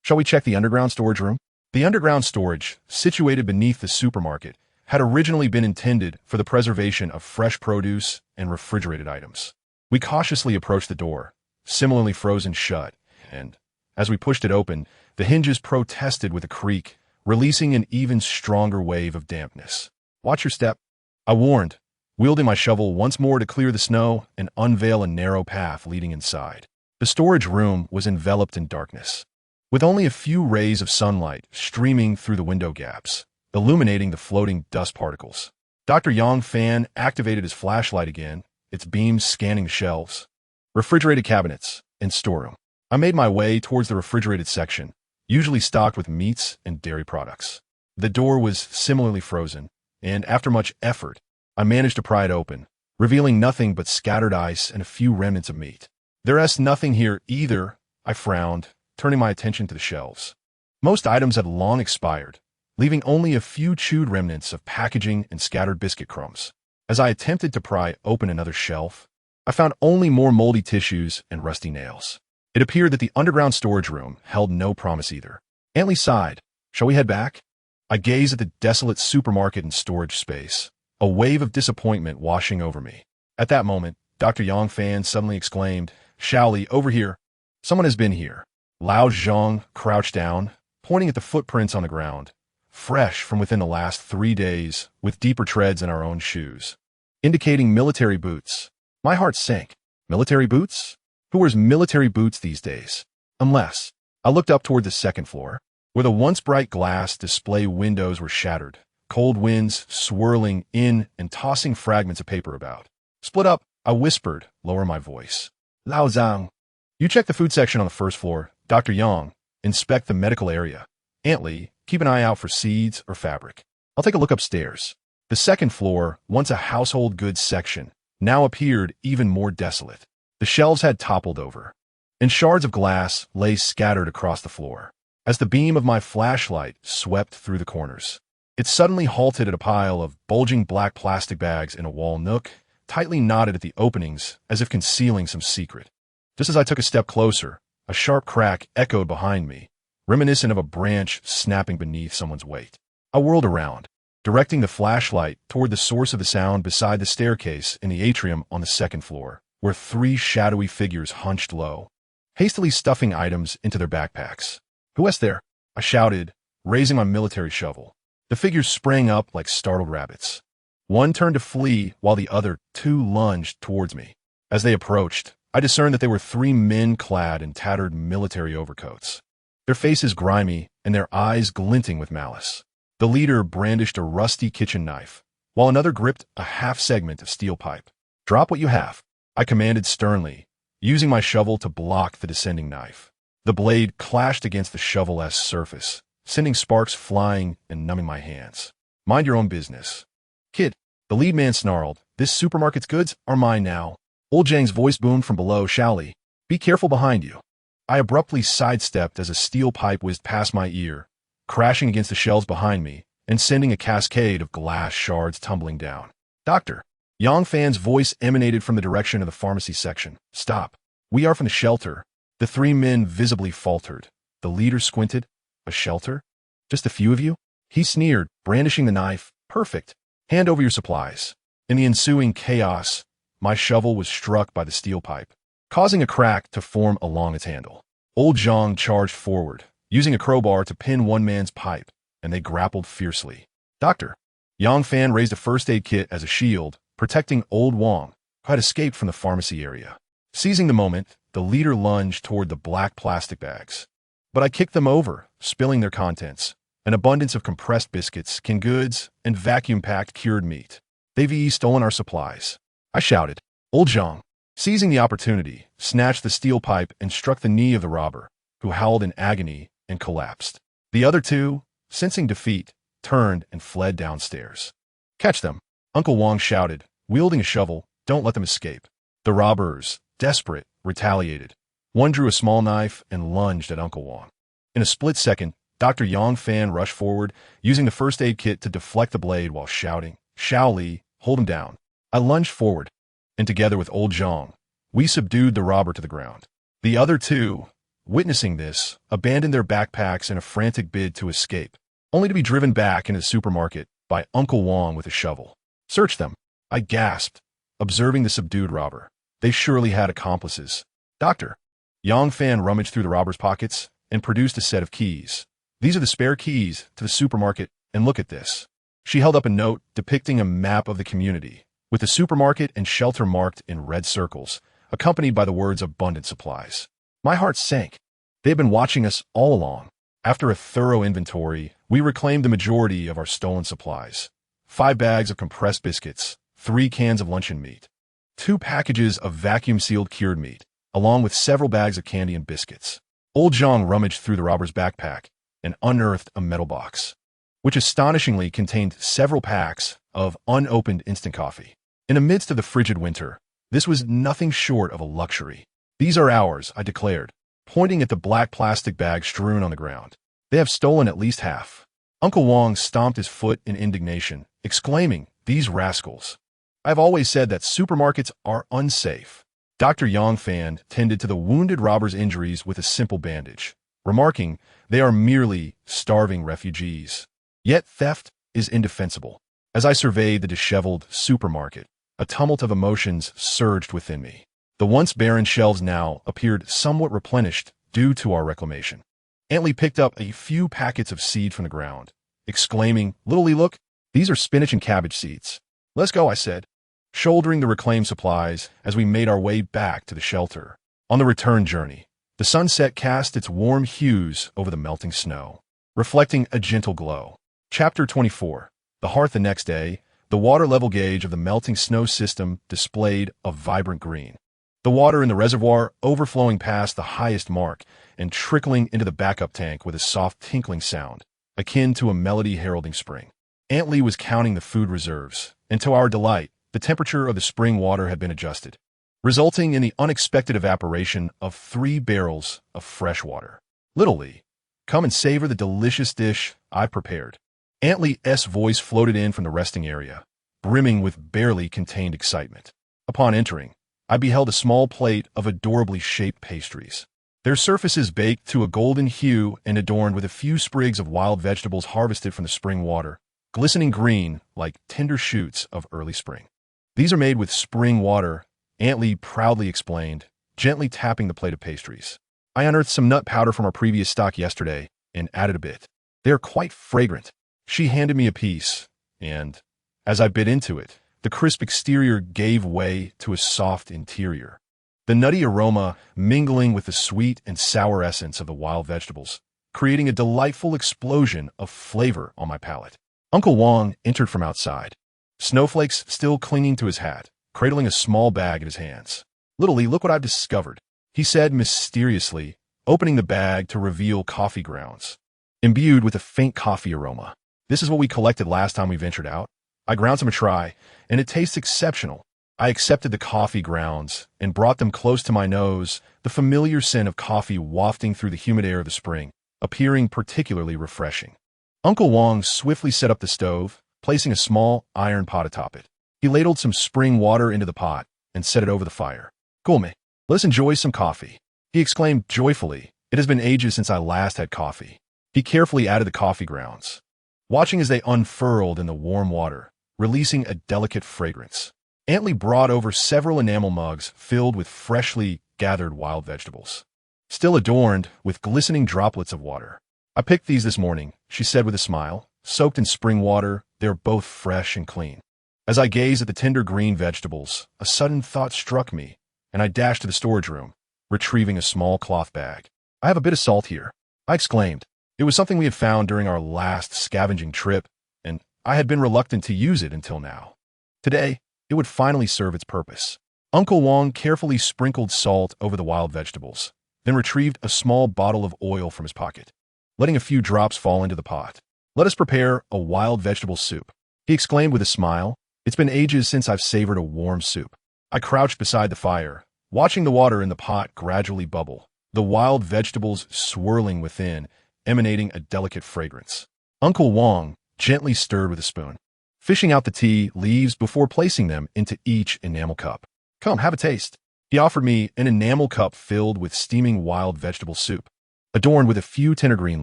S1: Shall we check the underground storage room? The underground storage, situated beneath the supermarket, had originally been intended for the preservation of fresh produce and refrigerated items. We cautiously approached the door, similarly frozen shut, and, as we pushed it open, the hinges protested with a creak, releasing an even stronger wave of dampness. "Watch your step," I warned, wielding my shovel once more to clear the snow and unveil a narrow path leading inside. The storage room was enveloped in darkness, with only a few rays of sunlight streaming through the window gaps, illuminating the floating dust particles. Dr. Yang Fan activated his flashlight again, its beams scanning the shelves, refrigerated cabinets, and storeroom. I made my way towards the refrigerated section, usually stocked with meats and dairy products. The door was similarly frozen, and after much effort, I managed to pry it open, revealing nothing but scattered ice and a few remnants of meat. "There's nothing here either," I frowned, turning my attention to the shelves. Most items had long expired, leaving only a few chewed remnants of packaging and scattered biscuit crumbs. As I attempted to pry open another shelf, I found only more moldy tissues and rusty nails. It appeared that the underground storage room held no promise either. Aunt Lee sighed. "Shall we head back?" I gazed at the desolate supermarket and storage space, a wave of disappointment washing over me. At that moment, Dr. Yang Fan suddenly exclaimed, "Xiao Li, over here. Someone has been here." Lao Zhang crouched down, pointing at the footprints on the ground, fresh from within the last 3 days, with deeper treads in our own shoes, indicating military boots. My heart sank. Military boots? Who wears military boots these days? Unless I looked up toward the second floor, where the once bright glass display windows were shattered, cold winds swirling in and tossing fragments of paper about. "Split up," I whispered, lower my voice. "Lao Zhang, you check the food section on the first floor. Dr. Yang, inspect the medical area. Aunt Lee, keep an eye out for seeds or fabric. I'll take a look upstairs." The second floor, once a household goods section, now appeared even more desolate. The shelves had toppled over, and shards of glass lay scattered across the floor. As the beam of my flashlight swept through the corners, it suddenly halted at a pile of bulging black plastic bags in a wall nook, tightly knotted at the openings as if concealing some secret. Just as I took a step closer, a sharp crack echoed behind me, reminiscent of a branch snapping beneath someone's weight. I whirled around, directing the flashlight toward the source of the sound beside the staircase in the atrium on the second floor, where 3 shadowy figures hunched low, hastily stuffing items into their backpacks. "Who is there?" I shouted, raising my military shovel. The figures sprang up like startled rabbits. One turned to flee while the other 2 lunged towards me. As they approached, I discerned that they were 3 men clad in tattered military overcoats, their faces grimy and their eyes glinting with malice. The leader brandished a rusty kitchen knife, while another gripped a half-segment of steel pipe. "Drop what you have," I commanded sternly, using my shovel to block the descending knife. The blade clashed against the shovel-esque surface, sending sparks flying and numbing my hands. "Mind your own business." "Kid," the lead man snarled, "this supermarket's goods are mine now." Old Zhang's voice boomed from below, "Xiao Li, be careful behind you." I abruptly sidestepped as a steel pipe whizzed past my ear, crashing against the shelves behind me and sending a cascade of glass shards tumbling down. "Doctor," Yang Fan's voice emanated from the direction of the pharmacy section. "Stop. We are from the shelter." The 3 men visibly faltered. The leader squinted. "A shelter? Just a few of you?" He sneered, brandishing the knife. "Perfect. Hand over your supplies." In the ensuing chaos, my shovel was struck by the steel pipe, causing a crack to form along its handle. Old Zhang charged forward, using a crowbar to pin one man's pipe, and they grappled fiercely. "Doctor." Yang Fan raised a first aid kit as a shield, protecting Old Wang, who had escaped from the pharmacy area. Seizing the moment, the leader lunged toward the black plastic bags. But I kicked them over, spilling their contents, an abundance of compressed biscuits, canned goods, and vacuum-packed cured meat. "They've stolen our supplies," I shouted. Old Zhang, seizing the opportunity, snatched the steel pipe and struck the knee of the robber, who howled in agony and collapsed. The other 2, sensing defeat, turned and fled downstairs. "Catch them," Uncle Wang shouted, wielding a shovel. "Don't let them escape." The robbers, desperate, retaliated. One drew a small knife and lunged at Uncle Wang. In a split second, Dr. Yang Fan rushed forward, using the first aid kit to deflect the blade while shouting, "Xiao Li, hold him down." I lunged forward, and together with Old Zhang, we subdued the robber to the ground. The other 2, witnessing this, abandoned their backpacks in a frantic bid to escape, only to be driven back into the supermarket by Uncle Wong with a shovel. "Search them," I gasped, observing the subdued robber. They surely had accomplices. "Doctor." Yang Fan rummaged through the robber's pockets and produced a set of keys. "These are the spare keys to the supermarket, and look at this." She held up a note depicting a map of the community, with the supermarket and shelter marked in red circles, accompanied by the words "abundant supplies." My heart sank. They had been watching us all along. After a thorough inventory, we reclaimed the majority of our stolen supplies. 5 bags of compressed biscuits, 3 cans of luncheon meat, 2 packages of vacuum-sealed cured meat, along with several bags of candy and biscuits. Old Zhang rummaged through the robber's backpack and unearthed a metal box, which astonishingly contained several packs of unopened instant coffee. In the midst of the frigid winter, this was nothing short of a luxury. "These are ours," I declared, pointing at the black plastic bag strewn on the ground. "They have stolen at least half." Uncle Wong stomped his foot in indignation, exclaiming, "These rascals! I've always said that supermarkets are unsafe." Dr. Yang Fan tended to the wounded robber's injuries with a simple bandage, remarking, "They are merely starving refugees." Yet theft is indefensible. As I surveyed the disheveled supermarket, a tumult of emotions surged within me. The once barren shelves now appeared somewhat replenished due to our reclamation. Aunt Lee picked up a few packets of seed from the ground, exclaiming, "Little Lee, look, these are spinach and cabbage seeds." "Let's go," I said, shouldering the reclaimed supplies as we made our way back to the shelter. On the return journey, the sunset cast its warm hues over the melting snow, reflecting a gentle glow. Chapter 24. The hearth. The next day, the water level gauge of the melting snow system displayed a vibrant green. The water in the reservoir overflowing past the highest mark and trickling into the backup tank with a soft tinkling sound, akin to a melody heralding spring. Aunt Lee was counting the food reserves, and to our delight, the temperature of the spring water had been adjusted, resulting in the unexpected evaporation of 3 barrels of fresh water. "Little Lee, come and savor the delicious dish I've prepared." Aunt Lee's voice floated in from the resting area, brimming with barely contained excitement. Upon entering, I beheld a small plate of adorably shaped pastries, their surfaces baked to a golden hue and adorned with a few sprigs of wild vegetables harvested from the spring water, glistening green like tender shoots of early spring. "These are made with spring water," Aunt Lee proudly explained, gently tapping the plate of pastries. "I unearthed some nut powder from our previous stock yesterday and added a bit. They are quite fragrant." She handed me a piece, and, as I bit into it, the crisp exterior gave way to a soft interior, the nutty aroma mingling with the sweet and sour essence of the wild vegetables, creating a delightful explosion of flavor on my palate. Uncle Wong entered from outside, snowflakes still clinging to his hat, cradling a small bag in his hands. "Little Lee, look what I've discovered," he said mysteriously, opening the bag to reveal coffee grounds, imbued with a faint coffee aroma. "This is what we collected last time we ventured out. I ground some to try, and it tastes exceptional." I accepted the coffee grounds and brought them close to my nose, the familiar scent of coffee wafting through the humid air of the spring, appearing particularly refreshing. Uncle Wong swiftly set up the stove, placing a small iron pot atop it. He ladled some spring water into the pot and set it over the fire. "Come, let's enjoy some coffee," he exclaimed joyfully. "It has been ages since I last had coffee." He carefully added the coffee grounds, watching as they unfurled in the warm water, releasing a delicate fragrance. Aunt Lee brought over several enamel mugs filled with freshly gathered wild vegetables, still adorned with glistening droplets of water. "I picked these this morning," she said with a smile. "Soaked in spring water, they're both fresh and clean." As I gazed at the tender green vegetables, a sudden thought struck me, and I dashed to the storage room, retrieving a small cloth bag. "I have a bit of salt here," I exclaimed. It was something we had found during our last scavenging trip, and I had been reluctant to use it until now. Today, it would finally serve its purpose. Uncle Wong carefully sprinkled salt over the wild vegetables, then retrieved a small bottle of oil from his pocket, letting a few drops fall into the pot. "Let us prepare a wild vegetable soup," he exclaimed with a smile. "It's been ages since I've savored a warm soup." I crouched beside the fire, watching the water in the pot gradually bubble, the wild vegetables swirling within, emanating a delicate fragrance. Uncle Wong gently stirred with a spoon, fishing out the tea leaves before placing them into each enamel cup. "Come, have a taste." He offered me an enamel cup filled with steaming wild vegetable soup, adorned with a few tender green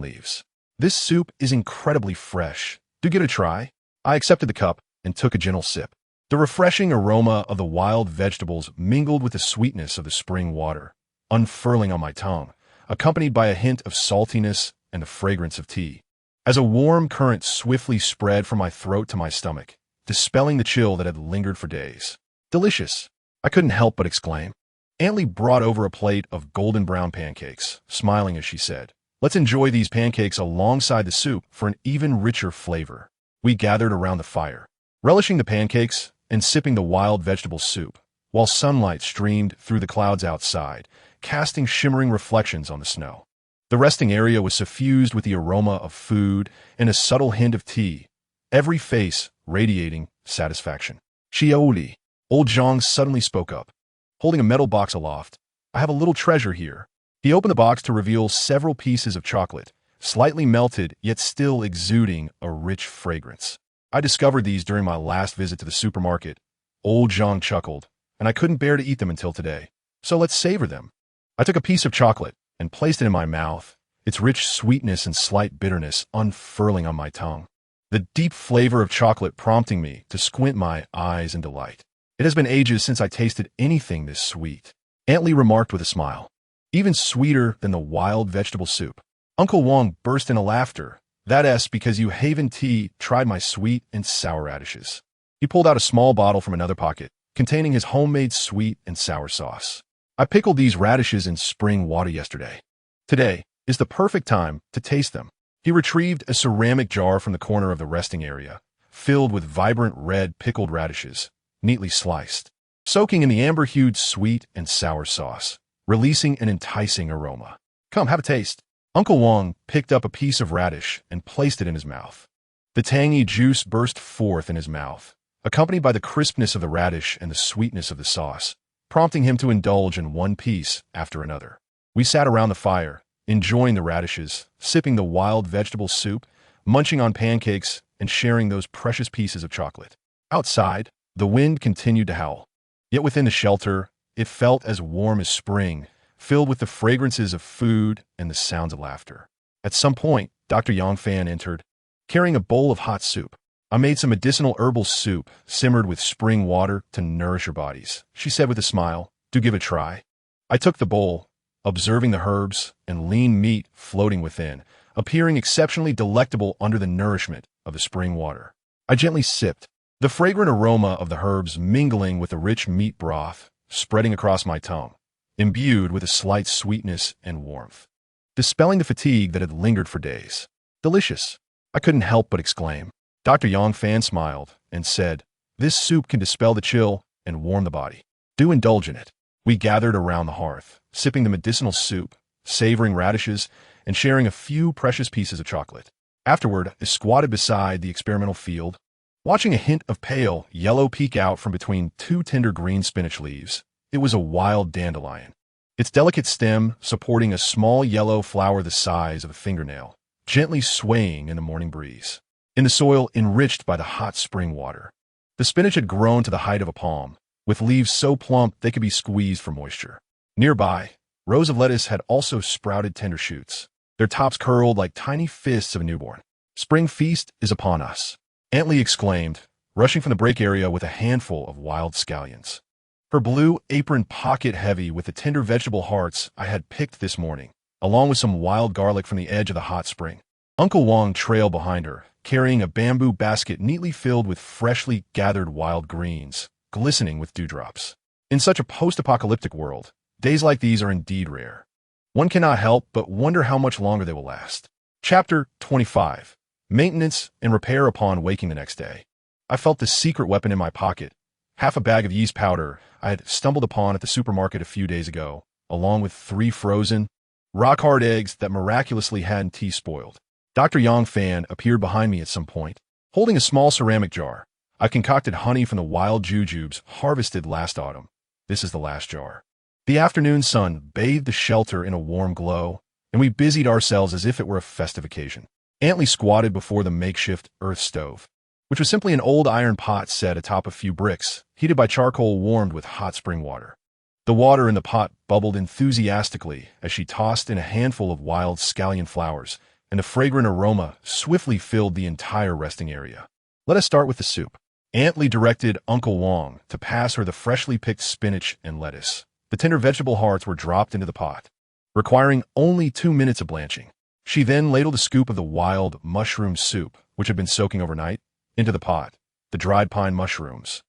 S1: leaves. This soup is incredibly fresh. Do give it a try. I accepted the cup and took a gentle sip. The refreshing aroma of the wild vegetables mingled with the sweetness of the spring water, unfurling on my tongue, accompanied by a hint of saltiness and the fragrance of tea. As a warm current swiftly spread from my throat to my stomach, dispelling the chill that had lingered for days. Delicious, I couldn't help but exclaim. Aunt Lee brought over a plate of golden brown pancakes, smiling as she said, "Let's enjoy these pancakes alongside the soup for an even richer flavor." We gathered around the fire, relishing the pancakes and sipping the wild vegetable soup, while sunlight streamed through the clouds outside, casting shimmering reflections on the snow. The resting area was suffused with the aroma of food and a subtle hint of tea, every face radiating satisfaction. "Xiaoli," old Zhang suddenly spoke up, holding a metal box aloft. "I have a little treasure here." He opened the box to reveal several pieces of chocolate, slightly melted yet still exuding a rich fragrance. "I discovered these during my last visit to the supermarket," old Zhang chuckled, "and I couldn't bear to eat them until today. So let's savor them." I took a piece of chocolate and placed it in my mouth, its rich sweetness and slight bitterness unfurling on my tongue, the deep flavor of chocolate prompting me to squint my eyes in delight. "It has been ages since I tasted anything this sweet," Aunt Lee remarked with a smile. "Even sweeter than the wild vegetable soup." Uncle Wang burst into laughter. "That's because you Haven tea tried my sweet and sour radishes." He pulled out a small bottle from another pocket, containing his homemade sweet and sour sauce. "I pickled these radishes in spring water yesterday. Today is the perfect time to taste them." He retrieved a ceramic jar from the corner of the resting area, filled with vibrant red pickled radishes, neatly sliced, soaking in the amber-hued sweet and sour sauce, releasing an enticing aroma. "Come, have a taste." Uncle Wang picked up a piece of radish and placed it in his mouth. The tangy juice burst forth in his mouth, accompanied by the crispness of the radish and the sweetness of the sauce, prompting him to indulge in one piece after another. We sat around the fire, enjoying the radishes, sipping the wild vegetable soup, munching on pancakes, and sharing those precious pieces of chocolate. Outside, the wind continued to howl. Yet within the shelter, it felt as warm as spring, filled with the fragrances of food and the sounds of laughter. At some point, Dr. Yangfan entered, carrying a bowl of hot soup. "I made some medicinal herbal soup, simmered with spring water to nourish your bodies," she said with a smile. "Do give it a try." I took the bowl, observing the herbs and lean meat floating within, appearing exceptionally delectable under the nourishment of the spring water. I gently sipped, the fragrant aroma of the herbs mingling with the rich meat broth, spreading across my tongue, imbued with a slight sweetness and warmth, dispelling the fatigue that had lingered for days. "Delicious," I couldn't help but exclaim. Dr. Yangfan smiled and said, "This soup can dispel the chill and warm the body. Do indulge in it." We gathered around the hearth, sipping the medicinal soup, savoring radishes, and sharing a few precious pieces of chocolate. Afterward, I squatted beside the experimental field, watching a hint of pale yellow peek out from between two tender green spinach leaves. It was a wild dandelion, its delicate stem supporting a small yellow flower the size of a fingernail, gently swaying in the morning breeze. In the soil enriched by the hot spring water, the spinach had grown to the height of a palm, with leaves so plump they could be squeezed for moisture. Nearby, rows of lettuce had also sprouted tender shoots, their tops curled like tiny fists of a newborn. "Spring feast is upon us," Aunt Lee exclaimed, rushing from the break area with a handful of wild scallions, her blue apron pocket heavy with the tender vegetable hearts I had picked this morning, along with some wild garlic from the edge of the hot spring. Uncle Wang trailed behind her, carrying a bamboo basket neatly filled with freshly gathered wild greens, glistening with dewdrops. In such a post-apocalyptic world, days like these are indeed rare. One cannot help but wonder how much longer they will last. Chapter 25. Maintenance and repair upon waking the next day. I felt the secret weapon in my pocket, half a bag of yeast powder I had stumbled upon at the supermarket a few days ago, along with 3 frozen, rock-hard eggs that miraculously hadn't tea spoiled. Dr. Yangfan appeared behind me at some point, holding a small ceramic jar. I concocted honey from the wild jujubes harvested last autumn. This is the last jar. The afternoon sun bathed the shelter in a warm glow, and we busied ourselves as if it were a festive occasion. Aunt Lee squatted before the makeshift earth stove, which was simply an old iron pot set atop a few bricks, heated by charcoal warmed with hot spring water. The water in the pot bubbled enthusiastically as she tossed in a handful of wild scallion flowers, and the fragrant aroma swiftly filled the entire resting area. Let us start with the soup. Aunt Lee directed Uncle Wong to pass her the freshly picked spinach and lettuce. The tender vegetable hearts were dropped into the pot, requiring only 2 minutes of blanching. She then ladled a scoop of the wild mushroom soup, which had been soaking overnight, into the pot. The dried pine mushrooms,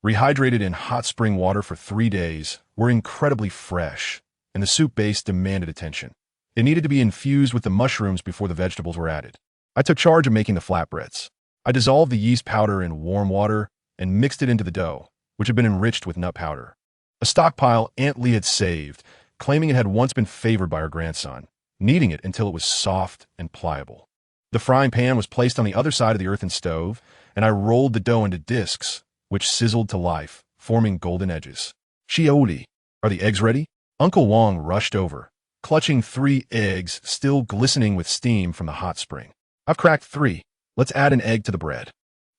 S1: rehydrated in hot spring water for 3 days, were incredibly fresh, and the soup base demanded attention. It needed to be infused with the mushrooms before the vegetables were added. I took charge of making the flatbreads. I dissolved the yeast powder in warm water and mixed it into the dough, which had been enriched with nut powder. A stockpile Aunt Lee had saved, claiming it had once been favored by her grandson, kneading it until it was soft and pliable. The frying pan was placed on the other side of the earthen stove, and I rolled the dough into discs, which sizzled to life, forming golden edges. Shioli, are the eggs ready? Uncle Wong rushed over, clutching 3 eggs still glistening with steam from the hot spring. I've cracked 3. Let's add an egg to the bread.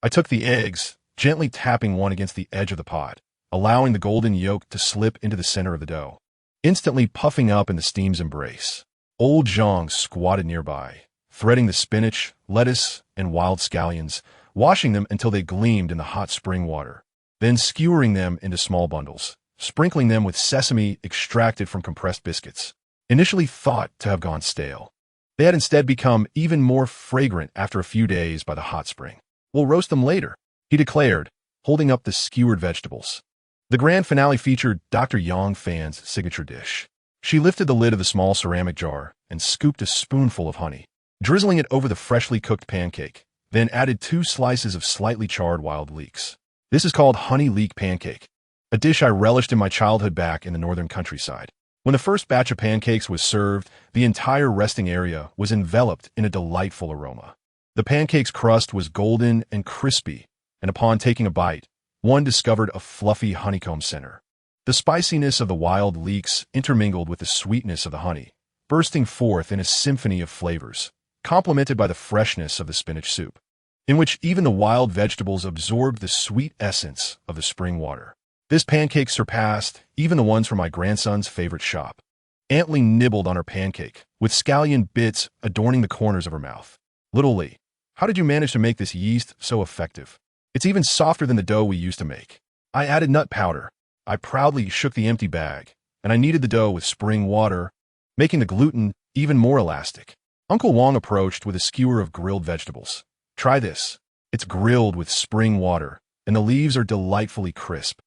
S1: I took the eggs, gently tapping one against the edge of the pot, allowing the golden yolk to slip into the center of the dough, instantly puffing up in the steam's embrace. Old Zhang squatted nearby, threading the spinach, lettuce, and wild scallions, washing them until they gleamed in the hot spring water, then skewering them into small bundles, sprinkling them with sesame extracted from compressed biscuits, initially thought to have gone stale. They had instead become even more fragrant after a few days by the hot spring. We'll roast them later, he declared, holding up the skewered vegetables. The grand finale featured Dr. Yang Fan's signature dish. She lifted the lid of the small ceramic jar and scooped a spoonful of honey, drizzling it over the freshly cooked pancake, then added 2 slices of slightly charred wild leeks. This is called honey leek pancake, a dish I relished in my childhood back in the northern countryside. When the first batch of pancakes was served, the entire resting area was enveloped in a delightful aroma. The pancake's crust was golden and crispy, and upon taking a bite, one discovered a fluffy honeycomb center. The spiciness of the wild leeks intermingled with the sweetness of the honey, bursting forth in a symphony of flavors, complemented by the freshness of the spinach soup, in which even the wild vegetables absorbed the sweet essence of the spring water. This pancake surpassed even the ones from my grandson's favorite shop. Aunt Lee nibbled on her pancake, with scallion bits adorning the corners of her mouth. Little Lee, how did you manage to make this yeast so effective? It's even softer than the dough we used to make. I added nut powder. I proudly shook the empty bag, and I kneaded the dough with spring water, making the gluten even more elastic. Uncle Wong approached with a skewer of grilled vegetables. Try this. It's grilled with spring water, and the leaves are delightfully crisp.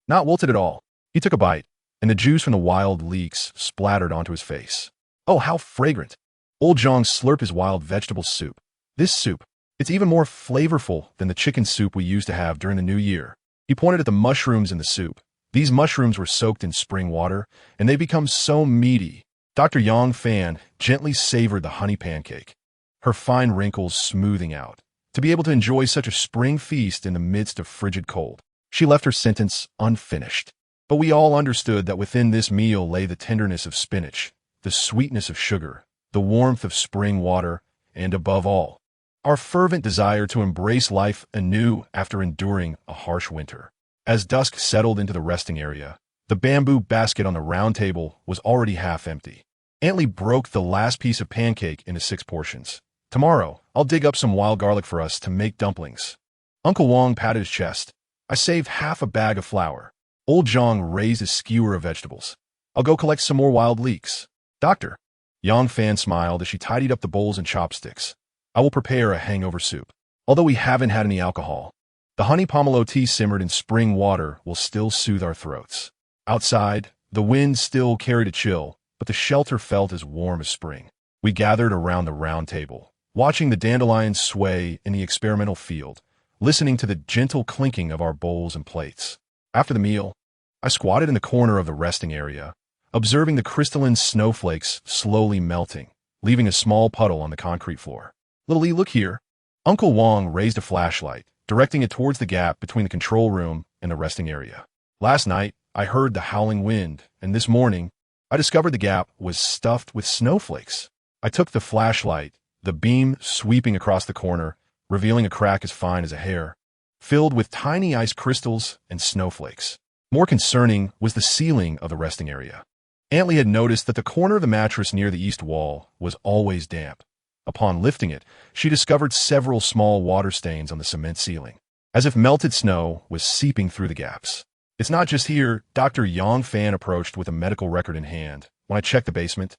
S1: Not wilted at all. He took a bite, and the juice from the wild leeks splattered onto his face. Oh, how fragrant. Old Zhang slurped his wild vegetable soup. This soup, it's even more flavorful than the chicken soup we used to have during the New Year. He pointed at the mushrooms in the soup. These mushrooms were soaked in spring water, and they become so meaty. Dr. Yang Fan gently savored the honey pancake, her fine wrinkles smoothing out. To be able to enjoy such a spring feast in the midst of frigid cold. She left her sentence unfinished. But we all understood that within this meal lay the tenderness of spinach, the sweetness of sugar, the warmth of spring water, and above all, our fervent desire to embrace life anew after enduring a harsh winter. As dusk settled into the resting area, the bamboo basket on the round table was already half empty. Aunt Lee broke the last piece of pancake into 6 portions. Tomorrow, I'll dig up some wild garlic for us to make dumplings. Uncle Wong patted his chest. I saved half a bag of flour. Old Zhang raised a skewer of vegetables. I'll go collect some more wild leeks. Doctor. Yang Fan smiled as she tidied up the bowls and chopsticks. I will prepare a hangover soup. Although we haven't had any alcohol, the honey pomelo tea simmered in spring water will still soothe our throats. Outside, the wind still carried a chill, but the shelter felt as warm as spring. We gathered around the round table, watching the dandelions sway in the experimental field, listening to the gentle clinking of our bowls and plates. After the meal, I squatted in the corner of the resting area, observing the crystalline snowflakes slowly melting, leaving a small puddle on the concrete floor. Little Lee, look here. Uncle Wong raised a flashlight, directing it towards the gap between the control room and the resting area. Last night, I heard the howling wind, and this morning, I discovered the gap was stuffed with snowflakes. I took the flashlight, the beam sweeping across the corner, revealing a crack as fine as a hair, filled with tiny ice crystals and snowflakes. More concerning was the ceiling of the resting area. Aunt Lee had noticed that the corner of the mattress near the east wall was always damp. Upon lifting it, she discovered several small water stains on the cement ceiling, as if melted snow was seeping through the gaps. It's not just here, Dr. Yang Fan approached with a medical record in hand. When I checked the basement,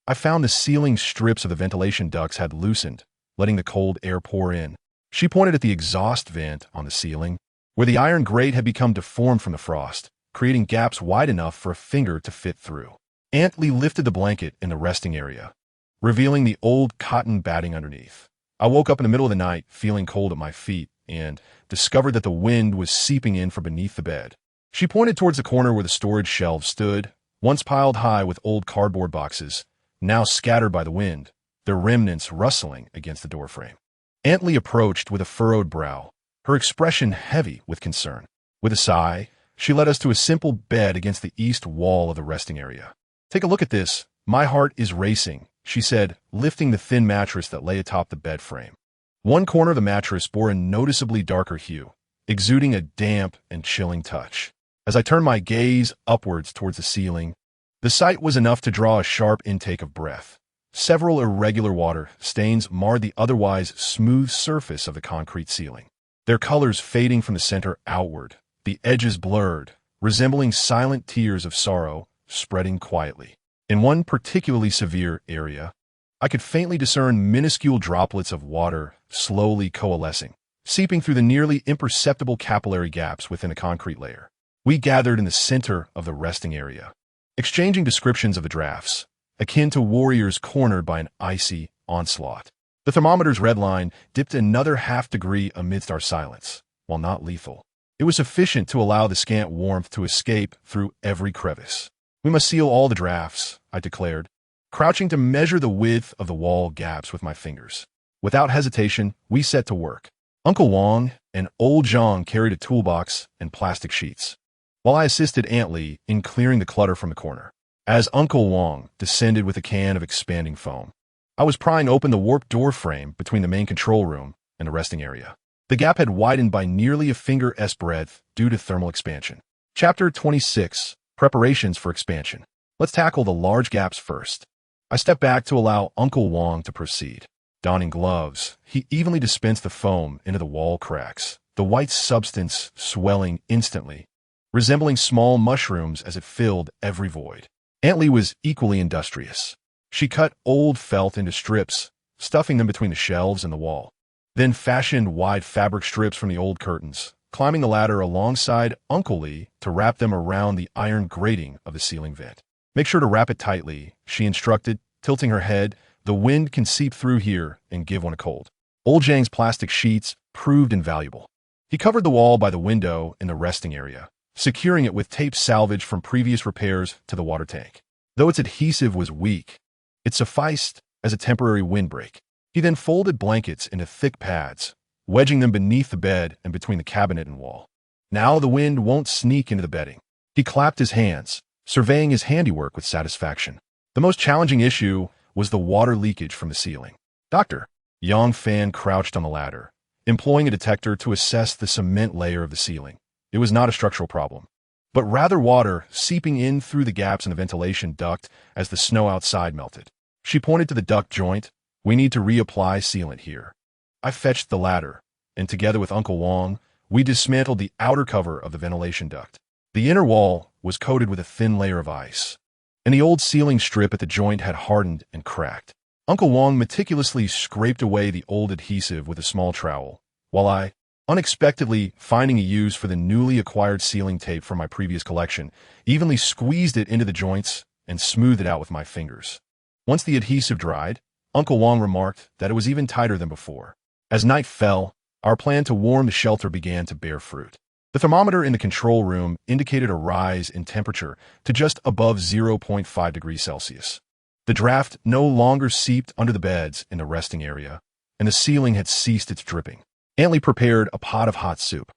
S1: I found the ceiling strips of the ventilation ducts had loosened, letting the cold air pour in. She pointed at the exhaust vent on the ceiling, where the iron grate had become deformed from the frost, creating gaps wide enough for a finger to fit through. Aunt Lee lifted the blanket in the resting area, revealing the old cotton batting underneath. I woke up in the middle of the night, feeling cold at my feet, and discovered that the wind was seeping in from beneath the bed. She pointed towards the corner where the storage shelves stood, once piled high with old cardboard boxes, now scattered by the wind, their remnants rustling against the doorframe. Aunt Lee approached with a furrowed brow, her expression heavy with concern. With a sigh, she led us to a simple bed against the east wall of the resting area. "Take a look at this. My heart is racing," she said, lifting the thin mattress that lay atop the bed frame. One corner of the mattress bore a noticeably darker hue, exuding a damp and chilling touch. As I turned my gaze upwards towards the ceiling, the sight was enough to draw a sharp intake of breath. Several irregular water stains marred the otherwise smooth surface of the concrete ceiling, their colors fading from the center outward, the edges blurred, resembling silent tears of sorrow spreading quietly. In one particularly severe area, I could faintly discern minuscule droplets of water slowly coalescing, seeping through the nearly imperceptible capillary gaps within the concrete layer. We gathered in the center of the resting area, exchanging descriptions of the drafts, akin to warriors cornered by an icy onslaught. The thermometer's red line dipped another half-degree amidst our silence. While not lethal, it was sufficient to allow the scant warmth to escape through every crevice. "We must seal all the drafts," I declared, crouching to measure the width of the wall gaps with my fingers. Without hesitation, we set to work. Uncle Wang and old Zhang carried a toolbox and plastic sheets, while I assisted Aunt Lee in clearing the clutter from the corner. As Uncle Wang descended with a can of expanding foam, I was prying open the warped door frame between the main control room and the resting area. The gap had widened by nearly a finger's breadth due to thermal expansion. Chapter 26. Preparations for Expansion. Let's tackle the large gaps first. I stepped back to allow Uncle Wang to proceed. Donning gloves, he evenly dispensed the foam into the wall cracks, the white substance swelling instantly, resembling small mushrooms as it filled every void. Aunt Lee was equally industrious. She cut old felt into strips, stuffing them between the shelves and the wall, then fashioned wide fabric strips from the old curtains, climbing the ladder alongside Uncle Lee to wrap them around the iron grating of the ceiling vent. "Make sure to wrap it tightly," she instructed, tilting her head. "The wind can seep through here and give one a cold." Old Zhang's plastic sheets proved invaluable. He covered the wall by the window in the resting area, securing it with tape salvaged from previous repairs to the water tank. Though its adhesive was weak, it sufficed as a temporary windbreak. He then folded blankets into thick pads, wedging them beneath the bed and between the cabinet and wall. Now the wind won't sneak into the bedding. He clapped his hands, surveying his handiwork with satisfaction. The most challenging issue was the water leakage from the ceiling. "Doctor," Yang Fan crouched on the ladder, employing a detector to assess the cement layer of the ceiling. It was not a structural problem, but rather water seeping in through the gaps in the ventilation duct as the snow outside melted. She pointed to the duct joint. "We need to reapply sealant here." I fetched the ladder, and together with Uncle Wang, we dismantled the outer cover of the ventilation duct. The inner wall was coated with a thin layer of ice, and the old ceiling strip at the joint had hardened and cracked. Uncle Wang meticulously scraped away the old adhesive with a small trowel, while I, unexpectedly finding a use for the newly acquired sealing tape from my previous collection, evenly squeezed it into the joints and smoothed it out with my fingers. Once the adhesive dried, Uncle Wang remarked that it was even tighter than before. As night fell, our plan to warm the shelter began to bear fruit. The thermometer in the control room indicated a rise in temperature to just above 0.5 degrees Celsius. The draft no longer seeped under the beds in the resting area, and the ceiling had ceased its dripping. Aunt Lee prepared a pot of hot soup,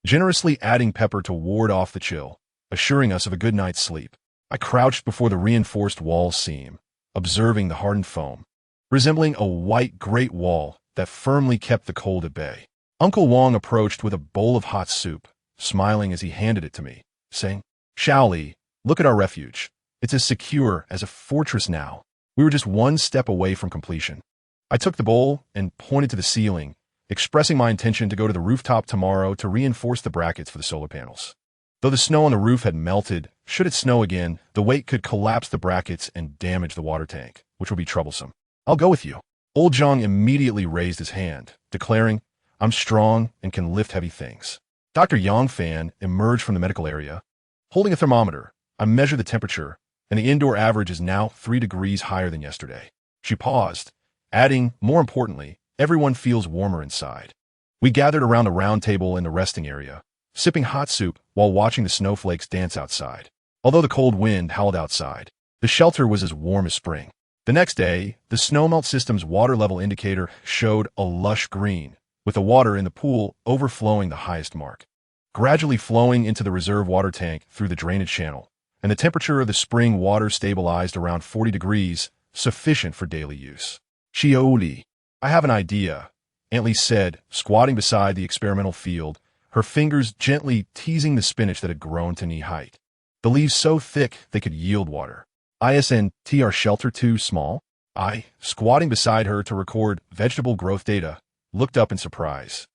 S1: generously adding pepper to ward off the chill, assuring us of a good night's sleep. I crouched before the reinforced wall seam, observing the hardened foam, resembling a white great wall that firmly kept the cold at bay. Uncle Wang approached with a bowl of hot soup, smiling as he handed it to me, saying, Shaoli, look at our refuge. It's as secure as a fortress now. We were just one step away from completion. I took the bowl and pointed to the ceiling, expressing my intention to go to the rooftop tomorrow to reinforce the brackets for the solar panels. Though the snow on the roof had melted, should it snow again, the weight could collapse the brackets and damage the water tank, which would be troublesome. I'll go with you. Old Zhang immediately raised his hand, declaring, I'm strong and can lift heavy things. Dr. Yang Fan emerged from the medical area. Holding a thermometer, I measured the temperature, and the indoor average is now 3 degrees higher than yesterday. She paused, adding, more importantly, everyone feels warmer inside. We gathered around the round table in the resting area, sipping hot soup while watching the snowflakes dance outside. Although the cold wind howled outside, the shelter was as warm as spring. The next day, the snowmelt system's water level indicator showed a lush green, with the water in the pool overflowing the highest mark, gradually flowing into the reserve water tank through the drainage channel, and the temperature of the spring water stabilized around 40 degrees, sufficient for daily use. Shioli, I have an idea, Aunt Lee said, squatting beside the experimental field, her fingers gently teasing the spinach that had grown to knee height. The leaves so thick they could yield water. Isn't our shelter too small? I, squatting beside her to record vegetable growth data, looked up in surprise.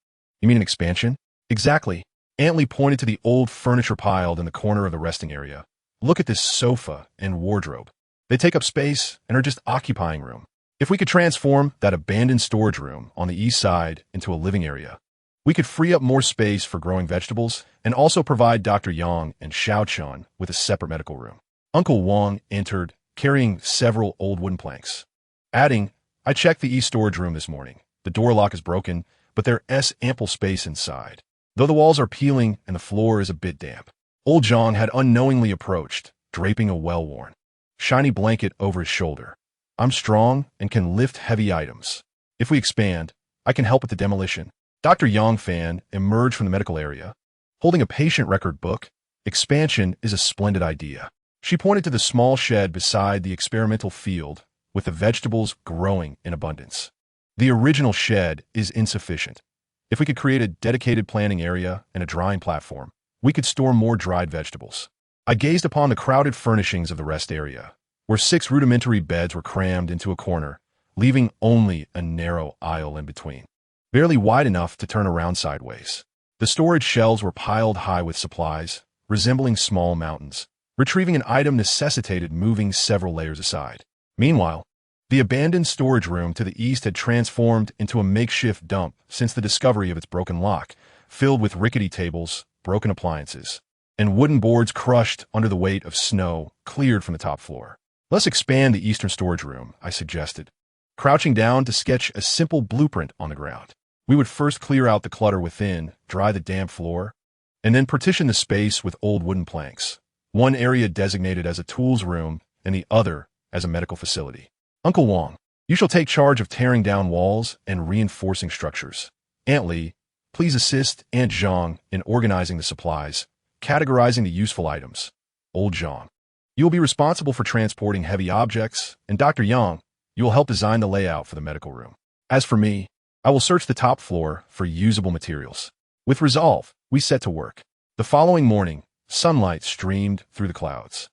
S1: You mean an expansion? Exactly. Aunt Lee pointed to the old furniture piled in the corner of the resting area. Look at this sofa and wardrobe. They take up space and are just occupying room. If we could transform that abandoned storage room on the east side into a living area, we could free up more space for growing vegetables and also provide Dr. Yang and Xiao Chun with a separate medical room. Uncle Wang entered, carrying several old wooden planks, adding, I checked the east storage room this morning. The door lock is broken, but there's ample space inside, though the walls are peeling and the floor is a bit damp. Old Zhang had unknowingly approached, draping a well-worn, shiny blanket over his shoulder. I'm strong and can lift heavy items. If we expand, I can help with the demolition. Dr. Yang Fan emerged from the medical area, holding a patient record book. Expansion is a splendid idea. She pointed to the small shed beside the experimental field, with the vegetables growing in abundance. The original shed is insufficient. If we could create a dedicated planting area and a drying platform, we could store more dried vegetables. I gazed upon the crowded furnishings of the rest area, where 6 rudimentary beds were crammed into a corner, leaving only a narrow aisle in between, barely wide enough to turn around sideways. The storage shelves were piled high with supplies, resembling small mountains. Retrieving an item necessitated moving several layers aside. Meanwhile, the abandoned storage room to the east had transformed into a makeshift dump since the discovery of its broken lock, filled with rickety tables, broken appliances, and wooden boards crushed under the weight of snow cleared from the top floor. Let's expand the eastern storage room, I suggested, crouching down to sketch a simple blueprint on the ground. We would first clear out the clutter within, dry the damp floor, and then partition the space with old wooden planks, one area designated as a tools room and the other as a medical facility. Uncle Wang, you shall take charge of tearing down walls and reinforcing structures. Aunt Lee, please assist Aunt Zhang in organizing the supplies, categorizing the useful items. Old Zhang, you will be responsible for transporting heavy objects, and Dr. Yang, you will help design the layout for the medical room. As for me, I will search the top floor for usable materials. With resolve, we set to work. The following morning, sunlight streamed through the clouds,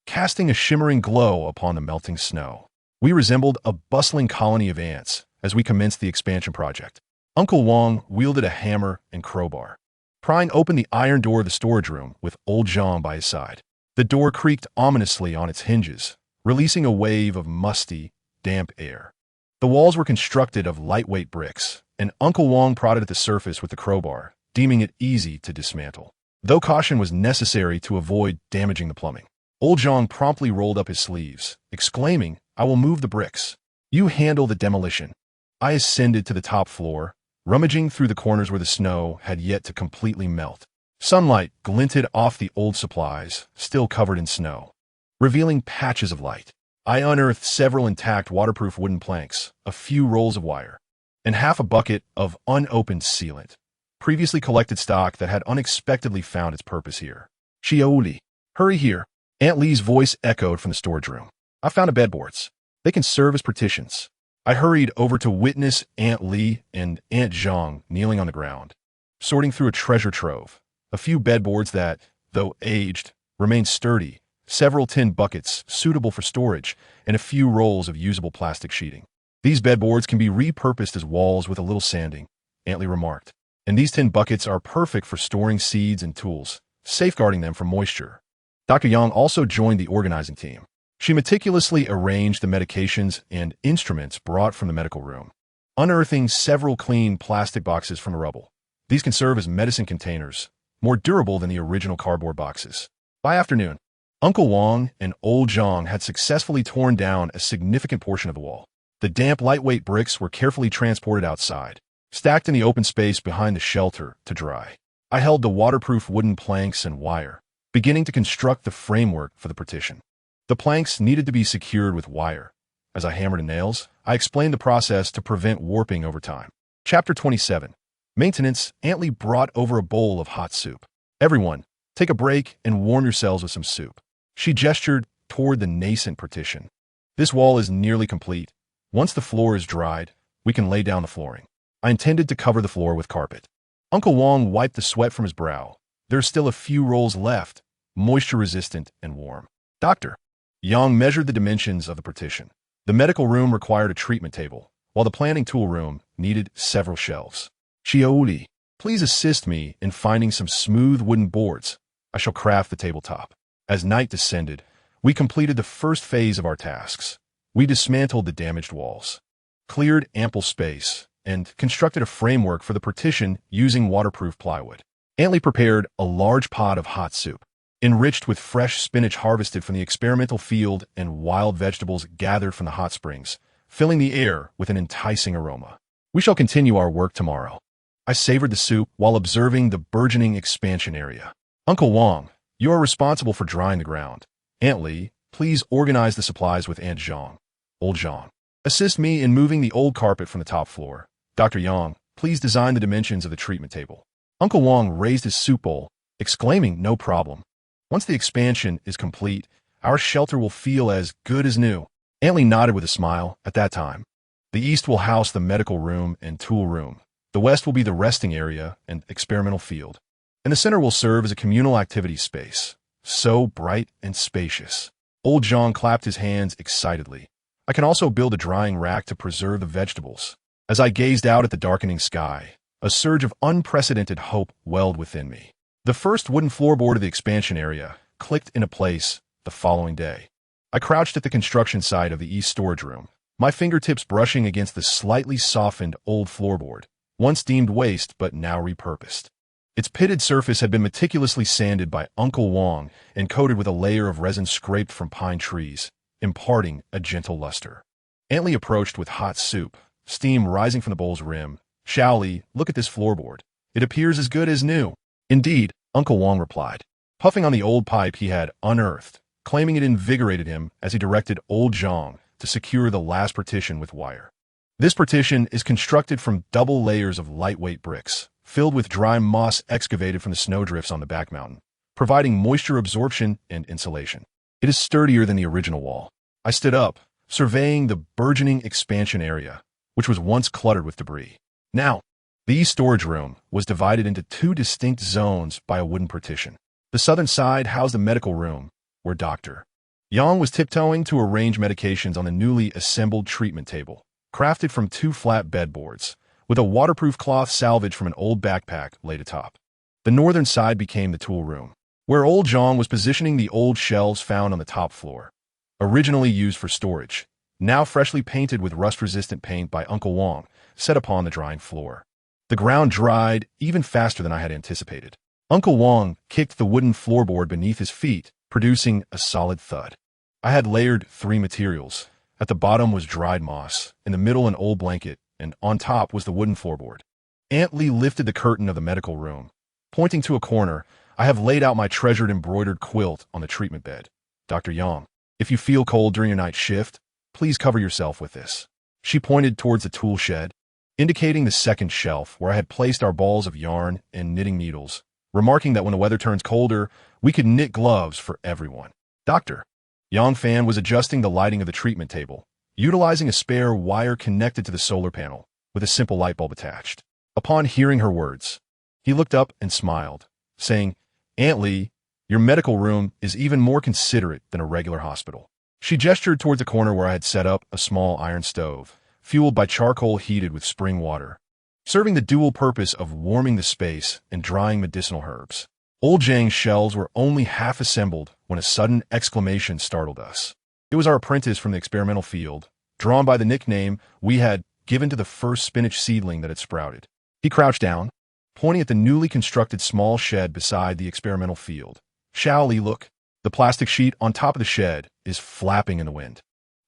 S1: casting a shimmering glow upon the melting snow. We resembled a bustling colony of ants as we commenced the expansion project. Uncle Wang wielded a hammer and crowbar, prying open the iron door of the storage room with old Zhang by his side. The door creaked ominously on its hinges, releasing a wave of musty, damp air. The walls were constructed of lightweight bricks, and Uncle Wang prodded at the surface with the crowbar, deeming it easy to dismantle, though caution was necessary to avoid damaging the plumbing. Old Zhang promptly rolled up his sleeves, exclaiming, I will move the bricks. You handle the demolition. I ascended to the top floor, rummaging through the corners where the snow had yet to completely melt. Sunlight glinted off the old supplies, still covered in snow, revealing patches of light. I unearthed several intact waterproof wooden planks, a few rolls of wire, and half a bucket of unopened sealant, previously collected stock that had unexpectedly found its purpose here. Shioli, hurry here. Aunt Lee's voice echoed from the storage room. I found a bedboards. They can serve as partitions. I hurried over to witness Aunt Lee and Aunt Zhang kneeling on the ground, sorting through a treasure trove, a few bedboards that, though aged, remained sturdy, several tin buckets suitable for storage, and a few rolls of usable plastic sheeting. These bedboards can be repurposed as walls with a little sanding, Antley remarked. And these tin buckets are perfect for storing seeds and tools, safeguarding them from moisture. Dr. Yang also joined the organizing team. She meticulously arranged the medications and instruments brought from the medical room, unearthing several clean plastic boxes from the rubble. These can serve as medicine containers, more durable than the original cardboard boxes. By afternoon, Uncle Wang and Old Zhang had successfully torn down a significant portion of the wall. The damp, lightweight bricks were carefully transported outside, stacked in the open space behind the shelter to dry. I held the waterproof wooden planks and wire, beginning to construct the framework for the partition. The planks needed to be secured with wire. As I hammered in nails, I explained the process to prevent warping over time. Chapter 27. Maintenance. Antley brought over a bowl of hot soup. Everyone, take a break and warm yourselves with some soup. She gestured toward the nascent partition. This wall is nearly complete. Once the floor is dried, we can lay down the flooring. I intended to cover the floor with carpet. Uncle Wang wiped the sweat from his brow. There are still a few rolls left, moisture-resistant and warm. Doctor. Yang measured the dimensions of the partition. The medical room required a treatment table, while the planning tool room needed several shelves. Chiaoli, please assist me in finding some smooth wooden boards. I shall craft the tabletop. As night descended, we completed the first phase of our tasks. We dismantled the damaged walls, cleared ample space, and constructed a framework for the partition using waterproof plywood. Antley prepared a large pot of hot soup, enriched with fresh spinach harvested from the experimental field and wild vegetables gathered from the hot springs, filling the air with an enticing aroma. We shall continue our work tomorrow. I savored the soup while observing the burgeoning expansion area. Uncle Wang, you are responsible for drying the ground. Antley, please organize the supplies with Aunt Zhang. Old Zhang, assist me in moving the old carpet from the top floor. Dr. Yang, please design the dimensions of the treatment table. Uncle Wang raised his soup bowl, exclaiming, no problem. Once the expansion is complete, our shelter will feel as good as new. Antley nodded with a smile. At that time, the east will house the medical room and tool room. The west will be the resting area and experimental field. And the center will serve as a communal activity space. So bright and spacious. Old Zhang clapped his hands excitedly. I can also build a drying rack to preserve the vegetables. As I gazed out at the darkening sky, a surge of unprecedented hope welled within me. The first wooden floorboard of the expansion area clicked into place the following day. I crouched at the construction site of the east storage room, my fingertips brushing against the slightly softened old floorboard, once deemed waste but now repurposed. Its pitted surface had been meticulously sanded by Uncle Wang and coated with a layer of resin scraped from pine trees, imparting a gentle luster. Antley approached with hot soup, steam rising from the bowl's rim. Shaoli, look at this floorboard. It appears as good as new. Indeed, Uncle Wang replied, puffing on the old pipe he had unearthed, claiming it invigorated him as he directed Old Zhang to secure the last partition with wire. This partition is constructed from double layers of lightweight bricks, filled with dry moss excavated from the snowdrifts on the back mountain, providing moisture absorption and insulation. It is sturdier than the original wall. I stood up, surveying the burgeoning expansion area, which was once cluttered with debris. Now, the east storage room was divided into two distinct zones by a wooden partition. The southern side housed the medical room, where Dr. Yang was tiptoeing to arrange medications on the newly assembled treatment table, crafted from two flat bedboards, with a waterproof cloth salvaged from an old backpack laid atop. The northern side became the tool room, where Old Zhang was positioning the old shelves found on the top floor, originally used for storage, now freshly painted with rust-resistant paint by Uncle Wang, set upon the drying floor. The ground dried even faster than I had anticipated. Uncle Wang kicked the wooden floorboard beneath his feet, producing a solid thud. I had layered 3 materials. At the bottom was dried moss, in the middle an old blanket, and on top was the wooden floorboard. Antley lifted the curtain of the medical room. Pointing to a corner, I have laid out my treasured embroidered quilt on the treatment bed. Dr. Yang, if you feel cold during your night shift, please cover yourself with this. She pointed towards the tool shed, indicating the second shelf where I had placed our balls of yarn and knitting needles, remarking that when the weather turns colder, we could knit gloves for everyone. Dr. Yang Fan was adjusting the lighting of the treatment table, utilizing a spare wire connected to the solar panel, with a simple light bulb attached. Upon hearing her words, he looked up and smiled, saying, Antley, Your medical room is even more considerate than a regular hospital. She gestured towards the corner where I had set up a small iron stove, fueled by charcoal heated with spring water, serving the dual purpose of warming the space and drying medicinal herbs. Old Zhang's shelves were only half assembled when a sudden exclamation startled us. It was our apprentice from the experimental field, drawn by the nickname we had given to the first spinach seedling that had sprouted. He crouched down, pointing at the newly constructed small shed beside the experimental field. Shall we look? The plastic sheet on top of the shed is flapping in the wind.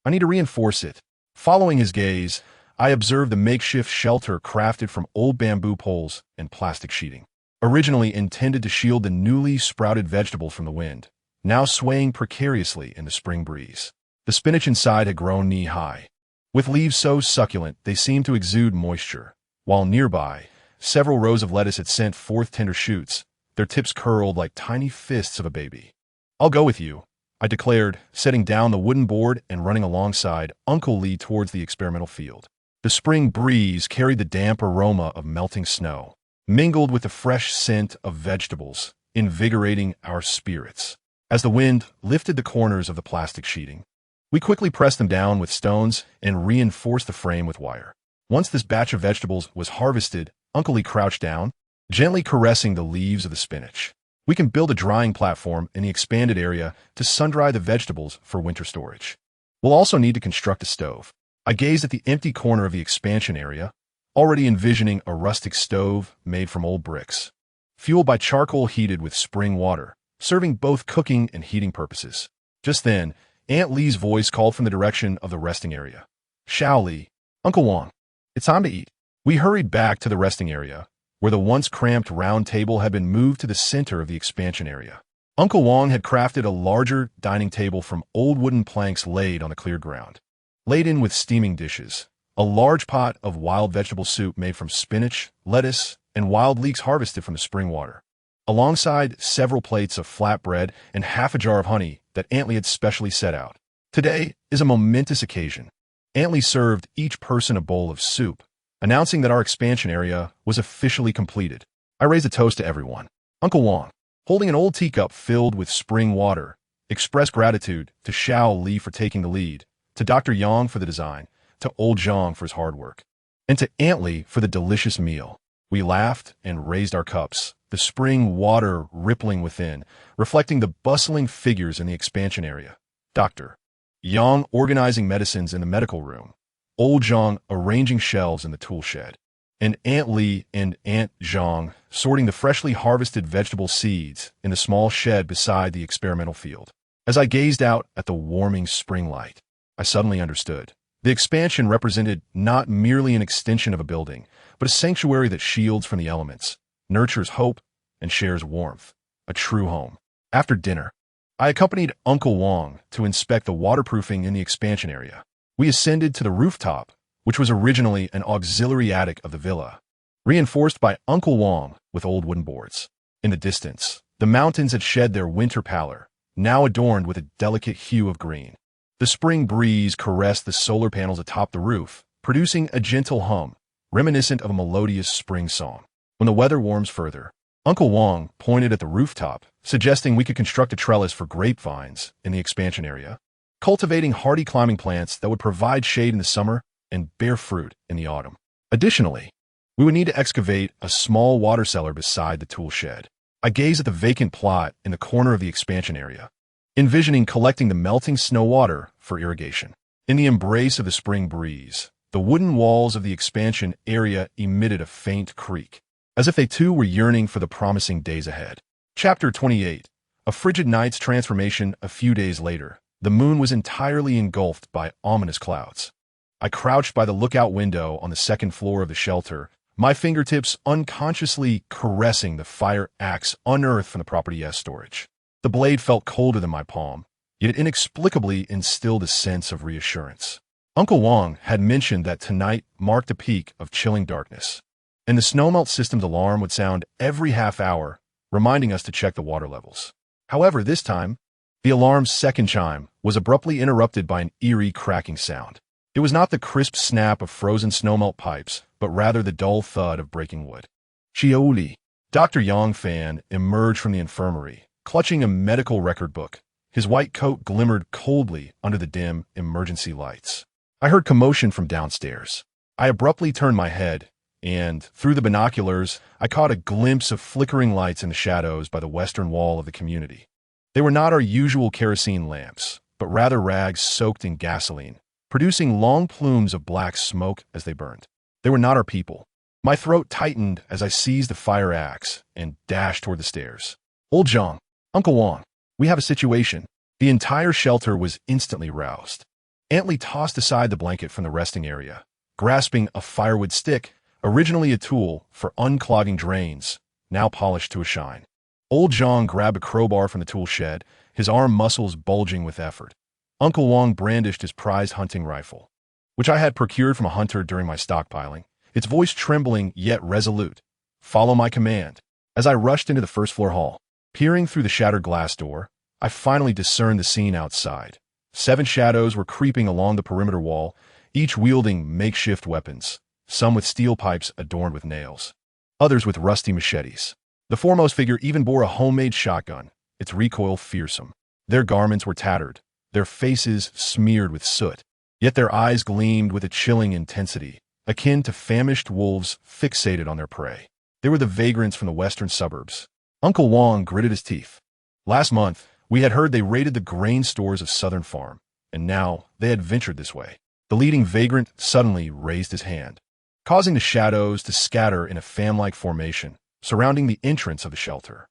S1: I need to reinforce it. Following his gaze, I observed the makeshift shelter crafted from old bamboo poles and plastic sheeting, originally intended to shield the newly sprouted vegetables from the wind, now swaying precariously in the spring breeze. The spinach inside had grown knee-high, with leaves so succulent they seemed to exude moisture, while nearby, several rows of lettuce had sent forth tender shoots, their tips curled like tiny fists of a baby. "I'll go with you," I declared, setting down the wooden board and running alongside Uncle Lee towards the experimental field. The spring breeze carried the damp aroma of melting snow, mingled with the fresh scent of vegetables, invigorating our spirits. As the wind lifted the corners of the plastic sheeting, we quickly pressed them down with stones and reinforced the frame with wire. Once this batch of vegetables was harvested, Uncle Lee crouched down, gently caressing the leaves of the spinach. We can build a drying platform in the expanded area to sun-dry the vegetables for winter storage. We'll also need to construct a stove. I gazed at the empty corner of the expansion area, already envisioning a rustic stove made from old bricks, fueled by charcoal heated with spring water, serving both cooking and heating purposes. Just then, Aunt Lee's voice called from the direction of the resting area. "Shao Li, Uncle Wang, it's time to eat." We hurried back to the resting area, where the once cramped round table had been moved to the center of the expansion area. Uncle Wang had crafted a larger dining table from old wooden planks laid on the cleared ground, laden with steaming dishes, a large pot of wild vegetable soup made from spinach, lettuce, and wild leeks harvested from the spring water, alongside several plates of flatbread and half a jar of honey that Aunt Lee had specially set out. Today is a momentous occasion. Aunt Lee served each person a bowl of soup, announcing that our expansion area was officially completed. I raised a toast to everyone. Uncle Wang, holding an old teacup filled with spring water, expressed gratitude to Shao Li for taking the lead, to Dr. Yang for the design, to Old Zhang for his hard work, and to Aunt Lee for the delicious meal. We laughed and raised our cups, the spring water rippling within, reflecting the bustling figures in the expansion area. Dr. Yang organizing medicines in the medical room, Old Zhang arranging shelves in the tool shed, and Aunt Lee and Aunt Zhang sorting the freshly harvested vegetable seeds in the small shed beside the experimental field. As I gazed out at the warming spring light, I suddenly understood. The expansion represented not merely an extension of a building, but a sanctuary that shields from the elements, nurtures hope, and shares warmth. A true home. After dinner, I accompanied Uncle Wang to inspect the waterproofing in the expansion area. We ascended to the rooftop, which was originally an auxiliary attic of the villa, reinforced by Uncle Wang with old wooden boards. In the distance, the mountains had shed their winter pallor, now adorned with a delicate hue of green. The spring breeze caressed the solar panels atop the roof, producing a gentle hum, reminiscent of a melodious spring song. When the weather warms further, Uncle Wang pointed at the rooftop, suggesting we could construct a trellis for grapevines in the expansion area, cultivating hardy climbing plants that would provide shade in the summer and bear fruit in the autumn. Additionally, we would need to excavate a small water cellar beside the tool shed. I gazed at the vacant plot in the corner of the expansion area, envisioning collecting the melting snow water for irrigation. In the embrace of the spring breeze, the wooden walls of the expansion area emitted a faint creak, as if they too were yearning for the promising days ahead. Chapter 28. A frigid night's transformation. A few days later, the moon was entirely engulfed by ominous clouds. I crouched by the lookout window on the second floor of the shelter, my fingertips unconsciously caressing the fire axe unearthed from the Property S storage. The blade felt colder than my palm, yet it inexplicably instilled a sense of reassurance. Uncle Wang had mentioned that tonight marked a peak of chilling darkness, and the snowmelt system's alarm would sound every half hour, reminding us to check the water levels. However, this time, the alarm's second chime was abruptly interrupted by an eerie cracking sound. It was not the crisp snap of frozen snowmelt pipes, but rather the dull thud of breaking wood. Xiaoli, Dr. Yang Fan emerged from the infirmary, clutching a medical record book. His white coat glimmered coldly under the dim emergency lights. I heard commotion from downstairs. I abruptly turned my head, and, through the binoculars, I caught a glimpse of flickering lights in the shadows by the western wall of the community. They were not our usual kerosene lamps, but rather rags soaked in gasoline, producing long plumes of black smoke as they burned. They were not our people. My throat tightened as I seized the fire axe and dashed toward the stairs. Old Zhang, Uncle Wang, we have a situation. The entire shelter was instantly roused. Aunt Li tossed aside the blanket from the resting area, grasping a firewood stick, originally a tool for unclogging drains, now polished to a shine. Old Zhang grabbed a crowbar from the tool shed, his arm muscles bulging with effort. Uncle Wang brandished his prized hunting rifle, which I had procured from a hunter during my stockpiling, its voice trembling yet resolute. Follow my command. As I rushed into the first-floor hall, peering through the shattered glass door, I finally discerned the scene outside. 7 shadows were creeping along the perimeter wall, each wielding makeshift weapons, some with steel pipes adorned with nails, others with rusty machetes. The foremost figure even bore a homemade shotgun, its recoil fearsome. Their garments were tattered, their faces smeared with soot, yet their eyes gleamed with a chilling intensity, akin to famished wolves fixated on their prey. They were the vagrants from the western suburbs. Uncle Wang gritted his teeth. Last month, we had heard they raided the grain stores of Southern Farm, and now they had ventured this way. The leading vagrant suddenly raised his hand, causing the shadows to scatter in a fan-like formation, surrounding the entrance of the shelter.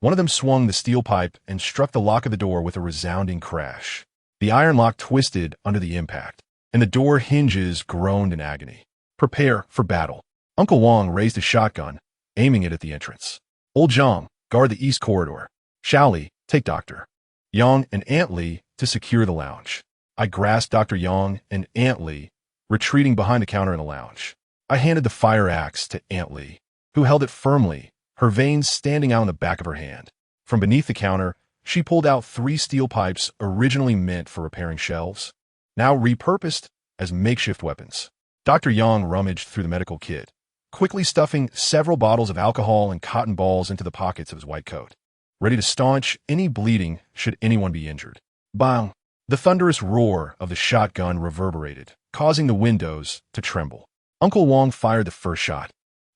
S1: One of them swung the steel pipe and struck the lock of the door with a resounding crash. The iron lock twisted under the impact, and the door hinges groaned in agony. Prepare for battle. Uncle Wang raised his shotgun, aiming it at the entrance. Old Zhang, guard the east corridor. Shaoli, take Dr. Yang and Aunt Li to secure the lounge. I grasped Dr. Yang and Aunt Li, retreating behind the counter in the lounge. I handed the fire axe to Aunt Li, who held it firmly, her veins standing out on the back of her hand. From beneath the counter, she pulled out 3 steel pipes originally meant for repairing shelves, now repurposed as makeshift weapons. Dr. Yang rummaged through the medical kit, quickly stuffing several bottles of alcohol and cotton balls into the pockets of his white coat, ready to staunch any bleeding should anyone be injured. Bang! The thunderous roar of the shotgun reverberated, causing the windows to tremble. Uncle Wang fired the first shot,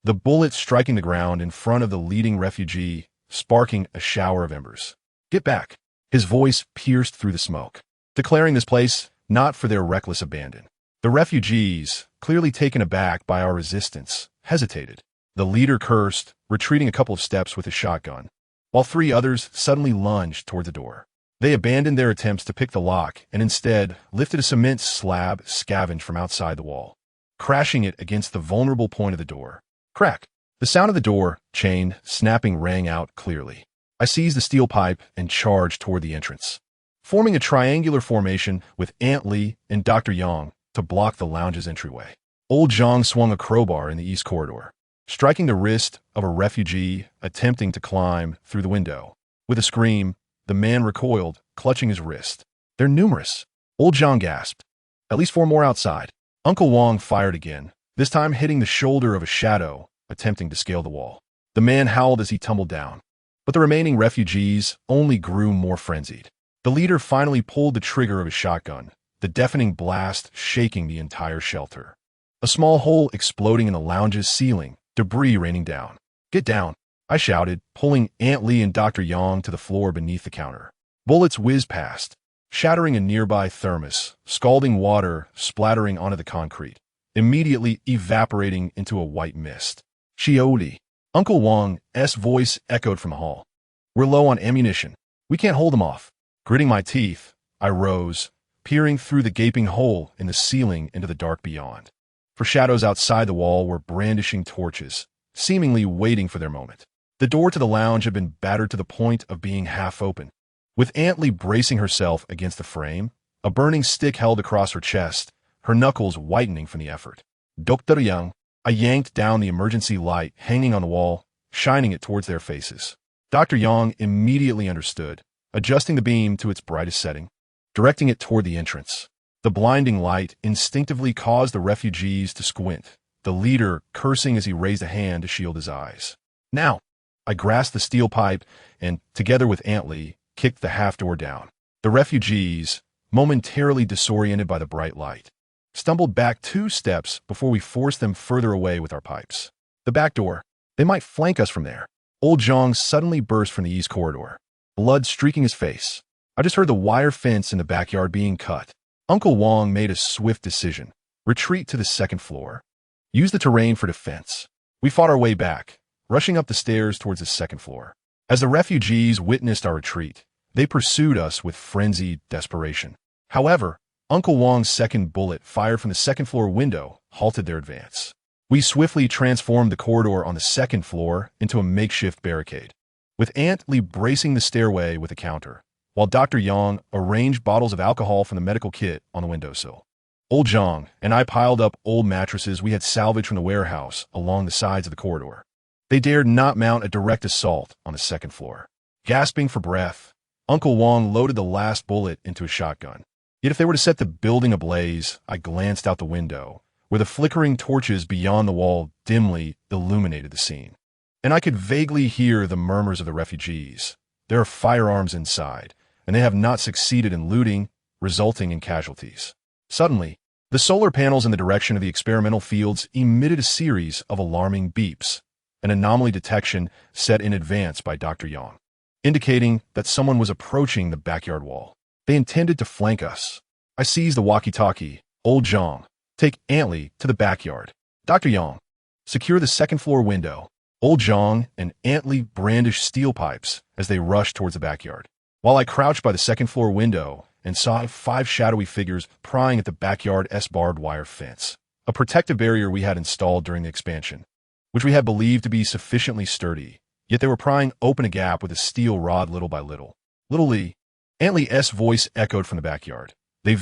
S1: the bullet striking the ground in front of the leading refugee, sparking a shower of embers. Get back! His voice pierced through the smoke, declaring this place not for their reckless abandon. The refugees, clearly taken aback by our resistance, hesitated. The leader cursed, retreating a couple of steps with his shotgun, while 3 others suddenly lunged toward the door. They abandoned their attempts to pick the lock and instead lifted a cement slab scavenge from outside the wall, crashing it against the vulnerable point of the door. Crack! The sound of the door chain snapping rang out clearly. I seized the steel pipe and charged toward the entrance, forming a triangular formation with Aunt Li and Dr. Yang to block the lounge's entryway. Old Zhang swung a crowbar in the east corridor, striking the wrist of a refugee attempting to climb through the window. With a scream, the man recoiled, clutching his wrist. They're numerous. Old Zhang gasped. At least 4 more outside. Uncle Wang fired again, this time hitting the shoulder of a shadow, attempting to scale the wall. The man howled as he tumbled down, but the remaining refugees only grew more frenzied. The leader finally pulled the trigger of his shotgun, the deafening blast shaking the entire shelter. A small hole exploding in the lounge's ceiling, debris raining down. Get down, I shouted, pulling Aunt Li and Dr. Yang to the floor beneath the counter. Bullets whizzed past, shattering a nearby thermos, scalding water splattering onto the concrete, immediately evaporating into a white mist. Shioli. Uncle Wang's voice echoed from the hall. We're low on ammunition. We can't hold them off. Gritting my teeth, I rose, peering through the gaping hole in the ceiling into the dark beyond. For shadows outside the wall were brandishing torches, seemingly waiting for their moment. The door to the lounge had been battered to the point of being half open. With Aunt Li bracing herself against the frame, a burning stick held across her chest, her knuckles whitening from the effort. Dr. Yang, I yanked down the emergency light hanging on the wall, shining it towards their faces. Dr. Yang immediately understood, adjusting the beam to its brightest setting, directing it toward the entrance. The blinding light instinctively caused the refugees to squint, the leader cursing as he raised a hand to shield his eyes. Now! I grasped the steel pipe and, together with Lee, kicked the half-door down. The refugees, momentarily disoriented by the bright light, stumbled back 2 steps before we forced them further away with our pipes. The back door. They might flank us from there. Old Zhang suddenly burst from the east corridor, blood streaking his face. I just heard the wire fence in the backyard being cut. Uncle Wang made a swift decision. Retreat to the 2nd floor. Use the terrain for defense. We fought our way back, rushing up the stairs towards the 2nd floor. As the refugees witnessed our retreat, they pursued us with frenzied desperation. However, Uncle Wang's 2nd bullet fired from the 2nd floor window halted their advance. We swiftly transformed the corridor on the 2nd floor into a makeshift barricade, with Lee bracing the stairway with a counter, while Dr. Yang arranged bottles of alcohol from the medical kit on the windowsill. Old Zhang and I piled up old mattresses we had salvaged from the warehouse along the sides of the corridor. They dared not mount a direct assault on the 2nd floor. Gasping for breath, Uncle Wang loaded the last bullet into a shotgun. Yet if they were to set the building ablaze, I glanced out the window, where the flickering torches beyond the wall dimly illuminated the scene. And I could vaguely hear the murmurs of the refugees. There are firearms inside, and they have not succeeded in looting, resulting in casualties. Suddenly, the solar panels in the direction of the experimental fields emitted a series of alarming beeps, an anomaly detection set in advance by Dr. Yang, indicating that someone was approaching the backyard wall. They intended to flank us. I seized the walkie-talkie. Old Zhang, take Lee to the backyard. Dr. Yang, secure the 2nd floor window. Old Zhang and Lee brandished steel pipes as they rushed towards the backyard, while I crouched by the 2nd floor window and saw 5 shadowy figures prying at the backyard's barbed wire fence, a protective barrier we had installed during the expansion, which we had believed to be sufficiently sturdy, yet they were prying open a gap with a steel rod little by little. Little Lee, Lee's voice echoed from the backyard. They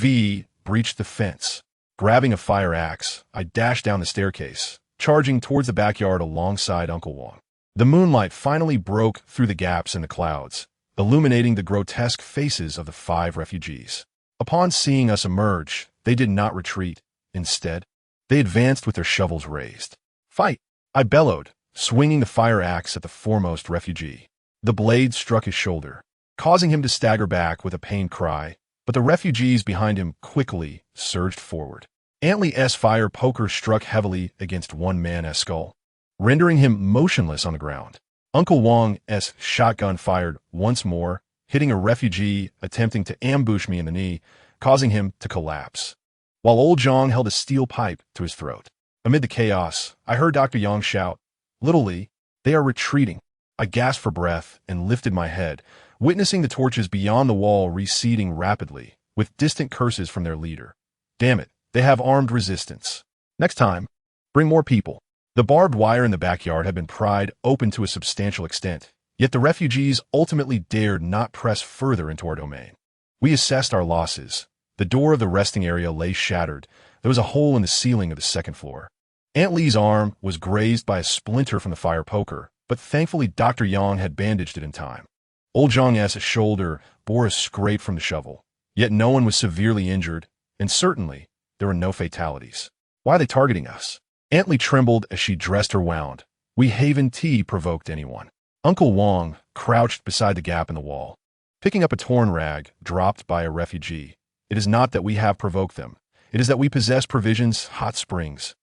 S1: breached the fence. Grabbing a fire axe, I dashed down the staircase, charging towards the backyard alongside Uncle Wang. The moonlight finally broke through the gaps in the clouds, illuminating the grotesque faces of the 5 refugees. Upon seeing us emerge, they did not retreat. Instead, they advanced with their shovels raised. Fight! I bellowed, swinging the fire axe at the foremost refugee. The blade struck his shoulder, causing him to stagger back with a pained cry, but the refugees behind him quickly surged forward. Lee's fire poker struck heavily against one man's skull, rendering him motionless on the ground. Uncle Wang's shotgun fired once more, hitting a refugee attempting to ambush me in the knee, causing him to collapse, while Old Zhang held a steel pipe to his throat. Amid the chaos, I heard Dr. Yang shout, "Little Lee, they are retreating." I gasped for breath and lifted my head, witnessing the torches beyond the wall receding rapidly, with distant curses from their leader. Damn it, they have armed resistance. Next time, bring more people. The barbed wire in the backyard had been pried open to a substantial extent, yet the refugees ultimately dared not press further into our domain. We assessed our losses. The door of the resting area lay shattered. There was a hole in the ceiling of the 2nd floor. Lee's arm was grazed by a splinter from the fire poker, but thankfully Dr. Yang had bandaged it in time. Old Zhang's shoulder bore a scrape from the shovel, yet no one was severely injured, and certainly there were no fatalities. Why are they targeting us? Lee trembled as she dressed her wound. We Haven tea provoked anyone. Uncle Wang crouched beside the gap in the wall, picking up a torn rag dropped by a refugee. It is not that we have provoked them. It is that we possess provisions, hot springs,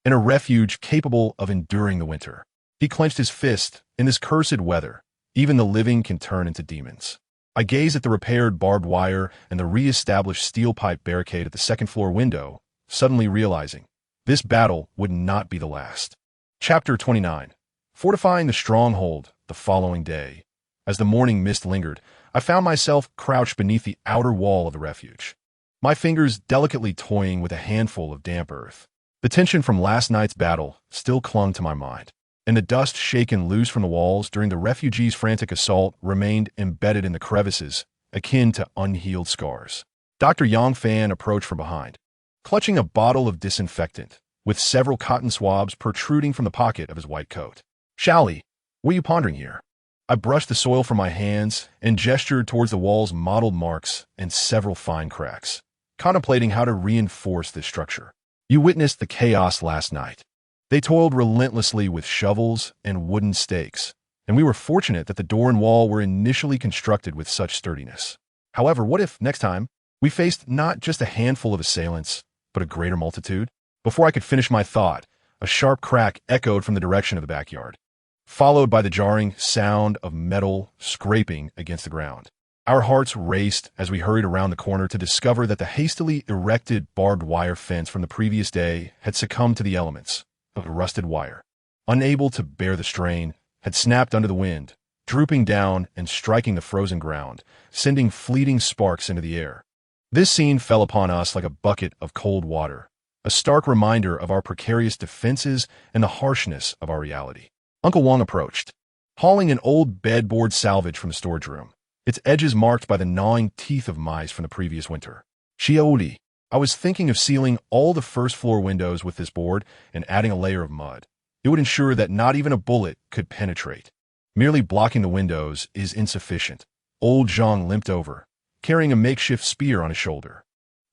S1: and a refuge capable of enduring the winter. He clenched his fist. In this cursed weather, even the living can turn into demons. I gazed at the repaired barbed wire and the re-established steel pipe barricade at the 2nd floor window, suddenly realizing this battle would not be the last. Chapter 29. Fortifying the stronghold the following day. As the morning mist lingered, I found myself crouched beneath the outer wall of the refuge, my fingers delicately toying with a handful of damp earth. The tension from last night's battle still clung to my mind, and the dust shaken loose from the walls during the refugees' frantic assault remained embedded in the crevices, akin to unhealed scars. Dr. Yang Fan approached from behind, clutching a bottle of disinfectant, with several cotton swabs protruding from the pocket of his white coat. "Shaoli, what are you pondering here?" I brushed the soil from my hands and gestured towards the wall's mottled marks and several fine cracks, contemplating how to reinforce this structure. "You witnessed the chaos last night. They toiled relentlessly with shovels and wooden stakes, and we were fortunate that the door and wall were initially constructed with such sturdiness. However, what if, next time, we faced not just a handful of assailants, but a greater multitude? Before I could finish my thought, a sharp crack echoed from the direction of the backyard, followed by the jarring sound of metal scraping against the ground. Our hearts raced as we hurried around the corner to discover that the hastily erected barbed wire fence from the previous day had succumbed to the elements of rusted wire. Unable to bear the strain, had snapped under the wind, drooping down and striking the frozen ground, sending fleeting sparks into the air. This scene fell upon us like a bucket of cold water, a stark reminder of our precarious defenses and the harshness of our reality. Uncle Wang approached, hauling an old bedboard salvage from the storage room, its edges marked by the gnawing teeth of mice from the previous winter. Shioli, I was thinking of sealing all the first-floor windows with this board and adding a layer of mud. It would ensure that not even a bullet could penetrate. Merely blocking the windows is insufficient. Old Zhang limped over, carrying a makeshift spear on his shoulder.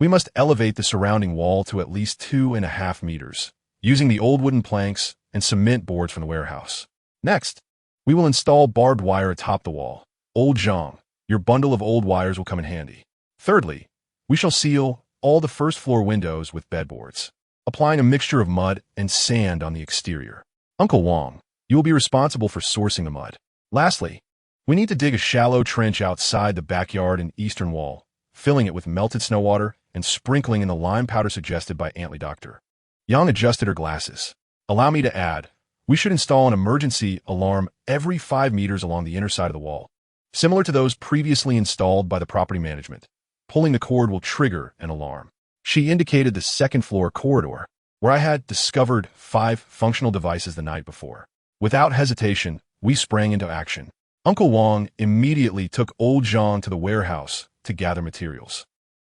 S1: We must elevate the surrounding wall to at least 2.5 meters, using the old wooden planks and cement boards from the warehouse. Next, we will install barbed wire atop the wall. Old Zhang, your bundle of old wires will come in handy. Thirdly, we shall seal all the first-floor windows with bedboards, applying a mixture of mud and sand on the exterior. Uncle Wang, you will be responsible for sourcing the mud. Lastly, we need to dig a shallow trench outside the backyard and eastern wall, filling it with melted snow water and sprinkling in the lime powder suggested by Antly Doctor. Yang adjusted her glasses. Allow me to add, we should install an emergency alarm every 5 meters along the inner side of the wall, similar to those previously installed by the property management. Pulling the cord will trigger an alarm. She indicated the second-floor corridor, where I had discovered 5 functional devices the night before. Without hesitation, we sprang into action. Uncle Wang immediately took old Zhang to the warehouse to gather materials,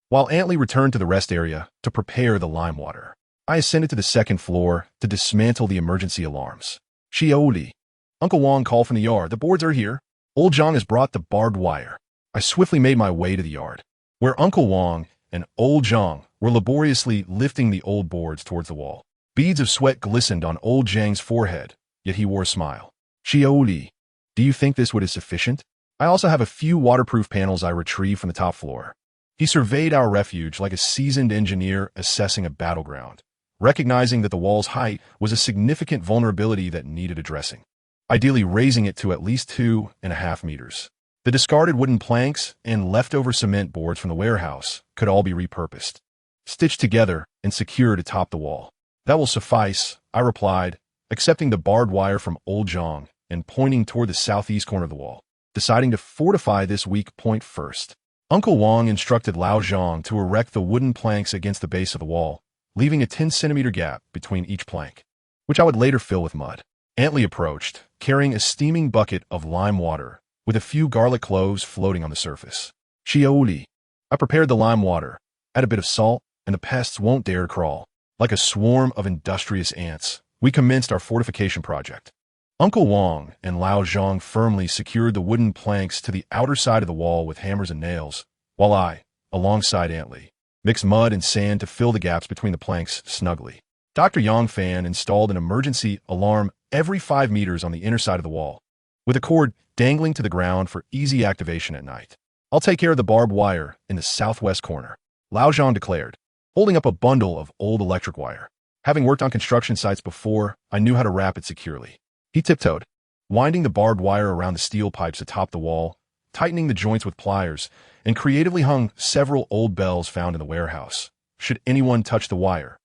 S1: while Antly returned to the rest area to prepare the lime water. I ascended to the second floor to dismantle the emergency alarms. Shioli, Uncle Wang called from the yard. The boards are here. Old Zhang has brought the barbed wire. I swiftly made my way to the yard, where Uncle Wang and old Zhang were laboriously lifting the old boards towards the wall. Beads of sweat glistened on old Zhang's forehead, yet he wore a smile. Shioli, do you think this wood is sufficient? I also have a few waterproof panels I retrieved from the top floor. He surveyed our refuge like a seasoned engineer assessing a battleground, recognizing that the wall's height was a significant vulnerability that needed addressing, ideally raising it to at least 2.5 meters. The discarded wooden planks and leftover cement boards from the warehouse could all be repurposed, stitched together and secured atop the wall. That will suffice, I replied, accepting the barbed wire from old Zhang and pointing toward the southeast corner of the wall, deciding to fortify this weak point first. Uncle Wang instructed Lao Zhang to erect the wooden planks against the base of the wall, leaving a 10-centimeter gap between each plank, which I would later fill with mud. Antly approached, carrying a steaming bucket of lime water, with a few garlic cloves floating on the surface. Shioli, I prepared the lime water, add a bit of salt, and the pests won't dare to crawl. Like a swarm of industrious ants, we commenced our fortification project. Uncle Wang and Lao Zhang firmly secured the wooden planks to the outer side of the wall with hammers and nails, while I, alongside Antly, mixed mud and sand to fill the gaps between the planks snugly. Dr. Yang Fan installed an emergency alarm every 5 meters on the inner side of the wall, with a cord dangling to the ground for easy activation at night. I'll take care of the barbed wire in the southwest corner, Lao Zhang declared, holding up a bundle of old electric wire. Having worked on construction sites before, I knew how to wrap it securely. He tiptoed, winding the barbed wire around the steel pipes atop the wall, tightening the joints with pliers, and creatively hung several old bells found in the warehouse. Should anyone touch the wire,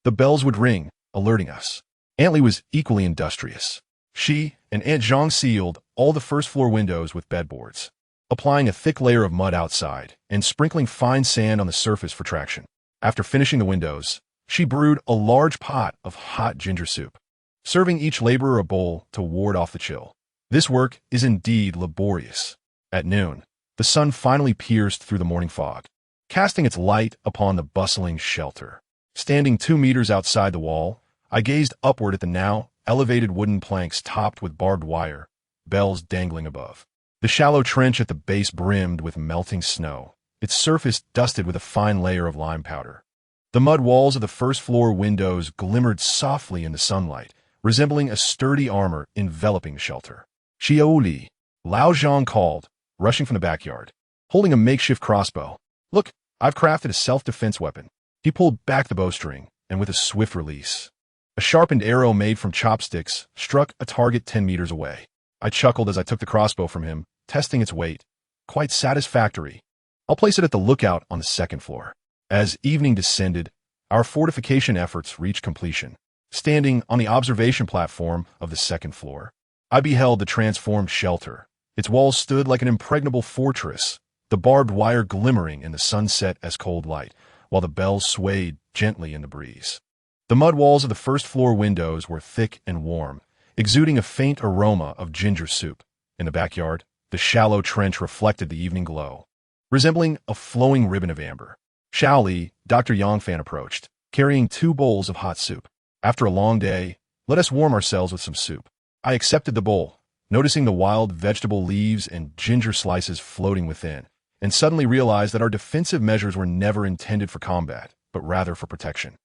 S1: the bells would ring, alerting us. Antly was equally industrious. She and Aunt Zhang sealed all the first-floor windows with bedboards, applying a thick layer of mud outside and sprinkling fine sand on the surface for traction. After finishing the windows, she brewed a large pot of hot ginger soup, serving each laborer a bowl to ward off the chill. This work is indeed laborious. At noon, the sun finally pierced through the morning fog, casting its light upon the bustling shelter. Standing 2 meters outside the wall, I gazed upward at the now elevated wooden planks topped with barbed wire, bells dangling above. The shallow trench at the base brimmed with melting snow, its surface dusted with a fine layer of lime powder. The mud walls of the first-floor windows glimmered softly in the sunlight, resembling a sturdy armor enveloping the shelter. Xiaoli, Lao Zhang called, rushing from the backyard, holding a makeshift crossbow. Look, I've crafted a self-defense weapon. He pulled back the bowstring, and with a swift release, a sharpened arrow made from chopsticks struck a target 10 meters away. I chuckled as I took the crossbow from him, testing its weight. Quite satisfactory. I'll place it at the lookout on the second floor. As evening descended, our fortification efforts reached completion. Standing on the observation platform of the second floor, I beheld the transformed shelter. Its walls stood like an impregnable fortress, the barbed wire glimmering in the sunset as cold light, while the bells swayed gently in the breeze. The mud walls of the first-floor windows were thick and warm, exuding a faint aroma of ginger soup. In the backyard, the shallow trench reflected the evening glow, resembling a flowing ribbon of amber. Shaoli, Dr. Yangfan approached, carrying 2 bowls of hot soup. After a long day, let us warm ourselves with some soup. I accepted the bowl, noticing the wild vegetable leaves and ginger slices floating within, and suddenly realized that our defensive measures were never intended for combat, but rather for protection.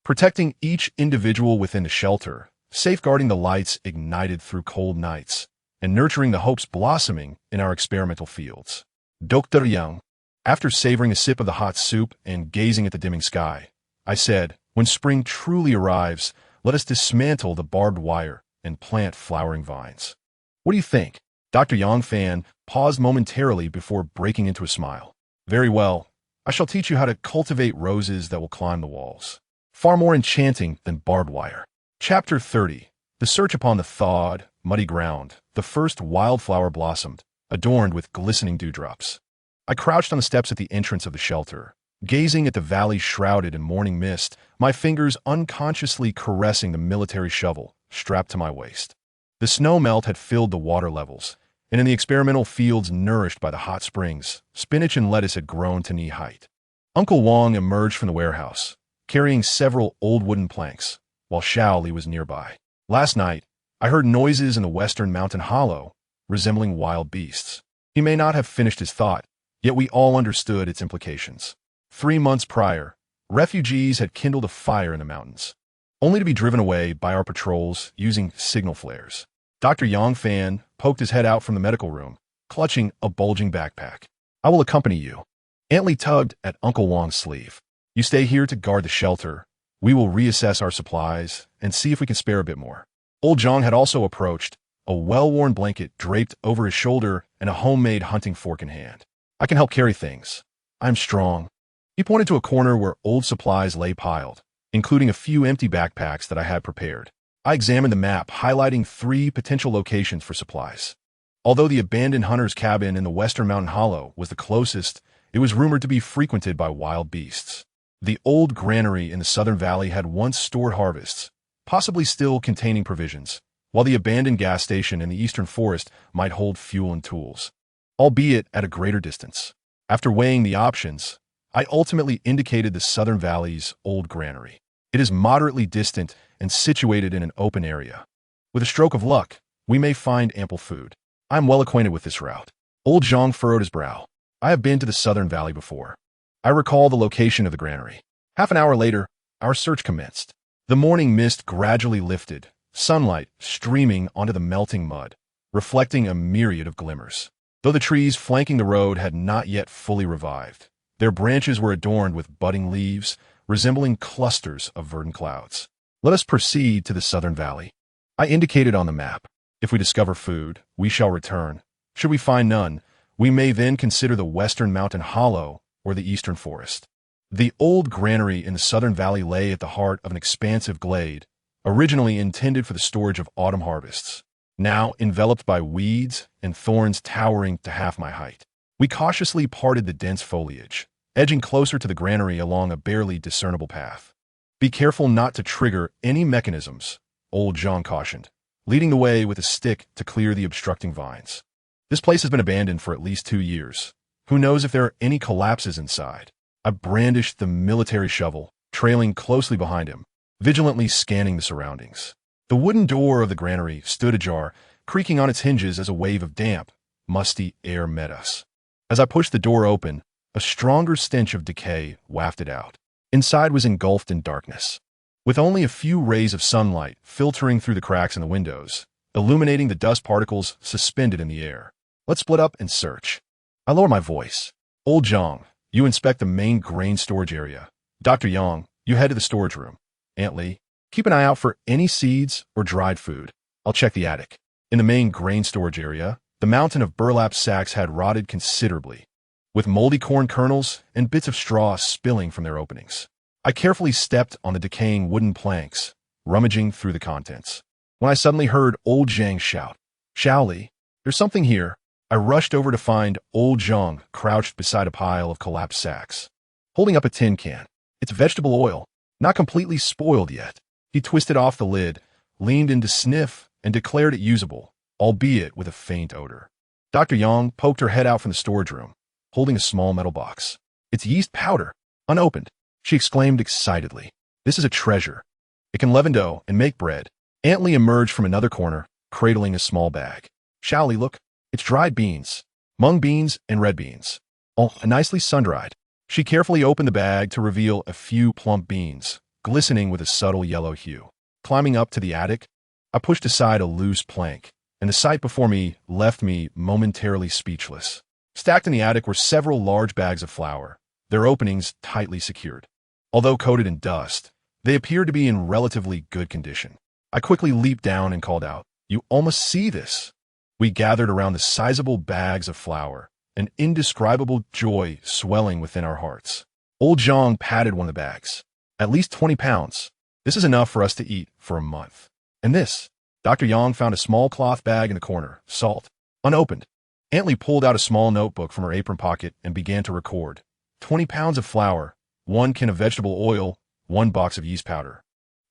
S1: Protecting each individual within the shelter, safeguarding the lights ignited through cold nights, and nurturing the hopes blossoming in our experimental fields. Dr. Yang, after savoring a sip of the hot soup and gazing at the dimming sky, I said, when spring truly arrives, let us dismantle the barbed wire and plant flowering vines. What do you think? Dr. Yangfan paused momentarily before breaking into a smile. Very well. I shall teach you how to cultivate roses that will climb the walls. Far more enchanting than barbed wire. Chapter 30. The search upon the thawed, muddy ground. The first wildflower blossomed, adorned with glistening dewdrops. I crouched on the steps at the entrance of the shelter, gazing at the valley shrouded in morning mist, my fingers unconsciously caressing the military shovel strapped to my waist. The snow melt had filled the water levels, and in the experimental fields nourished by the hot springs, spinach and lettuce had grown to knee height. Uncle Wang emerged from the warehouse, carrying several old wooden planks, while Shaoli was nearby. Last night, I heard noises in the western mountain hollow, resembling wild beasts. He may not have finished his thought, yet we all understood its implications. 3 months prior, refugees had kindled a fire in the mountains, only to be driven away by our patrols using signal flares. Dr. Yangfan poked his head out from the medical room, clutching a bulging backpack. I will accompany you. Aunt Lee tugged at Uncle Wang's sleeve. You stay here to guard the shelter. We will reassess our supplies and see if we can spare a bit more. Old Zhang had also approached, a well-worn blanket draped over his shoulder and a homemade hunting fork in hand. I can help carry things. I'm strong. He pointed to a corner where old supplies lay piled, including a few empty backpacks that I had prepared. I examined the map, highlighting 3 potential locations for supplies. Although the abandoned hunter's cabin in the western mountain hollow was the closest, it was rumored to be frequented by wild beasts. The old granary in the southern valley had once stored harvests, possibly still containing provisions, while the abandoned gas station in the eastern forest might hold fuel and tools, albeit at a greater distance. After weighing the options, I ultimately indicated the southern valley's old granary. It is moderately distant and situated in an open area. With a stroke of luck, we may find ample food. I am well acquainted with this route. Old Zhang furrowed his brow. I have been to the southern valley before. I recall the location of the granary. Half an hour later, our search commenced. The morning mist gradually lifted, sunlight streaming onto the melting mud, reflecting a myriad of glimmers. Though the trees flanking the road had not yet fully revived, their branches were adorned with budding leaves, resembling clusters of verdant clouds. Let us proceed to the southern valley. I indicated on the map. If we discover food, we shall return. Should we find none, we may then consider the western mountain hollow or the eastern forest. The old granary in the southern valley lay at the heart of an expansive glade, originally intended for the storage of autumn harvests, now enveloped by weeds and thorns towering to half my height. We cautiously parted the dense foliage, edging closer to the granary along a barely discernible path. Be careful not to trigger any mechanisms, old Zhang cautioned, leading the way with a stick to clear the obstructing vines. This place has been abandoned for at least 2 years. Who knows if there are any collapses inside? I brandished the military shovel, trailing closely behind him, vigilantly scanning the surroundings. The wooden door of the granary stood ajar, creaking on its hinges as a wave of damp, musty air met us. As I pushed the door open, a stronger stench of decay wafted out. Inside was engulfed in darkness. With only a few rays of sunlight filtering through the cracks in the windows, illuminating the dust particles suspended in the air. Let's split up and search. I lower my voice. Old Zhang, you inspect the main grain storage area. Dr. Yang, you head to the storage room. Aunt Li, keep an eye out for any seeds or dried food. I'll check the attic. In the main grain storage area, the mountain of burlap sacks had rotted considerably, with moldy corn kernels and bits of straw spilling from their openings. I carefully stepped on the decaying wooden planks, rummaging through the contents, when I suddenly heard Old Zhang shout, "Xiaoli, there's something here." I rushed over to find Old Zhang crouched beside a pile of collapsed sacks, holding up a tin can. It's vegetable oil, not completely spoiled yet. He twisted off the lid, leaned in to sniff, and declared it usable, albeit with a faint odor. Dr. Yang poked her head out from the storage room, holding a small metal box. "It's yeast powder, unopened," she exclaimed excitedly. "This is a treasure. It can leaven dough and make bread." Aunt Li emerged from another corner, cradling a small bag. "Xiaoli, look, it's dried beans, mung beans and red beans, all nicely sun-dried." She carefully opened the bag to reveal a few plump beans, glistening with a subtle yellow hue. Climbing up to the attic, I pushed aside a loose plank, and the sight before me left me momentarily speechless. Stacked in the attic were several large bags of flour, their openings tightly secured. Although coated in dust, they appeared to be in relatively good condition. I quickly leaped down and called out, "You almost see this." We gathered around the sizable bags of flour, an indescribable joy swelling within our hearts. Old Zhang patted one of the bags. "At least 20 pounds. This is enough for us to eat for a month." "And this?" Dr. Yang found a small cloth bag in the corner, salt, unopened. Aunt Li pulled out a small notebook from her apron pocket and began to record. 20 pounds of flour, 1 can of vegetable oil, 1 box of yeast powder,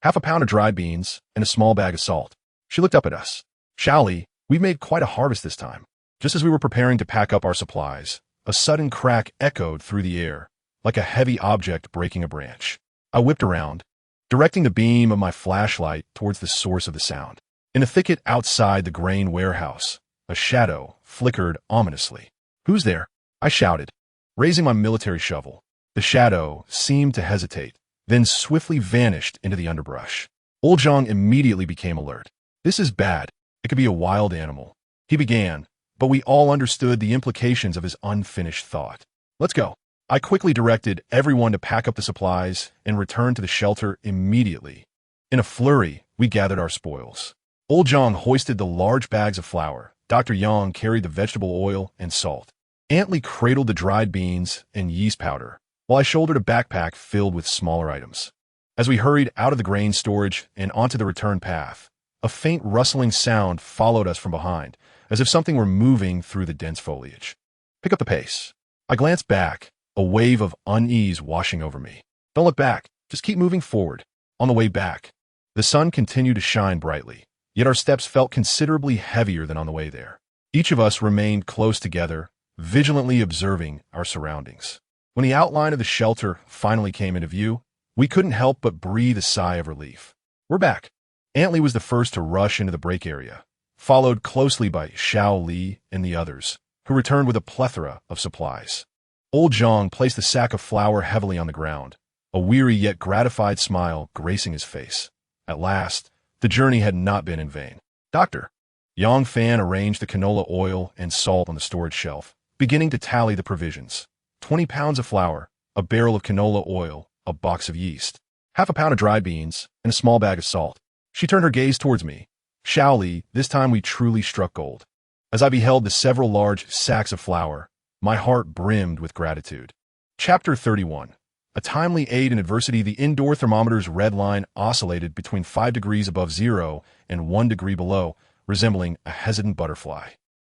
S1: half a pound of dried beans, and a small bag of salt. She looked up at us. "Xiaoli, we've made quite a harvest this time." Just as we were preparing to pack up our supplies, a sudden crack echoed through the air, like a heavy object breaking a branch. I whipped around, directing the beam of my flashlight towards the source of the sound. In a thicket outside the grain warehouse, a shadow flickered ominously. "Who's there?" I shouted, raising my military shovel. The shadow seemed to hesitate, then swiftly vanished into the underbrush. Old Zhang immediately became alert. "This is bad. It could be a wild animal," he began, but we all understood the implications of his unfinished thought. "Let's go." I quickly directed everyone to pack up the supplies and return to the shelter immediately. In a flurry, we gathered our spoils. Old Zhang hoisted the large bags of flour. Dr. Yang carried the vegetable oil and salt. Aunt Li cradled the dried beans and yeast powder, while I shouldered a backpack filled with smaller items. As we hurried out of the grain storage and onto the return path, a faint rustling sound followed us from behind, as if something were moving through the dense foliage. "Pick up the pace." I glanced back, a wave of unease washing over me. "Don't look back. Just keep moving forward." On the way back, the sun continued to shine brightly, yet our steps felt considerably heavier than on the way there. Each of us remained close together, vigilantly observing our surroundings. When the outline of the shelter finally came into view, we couldn't help but breathe a sigh of relief. "We're back." Aunt Li was the first to rush into the break area, followed closely by Xiaoli and the others, who returned with a plethora of supplies. Old Zhang placed the sack of flour heavily on the ground, a weary yet gratified smile gracing his face. At last, the journey had not been in vain. "Doctor." Yang Fan arranged the canola oil and salt on the storage shelf, beginning to tally the provisions. 20 pounds of flour, a barrel of canola oil, a box of yeast, half a pound of dried beans, and a small bag of salt. She turned her gaze towards me. "Xiaoli, this time we truly struck gold." As I beheld the several large sacks of flour, my heart brimmed with gratitude. Chapter 31. A timely aid in adversity. The indoor thermometer's red line oscillated between 5 degrees above zero and 1 degree below, resembling a hesitant butterfly.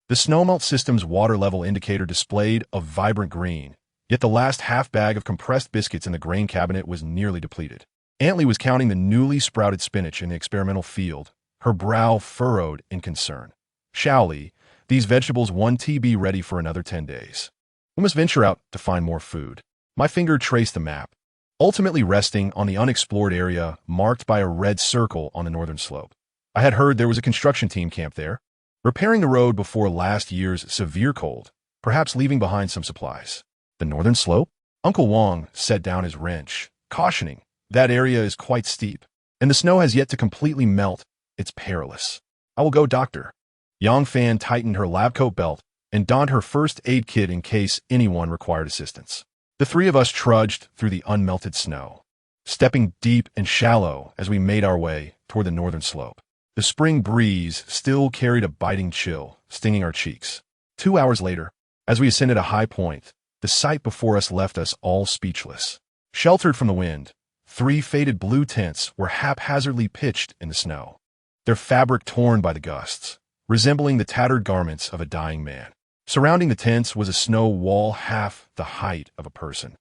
S1: The snowmelt system's water level indicator displayed a vibrant green, yet the last half bag of compressed biscuits in the grain cabinet was nearly depleted. Aunt Li was counting the newly sprouted spinach in the experimental field, her brow furrowed in concern. "Xiaoli, these vegetables won't be ready for another 10 days. We must venture out to find more food." My finger traced the map, ultimately resting on the unexplored area marked by a red circle on the northern slope. I had heard there was a construction team camped there, repairing the road before last year's severe cold, perhaps leaving behind some supplies. "The northern slope?" Uncle Wang set down his wrench, cautioning, "That area is quite steep, and the snow has yet to completely melt. It's perilous." I will go, doctor. Yang Fan tightened her lab coat belt and donned her first aid kit in case anyone required assistance. The three of us trudged through the unmelted snow, stepping deep and shallow as we made our way toward the northern slope. The spring breeze still carried a biting chill, stinging our cheeks. 2 hours later, as we ascended a high point, the sight before us left us all speechless. Sheltered from the wind, 3 faded blue tents were haphazardly pitched in the snow, their fabric torn by the gusts, resembling the tattered garments of a dying man. Surrounding the tents was a snow wall half the height of a person,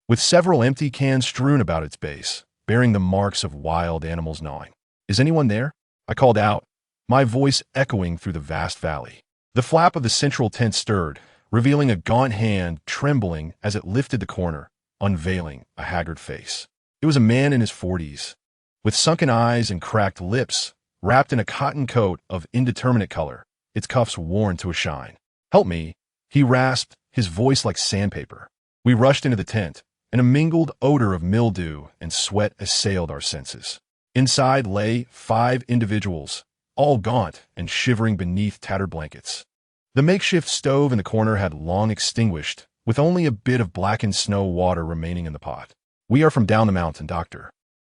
S1: with several empty cans strewn about its base, bearing the marks of wild animals gnawing. "Is anyone there?" I called out, my voice echoing through the vast valley. The flap of the central tent stirred, revealing a gaunt hand trembling as it lifted the corner, unveiling a haggard face. It was a man in his 40s, with sunken eyes and cracked lips, wrapped in a cotton coat of indeterminate color, its cuffs worn to a shine. "Help me," he rasped, his voice like sandpaper. We rushed into the tent, and a mingled odor of mildew and sweat assailed our senses. Inside lay 5 individuals, all gaunt and shivering beneath tattered blankets. The makeshift stove in the corner had long extinguished, with only a bit of blackened snow water remaining in the pot. "We are from down the mountain, doctor."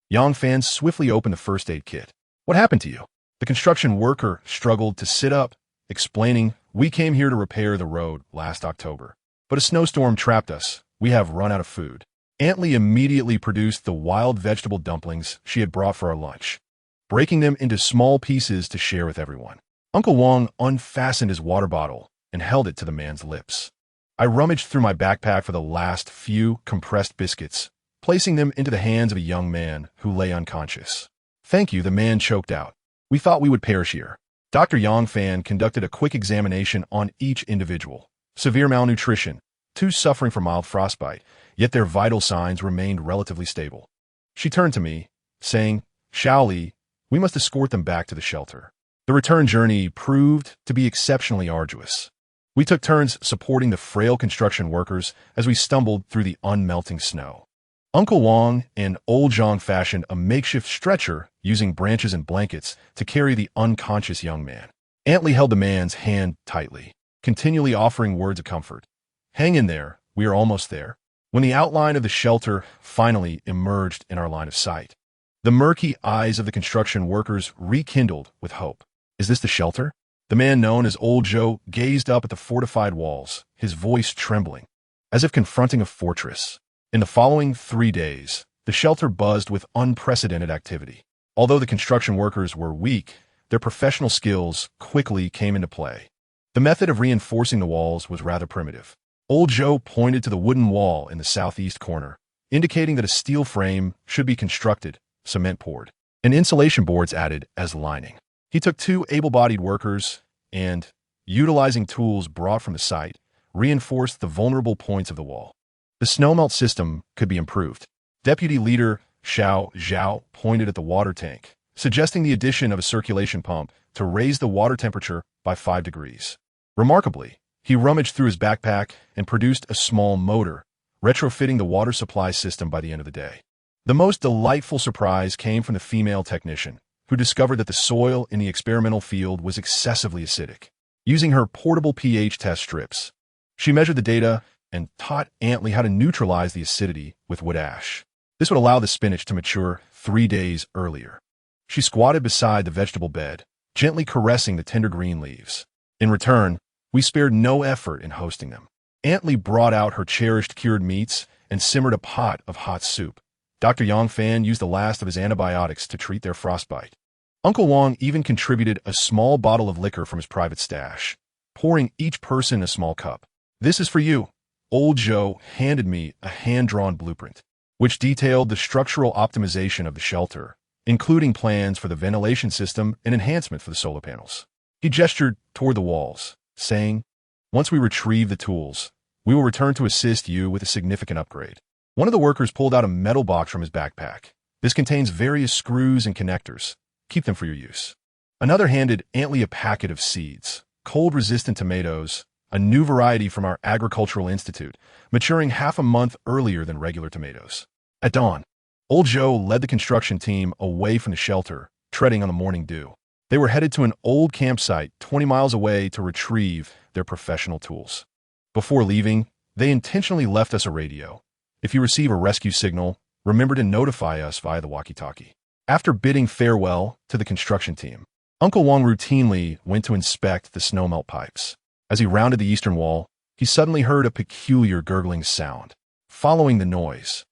S1: Yang Fan swiftly opened the first aid kit. "What happened to you?" The construction worker struggled to sit up, explaining, "We came here to repair the road last October, but a snowstorm trapped us. We have run out of food." Aunt Lee immediately produced the wild vegetable dumplings she had brought for our lunch, breaking them into small pieces to share with everyone. Uncle Wang unfastened his water bottle and held it to the man's lips. I rummaged through my backpack for the last few compressed biscuits, placing them into the hands of a young man who lay unconscious. "Thank you," the man choked out. "We thought we would perish here." Dr. Yang Fan conducted a quick examination on each individual. Severe malnutrition, 2 suffering from mild frostbite, yet their vital signs remained relatively stable. She turned to me, saying, "Xiao Li, we must escort them back to the shelter." The return journey proved to be exceptionally arduous. We took turns supporting the frail construction workers as we stumbled through the unmelting snow. Uncle Wang and Old Zhang fashioned a makeshift stretcher using branches and blankets to carry the unconscious young man. Aunt Lee held the man's hand tightly, continually offering words of comfort. "Hang in there, we are almost there." When the outline of the shelter finally emerged in our line of sight, the murky eyes of the construction workers rekindled with hope. "Is this the shelter?" The man known as Old Zhou gazed up at the fortified walls, his voice trembling, as if confronting a fortress. In the following 3 days, the shelter buzzed with unprecedented activity. Although the construction workers were weak, their professional skills quickly came into play. The method of reinforcing the walls was rather primitive. Old Zhou pointed to the wooden wall in the southeast corner, indicating that a steel frame should be constructed, cement poured, and insulation boards added as lining. He took 2 able-bodied workers and, utilizing tools brought from the site, reinforced the vulnerable points of the wall. The snowmelt system could be improved. Deputy Leader Xiao Zhao pointed at the water tank, suggesting the addition of a circulation pump to raise the water temperature by 5 degrees. Remarkably, he rummaged through his backpack and produced a small motor, retrofitting the water supply system by the end of the day. The most delightful surprise came from the female technician, who discovered that the soil in the experimental field was excessively acidic. Using her portable pH test strips, she measured the data and taught Aunt Lee how to neutralize the acidity with wood ash. This would allow the spinach to mature 3 days earlier. She squatted beside the vegetable bed, gently caressing the tender green leaves. In return, we spared no effort in hosting them. Aunt Lee brought out her cherished cured meats and simmered a pot of hot soup. Dr. Yang Fan used the last of his antibiotics to treat their frostbite. Uncle Wang even contributed a small bottle of liquor from his private stash, pouring each person a small cup. "This is for you." Old Zhou handed me a hand-drawn blueprint, which detailed the structural optimization of the shelter, including plans for the ventilation system and enhancement for the solar panels. He gestured toward the walls, saying, "Once we retrieve the tools, we will return to assist you with a significant upgrade." One of the workers pulled out a metal box from his backpack. "This contains various screws and connectors. Keep them for your use." Another handed Aunt Lee a packet of seeds, cold-resistant tomatoes, a new variety from our agricultural institute, maturing half a month earlier than regular tomatoes. At dawn, Old Zhou led the construction team away from the shelter, treading on the morning dew. They were headed to an old campsite 20 miles away to retrieve their professional tools. Before leaving, they intentionally left us a radio. If you receive a rescue signal, remember to notify us via the walkie-talkie. After bidding farewell to the construction team, Uncle Wang routinely went to inspect the snowmelt pipes. As he rounded the eastern wall, he suddenly heard a peculiar gurgling sound. Following the noise,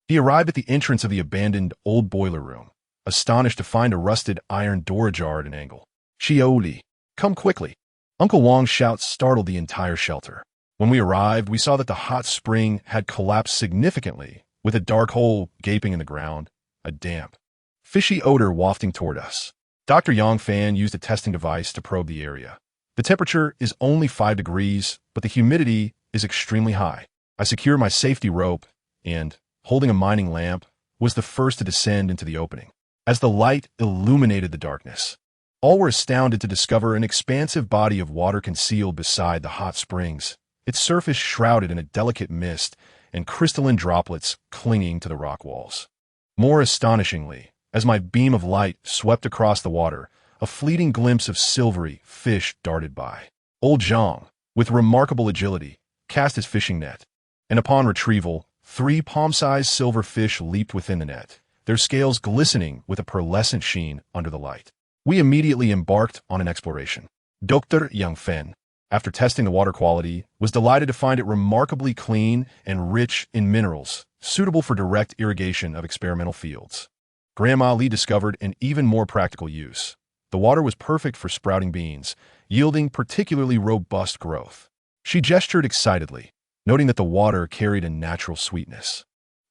S1: he arrived at the entrance of the abandoned old boiler room, astonished to find a rusted iron door ajar at an angle. "Shioli, come quickly!" Uncle Wang's shout startled the entire shelter. When we arrived, we saw that the hot spring had collapsed significantly, with a dark hole gaping in the ground, a damp, fishy odor wafting toward us. Dr. Yang Fan used a testing device to probe the area. The temperature is only 5 degrees, but the humidity is extremely high. I secured my safety rope and, holding a mining lamp, was the first to descend into the opening. As the light illuminated the darkness, all were astounded to discover an expansive body of water concealed beside the hot springs, its surface shrouded in a delicate mist and crystalline droplets clinging to the rock walls. More astonishingly, as my beam of light swept across the water, a fleeting glimpse of silvery fish darted by. Old Zhang, with remarkable agility, cast his fishing net, and upon retrieval, 3 palm-sized silver fish leaped within the net, their scales glistening with a pearlescent sheen under the light. We immediately embarked on an exploration. Dr. Yang Fen, after testing the water quality, was delighted to find it remarkably clean and rich in minerals, suitable for direct irrigation of experimental fields. Grandma Li discovered an even more practical use. The water was perfect for sprouting beans, yielding particularly robust growth. She gestured excitedly, noting that the water carried a natural sweetness.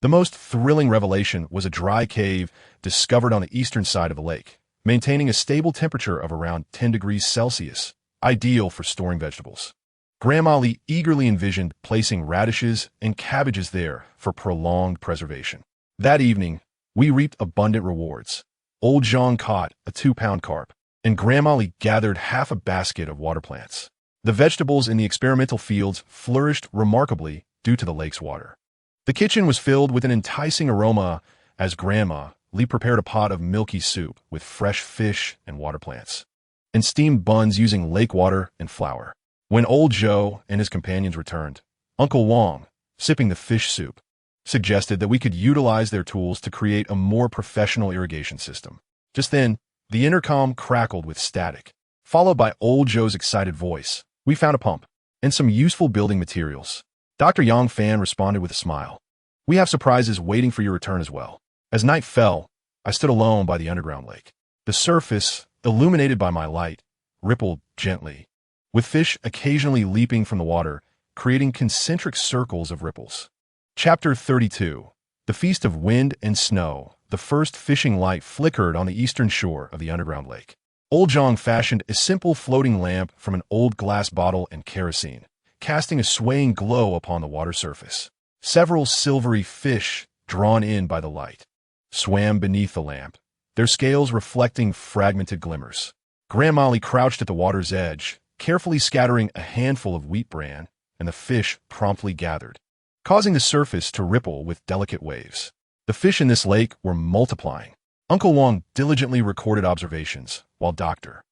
S1: The most thrilling revelation was a dry cave discovered on the eastern side of the lake, maintaining a stable temperature of around 10 degrees Celsius, ideal for storing vegetables. Grandma Li eagerly envisioned placing radishes and cabbages there for prolonged preservation. That evening, we reaped abundant rewards. Old Zhang caught a 2-pound carp, and Grandma Li gathered half a basket of water plants. The vegetables in the experimental fields flourished remarkably due to the lake's water. The kitchen was filled with an enticing aroma as Grandma Li prepared a pot of milky soup with fresh fish and water plants, and steamed buns using lake water and flour. When old Zhou and his companions returned, Uncle Wang, sipping the fish soup, suggested that we could utilize their tools to create a more professional irrigation system. Just then, the intercom crackled with static, followed by old Zhou's excited voice. "We found a pump and some useful building materials." Dr. Yang Fan responded with a smile. "We have surprises waiting for your return as well." As night fell, I stood alone by the underground lake. The surface, illuminated by my light, rippled gently, with fish occasionally leaping from the water, creating concentric circles of ripples. Chapter 32. The Feast of Wind and Snow. The first fishing light flickered on the eastern shore of the underground lake. Old Zhang fashioned a simple floating lamp from an old glass bottle and kerosene, casting a swaying glow upon the water surface. Several silvery fish, drawn in by the light, swam beneath the lamp, their scales reflecting fragmented glimmers. Grandma Li crouched at the water's edge, carefully scattering a handful of wheat bran, and the fish promptly gathered, causing the surface to ripple with delicate waves. The fish in this lake were multiplying. Uncle Wang diligently recorded observations, while Dr.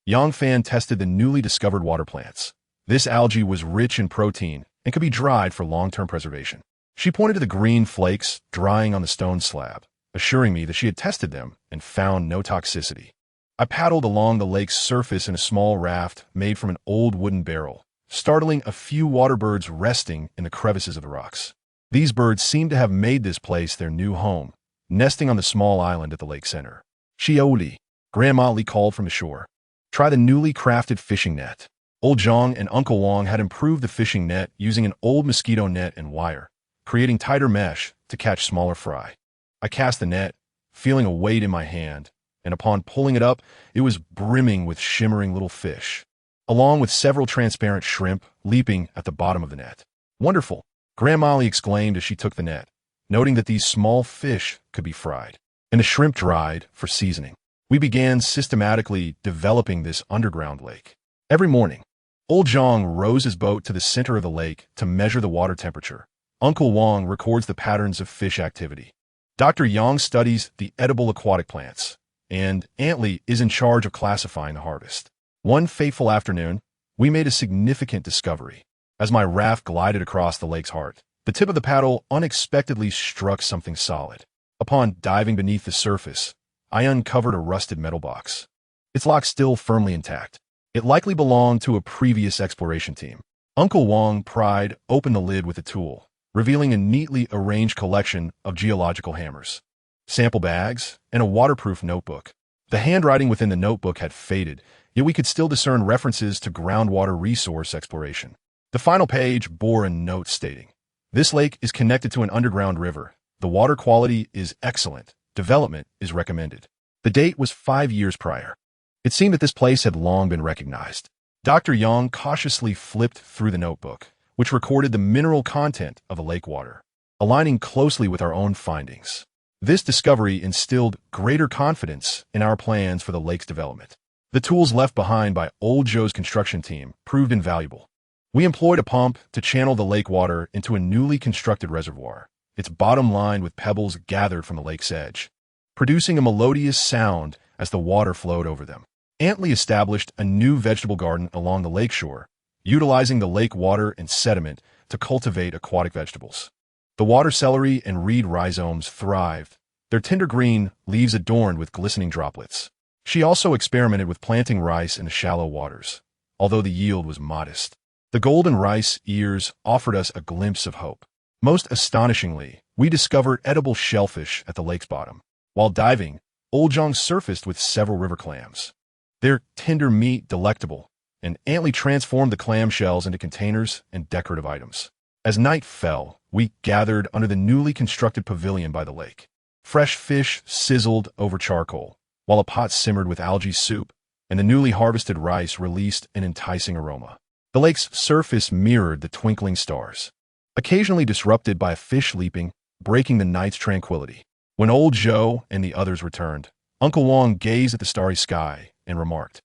S1: Yang Fan tested the newly discovered water plants. This algae was rich in protein and could be dried for long-term preservation. She pointed to the green flakes drying on the stone slab, assuring me that she had tested them and found no toxicity. I paddled along the lake's surface in a small raft made from an old wooden barrel, startling a few water birds resting in the crevices of the rocks. These birds seemed to have made this place their new home, nesting on the small island at the lake center. "Shioli," Grandma Li called from the shore. "Try the newly crafted fishing net." Old Zhang and Uncle Wang had improved the fishing net using an old mosquito net and wire, creating tighter mesh to catch smaller fry. I cast the net, feeling a weight in my hand, and upon pulling it up, it was brimming with shimmering little fish, along with several transparent shrimp leaping at the bottom of the net. "Wonderful," Grandma Li exclaimed as she took the net, noting that these small fish could be fried, and the shrimp dried for seasoning. We began systematically developing this underground lake. Every morning, Old Zhang rows his boat to the center of the lake to measure the water temperature. Uncle Wang records the patterns of fish activity. Dr. Yang studies the edible aquatic plants, and Antley is in charge of classifying the harvest. One fateful afternoon, we made a significant discovery. As my raft glided across the lake's heart, the tip of the paddle unexpectedly struck something solid. Upon diving beneath the surface, I uncovered a rusted metal box. Its lock still firmly intact. It likely belonged to a previous exploration team. Uncle Wang pried open the lid with a tool, revealing a neatly arranged collection of geological hammers, sample bags, and a waterproof notebook. The handwriting within the notebook had faded, yet we could still discern references to groundwater resource exploration. The final page bore a note stating, "This lake is connected to an underground river. The water quality is excellent. Development is recommended." The date was 5 years prior. It seemed that this place had long been recognized. Dr. Yang cautiously flipped through the notebook, which recorded the mineral content of the lake water, aligning closely with our own findings. This discovery instilled greater confidence in our plans for the lake's development. The tools left behind by Old Joe's construction team proved invaluable. We employed a pump to channel the lake water into a newly constructed reservoir, its bottom lined with pebbles gathered from the lake's edge, producing a melodious sound as the water flowed over them. Antley established a new vegetable garden along the lakeshore, utilizing the lake water and sediment to cultivate aquatic vegetables. The water celery and reed rhizomes thrived, their tender green leaves adorned with glistening droplets. She also experimented with planting rice in the shallow waters, although the yield was modest. The golden rice ears offered us a glimpse of hope. Most astonishingly, we discovered edible shellfish at the lake's bottom. While diving, Old Jong surfaced with several river clams, their tender meat delectable, and Antley transformed the clam shells into containers and decorative items. As night fell, we gathered under the newly constructed pavilion by the lake. Fresh fish sizzled over charcoal, while a pot simmered with algae soup, and the newly harvested rice released an enticing aroma. The lake's surface mirrored the twinkling stars, occasionally disrupted by a fish leaping, breaking the night's tranquility. When Old Joe and the others returned, Uncle Wang gazed at the starry sky and remarked,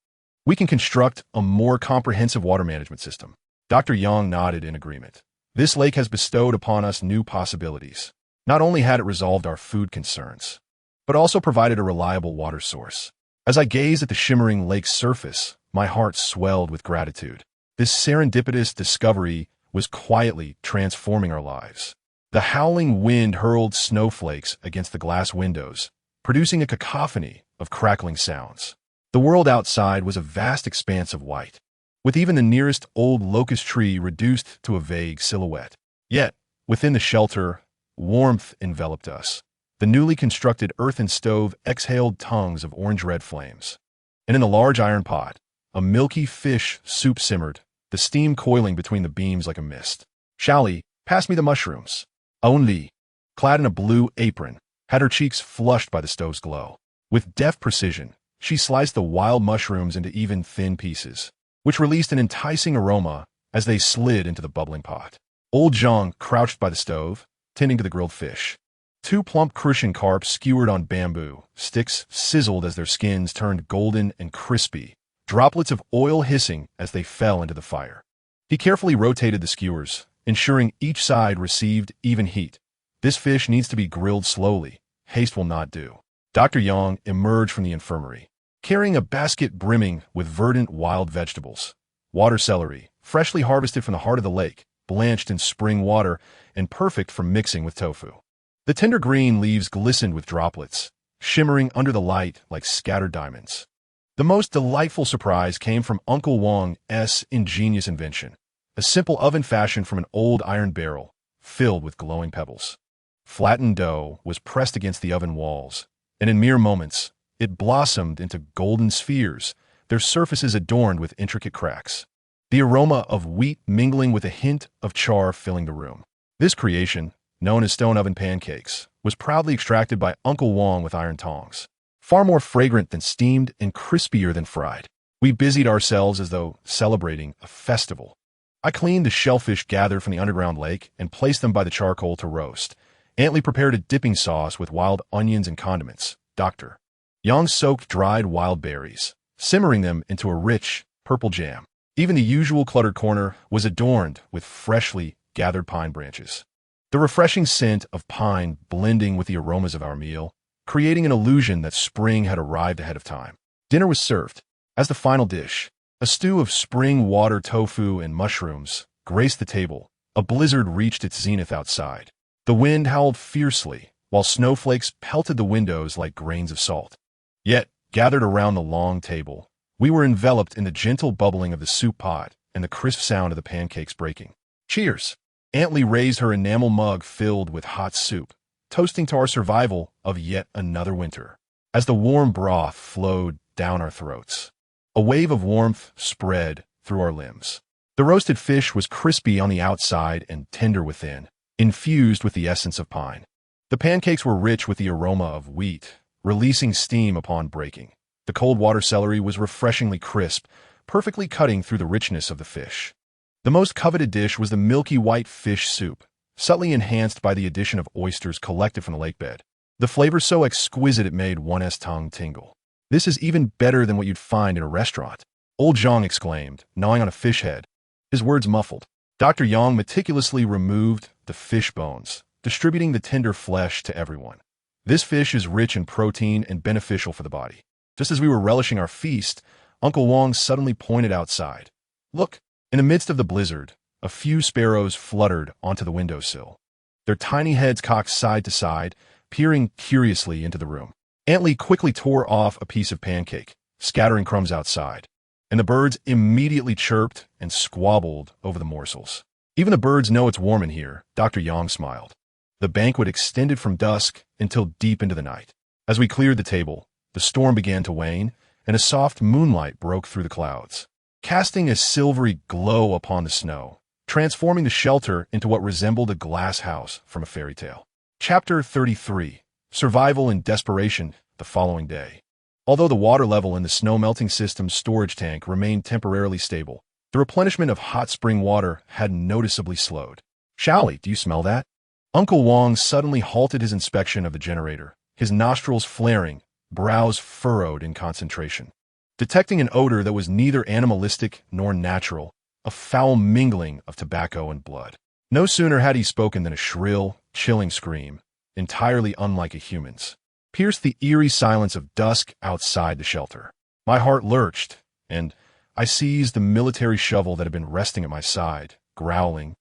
S1: "We can construct a more comprehensive water management system." Dr. Yang nodded in agreement. This lake has bestowed upon us new possibilities. Not only had it resolved our food concerns, but also provided a reliable water source. As I gazed at the shimmering lake's surface, my heart swelled with gratitude. This serendipitous discovery was quietly transforming our lives. The howling wind hurled snowflakes against the glass windows, producing a cacophony of crackling sounds. The world outside was a vast expanse of white, with even the nearest old locust tree reduced to a vague silhouette. Yet, within the shelter, warmth enveloped us. The newly constructed earthen stove exhaled tongues of orange-red flames. And in the large iron pot, a milky fish soup simmered, the steam coiling between the beams like a mist. "Shally, pass me the mushrooms." Only, clad in a blue apron, had her cheeks flushed by the stove's glow. With deft precision, she sliced the wild mushrooms into even thin pieces, which released an enticing aroma as they slid into the bubbling pot. Old Zhang crouched by the stove, tending to the grilled fish. Two plump crucian carp skewered on bamboo sticks sizzled as their skins turned golden and crispy, droplets of oil hissing as they fell into the fire. He carefully rotated the skewers, ensuring each side received even heat. "This fish needs to be grilled slowly. Haste will not do." Dr. Yang emerged from the infirmary, carrying a basket brimming with verdant wild vegetables. Water celery, freshly harvested from the heart of the lake, blanched in spring water, and perfect for mixing with tofu. The tender green leaves glistened with droplets, shimmering under the light like scattered diamonds. The most delightful surprise came from Uncle Wang's ingenious invention, a simple oven fashioned from an old iron barrel, filled with glowing pebbles. Flattened dough was pressed against the oven walls, and in mere moments, it blossomed into golden spheres, their surfaces adorned with intricate cracks. The aroma of wheat mingling with a hint of char filling the room. This creation, known as stone oven pancakes, was proudly extracted by Uncle Wang with iron tongs, far more fragrant than steamed and crispier than fried. We busied ourselves as though celebrating a festival. I cleaned the shellfish gathered from the underground lake and placed them by the charcoal to roast. Antley prepared a dipping sauce with wild onions and condiments. Dr. Yang soaked dried wild berries, simmering them into a rich, purple jam. Even the usual cluttered corner was adorned with freshly gathered pine branches. The refreshing scent of pine blending with the aromas of our meal, creating an illusion that spring had arrived ahead of time. Dinner was served. As the final dish, a stew of spring water tofu and mushrooms graced the table. A blizzard reached its zenith outside. The wind howled fiercely, while snowflakes pelted the windows like grains of salt. Yet, gathered around the long table, we were enveloped in the gentle bubbling of the soup pot and the crisp sound of the pancakes breaking. Cheers! Aunt Lee raised her enamel mug filled with hot soup, toasting to our survival of yet another winter. As the warm broth flowed down our throats, a wave of warmth spread through our limbs. The roasted fish was crispy on the outside and tender within, infused with the essence of pine. The pancakes were rich with the aroma of wheat, releasing steam upon breaking. The cold water celery was refreshingly crisp, perfectly cutting through the richness of the fish. The most coveted dish was the milky white fish soup, subtly enhanced by the addition of oysters collected from the lake bed. The flavor so exquisite it made one's tongue tingle. "This is even better than what you'd find in a restaurant," old Zhang exclaimed, gnawing on a fish head, his words muffled. Dr. Yang meticulously removed the fish bones, distributing the tender flesh to everyone. "This fish is rich in protein and beneficial for the body." Just as we were relishing our feast, Uncle Wang suddenly pointed outside. "Look!" In the midst of the blizzard, a few sparrows fluttered onto the windowsill, their tiny heads cocked side to side, peering curiously into the room. Aunt Lee quickly tore off a piece of pancake, scattering crumbs outside, and the birds immediately chirped and squabbled over the morsels. "Even the birds know it's warm in here," Dr. Yang smiled. The banquet extended from dusk until deep into the night. As we cleared the table, the storm began to wane, and a soft moonlight broke through the clouds, casting a silvery glow upon the snow, transforming the shelter into what resembled a glass house from a fairy tale. Chapter 33. Survival and Desperation. The following day, although the water level in the snow-melting system's storage tank remained temporarily stable, the replenishment of hot spring water had noticeably slowed. "Shaoli, do you smell that?" Uncle Wang suddenly halted his inspection of the generator, his nostrils flaring, brows furrowed in concentration. Detecting an odor that was neither animalistic nor natural, a foul mingling of tobacco and blood. No sooner had he spoken than a shrill, chilling scream, entirely unlike a human's, pierced the eerie silence of dusk outside the shelter. My heart lurched, and I seized the military shovel that had been resting at my side, growling,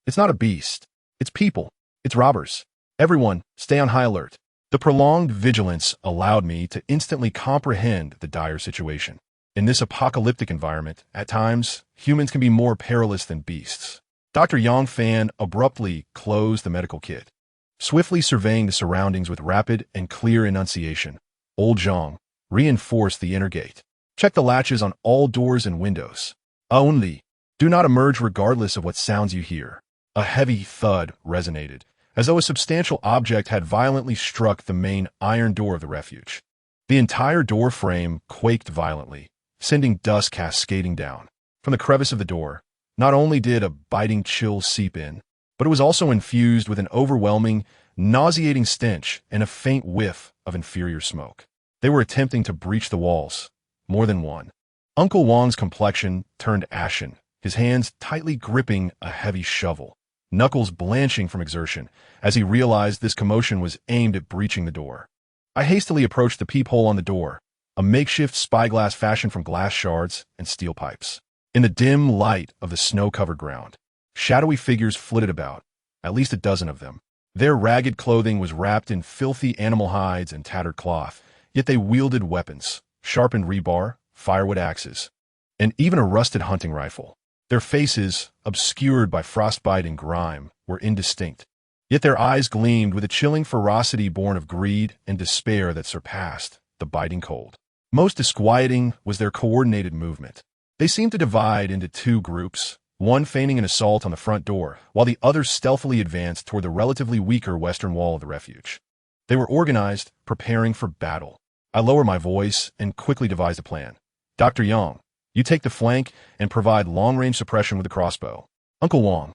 S1: "It's not a beast. It's people. It's robbers. Everyone, stay on high alert." The prolonged vigilance allowed me to instantly comprehend the dire situation. In this apocalyptic environment, at times, humans can be more perilous than beasts. Dr. Yang Fan abruptly closed the medical kit, swiftly surveying the surroundings with rapid and clear enunciation. Old Zhang reinforced the inner gate. "Check the latches on all doors and windows. Only, do not emerge regardless of what sounds you hear." A heavy thud resonated, as though a substantial object had violently struck the main iron door of the refuge. The entire door frame quaked violently, sending dust cascading down. From the crevice of the door, not only did a biting chill seep in, but it was also infused with an overwhelming, nauseating stench and a faint whiff of inferior smoke. They were attempting to breach the walls, more than one. Uncle Wang's complexion turned ashen, his hands tightly gripping a heavy shovel, knuckles blanching from exertion, as he realized this commotion was aimed at breaching the door. I hastily approached the peephole on the door, a makeshift spyglass fashioned from glass shards and steel pipes. In the dim light of the snow-covered ground, shadowy figures flitted about, at least a dozen of them. Their ragged clothing was wrapped in filthy animal hides and tattered cloth, yet they wielded weapons, sharpened rebar, firewood axes, and even a rusted hunting rifle. Their faces, obscured by frostbite and grime, were indistinct, yet their eyes gleamed with a chilling ferocity born of greed and despair that surpassed the biting cold. Most disquieting was their coordinated movement. They seemed to divide into two groups, one feigning an assault on the front door, while the other stealthily advanced toward the relatively weaker western wall of the refuge. They were organized, preparing for battle. I lowered my voice and quickly devised a plan. "Dr. Yang, you take the flank and provide long-range suppression with the crossbow. Uncle Wang,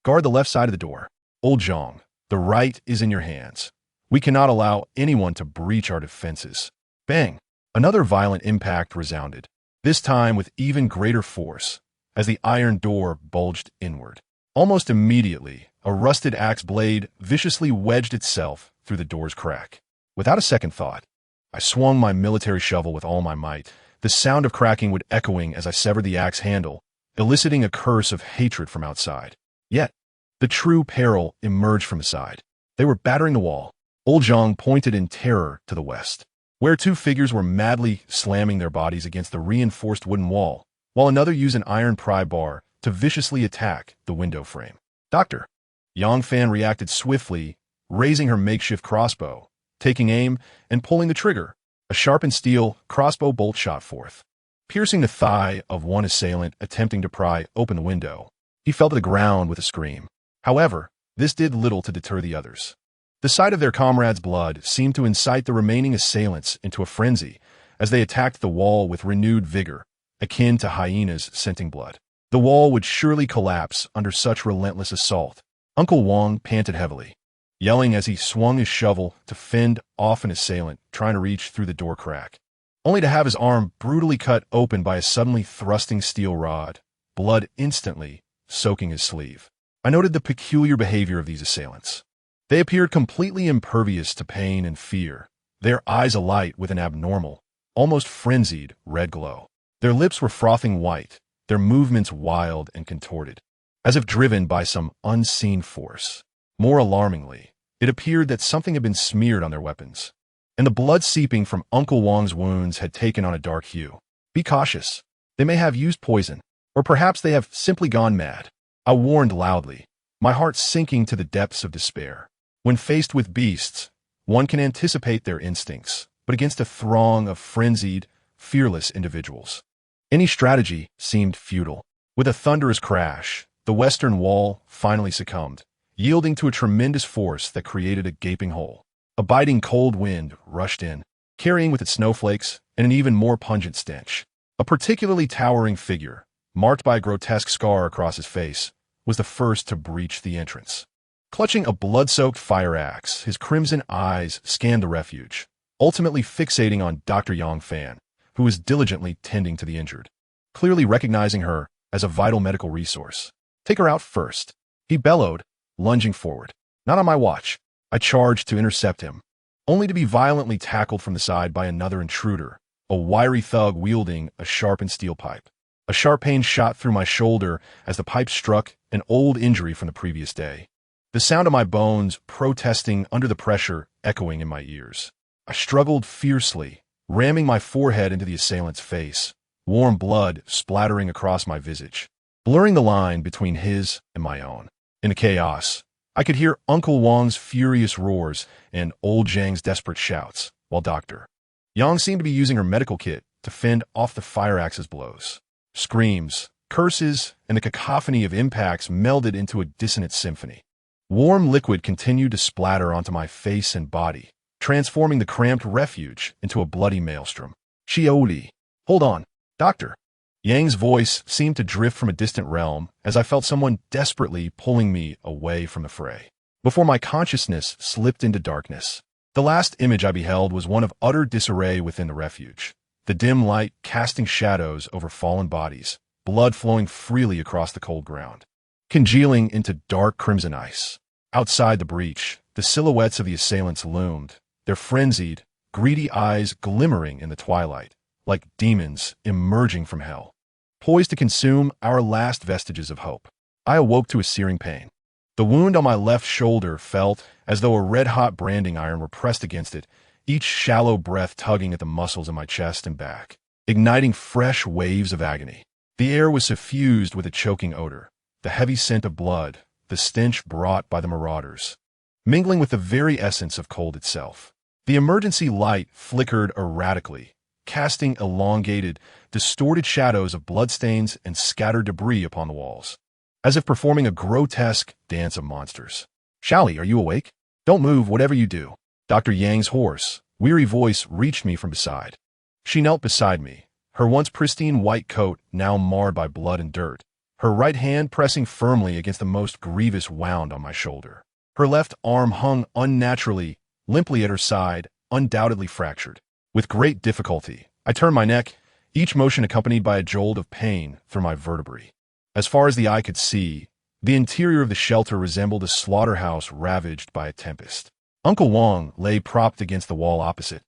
S1: guard the left side of the door. Old Zhang, the right is in your hands. We cannot allow anyone to breach our defenses." Bang! Another violent impact resounded, this time with even greater force, as the iron door bulged inward. Almost immediately, a rusted axe blade viciously wedged itself through the door's crack. Without a second thought, I swung my military shovel with all my might. The sound of cracking would echoing as I severed the axe handle, eliciting a curse of hatred from outside. Yet, the true peril emerged from the side. They were battering the wall. Old Zhang pointed in terror to the west, where two figures were madly slamming their bodies against the reinforced wooden wall, while another used an iron pry bar to viciously attack the window frame. Doctor. Yang Fan reacted swiftly, raising her makeshift crossbow, taking aim, and pulling the trigger. A sharpened steel crossbow bolt shot forth, piercing the thigh of one assailant attempting to pry open the window. He fell to the ground with a scream. However, this did little to deter the others. The sight of their comrade's blood seemed to incite the remaining assailants into a frenzy as they attacked the wall with renewed vigor, akin to hyenas scenting blood. The wall would surely collapse under such relentless assault. Uncle Wang panted heavily, yelling as he swung his shovel to fend off an assailant trying to reach through the door crack, only to have his arm brutally cut open by a suddenly thrusting steel rod, blood instantly soaking his sleeve. I noted the peculiar behavior of these assailants. They appeared completely impervious to pain and fear, their eyes alight with an abnormal, almost frenzied red glow. Their lips were frothing white, their movements wild and contorted, as if driven by some unseen force. More alarmingly, it appeared that something had been smeared on their weapons, and the blood seeping from Uncle Wang's wounds had taken on a dark hue. Be cautious. They may have used poison, or perhaps they have simply gone mad. I warned loudly, my heart sinking to the depths of despair. When faced with beasts, one can anticipate their instincts, but against a throng of frenzied, fearless individuals, any strategy seemed futile. With a thunderous crash, the western wall finally succumbed, yielding to a tremendous force that created a gaping hole. A biting cold wind rushed in, carrying with it snowflakes and an even more pungent stench. A particularly towering figure, marked by a grotesque scar across his face, was the first to breach the entrance. Clutching a blood-soaked fire axe, his crimson eyes scanned the refuge, ultimately fixating on Dr. Yang Fan, who was diligently tending to the injured, clearly recognizing her as a vital medical resource. Take her out first, he bellowed, lunging forward. Not on my watch. I charged to intercept him, only to be violently tackled from the side by another intruder, a wiry thug wielding a sharpened steel pipe. A sharp pain shot through my shoulder as the pipe struck an old injury from the previous day. The sound of my bones protesting under the pressure echoing in my ears. I struggled fiercely, ramming my forehead into the assailant's face, warm blood splattering across my visage, blurring the line between his and my own. In the chaos, I could hear Uncle Wang's furious roars and old Zhang's desperate shouts, while Dr. Yang seemed to be using her medical kit to fend off the fire axe's blows. Screams, curses, and the cacophony of impacts melded into a dissonant symphony. Warm liquid continued to splatter onto my face and body, transforming the cramped refuge into a bloody maelstrom. Shioli. Hold on, Doctor. Yang's voice seemed to drift from a distant realm as I felt someone desperately pulling me away from the fray. Before my consciousness slipped into darkness, the last image I beheld was one of utter disarray within the refuge, the dim light casting shadows over fallen bodies, blood flowing freely across the cold ground, congealing into dark crimson ice. Outside the breach, the silhouettes of the assailants loomed, their frenzied, greedy eyes glimmering in the twilight, like demons emerging from hell, poised to consume our last vestiges of hope. I awoke to a searing pain. The wound on my left shoulder felt as though a red-hot branding iron were pressed against it, each shallow breath tugging at the muscles in my chest and back, igniting fresh waves of agony. The air was suffused with a choking odor, the heavy scent of blood, the stench brought by the marauders, mingling with the very essence of cold itself. The emergency light flickered erratically, casting elongated, distorted shadows of bloodstains and scattered debris upon the walls, as if performing a grotesque dance of monsters. Shally, are you awake? Don't move, whatever you do. Dr. Yang's hoarse, weary voice reached me from beside. She knelt beside me, her once pristine white coat now marred by blood and dirt, her right hand pressing firmly against the most grievous wound on my shoulder. Her left arm hung unnaturally, limply at her side, undoubtedly fractured. With great difficulty, I turned my neck, each motion accompanied by a jolt of pain through my vertebrae. As far as the eye could see, the interior of the shelter resembled a slaughterhouse ravaged by a tempest. Uncle Wang lay propped against the wall opposite,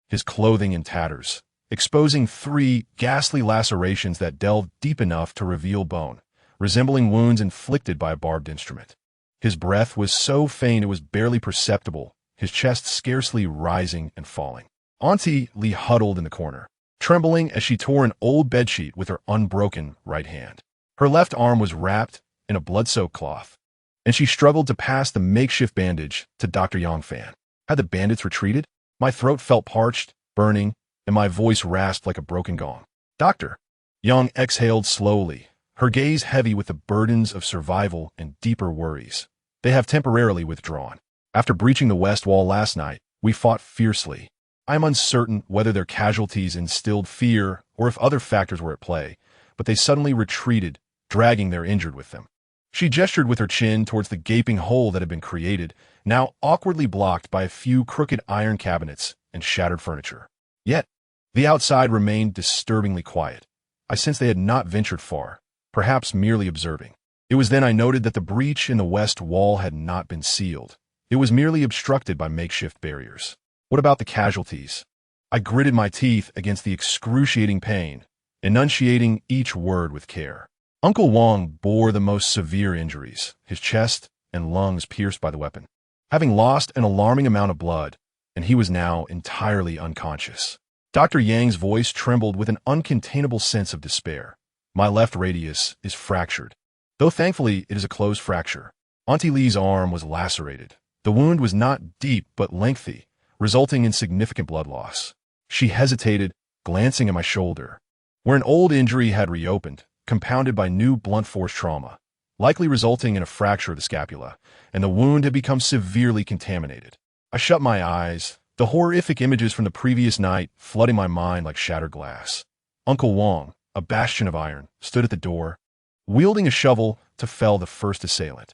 S1: his clothing in tatters, exposing 3 ghastly lacerations that delved deep enough to reveal bone, resembling wounds inflicted by a barbed instrument. His breath was so faint it was barely perceptible, his chest scarcely rising and falling. Auntie Li huddled in the corner, trembling as she tore an old bedsheet with her unbroken right hand. Her left arm was wrapped in a blood-soaked cloth, and she struggled to pass the makeshift bandage to Dr. Yang Fan. Had the bandits retreated? My throat felt parched, burning, and my voice rasped like a broken gong. Doctor. Yang exhaled slowly, her gaze heavy with the burdens of survival and deeper worries. They have temporarily withdrawn. After breaching the west wall last night, we fought fiercely. I am uncertain whether their casualties instilled fear or if other factors were at play, but they suddenly retreated, dragging their injured with them. She gestured with her chin towards the gaping hole that had been created, now awkwardly blocked by a few crooked iron cabinets and shattered furniture. Yet, the outside remained disturbingly quiet. I sensed they had not ventured far, perhaps merely observing. It was then I noted that the breach in the west wall had not been sealed. It was merely obstructed by makeshift barriers. What about the casualties? I gritted my teeth against the excruciating pain, enunciating each word with care. Uncle Wang bore the most severe injuries, his chest and lungs pierced by the weapon, having lost an alarming amount of blood, and he was now entirely unconscious. Dr. Yang's voice trembled with an uncontainable sense of despair. My left radius is fractured, though thankfully it is a closed fracture. Auntie Li's arm was lacerated. The wound was not deep but lengthy, resulting in significant blood loss. She hesitated, glancing at my shoulder, where an old injury had reopened, compounded by new blunt force trauma, likely resulting in a fracture of the scapula, and the wound had become severely contaminated. I shut my eyes, the horrific images from the previous night flooding my mind like shattered glass. Uncle Wang, a bastion of iron, stood at the door, wielding a shovel to fell the first assailant.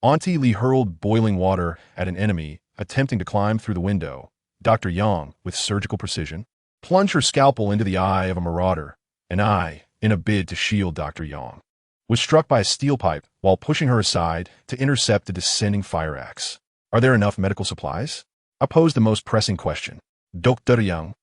S1: Auntie Li hurled boiling water at an enemy attempting to climb through the window. Dr. Yang, with surgical precision, plunged her scalpel into the eye of a marauder, and I, in a bid to shield Dr. Yang, was struck by a steel pipe while pushing her aside to intercept a descending fire axe. Are there enough medical supplies? I posed the most pressing question. Dr. Yang,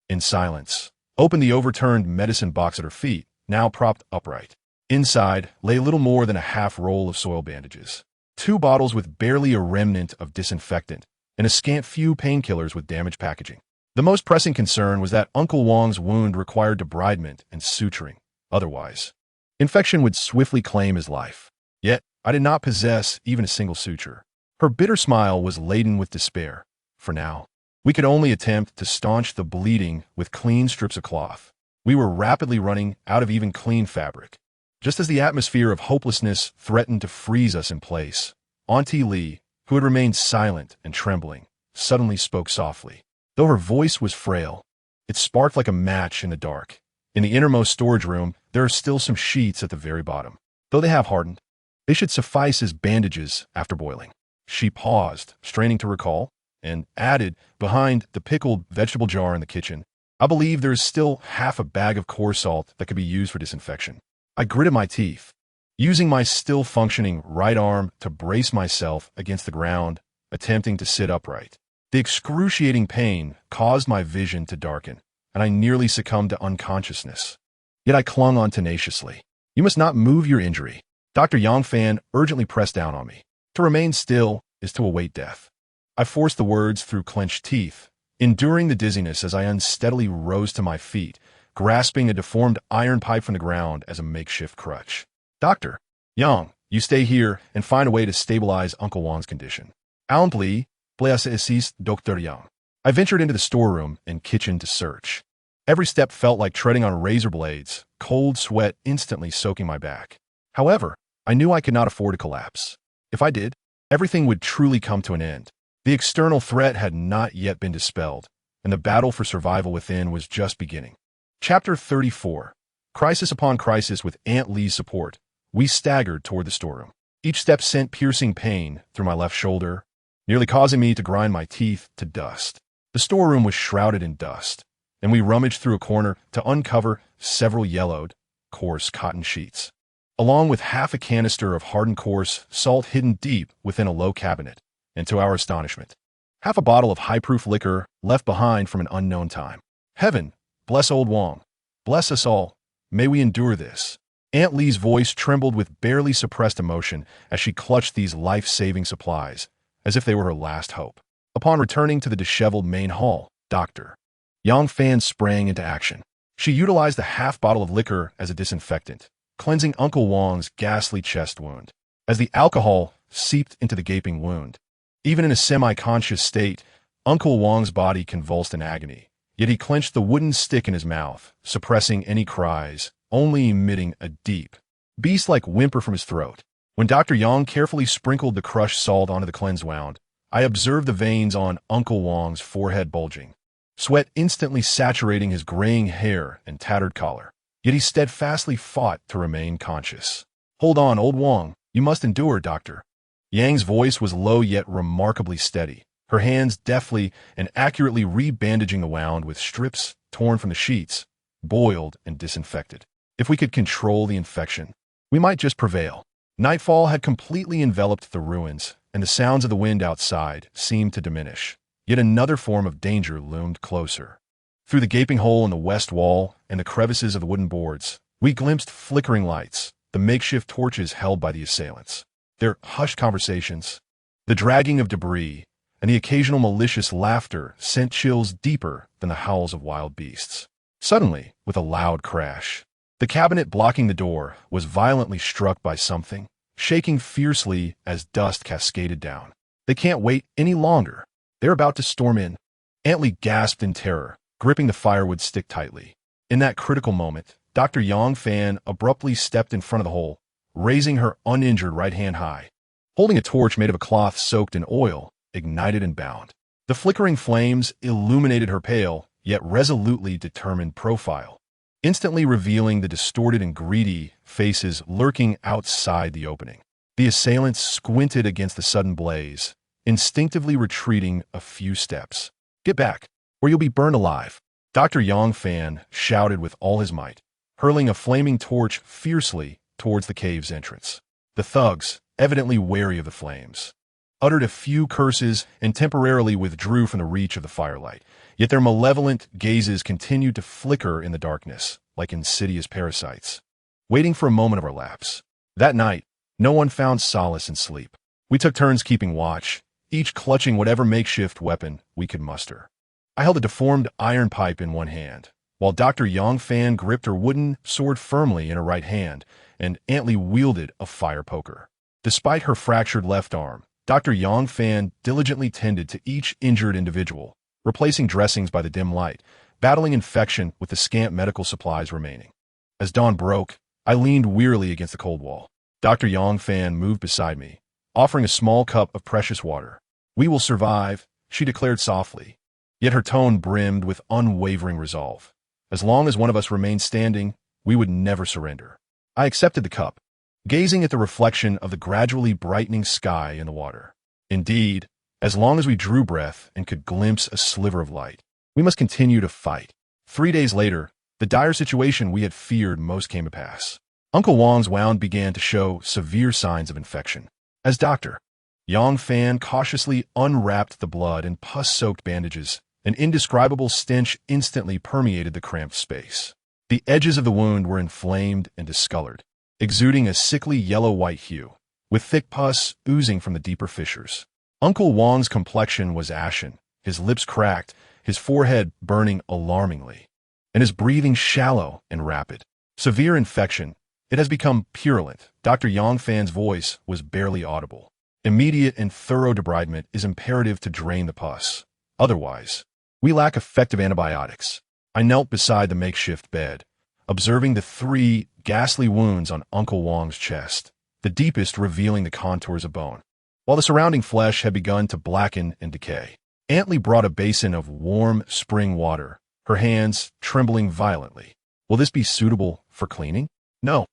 S1: in silence, opened the overturned medicine box at her feet, now propped upright. Inside lay little more than a half roll of soil bandages, 2 bottles with barely a remnant of disinfectant, and a scant few painkillers with damaged packaging. The most pressing concern was that Uncle Wang's wound required debridement and suturing. Otherwise, infection would swiftly claim his life. Yet, I did not possess even a single suture. Her bitter smile was laden with despair. For now, we could only attempt to staunch the bleeding with clean strips of cloth. We were rapidly running out of even clean fabric. Just as the atmosphere of hopelessness threatened to freeze us in place, Auntie Li, who had remained silent and trembling, suddenly spoke softly. Though her voice was frail, it sparked like a match in the dark. In the innermost storage room, there are still some sheets at the very bottom. Though they have hardened, they should suffice as bandages after boiling. She paused, straining to recall, and added, behind the pickled vegetable jar in the kitchen, I believe there is still half a bag of coarse salt that could be used for disinfection. I gritted my teeth, using my still-functioning right arm to brace myself against the ground, attempting to sit upright. The excruciating pain caused my vision to darken, and I nearly succumbed to unconsciousness. Yet I clung on tenaciously. You must not move your injury. Dr. Yang Fan urgently pressed down on me. To remain still is to await death. I forced the words through clenched teeth, enduring the dizziness as I unsteadily rose to my feet, grasping a deformed iron pipe from the ground as a makeshift crutch. Dr. Yang, you stay here and find a way to stabilize Uncle Wang's condition. Allempli, Blase assist Dr. Yang. I ventured into the storeroom and kitchen to search. Every step felt like treading on razor blades, cold sweat instantly soaking my back. However, I knew I could not afford to collapse. If I did, everything would truly come to an end. The external threat had not yet been dispelled, and the battle for survival within was just beginning. Chapter 34. Crisis upon crisis with Aunt Li's support, we staggered toward the storeroom. Each step sent piercing pain through my left shoulder, nearly causing me to grind my teeth to dust. The storeroom was shrouded in dust, and we rummaged through a corner to uncover several yellowed, coarse cotton sheets, along with half a canister of hardened coarse salt hidden deep within a low cabinet. And to our astonishment, half a bottle of high-proof liquor left behind from an unknown time. Heaven, bless old Wang. Bless us all. May we endure this. Aunt Lee's voice trembled with barely suppressed emotion as she clutched these life-saving supplies, as if they were her last hope. Upon returning to the disheveled main hall, Dr. Yang Fan sprang into action. She utilized the half bottle of liquor as a disinfectant, cleansing Uncle Wang's ghastly chest wound. As the alcohol seeped into the gaping wound, even in a semi-conscious state, Uncle Wang's body convulsed in agony, yet he clenched the wooden stick in his mouth, suppressing any cries, only emitting a deep, beast-like whimper from his throat. When Dr. Yang carefully sprinkled the crushed salt onto the cleansed wound, I observed the veins on Uncle Wang's forehead bulging, sweat instantly saturating his graying hair and tattered collar. Yet he steadfastly fought to remain conscious. "Hold on, old Wang. You must endure, doctor." Yang's voice was low yet remarkably steady, her hands deftly and accurately rebandaging the wound with strips torn from the sheets, boiled and disinfected. If we could control the infection, we might just prevail. Nightfall had completely enveloped the ruins, and the sounds of the wind outside seemed to diminish. Yet another form of danger loomed closer. Through the gaping hole in the west wall and the crevices of the wooden boards, we glimpsed flickering lights, the makeshift torches held by the assailants. Their hushed conversations, the dragging of debris, and the occasional malicious laughter sent chills deeper than the howls of wild beasts. Suddenly, with a loud crash, the cabinet blocking the door was violently struck by something, shaking fiercely as dust cascaded down. "They can't wait any longer. They're about to storm in." Aunt Lee gasped in terror, gripping the firewood stick tightly. In that critical moment, Dr. Yang Fan abruptly stepped in front of the hole, raising her uninjured right hand high. Holding a torch made of a cloth soaked in oil, ignited and bound. The flickering flames illuminated her pale, yet resolutely determined profile, instantly revealing the distorted and greedy faces lurking outside the opening. The assailants squinted against the sudden blaze, instinctively retreating a few steps. "Get back, or you'll be burned alive," Dr. Yang Fan shouted with all his might, hurling a flaming torch fiercely towards the cave's entrance. The thugs, evidently wary of the flames, uttered a few curses and temporarily withdrew from the reach of the firelight, yet their malevolent gazes continued to flicker in the darkness, like insidious parasites, waiting for a moment of our lapse. That night, no one found solace in sleep. We took turns keeping watch, each clutching whatever makeshift weapon we could muster. I held a deformed iron pipe in one hand, while Dr. Yang Fan gripped her wooden sword firmly in her right hand, and Aunt Lee wielded a fire poker. Despite her fractured left arm, Dr. Yang Fan diligently tended to each injured individual, replacing dressings by the dim light, battling infection with the scant medical supplies remaining. As dawn broke, I leaned wearily against the cold wall. Dr. Yang Fan moved beside me, offering a small cup of precious water. "We will survive," she declared softly, yet her tone brimmed with unwavering resolve. As long as one of us remained standing, we would never surrender. I accepted the cup, gazing at the reflection of the gradually brightening sky in the water. Indeed, as long as we drew breath and could glimpse a sliver of light, we must continue to fight. 3 days later, the dire situation we had feared most came to pass. Uncle Wang's wound began to show severe signs of infection. As Dr. Yang Fan cautiously unwrapped the blood and pus-soaked bandages, an indescribable stench instantly permeated the cramped space. The edges of the wound were inflamed and discolored, exuding a sickly yellow-white hue, with thick pus oozing from the deeper fissures. Uncle Wang's complexion was ashen, his lips cracked, his forehead burning alarmingly, and his breathing shallow and rapid. "Severe infection. It has become purulent." Dr. Yang Fan's voice was barely audible. "Immediate and thorough debridement is imperative to drain the pus. Otherwise, we lack effective antibiotics." I knelt beside the makeshift bed, observing the 3 ghastly wounds on Uncle Wang's chest, the deepest revealing the contours of bone, while the surrounding flesh had begun to blacken and decay. Aunt Lee brought a basin of warm spring water, her hands trembling violently. "Will this be suitable for cleaning?" "No,"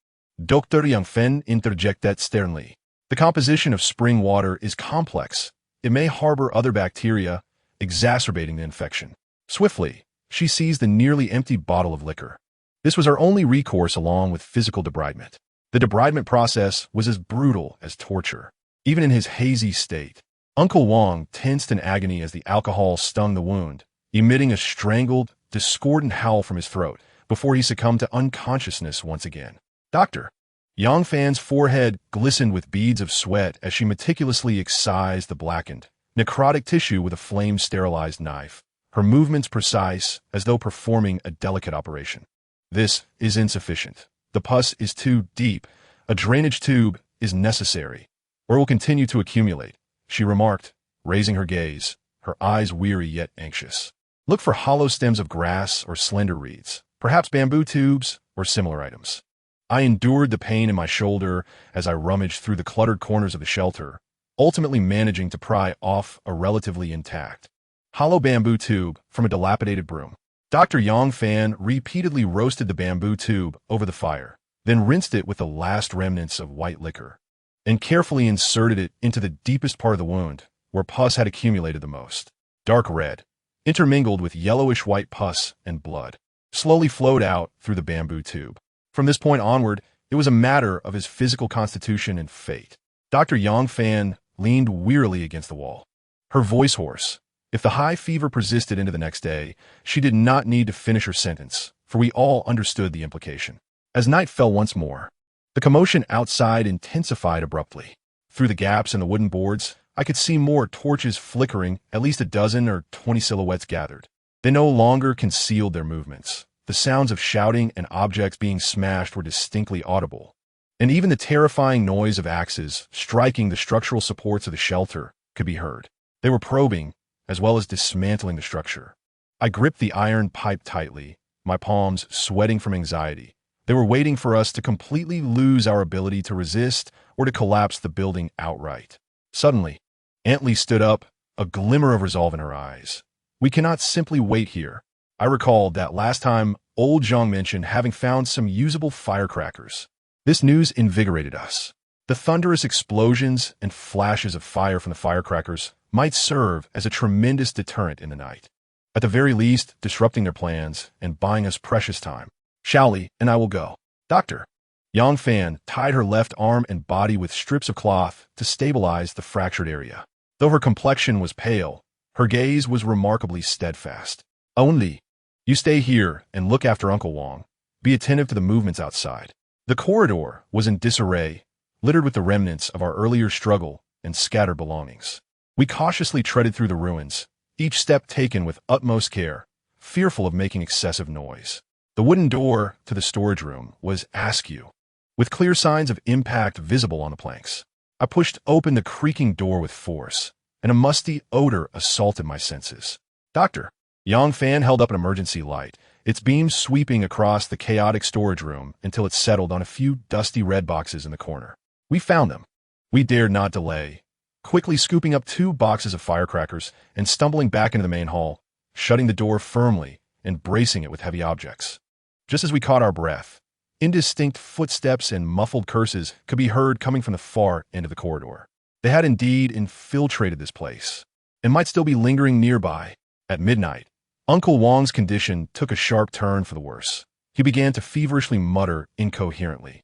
S1: Dr. Yang Fan interjected sternly. "The composition of spring water is complex. It may harbor other bacteria, exacerbating the infection." Swiftly, she seized the nearly empty bottle of liquor. This was our only recourse along with physical debridement. The debridement process was as brutal as torture. Even in his hazy state, Uncle Wang tensed in agony as the alcohol stung the wound, emitting a strangled, discordant howl from his throat before he succumbed to unconsciousness once again. Doctor. Yang Fan's forehead glistened with beads of sweat as she meticulously excised the blackened, necrotic tissue with a flame-sterilized knife, her movements precise as though performing a delicate operation. This is insufficient. The pus is too deep. A drainage tube is necessary, or it will continue to accumulate, she remarked, raising her gaze, her eyes weary yet anxious. Look for hollow stems of grass or slender reeds, perhaps bamboo tubes or similar items. I endured the pain in my shoulder as I rummaged through the cluttered corners of the shelter, ultimately managing to pry off a relatively intact, hollow bamboo tube from a dilapidated broom. Dr. Yang Fan repeatedly roasted the bamboo tube over the fire, then rinsed it with the last remnants of white liquor, and carefully inserted it into the deepest part of the wound, where pus had accumulated the most. Dark red, intermingled with yellowish-white pus and blood, slowly flowed out through the bamboo tube. From this point onward, it was a matter of his physical constitution and fate. Dr. Yang Fan leaned wearily against the wall, her voice hoarse. If the high fever persisted into the next day, she did not need to finish her sentence, for we all understood the implication. As night fell once more, the commotion outside intensified abruptly. Through the gaps in the wooden boards, I could see more torches flickering, at least a dozen or 20 silhouettes gathered. They no longer concealed their movements. The sounds of shouting and objects being smashed were distinctly audible, and even the terrifying noise of axes striking the structural supports of the shelter could be heard. They were probing, as well as dismantling the structure. I gripped the iron pipe tightly, my palms sweating from anxiety. They were waiting for us to completely lose our ability to resist or to collapse the building outright. Suddenly, Aunt Lee stood up, a glimmer of resolve in her eyes. We cannot simply wait here. I recalled that last time old Zhang mentioned having found some usable firecrackers. This news invigorated us. The thunderous explosions and flashes of fire from the firecrackers might serve as a tremendous deterrent in the night. At the very least, disrupting their plans and buying us precious time. Shaoli and I will go. Doctor. Yang Fan tied her left arm and body with strips of cloth to stabilize the fractured area. Though her complexion was pale, her gaze was remarkably steadfast. Only, you stay here and look after Uncle Wang. Be attentive to the movements outside. The corridor was in disarray, littered with the remnants of our earlier struggle and scattered belongings. We cautiously treaded through the ruins, each step taken with utmost care, fearful of making excessive noise. The wooden door to the storage room was askew, with clear signs of impact visible on the planks. I pushed open the creaking door with force, and a musty odor assaulted my senses. Doctor. Yang Fan held up an emergency light, its beams sweeping across the chaotic storage room until it settled on a few dusty red boxes in the corner. We found them. We dared not delay, quickly scooping up 2 boxes of firecrackers and stumbling back into the main hall, shutting the door firmly and bracing it with heavy objects. Just as we caught our breath, indistinct footsteps and muffled curses could be heard coming from the far end of the corridor. They had indeed infiltrated this place, and might still be lingering nearby. At midnight, Uncle Wang's condition took a sharp turn for the worse. He began to feverishly mutter incoherently,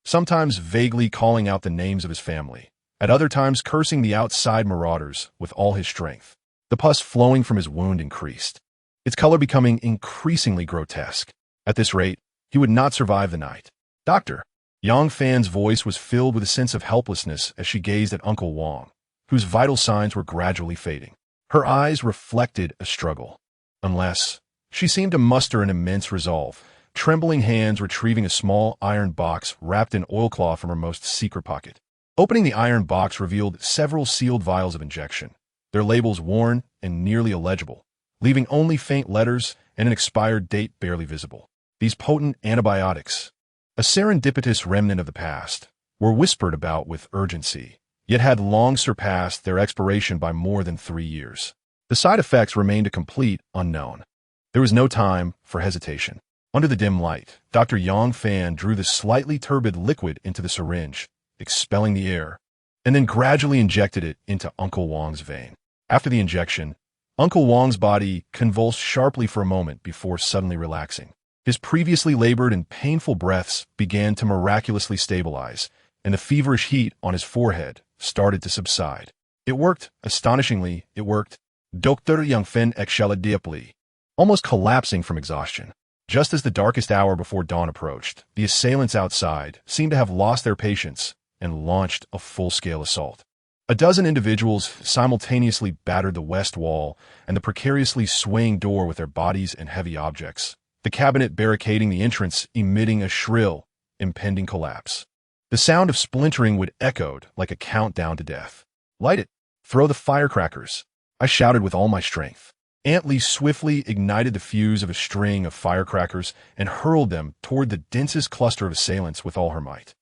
S1: sometimes vaguely calling out the names of his family, at other times cursing the outside marauders with all his strength. The pus flowing from his wound increased, its color becoming increasingly grotesque. At this rate, he would not survive the night. Doctor. Yang Fan's voice was filled with a sense of helplessness as she gazed at Uncle Wang, whose vital signs were gradually fading. Her eyes reflected a struggle. Unless, she seemed to muster an immense resolve, trembling hands retrieving a small iron box wrapped in oilcloth from her most secret pocket. Opening the iron box revealed several sealed vials of injection, their labels worn and nearly illegible, leaving only faint letters and an expired date barely visible. These potent antibiotics, a serendipitous remnant of the past, were whispered about with urgency, yet had long surpassed their expiration by more than 3 years. The side effects remained a complete unknown. There was no time for hesitation. Under the dim light, Dr. Yang Fan drew the slightly turbid liquid into the syringe, expelling the air, and then gradually injected it into Uncle Wang's vein. After the injection, Uncle Wang's body convulsed sharply for a moment before suddenly relaxing. His previously labored and painful breaths began to miraculously stabilize, and the feverish heat on his forehead started to subside. It worked. Astonishingly, it worked. Dr. Yangfen excelled deeply, almost collapsing from exhaustion. Just as the darkest hour before dawn approached, the assailants outside seemed to have lost their patience and launched a full-scale assault. A dozen individuals simultaneously battered the west wall and the precariously swaying door with their bodies and heavy objects, the cabinet barricading the entrance emitting a shrill, impending collapse. The sound of splintering would echoed like a countdown to death. "Light it! Throw the firecrackers!" I shouted with all my strength. Aunt Lee swiftly ignited the fuse of a string of firecrackers and hurled them toward the densest cluster of assailants with all her might.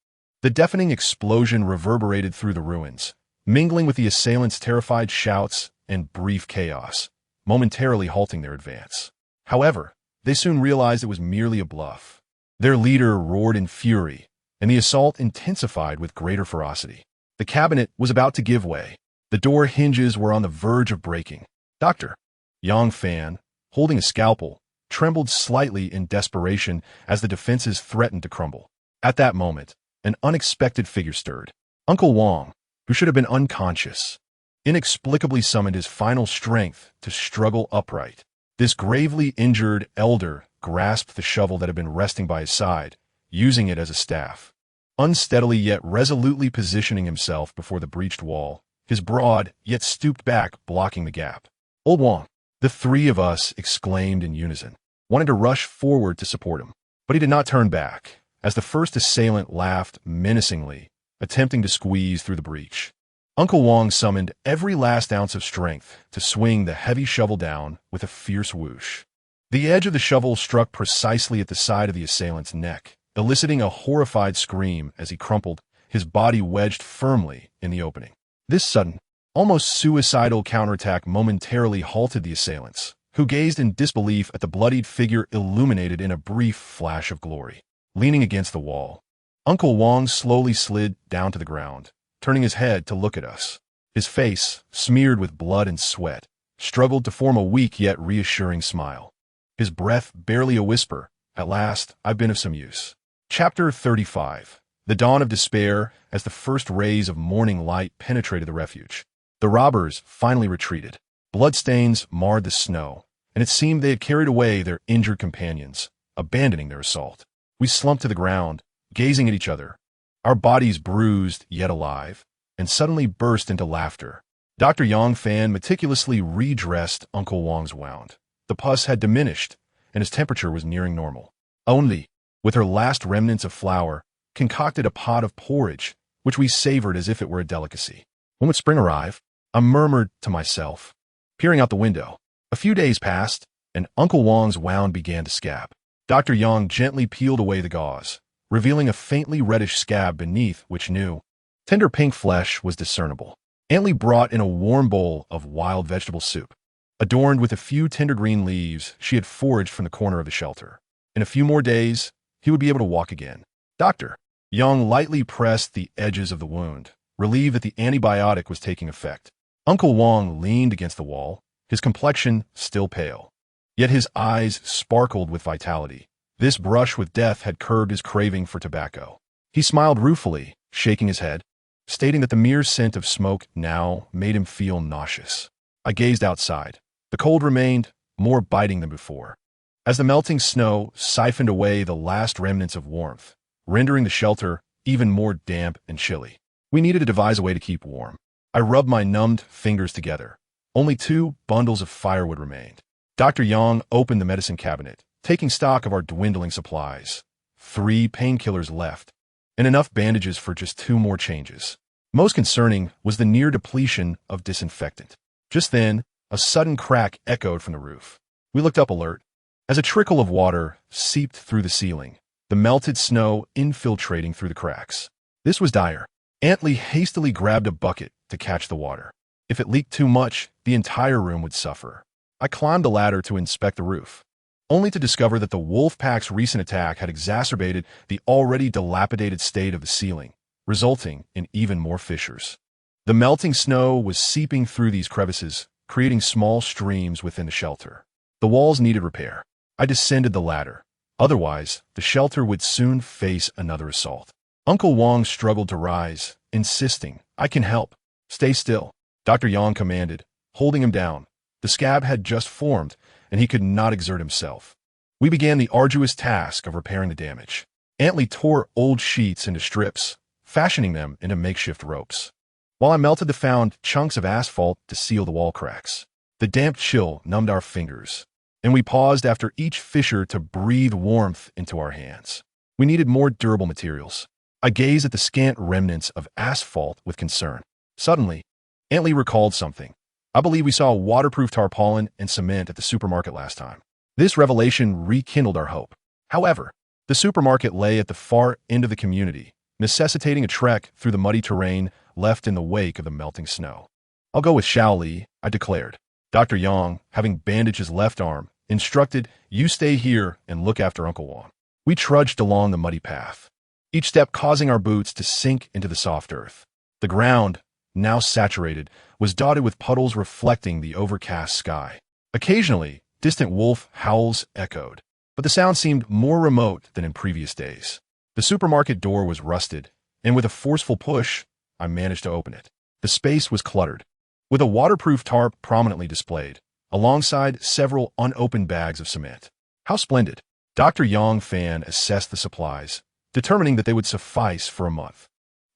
S1: The deafening explosion reverberated through the ruins, mingling with the assailants' terrified shouts and brief chaos, momentarily halting their advance. However, they soon realized it was merely a bluff. Their leader roared in fury, and the assault intensified with greater ferocity. The cabinet was about to give way. The door hinges were on the verge of breaking. Dr. Yang Fan, holding a scalpel, trembled slightly in desperation as the defenses threatened to crumble. At that moment, an unexpected figure stirred. Uncle Wang, who should have been unconscious, inexplicably summoned his final strength to struggle upright. This gravely injured elder grasped the shovel that had been resting by his side, using it as a staff. Unsteadily yet resolutely positioning himself before the breached wall, his broad yet stooped back blocking the gap. "Old Wang!" The three of us exclaimed in unison, wanting to rush forward to support him. But he did not turn back, as the first assailant laughed menacingly, attempting to squeeze through the breach. Uncle Wang summoned every last ounce of strength to swing the heavy shovel down with a fierce whoosh. The edge of the shovel struck precisely at the side of the assailant's neck, eliciting a horrified scream as he crumpled, his body wedged firmly in the opening. This sudden, almost suicidal counterattack momentarily halted the assailants, who gazed in disbelief at the bloodied figure illuminated in a brief flash of glory. Leaning against the wall, Uncle Wang slowly slid down to the ground, turning his head to look at us. His face, smeared with blood and sweat, struggled to form a weak yet reassuring smile. His breath barely a whisper. "At last, I've been of some use." Chapter 35. The dawn of despair as the first rays of morning light penetrated the refuge. The robbers finally retreated. Bloodstains marred the snow, and it seemed they had carried away their injured companions, abandoning their assault. We slumped to the ground, gazing at each other, our bodies bruised yet alive, and suddenly burst into laughter. Dr. Yang Fan meticulously redressed Uncle Wang's wound. The pus had diminished, and his temperature was nearing normal. Only, with her last remnants of flour, concocted a pot of porridge, which we savored as if it were a delicacy. When would spring arrive? I murmured to myself, peering out the window. A few days passed, and Uncle Wang's wound began to scab. Dr. Yang gently peeled away the gauze, revealing a faintly reddish scab beneath which new, tender pink flesh was discernible. Aunt Lee brought in a warm bowl of wild vegetable soup, adorned with a few tender green leaves she had foraged from the corner of the shelter. In a few more days, he would be able to walk again. Dr. Yang lightly pressed the edges of the wound, relieved that the antibiotic was taking effect. Uncle Wang leaned against the wall, his complexion still pale. Yet his eyes sparkled with vitality. This brush with death had curbed his craving for tobacco. He smiled ruefully, shaking his head, stating that the mere scent of smoke now made him feel nauseous. I gazed outside. The cold remained, more biting than before, as the melting snow siphoned away the last remnants of warmth, rendering the shelter even more damp and chilly. We needed to devise a way to keep warm. I rubbed my numbed fingers together. Only 2 bundles of firewood remained. Dr. Yang opened the medicine cabinet, taking stock of our dwindling supplies. 3 painkillers left, and enough bandages for just 2 more changes. Most concerning was the near depletion of disinfectant. Just then, a sudden crack echoed from the roof. We looked up alert, as a trickle of water seeped through the ceiling, the melted snow infiltrating through the cracks. This was dire. Aunt Lee hastily grabbed a bucket to catch the water. If it leaked too much, the entire room would suffer. I climbed the ladder to inspect the roof, only to discover that the wolf pack's recent attack had exacerbated the already dilapidated state of the ceiling, resulting in even more fissures. The melting snow was seeping through these crevices, creating small streams within the shelter. The walls needed repair. I descended the ladder. Otherwise, the shelter would soon face another assault. Uncle Wang struggled to rise, insisting, "I can help. Stay still." Dr. Yang commanded, holding him down. The scab had just formed, and he could not exert himself. We began the arduous task of repairing the damage. Antley tore old sheets into strips, fashioning them into makeshift ropes, while I melted the found chunks of asphalt to seal the wall cracks. The damp chill numbed our fingers, and we paused after each fissure to breathe warmth into our hands. We needed more durable materials. I gazed at the scant remnants of asphalt with concern. Suddenly, Antley recalled something. I believe we saw waterproof tarpaulin and cement at the supermarket last time. This revelation rekindled our hope. However, the supermarket lay at the far end of the community, necessitating a trek through the muddy terrain left in the wake of the melting snow. I'll go with Xiao Li, I declared. Dr. Yang, having bandaged his left arm, instructed, "You stay here and look after Uncle Wang." We trudged along the muddy path, each step causing our boots to sink into the soft earth. The ground, now saturated, was dotted with puddles reflecting the overcast sky. Occasionally, distant wolf howls echoed, but the sound seemed more remote than in previous days. The supermarket door was rusted, and with a forceful push, I managed to open it. The space was cluttered, with a waterproof tarp prominently displayed, alongside several unopened bags of cement. How splendid! Dr. Yang Fan assessed the supplies, determining that they would suffice for a month.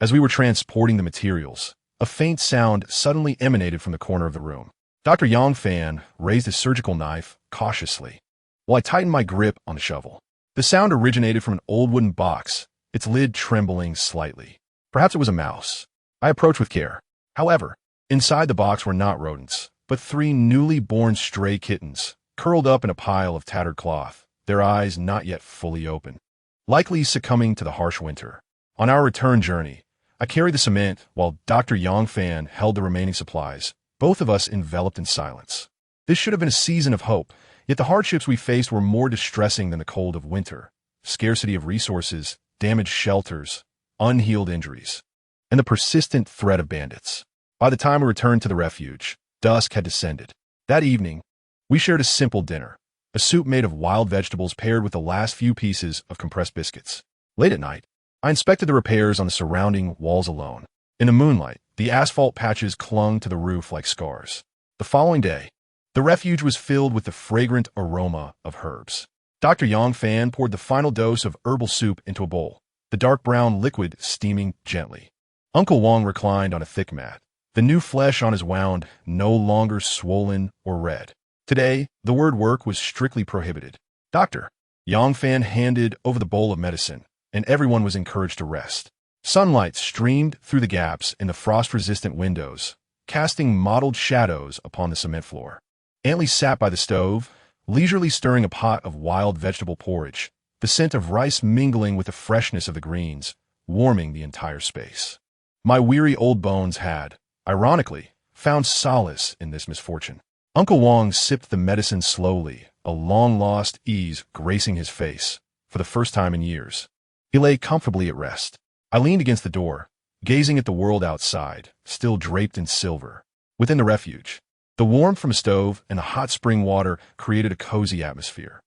S1: As we were transporting the materials, a faint sound suddenly emanated from the corner of the room. Dr. Yang Fan raised his surgical knife cautiously, while I tightened my grip on the shovel. The sound originated from an old wooden box, its lid trembling slightly. Perhaps it was a mouse. I approached with care. However, inside the box were not rodents, but 3 newly born stray kittens, curled up in a pile of tattered cloth, their eyes not yet fully open, likely succumbing to the harsh winter. On our return journey, I carried the cement while Dr. Yang Fan held the remaining supplies, both of us enveloped in silence. This should have been a season of hope, yet the hardships we faced were more distressing than the cold of winter. Scarcity of resources, damaged shelters, unhealed injuries, and the persistent threat of bandits. By the time we returned to the refuge, dusk had descended. That evening, we shared a simple dinner, a soup made of wild vegetables paired with the last few pieces of compressed biscuits. Late at night, I inspected the repairs on the surrounding walls alone. In the moonlight, the asphalt patches clung to the roof like scars. The following day, the refuge was filled with the fragrant aroma of herbs. Dr. Yang Fan poured the final dose of herbal soup into a bowl, the dark brown liquid steaming gently. Uncle Wang reclined on a thick mat, the new flesh on his wound no longer swollen or red. Today, the word work was strictly prohibited. Dr. Yang Fan handed over the bowl of medicine, and everyone was encouraged to rest. Sunlight streamed through the gaps in the frost-resistant windows, casting mottled shadows upon the cement floor. Antley sat by the stove, leisurely stirring a pot of wild vegetable porridge, the scent of rice mingling with the freshness of the greens, warming the entire space. My weary old bones had, ironically, found solace in this misfortune. Uncle Wang sipped the medicine slowly, a long-lost ease gracing his face, for the first time in years. He lay comfortably at rest. I leaned against the door, gazing at the world outside, still draped in silver. Within the refuge, the warmth from a stove and the hot spring water created a cozy atmosphere.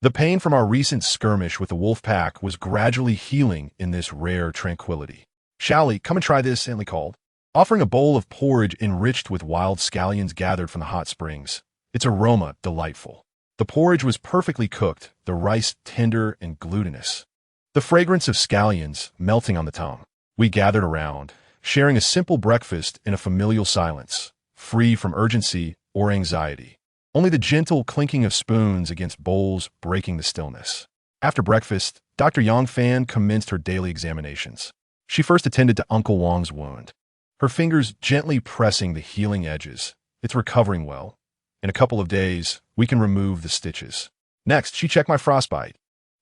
S1: The pain from our recent skirmish with the wolf pack was gradually healing in this rare tranquility. "Shally, come and try this," Antley called, offering a bowl of porridge enriched with wild scallions gathered from the hot springs, its aroma delightful. The porridge was perfectly cooked, the rice tender and glutinous, the fragrance of scallions melting on the tongue. We gathered around, sharing a simple breakfast in a familial silence, free from urgency or anxiety. Only the gentle clinking of spoons against bowls breaking the stillness. After breakfast, Dr. Yang Fan commenced her daily examinations. She first attended to Uncle Wang's wound, her fingers gently pressing the healing edges. "It's recovering well. In a couple of days, we can remove the stitches." Next, she checked my frostbite,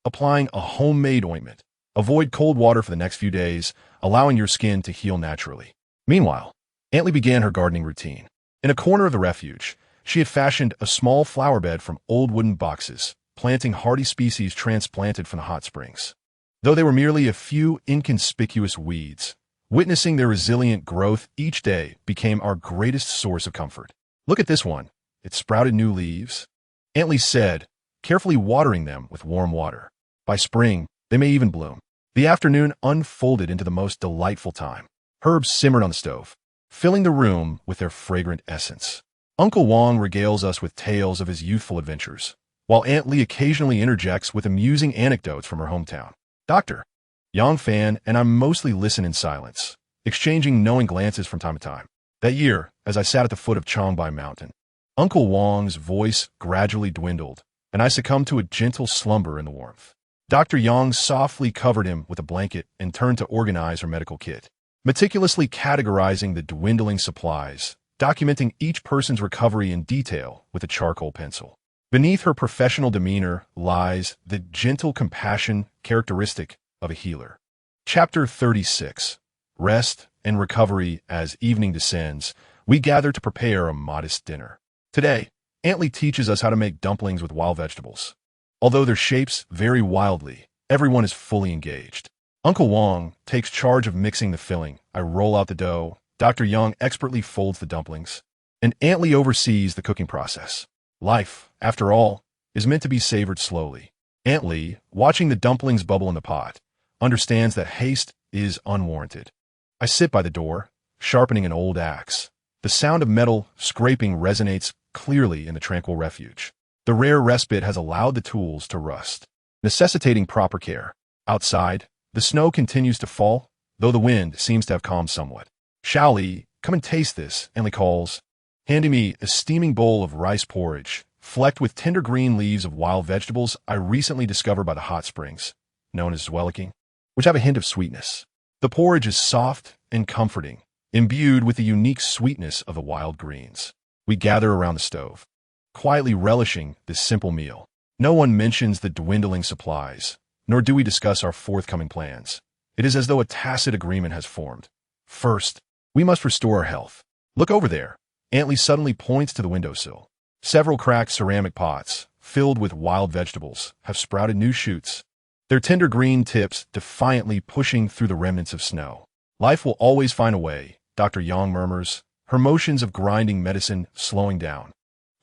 S1: applying a homemade ointment. "Avoid cold water for the next few days, allowing your skin to heal naturally." Meanwhile, Antley began her gardening routine. In a corner of the refuge, she had fashioned a small flower bed from old wooden boxes, planting hardy species transplanted from the hot springs. Though they were merely a few inconspicuous weeds, witnessing their resilient growth each day became our greatest source of comfort. "Look at this one. It sprouted new leaves," Antley said, carefully watering them with warm water. "By spring, they may even bloom." The afternoon unfolded into the most delightful time. Herbs simmered on the stove, filling the room with their fragrant essence. Uncle Wang regales us with tales of his youthful adventures, while Aunt Lee occasionally interjects with amusing anecdotes from her hometown. Dr. Yang fan and I mostly listen in silence, exchanging knowing glances from time to time. That year, as I sat at the foot of Changbai Mountain, Uncle Wang's voice gradually dwindled, and I succumbed to a gentle slumber in the warmth. Dr. Yang softly covered him with a blanket and turned to organize her medical kit, meticulously categorizing the dwindling supplies, documenting each person's recovery in detail with a charcoal pencil. Beneath her professional demeanor lies the gentle compassion characteristic of a healer. Chapter 36. Rest and recovery. As evening descends, we gather to prepare a modest dinner. Today, Aunt Lee teaches us how to make dumplings with wild vegetables. Although their shapes vary wildly, everyone is fully engaged. Uncle Wang takes charge of mixing the filling. I roll out the dough. Dr. Yang expertly folds the dumplings, and Aunt Lee oversees the cooking process. Life, after all, is meant to be savored slowly. Aunt Lee, watching the dumplings bubble in the pot, understands that haste is unwarranted. I sit by the door, sharpening an old axe. The sound of metal scraping resonates clearly in the tranquil refuge. The rare respite has allowed the tools to rust, necessitating proper care. Outside, the snow continues to fall, though the wind seems to have calmed somewhat. Xiao Li, come and taste this, Aunt Lee calls, handing me a steaming bowl of rice porridge, flecked with tender green leaves of wild vegetables I recently discovered by the hot springs, known as Zwelliking, which have a hint of sweetness. The porridge is soft and comforting, imbued with the unique sweetness of the wild greens. We gather around the stove, quietly relishing this simple meal. No one mentions the dwindling supplies, nor do we discuss our forthcoming plans. It is as though a tacit agreement has formed. First, we must restore our health. Look over there. Aunt Lee suddenly points to the windowsill. Several cracked ceramic pots, filled with wild vegetables, have sprouted new shoots, their tender green tips defiantly pushing through the remnants of snow. Life will always find a way, Dr. Yang murmurs, her motions of grinding medicine slowing down.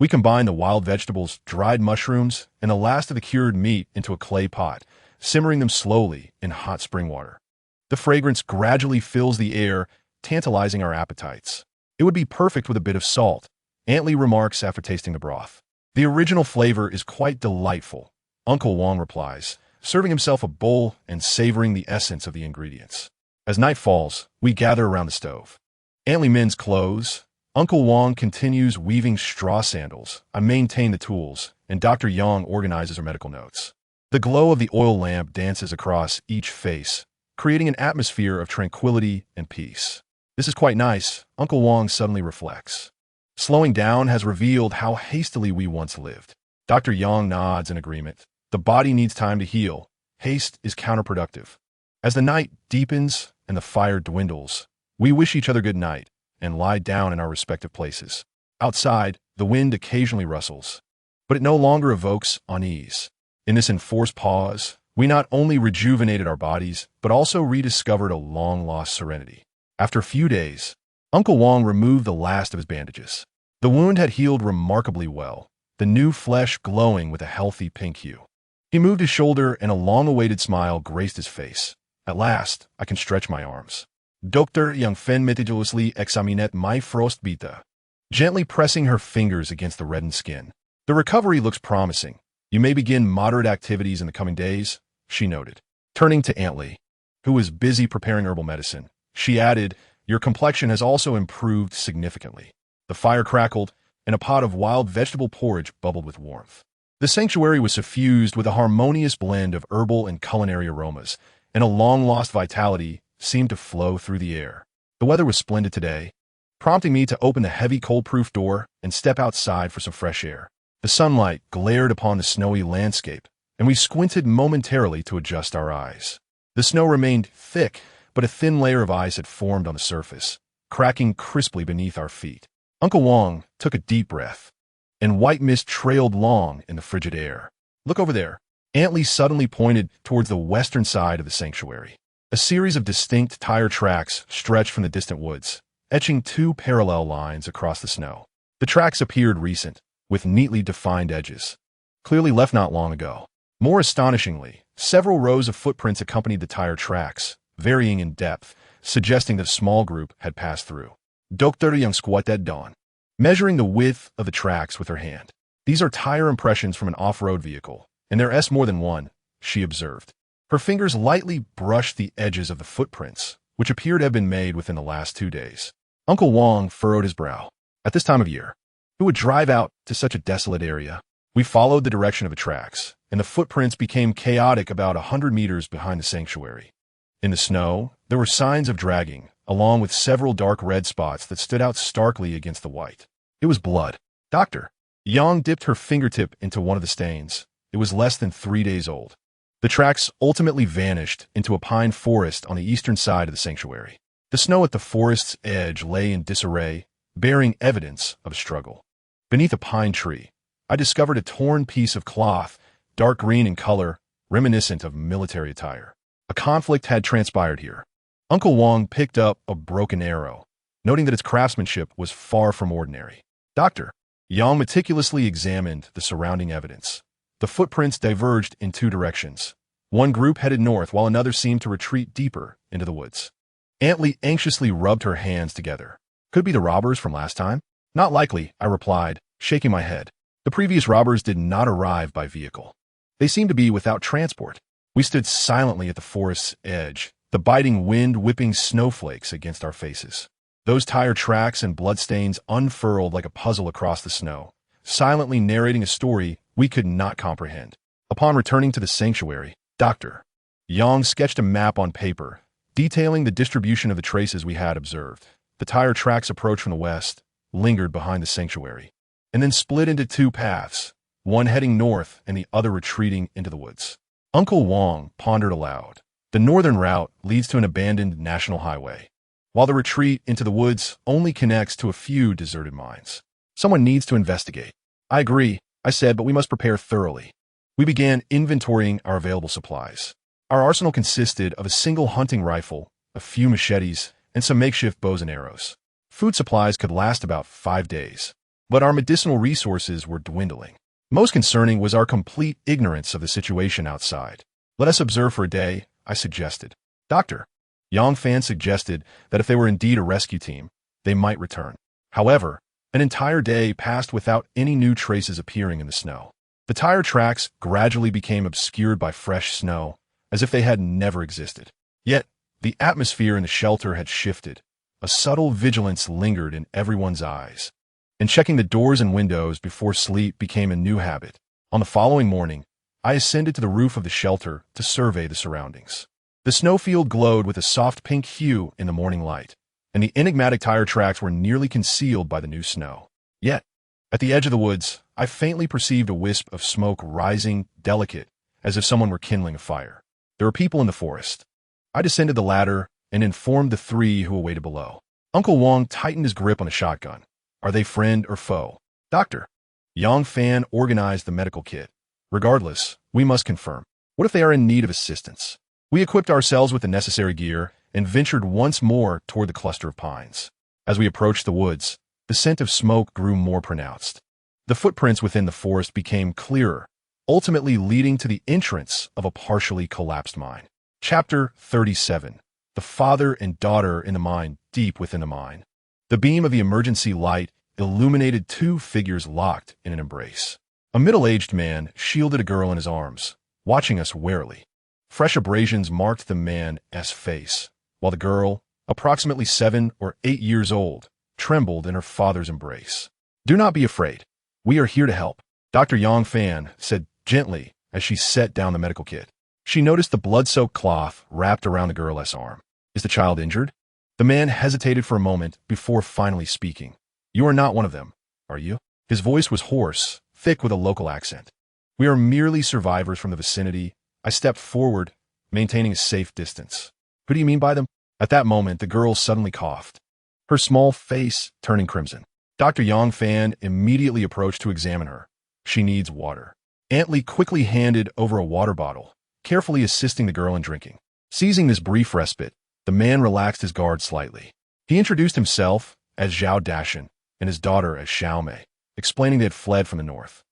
S1: We combine the wild vegetables, dried mushrooms, and the last of the cured meat into a clay pot, simmering them slowly in hot spring water. The fragrance gradually fills the air, tantalizing our appetites. It would be perfect with a bit of salt, Aunt Lee remarks after tasting the broth. The original flavor is quite delightful, Uncle Wang replies, serving himself a bowl and savoring the essence of the ingredients. As night falls, we gather around the stove. Aunt Lee mends clothes. Uncle Wang continues weaving straw sandals. I maintain the tools, and Dr. Yang organizes her medical notes. The glow of the oil lamp dances across each face, creating an atmosphere of tranquility and peace. This is quite nice, Uncle Wang suddenly reflects. Slowing down has revealed how hastily we once lived. Dr. Yang nods in agreement. The body needs time to heal. Haste is counterproductive. As the night deepens and the fire dwindles, we wish each other good night and lie down in our respective places. Outside, the wind occasionally rustles, but it no longer evokes unease. In this enforced pause, we not only rejuvenated our bodies, but also rediscovered a long-lost serenity. After a few days, Uncle Wang removed the last of his bandages. The wound had healed remarkably well, the new flesh glowing with a healthy pink hue. He moved his shoulder and a long-awaited smile graced his face. At last, I can stretch my arms. Dr. Yang Fen meticulously examinet my frostbite, gently pressing her fingers against the reddened skin. The recovery looks promising. You may begin moderate activities in the coming days, she noted. Turning to Aunt Lee, who was busy preparing herbal medicine, she added, your complexion has also improved significantly. The fire crackled, and a pot of wild vegetable porridge bubbled with warmth. The sanctuary was suffused with a harmonious blend of herbal and culinary aromas, and a long-lost vitality seemed to flow through the air. The weather was splendid today, prompting me to open the heavy cold-proof door and step outside for some fresh air. The sunlight glared upon the snowy landscape, and we squinted momentarily to adjust our eyes. The snow remained thick, but a thin layer of ice had formed on the surface, cracking crisply beneath our feet. Uncle Wang took a deep breath, and white mist trailed long in the frigid air. Look over there. Aunt Lee suddenly pointed towards the western side of the sanctuary. A series of distinct tire tracks stretched from the distant woods, etching two parallel lines across the snow. The tracks appeared recent, with neatly defined edges, clearly left not long ago. More astonishingly, several rows of footprints accompanied the tire tracks, varying in depth, suggesting that a small group had passed through. Dr. Young squatted down, measuring the width of the tracks with her hand. These are tire impressions from an off-road vehicle, and there is more than one, she observed. Her fingers lightly brushed the edges of the footprints, which appeared to have been made within the last 2 days. Uncle Wang furrowed his brow. At this time of year, who would drive out to such a desolate area? We followed the direction of the tracks, and the footprints became chaotic about 100 meters behind the sanctuary. In the snow, there were signs of dragging, along with several dark red spots that stood out starkly against the white. It was blood. Doctor. Yang dipped her fingertip into one of the stains. It was less than 3 days old. The tracks ultimately vanished into a pine forest on the eastern side of the sanctuary. The snow at the forest's edge lay in disarray, bearing evidence of a struggle. Beneath a pine tree, I discovered a torn piece of cloth, dark green in color, reminiscent of military attire. A conflict had transpired here. Uncle Wang picked up a broken arrow, noting that its craftsmanship was far from ordinary. Doctor. Yang meticulously examined the surrounding evidence. The footprints diverged in 2 directions. One group headed north while another seemed to retreat deeper into the woods. Aunt Lee anxiously rubbed her hands together. Could be the robbers from last time? Not likely, I replied, shaking my head. The previous robbers did not arrive by vehicle. They seemed to be without transport. We stood silently at the forest's edge, the biting wind whipping snowflakes against our faces. Those tire tracks and bloodstains unfurled like a puzzle across the snow, silently narrating a story we could not comprehend. Upon returning to the sanctuary, Dr. Yang sketched a map on paper, detailing the distribution of the traces we had observed. The tire tracks approached from the west, lingered behind the sanctuary, and then split into 2 paths, one heading north and the other retreating into the woods. Uncle Wang pondered aloud. The northern route leads to an abandoned national highway, while the retreat into the woods only connects to a few deserted mines. Someone needs to investigate. I agree, I said, but we must prepare thoroughly. We began inventorying our available supplies. Our arsenal consisted of a single hunting rifle, a few machetes, and some makeshift bows and arrows. Food supplies could last about 5 days, but our medicinal resources were dwindling. Most concerning was our complete ignorance of the situation outside. Let us observe for a day, I suggested. Dr. Yang Fan suggested that if they were indeed a rescue team, they might return. However, an entire day passed without any new traces appearing in the snow. The tire tracks gradually became obscured by fresh snow, as if they had never existed. Yet, the atmosphere in the shelter had shifted. A subtle vigilance lingered in everyone's eyes, and checking the doors and windows before sleep became a new habit. On the following morning, I ascended to the roof of the shelter to survey the surroundings. The snowfield glowed with a soft pink hue in the morning light, and the enigmatic tire tracks were nearly concealed by the new snow. Yet, at the edge of the woods, I faintly perceived a wisp of smoke rising, delicate, as if someone were kindling a fire. There were people in the forest. I descended the ladder and informed the 3 who awaited below. Uncle Wang tightened his grip on a shotgun. Are they friend or foe? Doctor. Yang Fan organized the medical kit. Regardless, we must confirm. What if they are in need of assistance? We equipped ourselves with the necessary gear and ventured once more toward the cluster of pines. As we approached the woods, the scent of smoke grew more pronounced. The footprints within the forest became clearer, ultimately leading to the entrance of a partially collapsed mine. Chapter 37. The father and daughter in the mine, deep within the mine. The beam of the emergency light illuminated 2 figures locked in an embrace. A middle-aged man shielded a girl in his arms, watching us warily. Fresh abrasions marked the man's face, while the girl, approximately 7 or 8 years old, trembled in her father's embrace. Do not be afraid. We are here to help, Dr. Yang Fan said gently as she set down the medical kit. She noticed the blood-soaked cloth wrapped around the girl's arm. Is the child injured? The man hesitated for a moment before finally speaking. You are not one of them, are you? His voice was hoarse, thick with a local accent. We are merely survivors from the vicinity. I stepped forward, maintaining a safe distance. Who do you mean by them? At that moment, the girl suddenly coughed, her small face turning crimson. Dr. Yang Fan immediately approached to examine her. She needs water. Aunt Lee quickly handed over a water bottle, carefully assisting the girl in drinking. Seizing this brief respite, the man relaxed his guard slightly. He introduced himself as Zhao Dashan and his daughter as Xiao Mei, explaining they had fled from the north.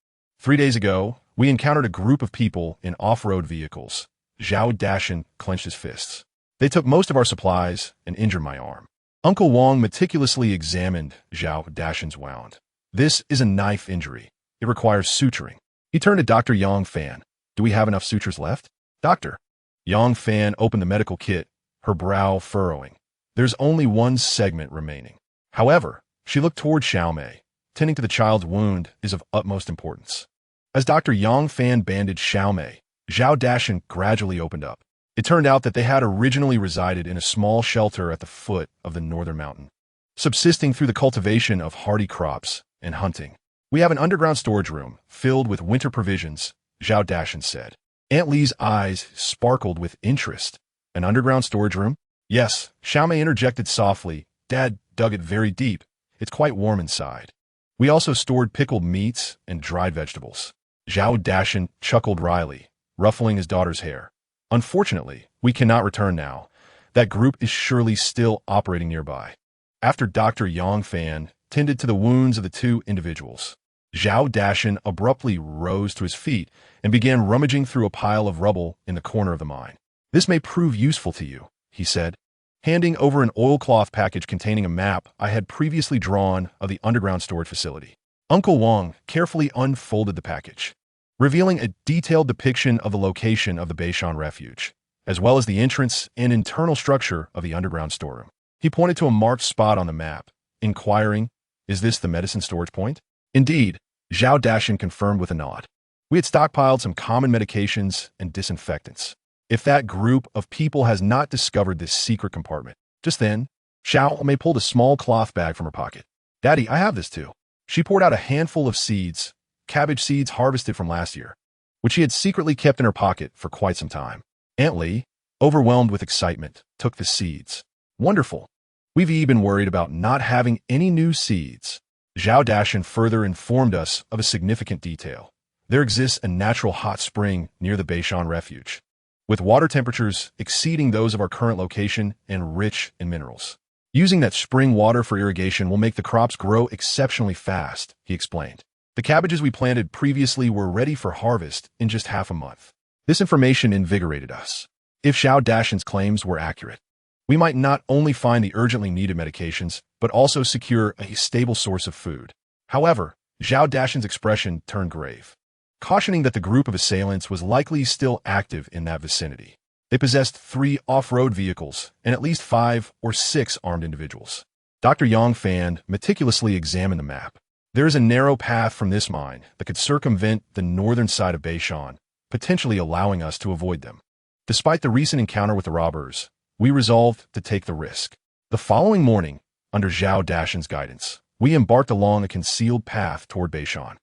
S1: 3 days ago, we encountered a group of people in off-road vehicles. Zhao Dashan clenched his fists. They took most of our supplies and injured my arm. Uncle Wang meticulously examined Zhao Dashan's wound. This is a knife injury. It requires suturing. He turned to Dr. Yang Fan. Do we have enough sutures left? Doctor. Yang Fan opened the medical kit, her brow furrowing. There's only one segment remaining. However, she looked toward Xiaomei. Tending to the child's wound is of utmost importance. As Dr. Yang Fan bandaged Xiaomei, Zhao Dashan gradually opened up. It turned out that they had originally resided in a small shelter at the foot of the northern mountain, subsisting through the cultivation of hardy crops and hunting. We have an underground storage room filled with winter provisions, Zhao Dashan said. Aunt Li's eyes sparkled with interest. An underground storage room? Yes, Xiaomei interjected softly. Dad dug it very deep. It's quite warm inside. We also stored pickled meats and dried vegetables. Zhao Dashan chuckled wryly, ruffling his daughter's hair. Unfortunately, we cannot return now. That group is surely still operating nearby. After Dr. Yang Fan tended to the wounds of the two individuals, Zhao Dashan abruptly rose to his feet and began rummaging through a pile of rubble in the corner of the mine. This may prove useful to you, he said, handing over an oilcloth package containing a map I had previously drawn of the underground storage facility. Uncle Wang carefully unfolded the package, revealing a detailed depiction of the location of the Beishan refuge, as well as the entrance and internal structure of the underground storeroom. He pointed to a marked spot on the map, inquiring, "Is this the medicine storage point?" Indeed, Zhao Dashan confirmed with a nod. We had stockpiled some common medications and disinfectants. If that group of people has not discovered this secret compartment. Just then, Xiaomei pulled a small cloth bag from her pocket. "Daddy, I have this too." She poured out a handful of seeds, cabbage seeds harvested from last year, which she had secretly kept in her pocket for quite some time. Aunt Li, overwhelmed with excitement, took the seeds. "Wonderful. We've been worried about not having any new seeds." Zhao Dashan further informed us of a significant detail. There exists a natural hot spring near the Beishan refuge, with water temperatures exceeding those of our current location and rich in minerals. Using that spring water for irrigation will make the crops grow exceptionally fast, he explained. The cabbages we planted previously were ready for harvest in just half a month. This information invigorated us. If Zhao Dashan's claims were accurate, we might not only find the urgently needed medications, but also secure a stable source of food. However, Zhao Dashan's expression turned grave, cautioning that the group of assailants was likely still active in that vicinity. They possessed 3 off-road vehicles and at least 5 or 6 armed individuals. Dr. Yang Fan meticulously examined the map. There is a narrow path from this mine that could circumvent the northern side of Beishan, potentially allowing us to avoid them. Despite the recent encounter with the robbers, we resolved to take the risk. The following morning, under Zhao Dashan's guidance, we embarked along a concealed path toward Beishan.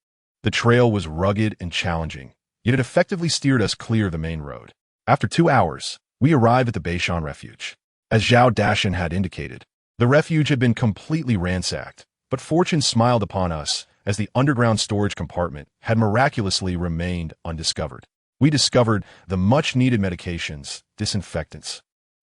S1: The trail was rugged and challenging, yet it effectively steered us clear of the main road. After 2 hours, we arrived at the Beishan refuge. As Zhao Dashan had indicated, the refuge had been completely ransacked, but fortune smiled upon us as the underground storage compartment had miraculously remained undiscovered. We discovered the much-needed medications, disinfectants,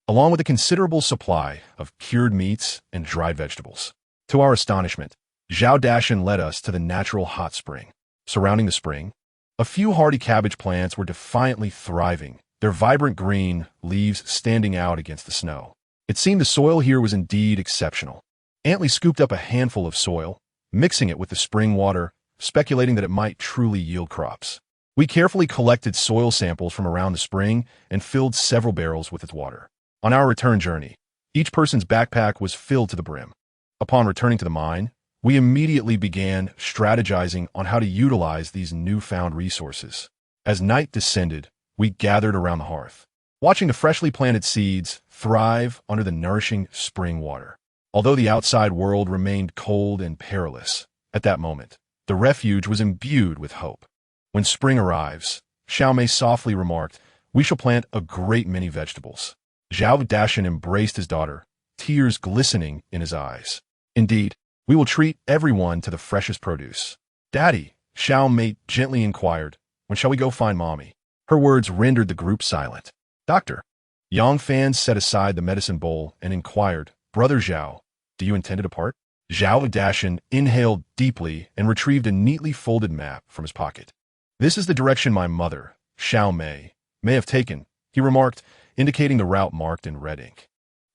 S1: along with a considerable supply of cured meats and dried vegetables. To our astonishment, Zhao Dashan led us to the natural hot spring. Surrounding the spring, a few hardy cabbage plants were defiantly thriving, their vibrant green leaves standing out against the snow. It seemed the soil here was indeed exceptional. Aunt Li scooped up a handful of soil, mixing it with the spring water, speculating that it might truly yield crops. We carefully collected soil samples from around the spring and filled several barrels with its water. On our return journey, each person's backpack was filled to the brim. Upon returning to the mine, we immediately began strategizing on how to utilize these newfound resources. As night descended, we gathered around the hearth, watching the freshly planted seeds thrive under the nourishing spring water. Although the outside world remained cold and perilous, at that moment, the refuge was imbued with hope. When spring arrives, Xiaomei softly remarked, "We shall plant a great many vegetables." Zhao Dashan embraced his daughter, tears glistening in his eyes. "Indeed, we will treat everyone to the freshest produce." "Daddy," Xiaomei gently inquired, "when shall we go find Mommy?" Her words rendered the group silent. "Doctor." Yang Fan set aside the medicine bowl and inquired, "Brother Zhao, do you intend to depart?" Zhao Dashan inhaled deeply and retrieved a neatly folded map from his pocket. "This is the direction my mother, Xiaomei, may have taken," he remarked, indicating the route marked in red ink.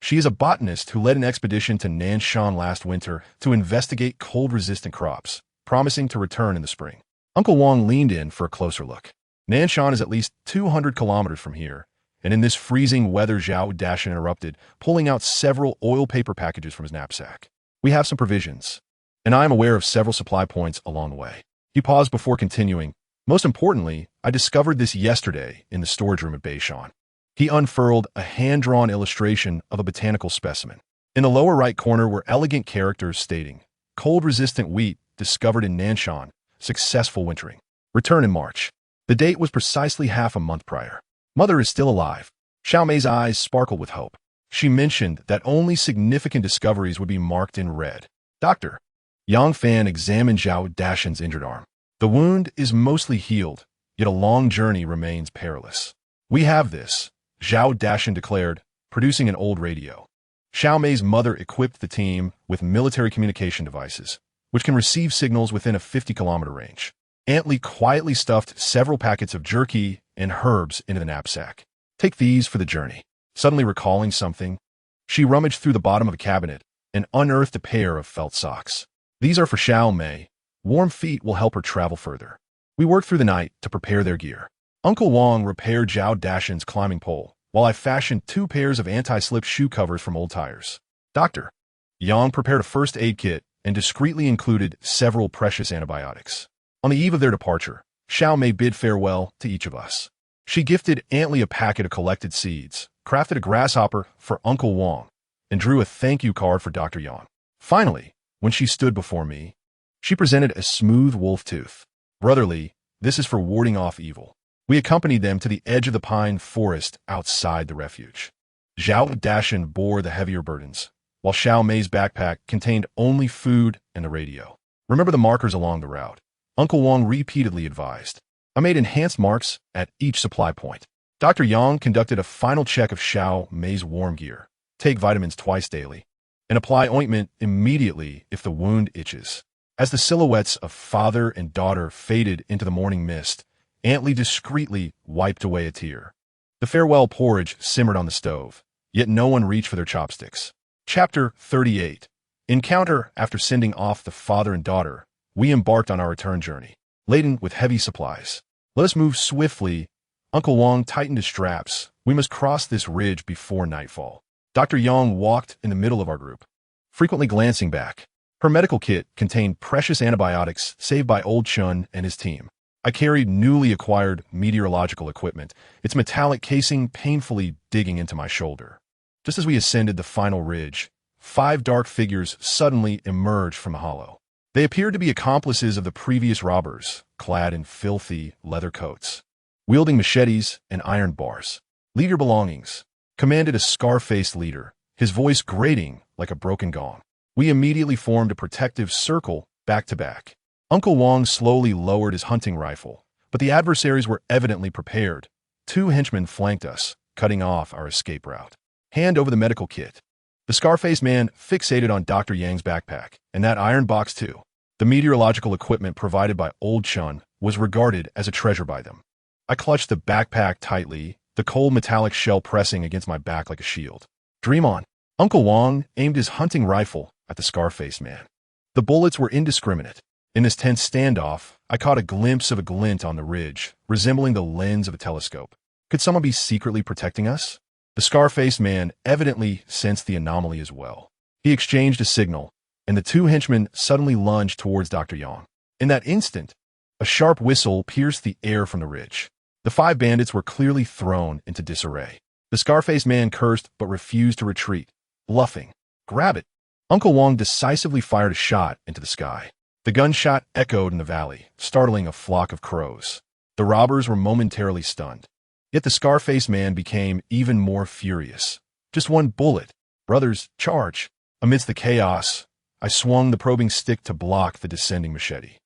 S1: She is a botanist who led an expedition to Nanshan last winter to investigate cold-resistant crops, promising to return in the spring. Uncle Wang leaned in for a closer look. Nanshan is at least 200 kilometers from here, and in this freezing weather Zhao Dashan interrupted, pulling out several oil paper packages from his knapsack. We have some provisions, and I am aware of several supply points along the way. He paused before continuing. Most importantly, I discovered this yesterday in the storage room at Beishan. He unfurled a hand-drawn illustration of a botanical specimen. In the lower right corner were elegant characters stating, cold-resistant wheat discovered in Nanshan, successful wintering. Return in March. The date was precisely half a month prior. Mother is still alive. Xiao Mei's eyes sparkled with hope. She mentioned that only significant discoveries would be marked in red. Doctor. Yang Fan examined Zhao Dashan's injured arm. The wound is mostly healed, yet a long journey remains perilous. We have this, Zhao Dashan declared, producing an old radio. Xiao Mei's mother equipped the team with military communication devices, which can receive signals within a 50-kilometer range. Aunt Li quietly stuffed several packets of jerky and herbs into the knapsack. Take these for the journey. Suddenly recalling something, she rummaged through the bottom of a cabinet and unearthed a pair of felt socks. These are for Xiao Mei. Warm feet will help her travel further. We worked through the night to prepare their gear. Uncle Wang repaired Zhao Dashan's climbing pole, while I fashioned 2 pairs of anti-slip shoe covers from old tires. Doctor. Yang prepared a first aid kit and discreetly included several precious antibiotics. On the eve of their departure, Xiao Mei bid farewell to each of us. She gifted Aunt Li a packet of collected seeds, crafted a grasshopper for Uncle Wang, and drew a thank you card for Dr. Yang. Finally, when she stood before me, she presented a smooth wolf tooth. Brotherly, this is for warding off evil. We accompanied them to the edge of the pine forest outside the refuge. Zhao Dashan bore the heavier burdens, while Xiao Mei's backpack contained only food and the radio. Remember the markers along the route, Uncle Wang repeatedly advised. I made enhanced marks at each supply point. Dr. Yang conducted a final check of Xiao Mei's warm gear. Take vitamins twice daily, and apply ointment immediately if the wound itches. As the silhouettes of father and daughter faded into the morning mist, Aunt Li discreetly wiped away a tear. The farewell porridge simmered on the stove, yet no one reached for their chopsticks. Chapter 38. Encounter. After sending off the father and daughter, we embarked on our return journey, laden with heavy supplies. Let us move swiftly. Uncle Wang tightened his straps. We must cross this ridge before nightfall. Dr. Yang walked in the middle of our group, frequently glancing back. Her medical kit contained precious antibiotics saved by Old Chun and his team. I carried newly acquired meteorological equipment, its metallic casing painfully digging into my shoulder. Just as we ascended the final ridge, 5 dark figures suddenly emerged from the hollow. They appeared to be accomplices of the previous robbers, clad in filthy leather coats, wielding machetes and iron bars. Leave your belongings, commanded a scar-faced leader, his voice grating like a broken gong. We immediately formed a protective circle back to back. Uncle Wang slowly lowered his hunting rifle, but the adversaries were evidently prepared. 2 henchmen flanked us, cutting off our escape route. Hand over the medical kit. The scar-faced man fixated on Dr. Yang's backpack, and that iron box too. The meteorological equipment provided by Old Chun was regarded as a treasure by them. I clutched the backpack tightly, the cold metallic shell pressing against my back like a shield. Dream on. Uncle Wang aimed his hunting rifle at the scar-faced man. The bullets were indiscriminate. In this tense standoff, I caught a glimpse of a glint on the ridge, resembling the lens of a telescope. Could someone be secretly protecting us? The scar-faced man evidently sensed the anomaly as well. He exchanged a signal, and the 2 henchmen suddenly lunged towards Dr. Yang. In that instant, a sharp whistle pierced the air from the ridge. The 5 bandits were clearly thrown into disarray. The scar-faced man cursed but refused to retreat, bluffing. Grab it! Uncle Wang decisively fired a shot into the sky. The gunshot echoed in the valley, startling a flock of crows. The robbers were momentarily stunned. Yet the scar-faced man became even more furious. Just 1 bullet. Brothers, charge! Amidst the chaos, I swung the probing stick to block the descending machete.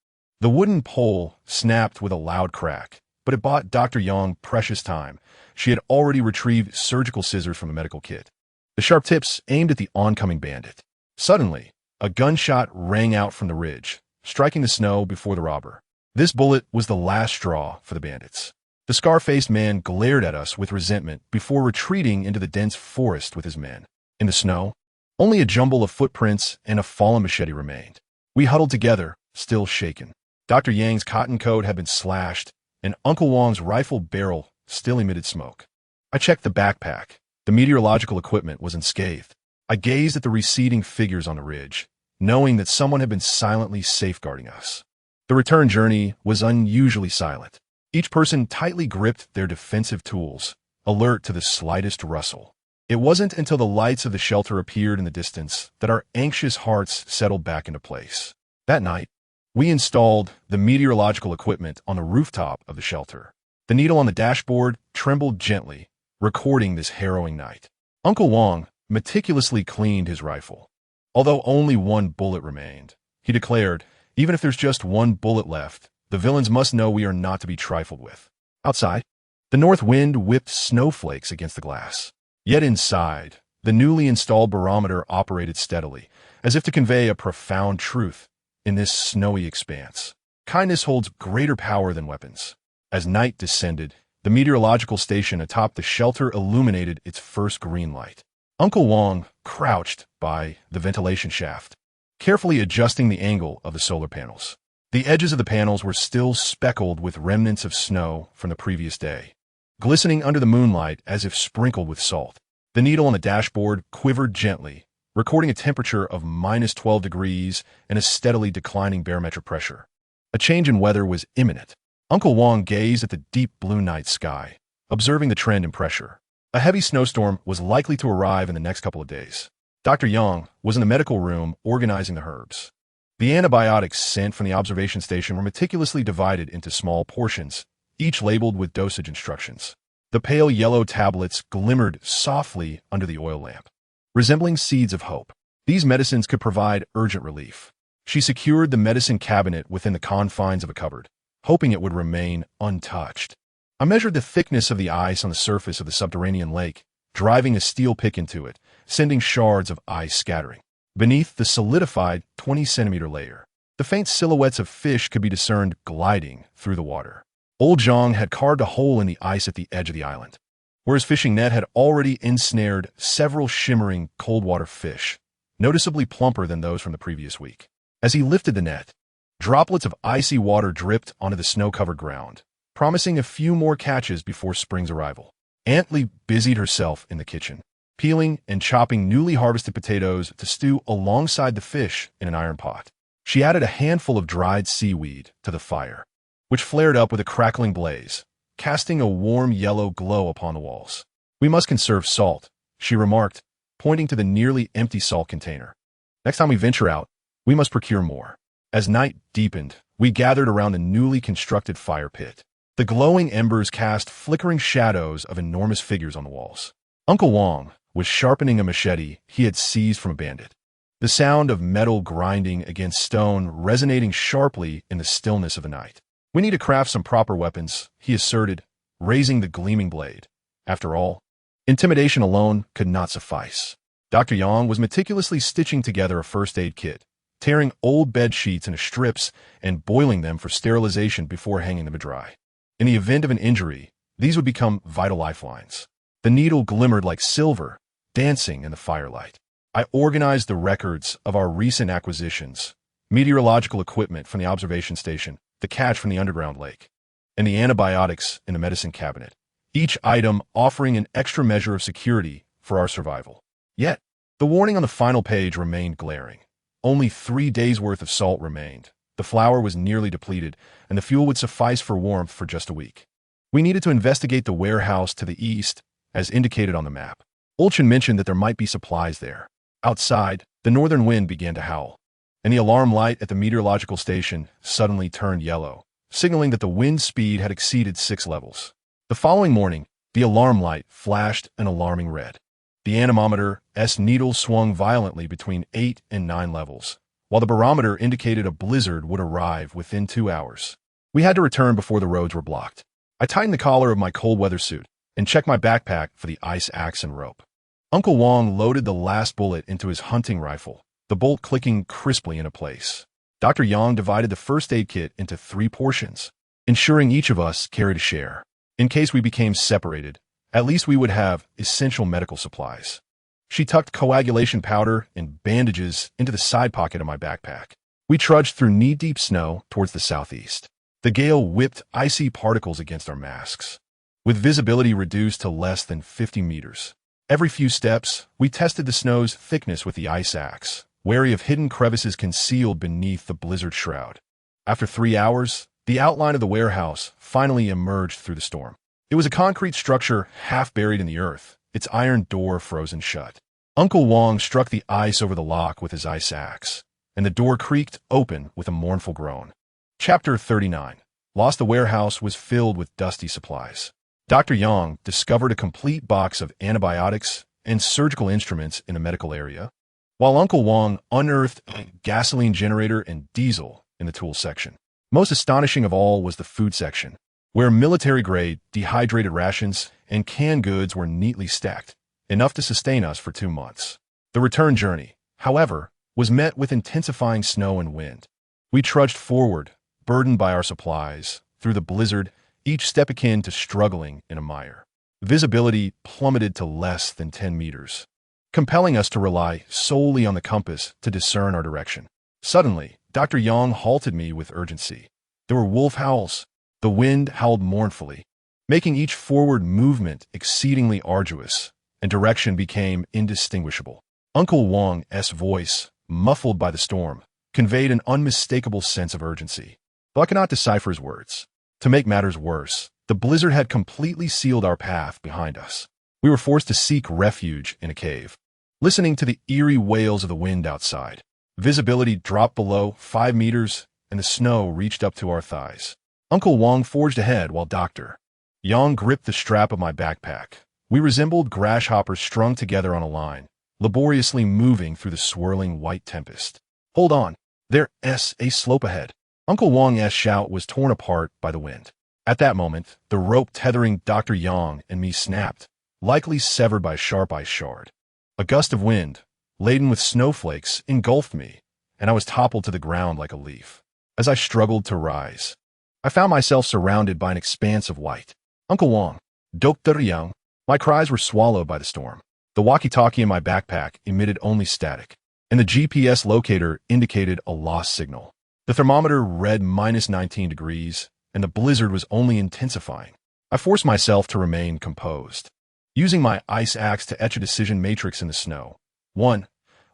S1: The wooden pole snapped with a loud crack, but it bought Dr. Yang precious time. She had already retrieved surgical scissors from the medical kit. The sharp tips aimed at the oncoming bandit. Suddenly, a gunshot rang out from the ridge, striking the snow before the robber. This bullet was the last straw for the bandits. The scar-faced man glared at us with resentment before retreating into the dense forest with his men. In the snow, only a jumble of footprints and a fallen machete remained. We huddled together, still shaken. Dr. Yang's cotton coat had been slashed, and Uncle Wang's rifle barrel still emitted smoke. I checked the backpack. The meteorological equipment was unscathed. I gazed at the receding figures on the ridge, knowing that someone had been silently safeguarding us. The return journey was unusually silent. Each person tightly gripped their defensive tools, alert to the slightest rustle. It wasn't until the lights of the shelter appeared in the distance that our anxious hearts settled back into place. That night, we installed the meteorological equipment on the rooftop of the shelter. The needle on the dashboard trembled gently, recording this harrowing night. Uncle Wang meticulously cleaned his rifle. Although only one bullet remained, he declared, even if there's just one bullet left, the villains must know we are not to be trifled with. Outside, the north wind whipped snowflakes against the glass. Yet inside, the newly installed barometer operated steadily, as if to convey a profound truth in this snowy expanse. Kindness holds greater power than weapons. As night descended, the meteorological station atop the shelter illuminated its first green light. Uncle Wang crouched by the ventilation shaft, carefully adjusting the angle of the solar panels. The edges of the panels were still speckled with remnants of snow from the previous day, glistening under the moonlight as if sprinkled with salt. The needle on the dashboard quivered gently, recording a temperature of -12 degrees and a steadily declining barometric pressure. A change in weather was imminent. Uncle Wang gazed at the deep blue night sky, observing the trend in pressure. A heavy snowstorm was likely to arrive in the next couple of days. Dr. Yang was in the medical room organizing the herbs. The antibiotics sent from the observation station were meticulously divided into small portions, each labeled with dosage instructions. The pale yellow tablets glimmered softly under the oil lamp, resembling seeds of hope. These medicines could provide urgent relief. She secured the medicine cabinet within the confines of a cupboard, hoping it would remain untouched. I measured the thickness of the ice on the surface of the subterranean lake, driving a steel pick into it, sending shards of ice scattering. Beneath the solidified 20-centimeter layer, the faint silhouettes of fish could be discerned gliding through the water. Old Zhang had carved a hole in the ice at the edge of the island, where his fishing net had already ensnared several shimmering cold-water fish, noticeably plumper than those from the previous week. As he lifted the net, droplets of icy water dripped onto the snow-covered ground, promising a few more catches before spring's arrival. Aunt Lee busied herself in the kitchen, peeling and chopping newly harvested potatoes to stew alongside the fish in an iron pot. She added a handful of dried seaweed to the fire, which flared up with a crackling blaze, casting a warm yellow glow upon the walls. "We must conserve salt," she remarked, pointing to the nearly empty salt container. "Next time we venture out, we must procure more." As night deepened, we gathered around the newly constructed fire pit. The glowing embers cast flickering shadows of enormous figures on the walls. Uncle Wang was sharpening a machete he had seized from a bandit, the sound of metal grinding against stone resonating sharply in the stillness of the night. "We need to craft some proper weapons," he asserted, raising the gleaming blade. After all, intimidation alone could not suffice. Dr. Yang was meticulously stitching together a first aid kit, tearing old bed sheets into strips and boiling them for sterilization before hanging them to dry. In the event of an injury, these would become vital lifelines. The needle glimmered like silver, dancing in the firelight. I organized the records of our recent acquisitions, meteorological equipment from the observation station, the catch from the underground lake, and the antibiotics in the medicine cabinet, each item offering an extra measure of security for our survival. Yet, the warning on the final page remained glaring. Only 3 days' worth of salt remained. The flour was nearly depleted, and the fuel would suffice for warmth for just a week. We needed to investigate the warehouse to the east, as indicated on the map. Olchen mentioned that there might be supplies there. Outside, the northern wind began to howl, and the alarm light at the meteorological station suddenly turned yellow, signaling that the wind speed had exceeded 6 levels. The following morning, the alarm light flashed an alarming red. The anemometer's needle swung violently between 8 and 9 levels, while the barometer indicated a blizzard would arrive within 2 hours. We had to return before the roads were blocked. I tightened the collar of my cold weather suit and checked my backpack for the ice axe and rope. Uncle Wang loaded the last bullet into his hunting rifle, the bolt clicking crisply into place. Dr. Yang divided the first aid kit into 3 portions, ensuring each of us carried a share. In case we became separated, at least we would have essential medical supplies. She tucked coagulation powder and bandages into the side pocket of my backpack. We trudged through knee-deep snow towards the southeast. The gale whipped icy particles against our masks, with visibility reduced to less than 50 meters. Every few steps, we tested the snow's thickness with the ice axe, wary of hidden crevices concealed beneath the blizzard shroud. After 3 hours, the outline of the warehouse finally emerged through the storm. It was a concrete structure half buried in the earth, its iron door frozen shut. Uncle Wang struck the ice over the lock with his ice axe, and the door creaked open with a mournful groan. Chapter 39. The warehouse was filled with dusty supplies. Dr. Yang discovered a complete box of antibiotics and surgical instruments in the medical area, while Uncle Wang unearthed a gasoline generator and diesel in the tool section. Most astonishing of all was the food section, where military-grade dehydrated rations and canned goods were neatly stacked, enough to sustain us for 2 months. The return journey, however, was met with intensifying snow and wind. We trudged forward, burdened by our supplies, through the blizzard, each step akin to struggling in a mire. Visibility plummeted to less than 10 meters, compelling us to rely solely on the compass to discern our direction. Suddenly, Dr. Yang halted me with urgency. There were wolf howls. The wind howled mournfully, making each forward movement exceedingly arduous, and direction became indistinguishable. Uncle Wang's voice, muffled by the storm, conveyed an unmistakable sense of urgency, though I could not decipher his words. To make matters worse, the blizzard had completely sealed our path behind us. We were forced to seek refuge in a cave, listening to the eerie wails of the wind outside. Visibility dropped below 5 meters, and the snow reached up to our thighs. Uncle Wang forged ahead while Dr. Yang gripped the strap of my backpack. We resembled grasshoppers strung together on a line, laboriously moving through the swirling white tempest. "Hold on. There's a slope ahead." Uncle Wang's shout was torn apart by the wind. At that moment, the rope tethering Dr. Yang and me snapped, likely severed by a sharp ice shard. A gust of wind, laden with snowflakes, engulfed me, and I was toppled to the ground like a leaf. As I struggled to rise, I found myself surrounded by an expanse of white. "Uncle Wang, Dr. Yang." My cries were swallowed by the storm. The walkie-talkie in my backpack emitted only static, and the GPS locator indicated a lost signal. The thermometer read -19 degrees, and the blizzard was only intensifying. I forced myself to remain composed, using my ice axe to etch a decision matrix in the snow. 1.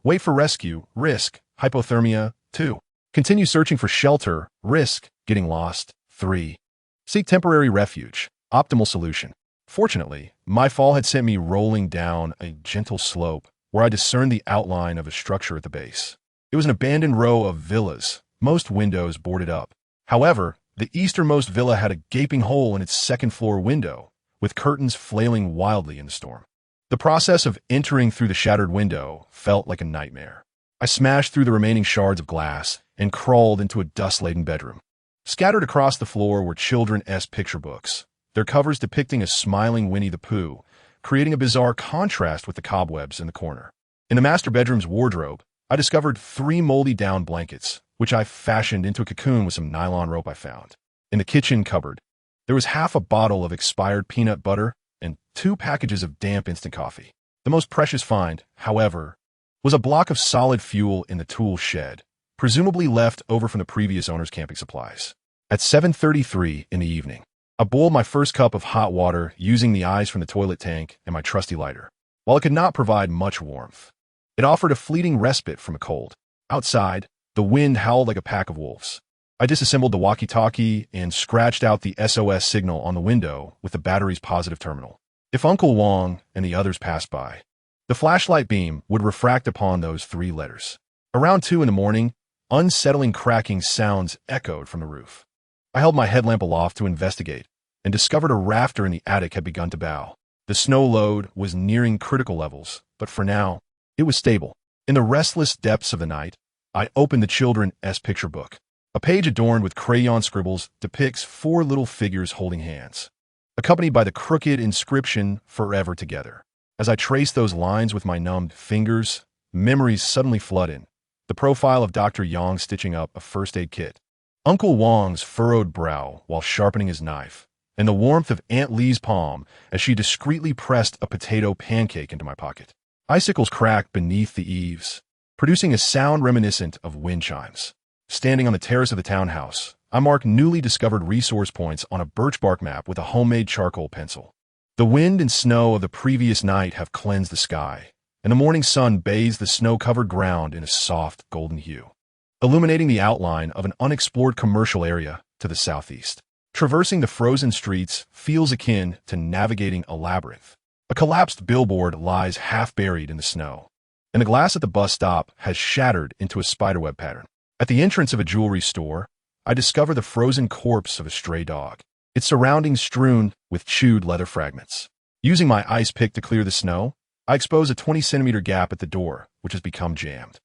S1: Wait for rescue, risk, hypothermia. 2. Continue searching for shelter, risk, getting lost. 3. Seek temporary refuge, optimal solution. Fortunately, my fall had sent me rolling down a gentle slope where I discerned the outline of a structure at the base. It was an abandoned row of villas, most windows boarded up. However, the easternmost villa had a gaping hole in its second-floor window, with curtains flailing wildly in the storm. The process of entering through the shattered window felt like a nightmare. I smashed through the remaining shards of glass and crawled into a dust-laden bedroom. Scattered across the floor were children's picture books, their covers depicting a smiling Winnie the Pooh, creating a bizarre contrast with the cobwebs in the corner. In the master bedroom's wardrobe, I discovered 3 moldy down blankets, which I fashioned into a cocoon with some nylon rope I found. In the kitchen cupboard, there was half a bottle of expired peanut butter and 2 packages of damp instant coffee. The most precious find, however, was a block of solid fuel in the tool shed, presumably left over from the previous owner's camping supplies. At 7:33 in the evening, I boiled my first cup of hot water using the ice from the toilet tank and my trusty lighter. While it could not provide much warmth, it offered a fleeting respite from a cold. Outside, the wind howled like a pack of wolves. I disassembled the walkie-talkie and scratched out the SOS signal on the window with the battery's positive terminal. If Uncle Wang and the others passed by, the flashlight beam would refract upon those 3 letters. Around 2 in the morning, unsettling cracking sounds echoed from the roof. I held my headlamp aloft to investigate and discovered a rafter in the attic had begun to bow. The snow load was nearing critical levels, but for now, it was stable. In the restless depths of the night, I opened the children's picture book. A page adorned with crayon scribbles depicts 4 little figures holding hands, accompanied by the crooked inscription, "Forever Together." As I traced those lines with my numbed fingers, memories suddenly flooded in. The profile of Dr. Yang stitching up a first aid kit, Uncle Wang's furrowed brow while sharpening his knife, and the warmth of Aunt Lee's palm as she discreetly pressed a potato pancake into my pocket. Icicles cracked beneath the eaves, producing a sound reminiscent of wind chimes. Standing on the terrace of the townhouse, I mark newly discovered resource points on a birch bark map with a homemade charcoal pencil. The wind and snow of the previous night have cleansed the sky, and the morning sun bathes the snow-covered ground in a soft golden hue, illuminating the outline of an unexplored commercial area to the southeast. Traversing the frozen streets feels akin to navigating a labyrinth. A collapsed billboard lies half buried in the snow, and the glass at the bus stop has shattered into a spiderweb pattern. At the entrance of a jewelry store, I discover the frozen corpse of a stray dog, its surroundings strewn with chewed leather fragments. Using my ice pick to clear the snow, I expose a 20-centimeter gap at the door, which has become jammed.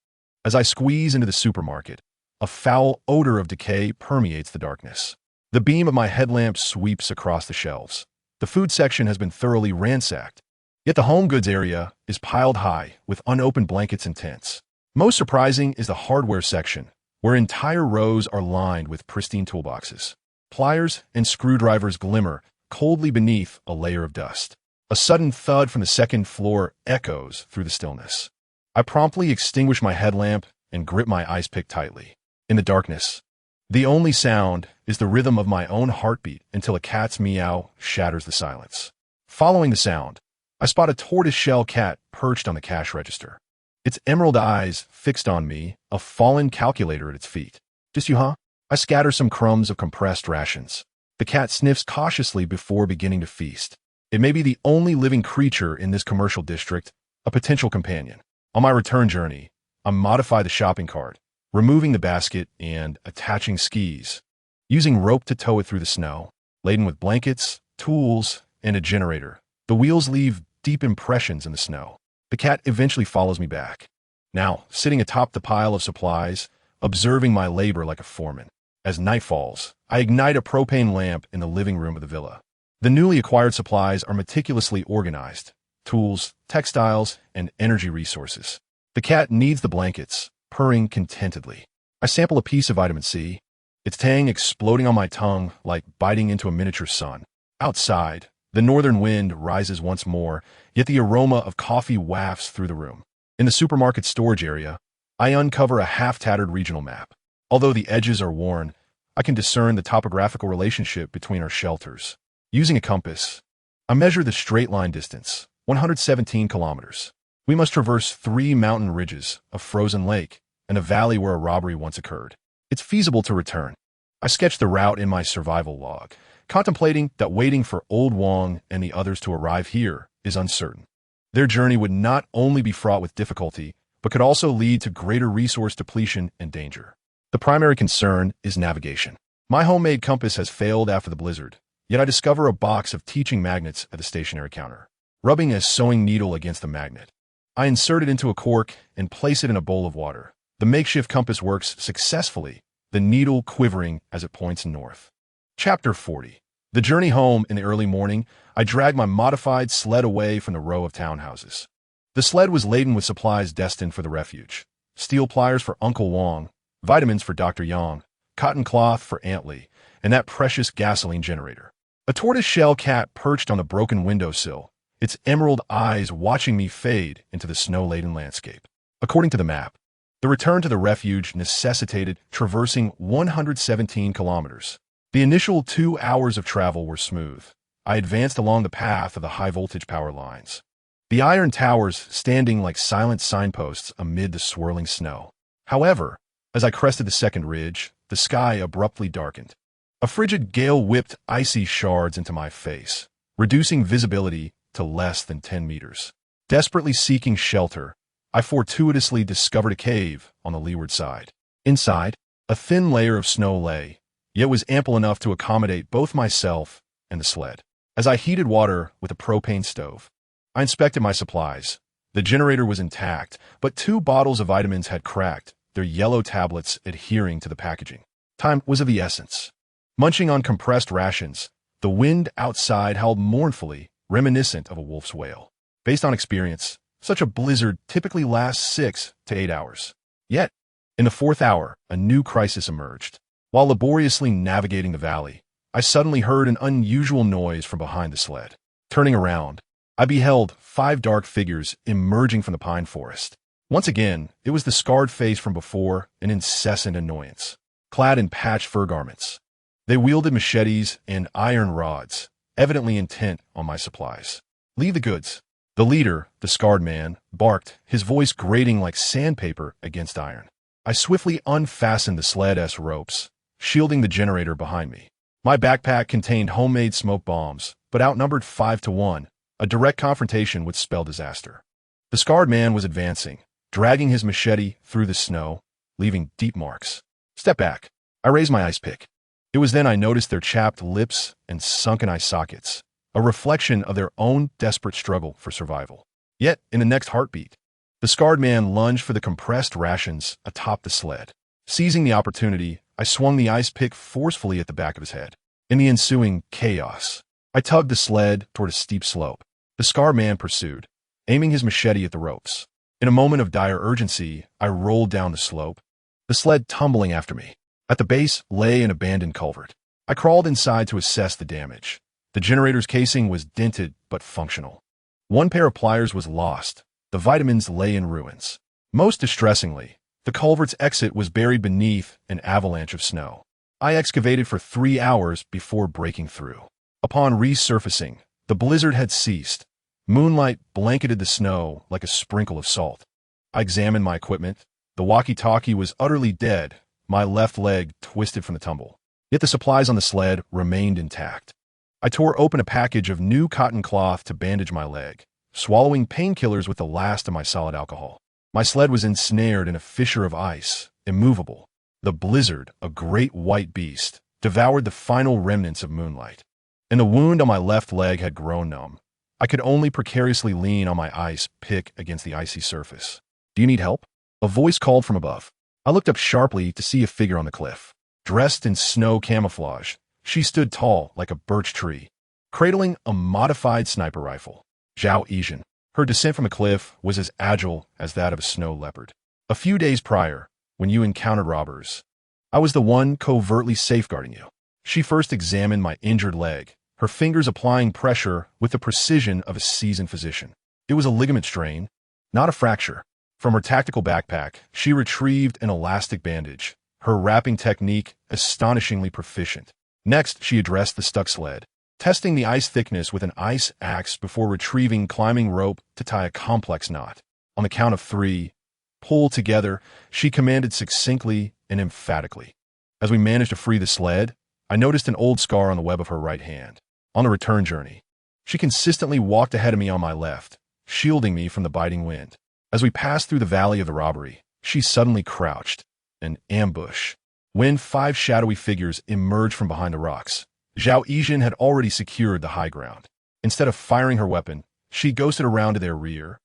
S1: As I squeeze into the supermarket, a foul odor of decay permeates the darkness. The beam of my headlamp sweeps across the shelves. The food section has been thoroughly ransacked, yet the home goods area is piled high with unopened blankets and tents. Most surprising is the hardware section, where entire rows are lined with pristine toolboxes. Pliers and screwdrivers glimmer coldly beneath a layer of dust. A sudden thud from the second floor echoes through the stillness. I promptly extinguish my headlamp and grip my ice pick tightly. In the darkness, the only sound is the rhythm of my own heartbeat until a cat's meow shatters the silence. Following the sound, I spot a tortoise-shell cat perched on the cash register. Its emerald eyes fixed on me, a fallen calculator at its feet. "Just you, huh?" I scatter some crumbs of compressed rations. The cat sniffs cautiously before beginning to feast. It may be the only living creature in this commercial district, a potential companion. On my return journey, I modify the shopping cart, removing the basket and attaching skis, using rope to tow it through the snow. Laden with blankets, tools, and a generator, the wheels leave deep impressions in the snow. The cat eventually follows me back, now sitting atop the pile of supplies, observing my labor like a foreman. As night falls, I ignite a propane lamp in the living room of the villa. The newly acquired supplies are meticulously organized: tools, textiles, and energy resources. The cat needs the blankets, purring contentedly. I sample a piece of vitamin C, its tang exploding on my tongue like biting into a miniature sun. Outside, the northern wind rises once more, yet the aroma of coffee wafts through the room. In the supermarket storage area, I uncover a half-tattered regional map. Although the edges are worn, I can discern the topographical relationship between our shelters. Using a compass, I measure the straight-line distance, 117 kilometers. We must traverse 3 mountain ridges, a frozen lake, and a valley where a robbery once occurred. It's feasible to return. I sketch the route in my survival log, contemplating that waiting for Old Wang and the others to arrive here is uncertain. Their journey would not only be fraught with difficulty, but could also lead to greater resource depletion and danger. The primary concern is navigation. My homemade compass has failed after the blizzard, yet I discover a box of teaching magnets at the stationery counter. Rubbing a sewing needle against the magnet, I insert it into a cork and place it in a bowl of water. The makeshift compass works successfully, the needle quivering as it points north. Chapter 40. The journey home. In the early morning, I drag my modified sled away from the row of townhouses. The sled was laden with supplies destined for the refuge: steel pliers for Uncle Wang, vitamins for Dr. Yang, cotton cloth for Aunt Lee, and that precious gasoline generator. A tortoise-shell cat perched on the broken windowsill, its emerald eyes watching me fade into the snow-laden landscape. According to the map, the return to the refuge necessitated traversing 117 kilometers. The initial 2 hours of travel were smooth. I advanced along the path of the high-voltage power lines, the iron towers standing like silent signposts amid the swirling snow. However, as I crested the second ridge, the sky abruptly darkened. A frigid gale whipped icy shards into my face, reducing visibility to less than 10 meters. Desperately seeking shelter, I fortuitously discovered a cave on the leeward side. Inside, a thin layer of snow lay, yet was ample enough to accommodate both myself and the sled. As I heated water with a propane stove, I inspected my supplies. The generator was intact, but 2 bottles of vitamins had cracked, their yellow tablets adhering to the packaging. Time was of the essence. Munching on compressed rations, the wind outside howled mournfully, reminiscent of a wolf's wail. Based on experience, such a blizzard typically lasts 6 to 8 hours. Yet, in the 4th hour, a new crisis emerged. While laboriously navigating the valley, I suddenly heard an unusual noise from behind the sled. Turning around, I beheld 5 dark figures emerging from the pine forest. Once again, it was the scarred face from before, an incessant annoyance. Clad in patched fur garments, they wielded machetes and iron rods, evidently intent on my supplies. "Leave the goods." The leader, the scarred man, barked, his voice grating like sandpaper against iron. I swiftly unfastened the sled's ropes, shielding the generator behind me. My backpack contained homemade smoke bombs, but outnumbered 5 to 1. A direct confrontation would spell disaster. The scarred man was advancing, dragging his machete through the snow, leaving deep marks. "Step back." I raised my ice pick. It was then I noticed their chapped lips and sunken eye sockets, a reflection of their own desperate struggle for survival. Yet, in the next heartbeat, the scarred man lunged for the compressed rations atop the sled. Seizing the opportunity, I swung the ice pick forcefully at the back of his head. In the ensuing chaos, I tugged the sled toward a steep slope. The scarred man pursued, aiming his machete at the ropes. In a moment of dire urgency, I rolled down the slope, the sled tumbling after me. At the base lay an abandoned culvert. I crawled inside to assess the damage. The generator's casing was dented but functional. One pair of pliers was lost. The vitamins lay in ruins. Most distressingly, the culvert's exit was buried beneath an avalanche of snow. I excavated for 3 hours before breaking through. Upon resurfacing, the blizzard had ceased. Moonlight blanketed the snow like a sprinkle of salt. I examined my equipment. The walkie-talkie was utterly dead, my left leg twisted from the tumble. Yet the supplies on the sled remained intact. I tore open a package of new cotton cloth to bandage my leg, swallowing painkillers with the last of my solid alcohol. My sled was ensnared in a fissure of ice, immovable. The blizzard, a great white beast, devoured the final remnants of moonlight. And the wound on my left leg had grown numb. I could only precariously lean on my ice pick against the icy surface. "Do you need help?" A voice called from above. I looked up sharply to see a figure on the cliff. Dressed in snow camouflage, she stood tall like a birch tree, cradling a modified sniper rifle. Zhao Yizhen. Her descent from a cliff was as agile as that of a snow leopard. "A few days prior, when you encountered robbers, I was the one covertly safeguarding you." She first examined my injured leg, her fingers applying pressure with the precision of a seasoned physician. It was a ligament strain, not a fracture. From her tactical backpack, she retrieved an elastic bandage, her wrapping technique astonishingly proficient. Next, she addressed the stuck sled, testing the ice thickness with an ice axe before retrieving climbing rope to tie a complex knot. On the count of 3, pull together, she commanded succinctly and emphatically. As we managed to free the sled, I noticed an old scar on the web of her right hand. On the return journey, she consistently walked ahead of me on my left, shielding me from the biting wind. As we passed through the valley of the robbery, she suddenly crouched, an ambush. When 5 shadowy figures emerged from behind the rocks, Zhao Yizhen had already secured the high ground. Instead of firing her weapon, she ghosted around to their rear,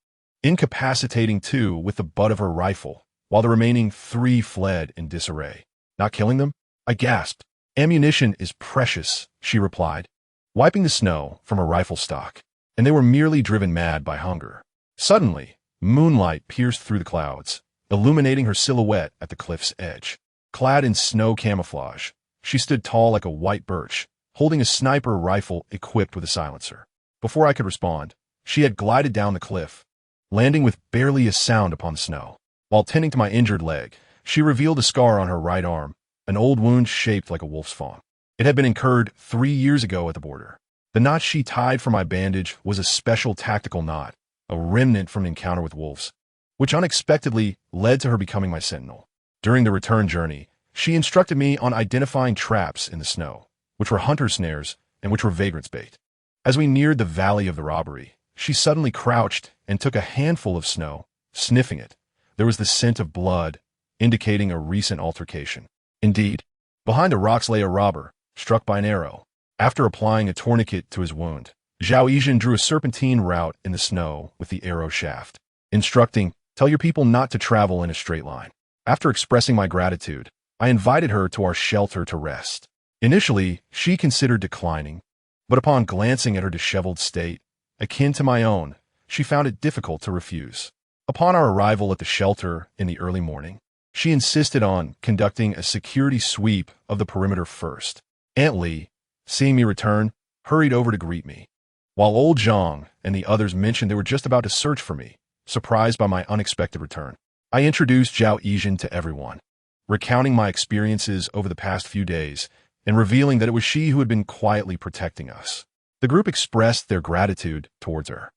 S1: incapacitating 2 with the butt of her rifle, while the remaining 3 fled in disarray. "Not killing them?" I gasped. "Ammunition is precious," she replied, wiping the snow from her rifle stock, "and they were merely driven mad by hunger." Suddenly, moonlight pierced through the clouds, illuminating her silhouette at the cliff's edge. Clad in snow camouflage, she stood tall like a white birch, holding a sniper rifle equipped with a silencer. Before I could respond, she had glided down the cliff, landing with barely a sound upon the snow. While tending to my injured leg, she revealed a scar on her right arm, an old wound shaped like a wolf's fawn. It had been incurred 3 years ago at the border. The knot she tied for my bandage was a special tactical knot, a remnant from an encounter with wolves, which unexpectedly led to her becoming my sentinel. During the return journey, she instructed me on identifying traps in the snow, which were hunter snares and which were vagrant's bait. As we neared the valley of the robbery, she suddenly crouched and took a handful of snow, sniffing it. There was the scent of blood, indicating a recent altercation. Indeed, behind the rocks lay a robber, struck by an arrow. After applying a tourniquet to his wound, Zhao Yizhen drew a serpentine route in the snow with the arrow shaft, instructing, "Tell your people not to travel in a straight line." After expressing my gratitude, I invited her to our shelter to rest. Initially, she considered declining, but upon glancing at her disheveled state, akin to my own, she found it difficult to refuse. Upon our arrival at the shelter in the early morning, she insisted on conducting a security sweep of the perimeter first. Aunt Lee, seeing me return, hurried over to greet me. while old Zhang and the others mentioned they were just about to search for me, surprised by my unexpected return. I introduced Zhao Yijin to everyone, recounting my experiences over the past few days and revealing that it was she who had been quietly protecting us. The group expressed their gratitude towards her.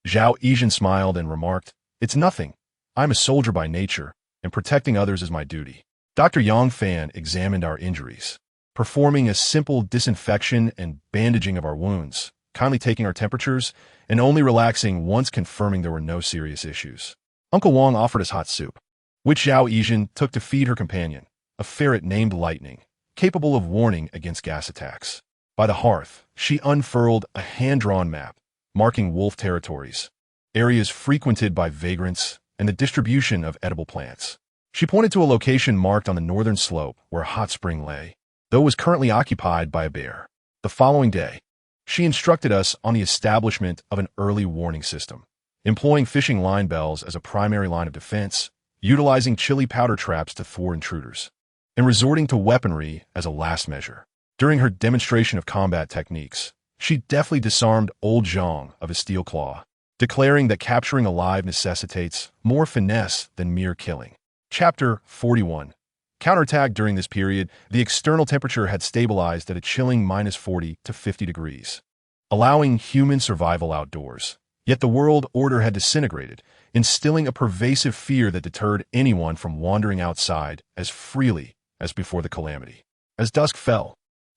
S1: Zhao Yijin smiled and remarked, "It's nothing. I'm a soldier by nature, and protecting others is my duty." Dr. Yang Fan examined our injuries, performing a simple disinfection and bandaging of our wounds, kindly taking our temperatures, and only relaxing once confirming there were no serious issues. Uncle Wang offered us hot soup, which Zhao Yijin took to feed her companion, a ferret named Lightning, capable of warning against gas attacks. By the hearth, she unfurled a hand-drawn map, marking wolf territories, areas frequented by vagrants, and the distribution of edible plants. She pointed to a location marked on the northern slope where a hot spring lay, though it was currently occupied by a bear. The following day, she instructed us on the establishment of an early warning system, employing fishing line bells as a primary line of defense, utilizing chili powder traps to thwart intruders, and resorting to weaponry as a last measure. During her demonstration of combat techniques, she deftly disarmed old Zhang of his steel claw, declaring that capturing alive necessitates more finesse than mere killing. Chapter 41. Counterattack. During this period, the external temperature had stabilized at a chilling -40 to 50 degrees, allowing human survival outdoors. Yet the world order had disintegrated, instilling a pervasive fear that deterred anyone from wandering outside as freely as before the calamity. As dusk fell,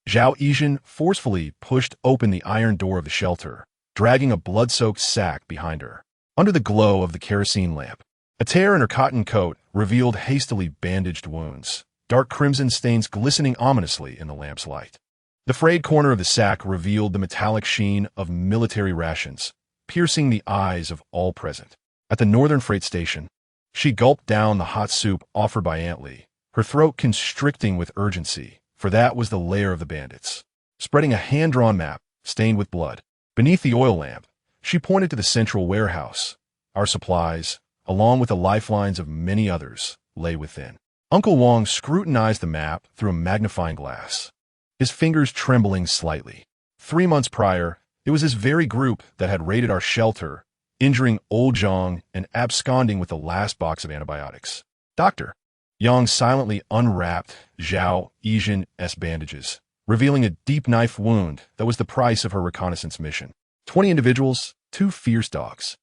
S1: Zhao Yijin forcefully pushed open the iron door of the shelter, dragging a blood-soaked sack behind her. Under the glow of the kerosene lamp, a tear in her cotton coat revealed hastily bandaged wounds, dark crimson stains glistening ominously in the lamp's light. The frayed corner of the sack revealed the metallic sheen of military rations, piercing the eyes of all present. At the northern freight station, she gulped down the hot soup offered by Aunt Lee, her throat constricting with urgency, for that was the lair of the bandits. Spreading a hand-drawn map, stained with blood, beneath the oil lamp, she pointed to the central warehouse. Our supplies, along with the lifelines of many others, lay within. Uncle Wang scrutinized the map through a magnifying glass, his fingers trembling slightly. 3 months prior, it was this very group that had raided our shelter, injuring old Zhang and absconding with the last box of antibiotics. Dr. Yang silently unwrapped Zhao Yijin's bandages, revealing a deep knife wound that was the price of her reconnaissance mission. 20 individuals, 2 fierce dogs.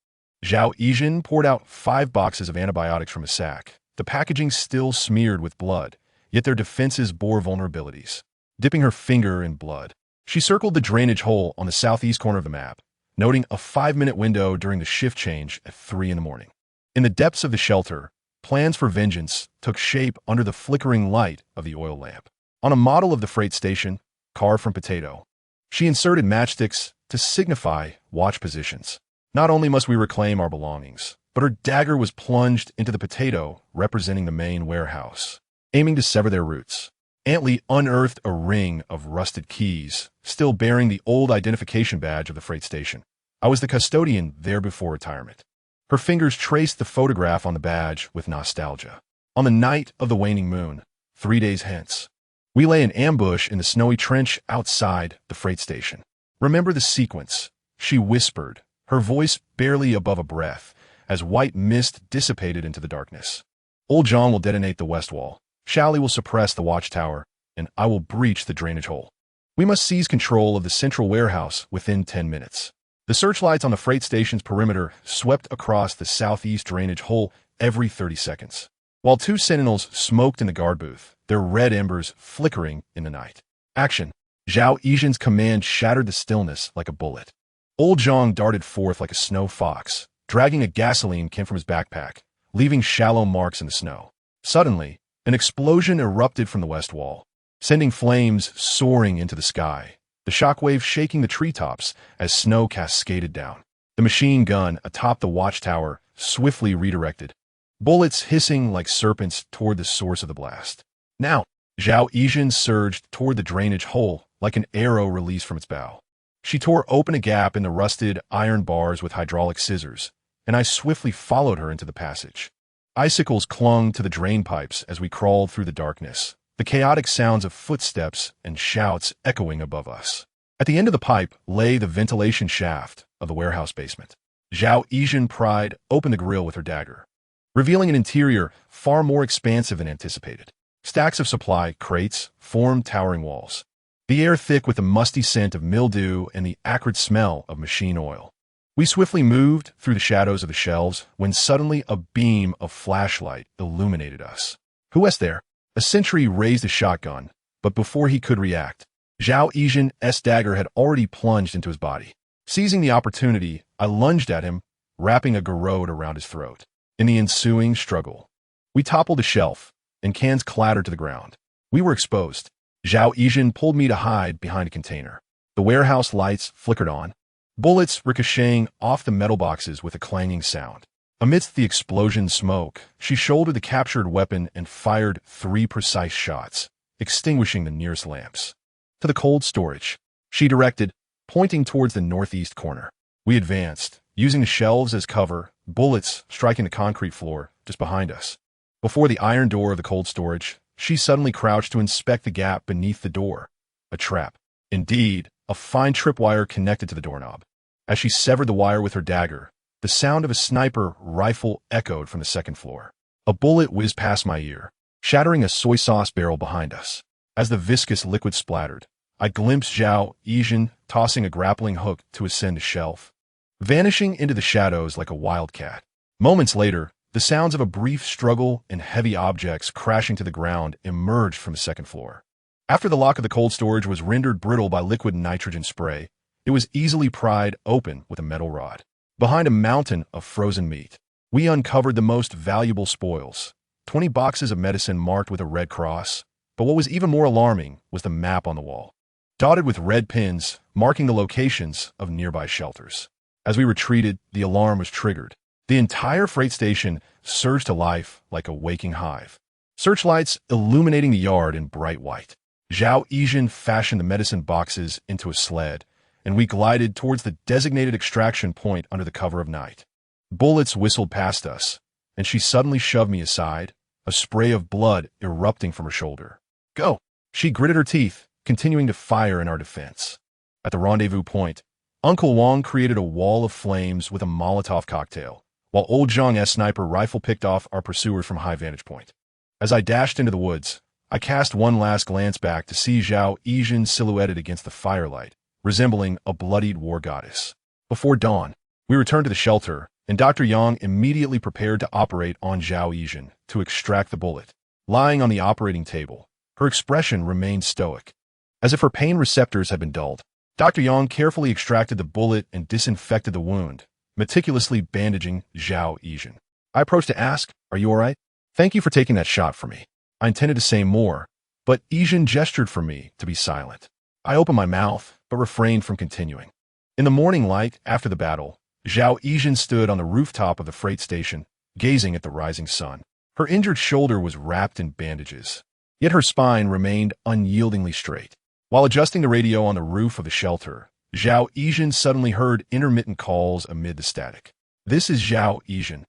S1: Zhao Yijin poured out 5 boxes of antibiotics from a sack, the packaging still smeared with blood, yet their defenses bore vulnerabilities. Dipping her finger in blood, she circled the drainage hole on the southeast corner of the map, noting a 5-minute window during the shift change at 3 in the morning. In the depths of the shelter, plans for vengeance took shape under the flickering light of the oil lamp. On a model of the freight station, carved from potato, she inserted matchsticks to signify watch positions. Not only must we reclaim our belongings, but her dagger was plunged into the potato representing the main warehouse, aiming to sever their roots. Aunt Lee unearthed a ring of rusted keys, still bearing the old identification badge of the freight station. I was the custodian there before retirement. Her fingers traced the photograph on the badge with nostalgia. On the night of the waning moon, 3 days hence, we lay in ambush in the snowy trench outside the freight station. Remember the sequence, she whispered, her voice barely above a breath, as white mist dissipated into the darkness. Old John will detonate the west wall. Shally will suppress the watchtower, and I will breach the drainage hole. We must seize control of the central warehouse within 10 minutes. The searchlights on the freight station's perimeter swept across the southeast drainage hole every 30 seconds, while 2 sentinels smoked in the guard booth, their red embers flickering in the night. Action! Zhao Yijin's command shattered the stillness like a bullet. Old Zhang darted forth like a snow fox, dragging a gasoline can from his backpack, leaving shallow marks in the snow. Suddenly, an explosion erupted from the west wall, sending flames soaring into the sky, the shockwave shaking the treetops as snow cascaded down. The machine gun atop the watchtower swiftly redirected, bullets hissing like serpents toward the source of the blast. Now, Zhao Yijin surged toward the drainage hole like an arrow released from its bow. She tore open a gap in the rusted iron bars with hydraulic scissors, and I swiftly followed her into the passage. Icicles clung to the drain pipes as we crawled through the darkness, the chaotic sounds of footsteps and shouts echoing above us. At the end of the pipe lay the ventilation shaft of the warehouse basement. Zhao Yijin pried open the grill with her dagger, revealing an interior far more expansive than anticipated. Stacks of supply crates formed towering walls, the air thick with the musty scent of mildew and the acrid smell of machine oil. We swiftly moved through the shadows of the shelves when suddenly a beam of flashlight illuminated us. "Who is there?" A sentry raised a shotgun, but before he could react, Zhao Yijin's dagger had already plunged into his body. Seizing the opportunity, I lunged at him, wrapping a garrote around his throat. In the ensuing struggle, we toppled a shelf, and cans clattered to the ground. We were exposed. Zhao Yijin pulled me to hide behind a container. The warehouse lights flickered on, bullets ricocheting off the metal boxes with a clanging sound. Amidst the explosion smoke, she shouldered the captured weapon and fired 3 precise shots, extinguishing the nearest lamps. "To the cold storage," she directed, pointing towards the northeast corner. We advanced, using the shelves as cover, bullets striking the concrete floor just behind us. Before the iron door of the cold storage, she suddenly crouched to inspect the gap beneath the door. A trap. Indeed, a fine tripwire connected to the doorknob. As she severed the wire with her dagger, the sound of a sniper rifle echoed from the second floor. A bullet whizzed past my ear, shattering a soy sauce barrel behind us. As the viscous liquid splattered, I glimpsed Zhao Yijin tossing a grappling hook to ascend a shelf, vanishing into the shadows like a wildcat. Moments later, the sounds of a brief struggle and heavy objects crashing to the ground emerged from the second floor. After the lock of the cold storage was rendered brittle by liquid nitrogen spray, it was easily pried open with a metal rod. Behind a mountain of frozen meat, we uncovered the most valuable spoils, 20 boxes of medicine marked with a red cross. But what was even more alarming was the map on the wall, dotted with red pins marking the locations of nearby shelters. As we retreated, the alarm was triggered. The entire freight station surged to life like a waking hive, searchlights illuminating the yard in bright white. Zhao Yijin fashioned the medicine boxes into a sled, and we glided towards the designated extraction point under the cover of night. Bullets whistled past us, and she suddenly shoved me aside, a spray of blood erupting from her shoulder. "Go!" She gritted her teeth, continuing to fire in our defense. At the rendezvous point, Uncle Wang created a wall of flames with a Molotov cocktail, while old Zhang's sniper rifle picked off our pursuers from a high vantage point. As I dashed into the woods, I cast one last glance back to see Zhao Yijin silhouetted against the firelight, resembling a bloodied war goddess. Before dawn, we returned to the shelter, and Dr. Yang immediately prepared to operate on Zhao Yijin to extract the bullet. Lying on the operating table, her expression remained stoic, as if her pain receptors had been dulled. Dr. Yang carefully extracted the bullet and disinfected the wound, meticulously bandaging Zhao Yijin. I approached to ask, "Are you all right? Thank you for taking that shot for me." I intended to say more, but Yijin gestured for me to be silent. I opened my mouth, but refrained from continuing. In the morning light after the battle, Zhao Yijin stood on the rooftop of the freight station, gazing at the rising sun. Her injured shoulder was wrapped in bandages, yet her spine remained unyieldingly straight. While adjusting the radio on the roof of the shelter, Zhao Yijin suddenly heard intermittent calls amid the static. "This is Zhao Yijin.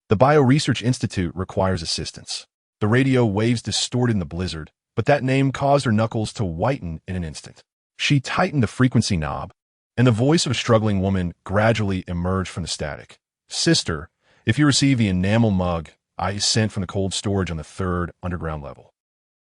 S1: The Bio-Research Institute requires assistance." The radio waves distorted in the blizzard, but that name caused her knuckles to whiten in an instant. She tightened the frequency knob, and the voice of a struggling woman gradually emerged from the static. "Sister, if you receive the enamel mug I sent from the cold storage on the 3rd underground level."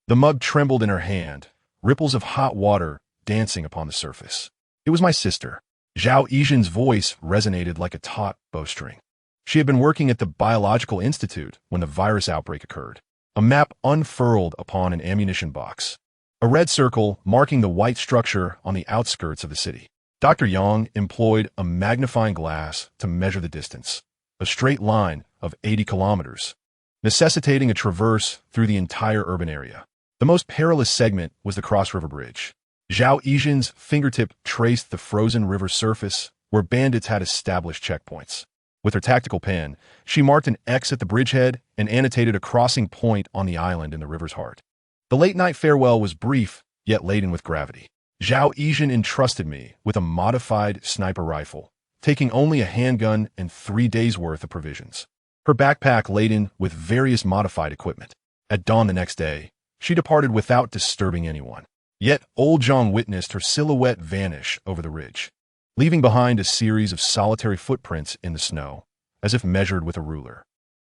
S1: The mug trembled in her hand, ripples of hot water dancing upon the surface. It was my sister. Zhao Yijin's voice resonated like a taut bowstring. She had been working at the Biological Institute when the virus outbreak occurred. A map unfurled upon an ammunition box, a red circle marking the white structure on the outskirts of the city. Dr. Yang employed a magnifying glass to measure the distance, a straight line of 80 kilometers, necessitating a traverse through the entire urban area. The most perilous segment was the Cross River Bridge. Zhao Yijin's fingertip traced the frozen river surface where bandits had established checkpoints. With her tactical pen, she marked an X at the bridgehead and annotated a crossing point on the island in the river's heart. The late-night farewell was brief, yet laden with gravity. Zhao Yijin entrusted me with a modified sniper rifle, taking only a handgun and 3 days' worth of provisions. Her backpack laden with various modified equipment. At dawn the next day, she departed without disturbing anyone. Yet old Zhang witnessed her silhouette vanish over the ridge, leaving behind a series of solitary footprints in the snow, as if measured with a ruler.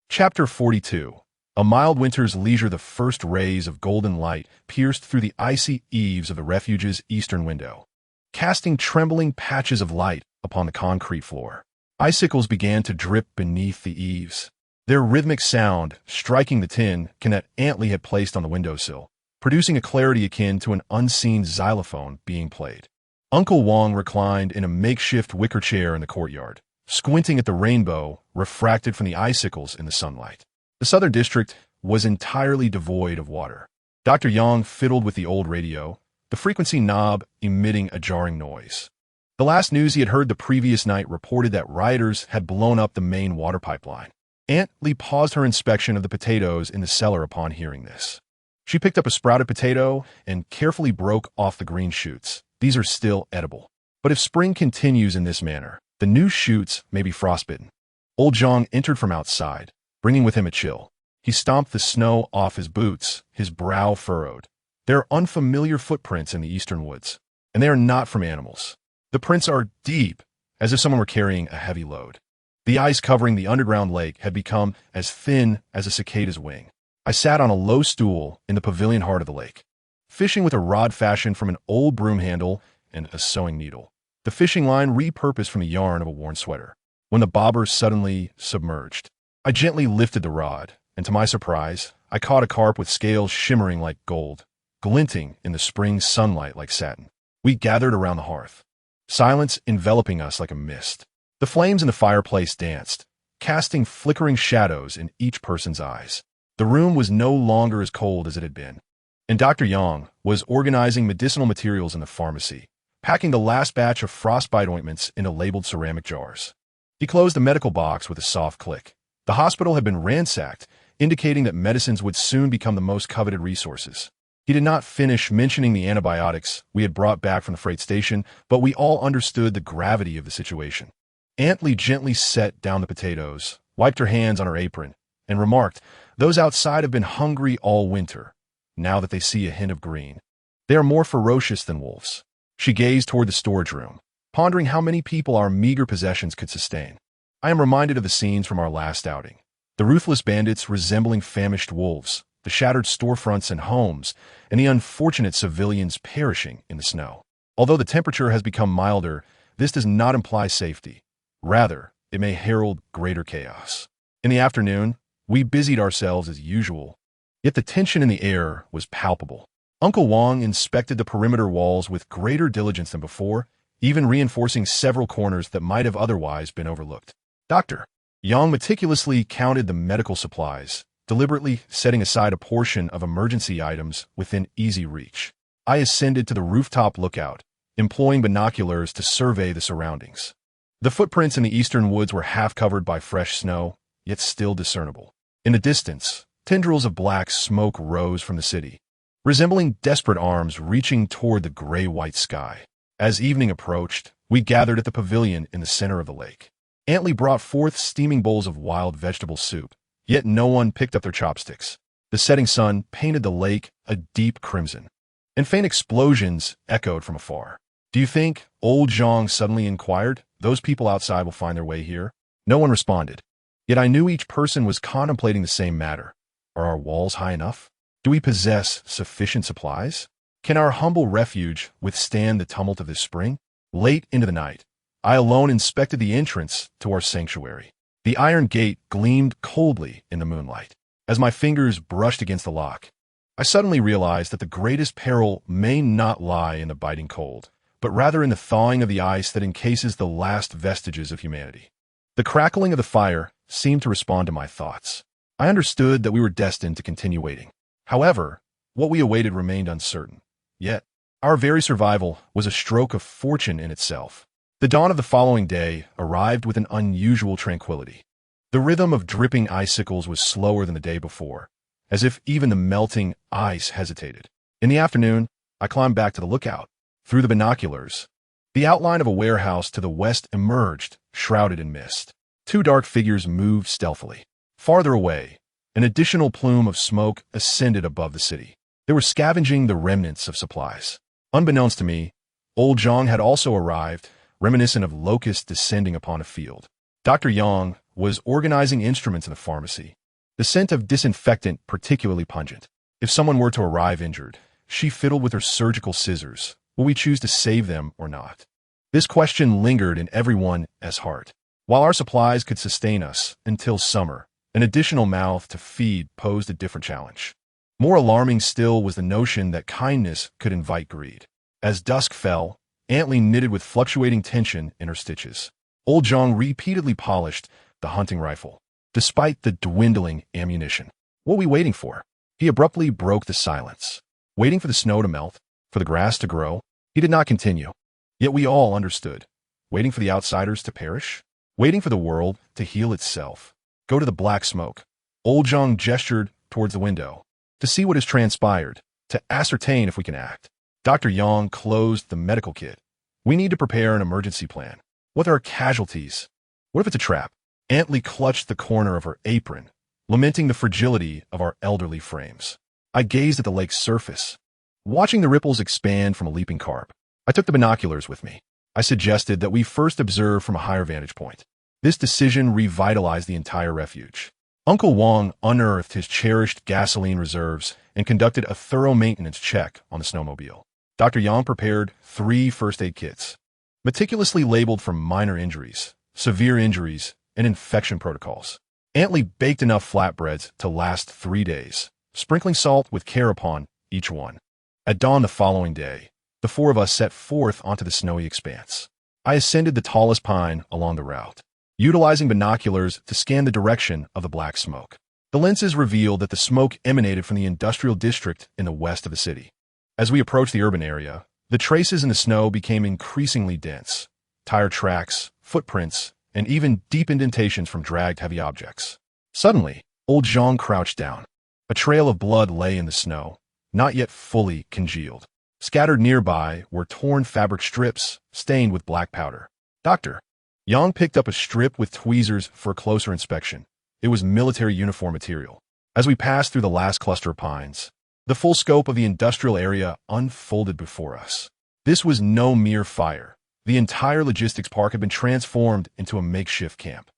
S1: Chapter 42. A mild winter's leisure. The first rays of golden light pierced through the icy eaves of the refuge's eastern window, casting trembling patches of light upon the concrete floor. Icicles began to drip beneath the eaves, their rhythmic sound striking the tin can that Antley had placed on the windowsill, producing a clarity akin to an unseen xylophone being played. Uncle Wang reclined in a makeshift wicker chair in the courtyard, squinting at the rainbow refracted from the icicles in the sunlight. The southern district was entirely devoid of water. Dr. Yang fiddled with the old radio, the frequency knob emitting a jarring noise. The last news he had heard the previous night reported that rioters had blown up the main water pipeline. Aunt Lee paused her inspection of the potatoes in the cellar upon hearing this. She picked up a sprouted potato and carefully broke off the green shoots. These are still edible. But if spring continues in this manner, the new shoots may be frostbitten. Old Zhang entered from outside, bringing with him a chill. He stomped the snow off his boots, his brow furrowed. There are unfamiliar footprints in the eastern woods, and they are not from animals. The prints are deep, as if someone were carrying a heavy load. The ice covering the underground lake had become as thin as a cicada's wing. I sat on a low stool in the pavilion heart of the lake, fishing with a rod fashioned from an old broom handle and a sewing needle, the fishing line repurposed from the yarn of a worn sweater. When the bobber suddenly submerged, I gently lifted the rod, and to my surprise, I caught a carp with scales shimmering like gold, glinting in the spring sunlight like satin. We gathered around the hearth, silence enveloping us like a mist. The flames in the fireplace danced, casting flickering shadows in each person's eyes. The room was no longer as cold as it had been, and Dr. Yang was organizing medicinal materials in the pharmacy, packing the last batch of frostbite ointments into labeled ceramic jars. He closed the medical box with a soft click. The hospital had been ransacked, indicating that medicines would soon become the most coveted resources. He did not finish mentioning the antibiotics we had brought back from the freight station, but we all understood the gravity of the situation. Aunt Lee gently set down the potatoes, wiped her hands on her apron, and remarked, "Those outside have been hungry all winter. Now that they see a hint of green, they are more ferocious than wolves." She gazed toward the storage room, pondering how many people our meager possessions could sustain. I am reminded of the scenes from our last outing. The ruthless bandits resembling famished wolves, the shattered storefronts and homes, and the unfortunate civilians perishing in the snow. Although the temperature has become milder, this does not imply safety. Rather, it may herald greater chaos. In the afternoon, we busied ourselves as usual, yet the tension in the air was palpable. Uncle Wang inspected the perimeter walls with greater diligence than before, even reinforcing several corners that might have otherwise been overlooked. Dr. Yang meticulously counted the medical supplies, deliberately setting aside a portion of emergency items within easy reach. I ascended to the rooftop lookout, employing binoculars to survey the surroundings. The footprints in the eastern woods were half covered by fresh snow, yet still discernible. In the distance, tendrils of black smoke rose from the city, resembling desperate arms reaching toward the gray-white sky. As evening approached, we gathered at the pavilion in the center of the lake. Aunt Lee brought forth steaming bowls of wild vegetable soup, yet no one picked up their chopsticks. The setting sun painted the lake a deep crimson, and faint explosions echoed from afar. "Do you think," old Zhang suddenly inquired, "those people outside will find their way here?" No one responded, yet I knew each person was contemplating the same matter. Are our walls high enough? Do we possess sufficient supplies? Can our humble refuge withstand the tumult of this spring? Late into the night, I alone inspected the entrance to our sanctuary. The iron gate gleamed coldly in the moonlight. As my fingers brushed against the lock, I suddenly realized that the greatest peril may not lie in the biting cold, but rather in the thawing of the ice that encases the last vestiges of humanity. The crackling of the fire seemed to respond to my thoughts. I understood that we were destined to continue waiting. However, what we awaited remained uncertain. Yet, our very survival was a stroke of fortune in itself. The dawn of the following day arrived with an unusual tranquility. The rhythm of dripping icicles was slower than the day before, as if even the melting ice hesitated. In the afternoon, I climbed back to the lookout. Through the binoculars, the outline of a warehouse to the west emerged, shrouded in mist. Two dark figures moved stealthily. Farther away, an additional plume of smoke ascended above the city. They were scavenging the remnants of supplies. Unbeknownst to me, old Zhang had also arrived, reminiscent of locusts descending upon a field. Dr. Yang was organizing instruments in the pharmacy, the scent of disinfectant particularly pungent. If someone were to arrive injured, she fiddled with her surgical scissors. Will we choose to save them or not? This question lingered in everyone's heart. While our supplies could sustain us until summer, an additional mouth to feed posed a different challenge. More alarming still was the notion that kindness could invite greed. As dusk fell, Aunt Lee knitted with fluctuating tension in her stitches. Old Zhang repeatedly polished the hunting rifle, despite the dwindling ammunition. What were we waiting for? He abruptly broke the silence. Waiting for the snow to melt, for the grass to grow? He did not continue. Yet we all understood. Waiting for the outsiders to perish? Waiting for the world to heal itself? Go to the black smoke. Old Zhang gestured towards the window. To see what has transpired, to ascertain if we can act. Dr. Yang closed the medical kit. We need to prepare an emergency plan. What are casualties? What if it's a trap? Aunt Lee clutched the corner of her apron, lamenting the fragility of our elderly frames. I gazed at the lake's surface, watching the ripples expand from a leaping carp. I took the binoculars with me. I suggested that we first observe from a higher vantage point. This decision revitalized the entire refuge. Uncle Wang unearthed his cherished gasoline reserves and conducted a thorough maintenance check on the snowmobile. Dr. Yang prepared 3 first-aid kits, meticulously labeled for minor injuries, severe injuries, and infection protocols. Aunt Lee baked enough flatbreads to last 3 days, sprinkling salt with care upon each one. At dawn the following day, the 4 of us set forth onto the snowy expanse. I ascended the tallest pine along the route, utilizing binoculars to scan the direction of the black smoke. The lenses revealed that the smoke emanated from the industrial district in the west of the city. As we approached the urban area, the traces in the snow became increasingly dense. Tire tracks, footprints, and even deep indentations from dragged heavy objects. Suddenly, old Zhang crouched down. A trail of blood lay in the snow, not yet fully congealed. Scattered nearby were torn fabric strips, stained with black powder. Doctor. Yang picked up a strip with tweezers for a closer inspection. It was military uniform material. As we passed through the last cluster of pines, the full scope of the industrial area unfolded before us. This was no mere fire. The entire logistics park had been transformed into a makeshift camp,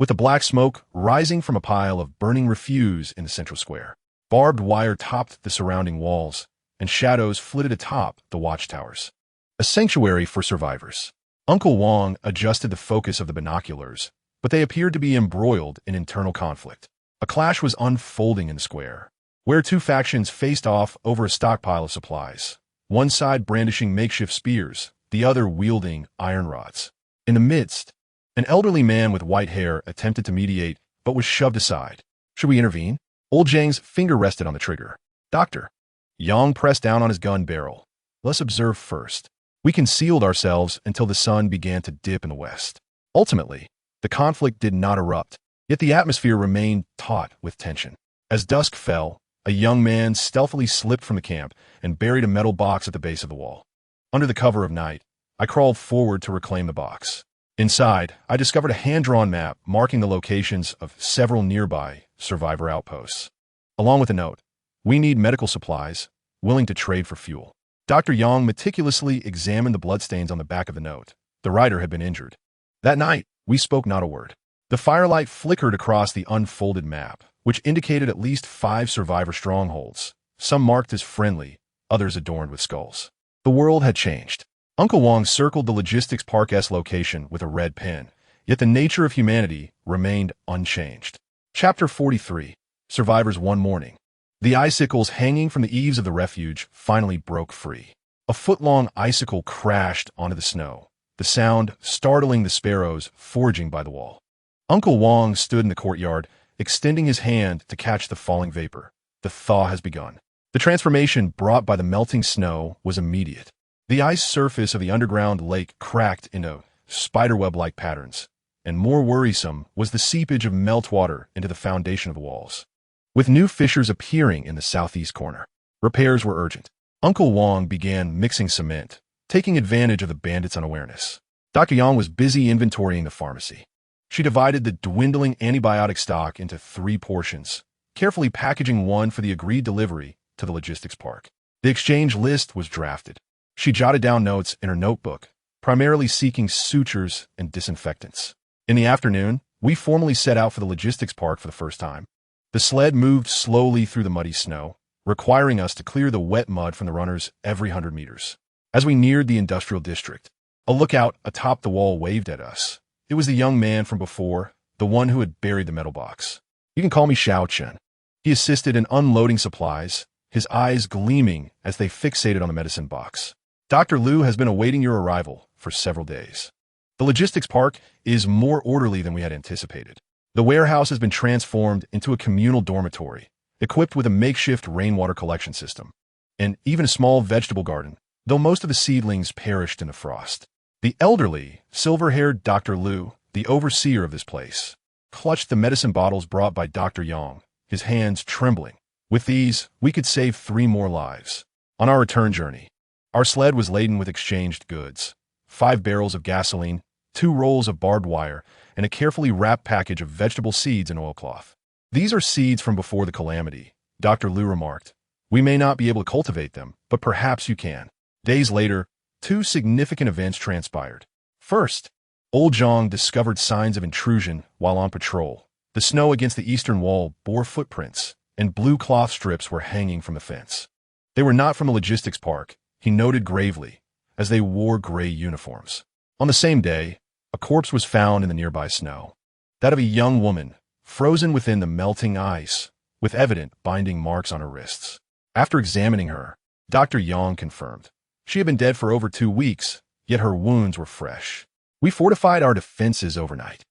S1: with the black smoke rising from a pile of burning refuse in the central square. Barbed wire topped the surrounding walls, and shadows flitted atop the watchtowers. A sanctuary for survivors. Uncle Wang adjusted the focus of the binoculars, but they appeared to be embroiled in internal conflict. A clash was unfolding in the square, where 2 factions faced off over a stockpile of supplies, one side brandishing makeshift spears, the other wielding iron rods. In the midst, an elderly man with white hair attempted to mediate, but was shoved aside. Should we intervene? Old Zhang's finger rested on the trigger. Doctor. Yang pressed down on his gun barrel. Let's observe first. We concealed ourselves until the sun began to dip in the west. Ultimately, the conflict did not erupt, yet the atmosphere remained taut with tension. As dusk fell, a young man stealthily slipped from the camp and buried a metal box at the base of the wall. Under the cover of night, I crawled forward to reclaim the box. Inside, I discovered a hand-drawn map marking the locations of several nearby survivor outposts. Along with a note, we need medical supplies, willing to trade for fuel. Dr. Yang meticulously examined the bloodstains on the back of the note. The writer had been injured. That night, we spoke not a word. The firelight flickered across the unfolded map, which indicated at least 5 survivor strongholds, some marked as friendly, others adorned with skulls. The world had changed. Uncle Wang circled the logistics park-esque location with a red pen, yet the nature of humanity remained unchanged. Chapter 43. Survivors One Morning. The icicles hanging from the eaves of the refuge finally broke free. A foot-long icicle crashed onto the snow, the sound startling the sparrows foraging by the wall. Uncle Wang stood in the courtyard, extending his hand to catch the falling vapor. The thaw has begun. The transformation brought by the melting snow was immediate. The ice surface of the underground lake cracked into spiderweb-like patterns, and more worrisome was the seepage of meltwater into the foundation of the walls. With new fissures appearing in the southeast corner, repairs were urgent. Uncle Wang began mixing cement, taking advantage of the bandits' unawareness. Dr. Yang was busy inventorying the pharmacy. She divided the dwindling antibiotic stock into 3 portions, carefully packaging one for the agreed delivery to the logistics park. The exchange list was drafted. She jotted down notes in her notebook, primarily seeking sutures and disinfectants. In the afternoon, we formally set out for the logistics park for the first time. The sled moved slowly through the muddy snow, requiring us to clear the wet mud from the runners every 100 meters. As we neared the industrial district, a lookout atop the wall waved at us. It was the young man from before, the one who had buried the metal box. You can call me Xiao Chen. He assisted in unloading supplies, his eyes gleaming as they fixated on the medicine box. Dr. Liu has been awaiting your arrival for several days. The logistics park is more orderly than we had anticipated. The warehouse has been transformed into a communal dormitory, equipped with a makeshift rainwater collection system, and even a small vegetable garden, though most of the seedlings perished in the frost. The elderly, silver-haired Dr. Liu, the overseer of this place, clutched the medicine bottles brought by Dr. Yang, his hands trembling. With these, we could save 3 more lives. On our return journey, our sled was laden with exchanged goods: 5 barrels of gasoline, 2 rolls of barbed wire, and a carefully wrapped package of vegetable seeds and oilcloth. These are seeds from before the calamity, Dr. Liu remarked. We may not be able to cultivate them, but perhaps you can. Days later, 2 significant events transpired. First, Old Zhang discovered signs of intrusion while on patrol. The snow against the eastern wall bore footprints, and blue cloth strips were hanging from the fence. They were not from the logistics park, he noted gravely, as they wore gray uniforms. On the same day, a corpse was found in the nearby snow. That of a young woman, frozen within the melting ice, with evident binding marks on her wrists. After examining her, Dr. Yang confirmed. She had been dead for over 2 weeks, yet her wounds were fresh. We fortified our defenses overnight.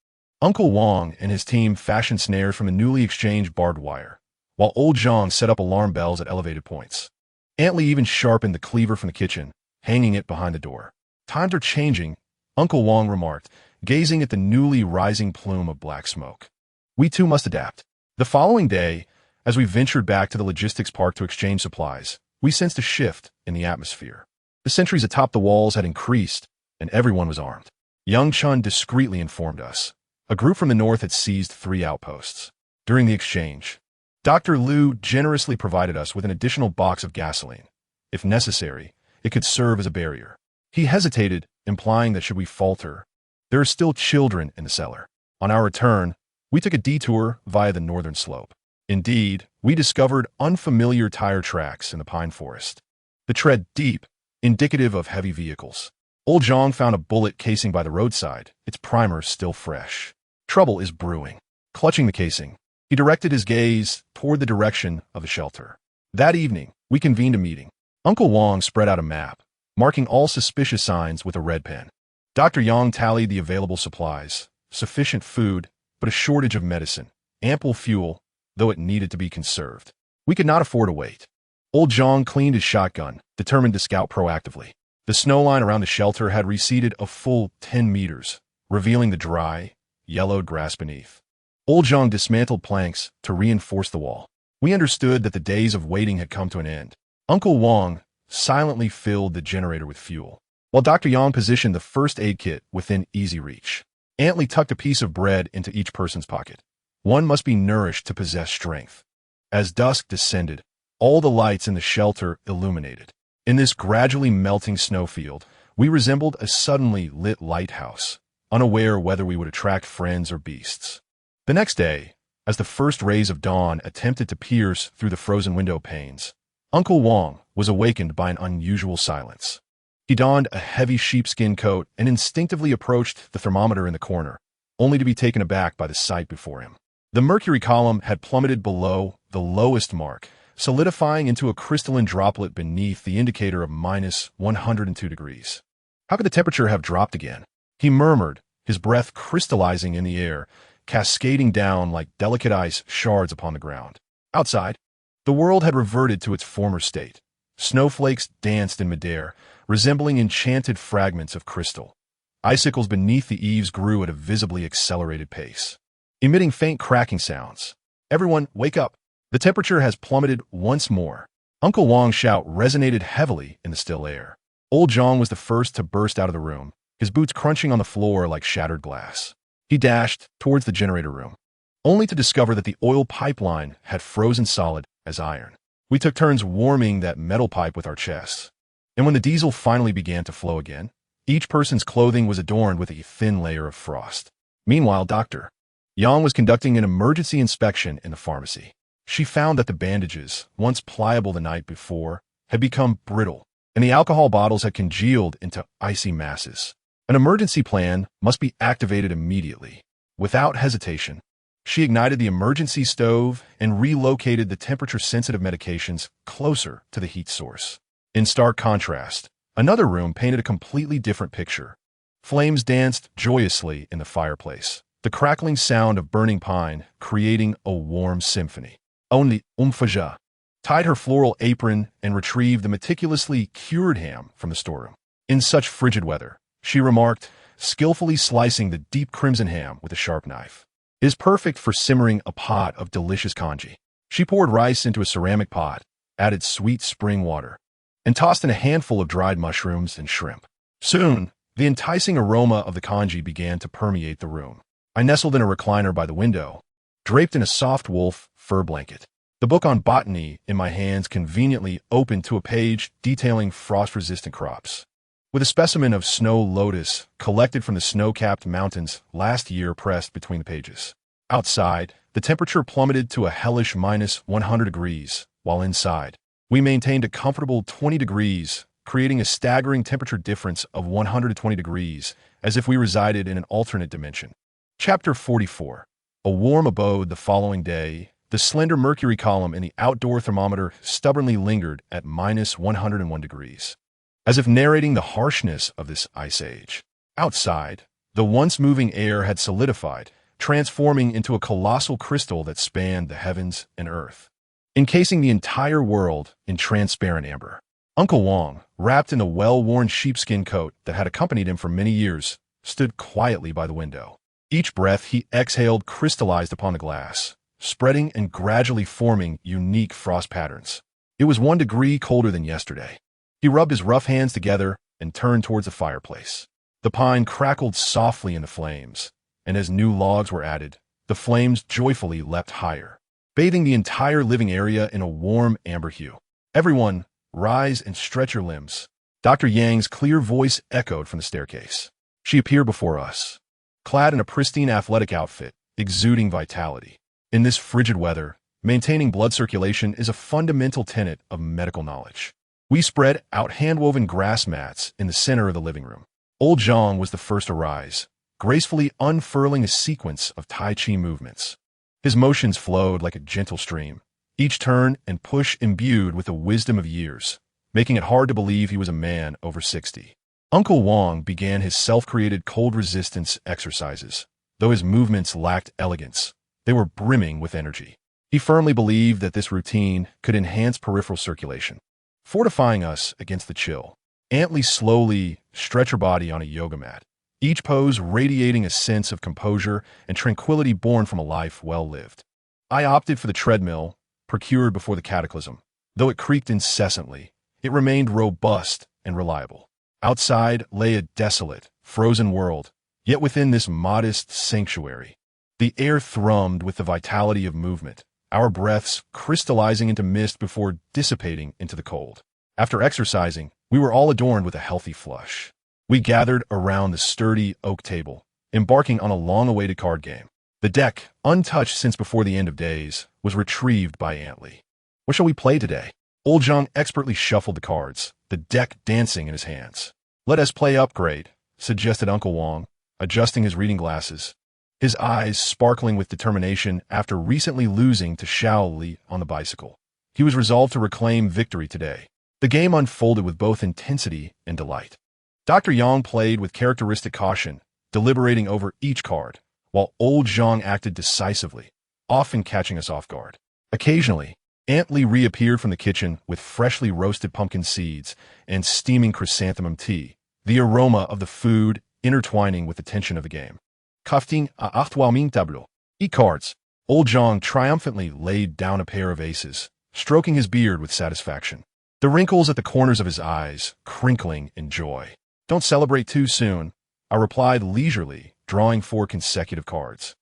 S1: Uncle Wang and his team fashioned snares from the newly exchanged barbed wire, while Old Zhang set up alarm bells at elevated points. Aunt Lee even sharpened the cleaver from the kitchen, hanging it behind the door. Times are changing, Uncle Wang remarked, gazing at the newly rising plume of black smoke. We too must adapt. The following day, as we ventured back to the logistics park to exchange supplies, we sensed a shift in the atmosphere. The sentries atop the walls had increased, and everyone was armed. Young Chun discreetly informed us. A group from the north had seized 3 outposts. During the exchange, Dr. Liu generously provided us with an additional box of gasoline. If necessary, it could serve as a barrier. He hesitated, implying that should we falter, there are still children in the cellar. On our return, we took a detour via the northern slope. Indeed, we discovered unfamiliar tire tracks in the pine forest. The tread deep, indicative of heavy vehicles. Old Zhang found a bullet casing by the roadside, its primer still fresh. Trouble is brewing. Clutching the casing, he directed his gaze toward the direction of the shelter. That evening, we convened a meeting. Uncle Wang spread out a map, marking all suspicious signs with a red pen. Dr. Yang tallied the available supplies: sufficient food, but a shortage of medicine, ample fuel, though it needed to be conserved. We could not afford to wait. Old Zhang cleaned his shotgun, determined to scout proactively. The snow line around the shelter had receded a full 10 meters, revealing the dry, yellowed grass beneath. Old Zhang dismantled planks to reinforce the wall. We understood that the days of waiting had come to an end. Uncle Wang silently filled the generator with fuel, while Dr. Yang positioned the first aid kit within easy reach. Aunt Lee tucked a piece of bread into each person's pocket. One must be nourished to possess strength. As dusk descended, all the lights in the shelter illuminated. In this gradually melting snowfield, we resembled a suddenly lit lighthouse, unaware whether we would attract friends or beasts. The next day, as the first rays of dawn attempted to pierce through the frozen window panes, Uncle Wang was awakened by an unusual silence. He donned a heavy sheepskin coat and instinctively approached the thermometer in the corner, only to be taken aback by the sight before him. The mercury column had plummeted below the lowest mark, solidifying into a crystalline droplet beneath the indicator of minus 102 degrees. How could the temperature have dropped again? He murmured, his breath crystallizing in the air, cascading down like delicate ice shards upon the ground. Outside, the world had reverted to its former state. Snowflakes danced in midair, resembling enchanted fragments of crystal. Icicles beneath the eaves grew at a visibly accelerated pace, emitting faint cracking sounds. Everyone, wake up! The temperature has plummeted once more. Uncle Wang's shout resonated heavily in the still air. Old Zhang was the first to burst out of the room, his boots crunching on the floor like shattered glass. He dashed towards the generator room, only to discover that the oil pipeline had frozen solid as iron. We took turns warming that metal pipe with our chests. And when the diesel finally began to flow again, each person's clothing was adorned with a thin layer of frost. Meanwhile, Dr. Yang was conducting an emergency inspection in the pharmacy. She found that the bandages, once pliable the night before, had become brittle, and the alcohol bottles had congealed into icy masses. An emergency plan must be activated immediately. Without hesitation, she ignited the emergency stove and relocated the temperature-sensitive medications closer to the heat source. In stark contrast, another room painted a completely different picture. Flames danced joyously in the fireplace, the crackling sound of burning pine creating a warm symphony. Only Umfaja tied her floral apron and retrieved the meticulously cured ham from the storeroom. In such frigid weather, she remarked, skillfully slicing the deep crimson ham with a sharp knife. It is perfect for simmering a pot of delicious congee. She poured rice into a ceramic pot, added sweet spring water, and tossed in a handful of dried mushrooms and shrimp. Soon, the enticing aroma of the congee began to permeate the room. I nestled in a recliner by the window, draped in a soft wolf fur blanket. The book on botany in my hands conveniently opened to a page detailing frost-resistant crops. With a specimen of snow lotus collected from the snow-capped mountains last year pressed between the pages. Outside, the temperature plummeted to a hellish -100 degrees, while inside, we maintained a comfortable 20 degrees, creating a staggering temperature difference of 120 degrees, as if we resided in an alternate dimension. Chapter 44. A warm abode the following day. The slender mercury column in the outdoor thermometer stubbornly lingered at -101 degrees, as if narrating the harshness of this ice age. Outside, the once moving air had solidified, transforming into a colossal crystal that spanned the heavens and earth, encasing the entire world in transparent amber. Uncle Wang, wrapped in a well-worn sheepskin coat that had accompanied him for many years, stood quietly by the window. Each breath he exhaled crystallized upon the glass, spreading and gradually forming unique frost patterns. It was 1 degree colder than yesterday. He rubbed his rough hands together and turned towards the fireplace. The pine crackled softly in the flames, and as new logs were added, the flames joyfully leapt higher, bathing the entire living area in a warm amber hue. "Everyone, rise and stretch your limbs." Dr. Yang's clear voice echoed from the staircase. She appeared before us, clad in a pristine athletic outfit, exuding vitality. In this frigid weather, maintaining blood circulation is a fundamental tenet of medical knowledge. We spread out hand-woven grass mats in the center of the living room. Old Zhang was the first to rise, gracefully unfurling a sequence of Tai Chi movements. His motions flowed like a gentle stream, each turn and push imbued with the wisdom of years, making it hard to believe he was a man over 60. Uncle Wang began his self-created cold resistance exercises. Though his movements lacked elegance, they were brimming with energy. He firmly believed that this routine could enhance peripheral circulation, fortifying us against the chill. Antley slowly stretched her body on a yoga mat, each pose radiating a sense of composure and tranquility born from a life well lived. I opted for the treadmill, procured before the cataclysm. Though it creaked incessantly, it remained robust and reliable. Outside lay a desolate, frozen world, yet within this modest sanctuary, the air thrummed with the vitality of movement, our breaths crystallizing into mist before dissipating into the cold. After exercising, we were all adorned with a healthy flush. We gathered around the sturdy oak table, embarking on a long-awaited card game. The deck, untouched since before the end of days, was retrieved by Antley. "What shall we play today?" Old Zhang expertly shuffled the cards, the deck dancing in his hands. "Let us play Upgrade," suggested Uncle Wang, adjusting his reading glasses, his eyes sparkling with determination after recently losing to Xiao Li on the bicycle. He was resolved to reclaim victory today. The game unfolded with both intensity and delight. Dr. Yang played with characteristic caution, deliberating over each card, while Old Zhang acted decisively, often catching us off guard. Occasionally, Antley reappeared from the kitchen with freshly roasted pumpkin seeds and steaming chrysanthemum tea, the aroma of the food intertwining with the tension of the game. "Confronting tableau." "Eat cards." Old Zhang triumphantly laid down a pair of aces, stroking his beard with satisfaction, the wrinkles at the corners of his eyes crinkling in joy. "Don't celebrate too soon," I replied leisurely, drawing 4 consecutive cards,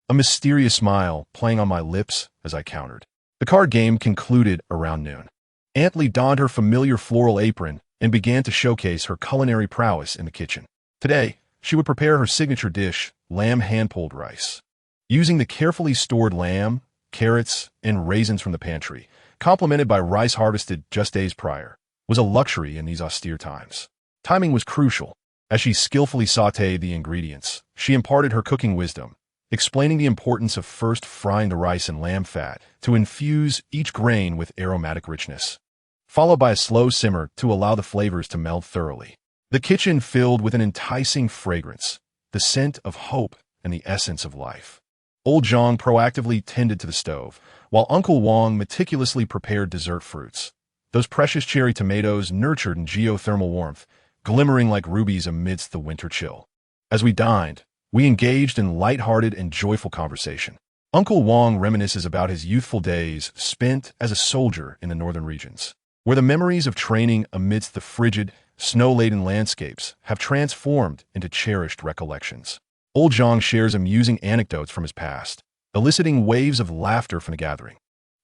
S1: a mysterious smile playing on my lips as I countered. The card game concluded around noon. Antley donned her familiar floral apron and began to showcase her culinary prowess in the kitchen. Today, she would prepare her signature dish, lamb hand-pulled rice. Using the carefully stored lamb, carrots, and raisins from the pantry, complemented by rice harvested just days prior, was a luxury in these austere times. Timing was crucial. As she skillfully sautéed the ingredients, she imparted her cooking wisdom, explaining the importance of first frying the rice in lamb fat to infuse each grain with aromatic richness, followed by a slow simmer to allow the flavors to meld thoroughly. The kitchen filled with an enticing fragrance, the scent of hope and the essence of life. Old Zhang proactively tended to the stove, while Uncle Wang meticulously prepared dessert fruits. Those precious cherry tomatoes nurtured in geothermal warmth, glimmering like rubies amidst the winter chill. As we dined, we engaged in light-hearted and joyful conversation. Uncle Wang reminisces about his youthful days spent as a soldier in the northern regions, where the memories of training amidst the frigid, snow-laden landscapes have transformed into cherished recollections. Old Zhang shares amusing anecdotes from his past, eliciting waves of laughter from the gathering.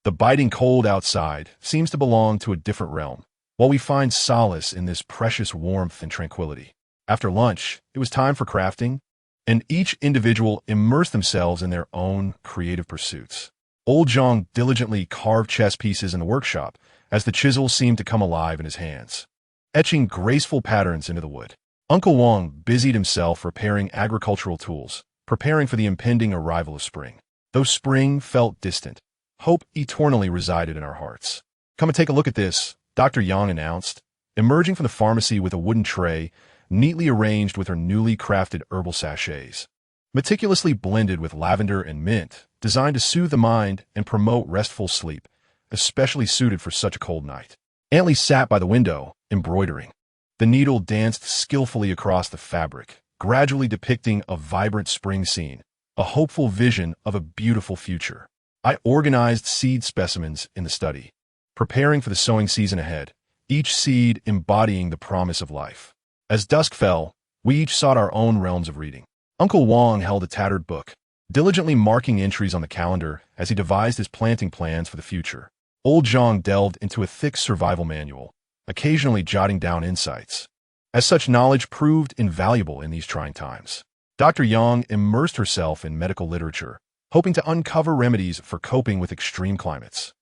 S1: The biting cold outside seems to belong to a different realm, while we find solace in this precious warmth and tranquility. After lunch, it was time for crafting, and each individual immersed themselves in their own creative pursuits. Old Zhang diligently carved chess pieces in the workshop as the chisel seemed to come alive in his hands, etching graceful patterns into the wood. Uncle Wang busied himself repairing agricultural tools, preparing for the impending arrival of spring. Though spring felt distant, hope eternally resided in our hearts. "Come and take a look at this," Dr. Yang announced, emerging from the pharmacy with a wooden tray, neatly arranged with her newly crafted herbal sachets, meticulously blended with lavender and mint, designed to soothe the mind and promote restful sleep, especially suited for such a cold night. Antley sat by the window, embroidering. The needle danced skillfully across the fabric, gradually depicting a vibrant spring scene, a hopeful vision of a beautiful future. I organized seed specimens in the study, preparing for the sowing season ahead, each seed embodying the promise of life. As dusk fell, we each sought our own realms of reading. Uncle Wang held a tattered book, diligently marking entries on the calendar as he devised his planting plans for the future. Old Zhang delved into a thick survival manual, occasionally jotting down insights, as such knowledge proved invaluable in these trying times. Dr. Yang immersed herself in medical literature, hoping to uncover remedies for coping with extreme climates.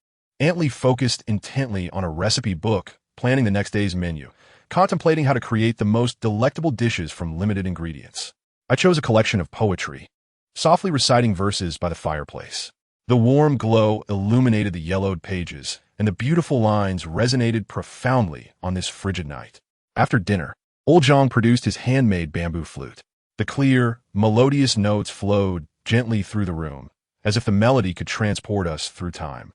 S1: Antley focused intently on a recipe book, planning the next day's menu, contemplating how to create the most delectable dishes from limited ingredients. I chose a collection of poetry, softly reciting verses by the fireplace. The warm glow illuminated the yellowed pages, and the beautiful lines resonated profoundly on this frigid night. After dinner, Old Zhang produced his handmade bamboo flute. The clear, melodious notes flowed gently through the room, as if the melody could transport us through time,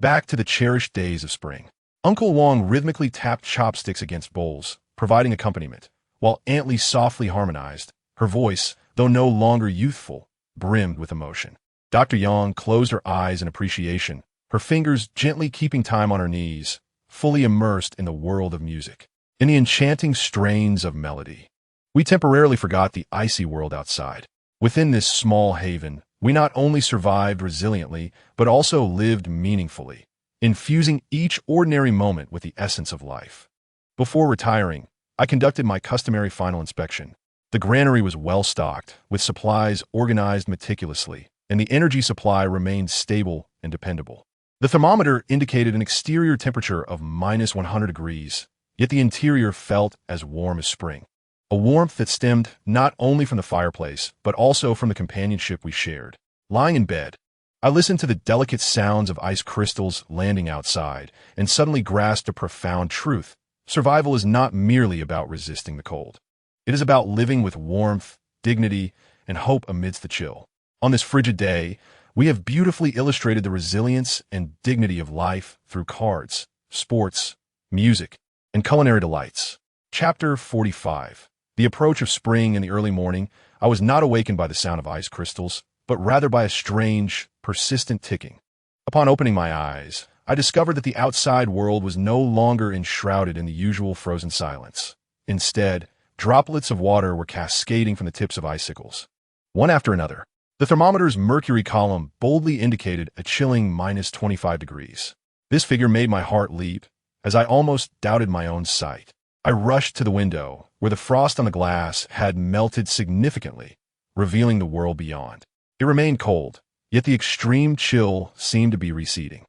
S1: back to the cherished days of spring. Uncle Wang rhythmically tapped chopsticks against bowls, providing accompaniment, while Antley softly harmonized. Her voice, though no longer youthful, brimmed with emotion. Dr. Yang closed her eyes in appreciation, her fingers gently keeping time on her knees, fully immersed in the world of music, in the enchanting strains of melody. We temporarily forgot the icy world outside. Within this small haven, we not only survived resiliently, but also lived meaningfully, infusing each ordinary moment with the essence of life. Before retiring, I conducted my customary final inspection. The granary was well stocked, with supplies organized meticulously, and the energy supply remained stable and dependable. The thermometer indicated an exterior temperature of -100 degrees, yet the interior felt as warm as spring. A warmth that stemmed not only from the fireplace, but also from the companionship we shared. Lying in bed, I listened to the delicate sounds of ice crystals landing outside and suddenly grasped a profound truth. Survival is not merely about resisting the cold. It is about living with warmth, dignity, and hope amidst the chill. On this frigid day, we have beautifully illustrated the resilience and dignity of life through cards, sports, music, and culinary delights. Chapter 45. The approach of spring in the early morning, I was not awakened by the sound of ice crystals, but rather by a strange, persistent ticking. Upon opening my eyes, I discovered that the outside world was no longer enshrouded in the usual frozen silence. Instead, droplets of water were cascading from the tips of icicles, one after another. The thermometer's mercury column boldly indicated a chilling -25 degrees. This figure made my heart leap, as I almost doubted my own sight. I rushed to the window, where the frost on the glass had melted significantly, revealing the world beyond. It remained cold, yet the extreme chill seemed to be receding.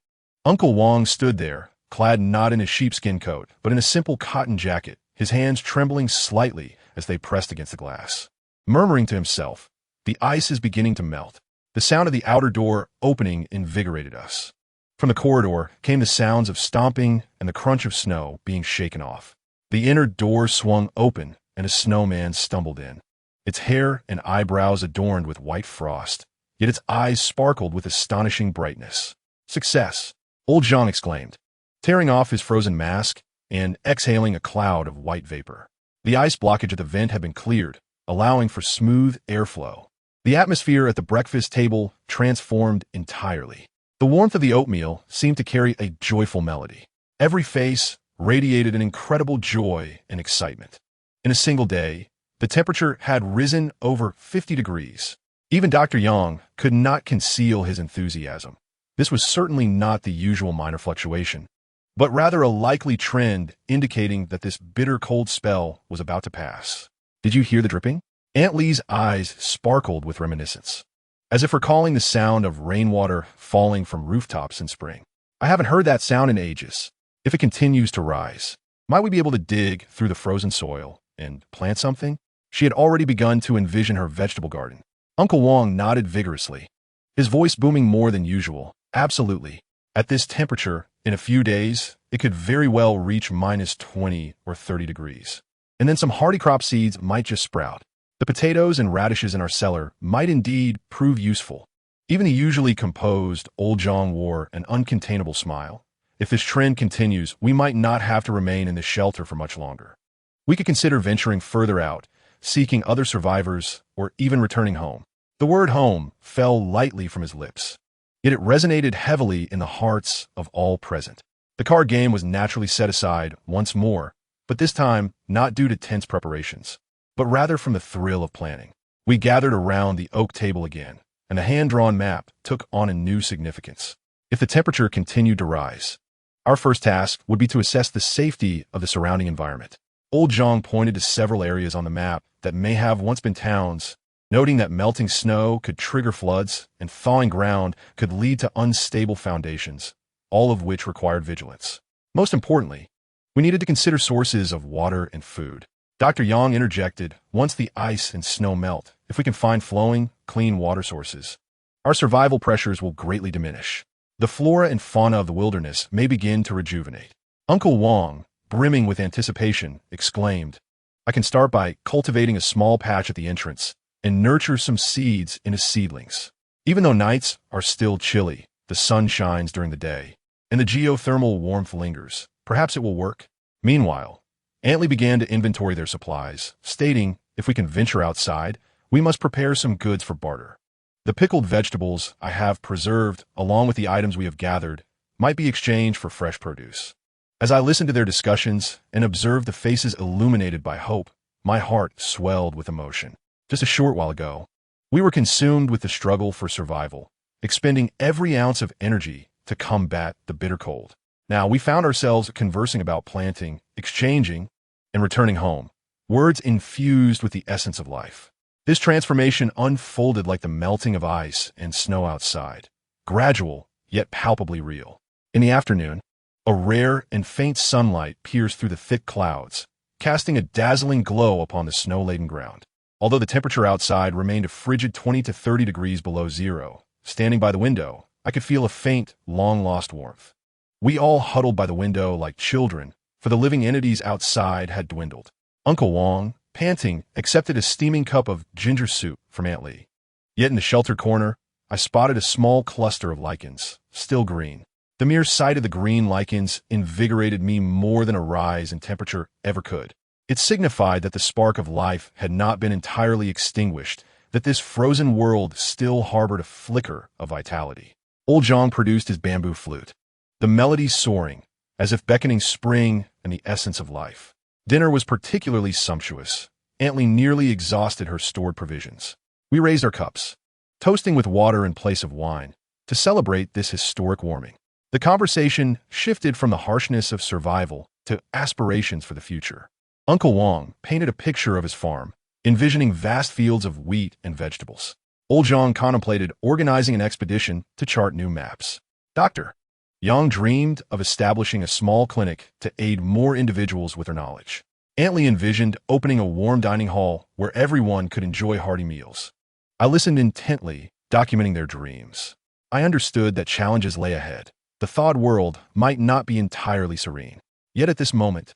S1: Uncle Wang stood there, clad not in a sheepskin coat, but in a simple cotton jacket, his hands trembling slightly as they pressed against the glass. Murmuring to himself, "The ice is beginning to melt." The sound of the outer door opening invigorated us. From the corridor came the sounds of stomping and the crunch of snow being shaken off. The inner door swung open, and a snowman stumbled in. Its hair and eyebrows adorned with white frost, yet its eyes sparkled with astonishing brightness. "Success!" Old Zhang exclaimed, tearing off his frozen mask and exhaling a cloud of white vapor. The ice blockage at the vent had been cleared, allowing for smooth airflow. The atmosphere at the breakfast table transformed entirely. The warmth of the oatmeal seemed to carry a joyful melody. Every face radiated an incredible joy and excitement. In a single day, the temperature had risen over 50 degrees. Even Dr. Yang could not conceal his enthusiasm. This was certainly not the usual minor fluctuation, but rather a likely trend indicating that this bitter cold spell was about to pass. "Did you hear the dripping?" Aunt Lee's eyes sparkled with reminiscence, as if recalling the sound of rainwater falling from rooftops in spring. "I haven't heard that sound in ages. If it continues to rise, might we be able to dig through the frozen soil and plant something?" She had already begun to envision her vegetable garden. Uncle Wang nodded vigorously, his voice booming more than usual. "Absolutely. At this temperature, in a few days, it could very well reach minus 20 or 30 degrees. And then some hardy crop seeds might just sprout. The potatoes and radishes in our cellar might indeed prove useful." Even the usually composed Old Zhang wore an uncontainable smile. "If this trend continues, we might not have to remain in this shelter for much longer. We could consider venturing further out, seeking other survivors, or even returning home." The word home fell lightly from his lips, yet it resonated heavily in the hearts of all present. The card game was naturally set aside once more, but this time not due to tense preparations, but rather from the thrill of planning. We gathered around the oak table again, and the hand-drawn map took on a new significance. If the temperature continued to rise, our first task would be to assess the safety of the surrounding environment. Old Zhang pointed to several areas on the map that may have once been towns, noting that melting snow could trigger floods and thawing ground could lead to unstable foundations, all of which required vigilance. Most importantly, we needed to consider sources of water and food. Dr. Yang interjected, "Once the ice and snow melt, if we can find flowing, clean water sources, our survival pressures will greatly diminish. The flora and fauna of the wilderness may begin to rejuvenate." Uncle Wang, brimming with anticipation, exclaimed, "I can start by cultivating a small patch at the entrance and nurture some seeds into seedlings. Even though nights are still chilly, the sun shines during the day, and the geothermal warmth lingers. Perhaps it will work." Meanwhile, Aunt Lee began to inventory their supplies, stating, "If we can venture outside, we must prepare some goods for barter. The pickled vegetables I have preserved, along with the items we have gathered, might be exchanged for fresh produce." As I listened to their discussions and observed the faces illuminated by hope, my heart swelled with emotion. Just a short while ago, we were consumed with the struggle for survival, expending every ounce of energy to combat the bitter cold. Now we found ourselves conversing about planting, exchanging, and returning home, words infused with the essence of life. This transformation unfolded like the melting of ice and snow outside, gradual yet palpably real. In the afternoon, a rare and faint sunlight pierced through the thick clouds, casting a dazzling glow upon the snow-laden ground. Although the temperature outside remained a frigid 20 to 30 degrees below zero, standing by the window, I could feel a faint, long-lost warmth. We all huddled by the window like children, for the living entities outside had dwindled. Uncle Wang, panting, accepted a steaming cup of ginger soup from Aunt Lee. Yet in the sheltered corner, I spotted a small cluster of lichens, still green. The mere sight of the green lichens invigorated me more than a rise in temperature ever could. It signified that the spark of life had not been entirely extinguished, that this frozen world still harbored a flicker of vitality. Old Zhang produced his bamboo flute, the melody soaring, as if beckoning spring and the essence of life. Dinner was particularly sumptuous. Aunt Lee nearly exhausted her stored provisions. We raised our cups, toasting with water in place of wine, to celebrate this historic warming. The conversation shifted from the harshness of survival to aspirations for the future. Uncle Wang painted a picture of his farm, envisioning vast fields of wheat and vegetables. Old Zhang contemplated organizing an expedition to chart new maps. Dr. Yang dreamed of establishing a small clinic to aid more individuals with their knowledge. Aunt Lee envisioned opening a warm dining hall where everyone could enjoy hearty meals. I listened intently, documenting their dreams. I understood that challenges lay ahead. The thawed world might not be entirely serene. Yet at this moment,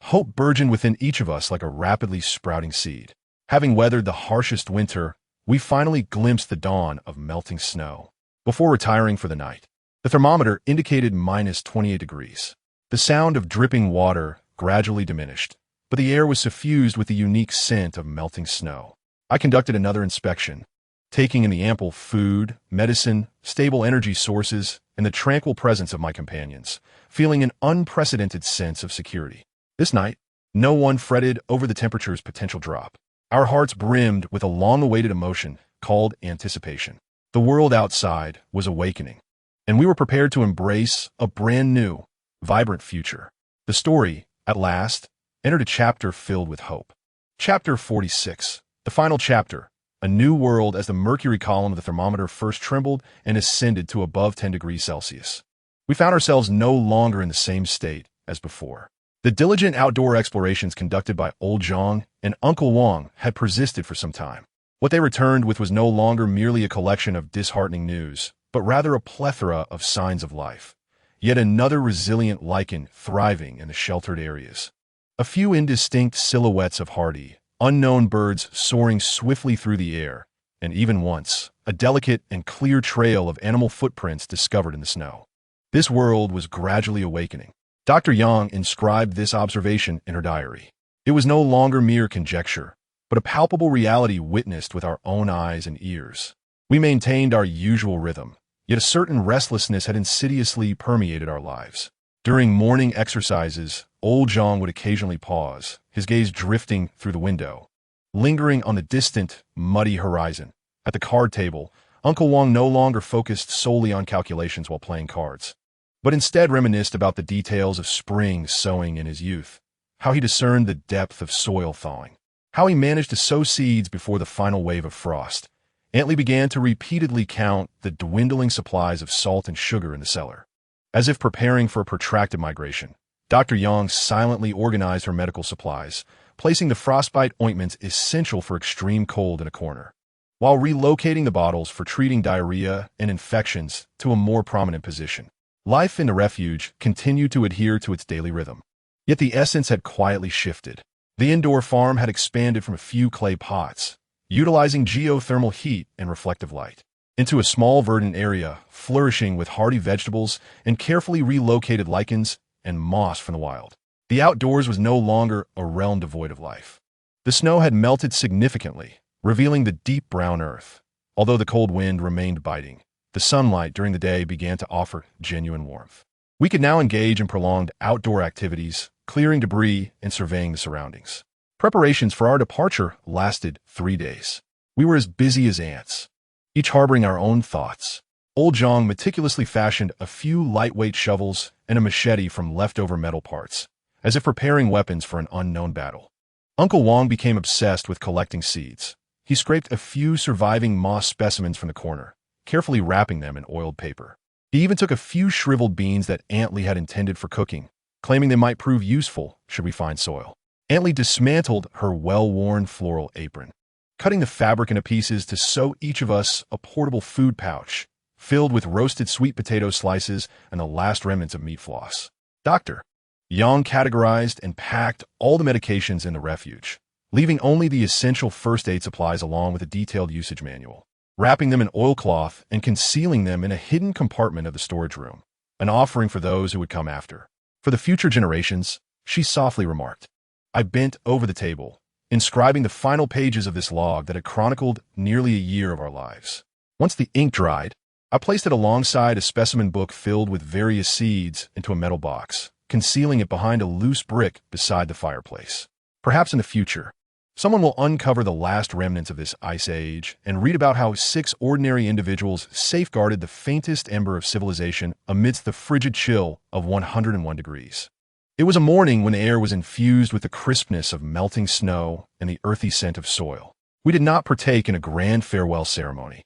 S1: hope burgeoned within each of us like a rapidly sprouting seed. Having weathered the harshest winter, we finally glimpsed the dawn of melting snow. Before retiring for the night, the thermometer indicated -28 degrees. The sound of dripping water gradually diminished, but the air was suffused with the unique scent of melting snow. I conducted another inspection, taking in the ample food, medicine, stable energy sources, and the tranquil presence of my companions, feeling an unprecedented sense of security. This night, no one fretted over the temperature's potential drop. Our hearts brimmed with a long-awaited emotion called anticipation. The world outside was awakening, and we were prepared to embrace a brand new, vibrant future. The story, at last, entered a chapter filled with hope. Chapter 46, the final chapter, a new world as the mercury column of the thermometer first trembled and ascended to above 10 degrees Celsius. We found ourselves no longer in the same state as before. The diligent outdoor explorations conducted by Old Zhang and Uncle Wang had persisted for some time. What they returned with was no longer merely a collection of disheartening news, but rather a plethora of signs of life. Yet another resilient lichen thriving in the sheltered areas. A few indistinct silhouettes of hardy, unknown birds soaring swiftly through the air, and even once, a delicate and clear trail of animal footprints discovered in the snow. This world was gradually awakening. Dr. Yang inscribed this observation in her diary. It was no longer mere conjecture, but a palpable reality witnessed with our own eyes and ears. We maintained our usual rhythm, yet a certain restlessness had insidiously permeated our lives. During morning exercises, Old Zhang would occasionally pause, his gaze drifting through the window, lingering on the distant, muddy horizon. At the card table, Uncle Wang no longer focused solely on calculations while playing cards, but instead reminisced about the details of spring sowing in his youth, how he discerned the depth of soil thawing, how he managed to sow seeds before the final wave of frost. Aunt Lee began to repeatedly count the dwindling supplies of salt and sugar in the cellar. As if preparing for a protracted migration, Dr. Yang silently organized her medical supplies, placing the frostbite ointments essential for extreme cold in a corner, while relocating the bottles for treating diarrhea and infections to a more prominent position. Life in the refuge continued to adhere to its daily rhythm. Yet the essence had quietly shifted. The indoor farm had expanded from a few clay pots, utilizing geothermal heat and reflective light, into a small verdant area flourishing with hardy vegetables and carefully relocated lichens and moss from the wild. The outdoors was no longer a realm devoid of life. The snow had melted significantly, revealing the deep brown earth. Although the cold wind remained biting, the sunlight during the day began to offer genuine warmth. We could now engage in prolonged outdoor activities, clearing debris and surveying the surroundings. Preparations for our departure lasted 3 days. We were as busy as ants, each harboring our own thoughts. Old Zhang meticulously fashioned a few lightweight shovels and a machete from leftover metal parts, as if preparing weapons for an unknown battle. Uncle Wang became obsessed with collecting seeds. He scraped a few surviving moss specimens from the corner, carefully wrapping them in oiled paper. He even took a few shriveled beans that Aunt Lee had intended for cooking, claiming they might prove useful should we find soil. Aunt Lee dismantled her well-worn floral apron, cutting the fabric into pieces to sew each of us a portable food pouch, filled with roasted sweet potato slices and the last remnants of meat floss. Dr. Yang categorized and packed all the medications in the refuge, leaving only the essential first aid supplies along with a detailed usage manual, wrapping them in oilcloth and concealing them in a hidden compartment of the storage room, an offering for those who would come after. For the future generations, she softly remarked. I bent over the table, inscribing the final pages of this log that had chronicled nearly a year of our lives. Once the ink dried, I placed it alongside a specimen book filled with various seeds into a metal box, concealing it behind a loose brick beside the fireplace. Perhaps in the future, someone will uncover the last remnants of this ice age and read about how 6 ordinary individuals safeguarded the faintest ember of civilization amidst the frigid chill of 101 degrees. It was a morning when the air was infused with the crispness of melting snow and the earthy scent of soil. We did not partake in a grand farewell ceremony,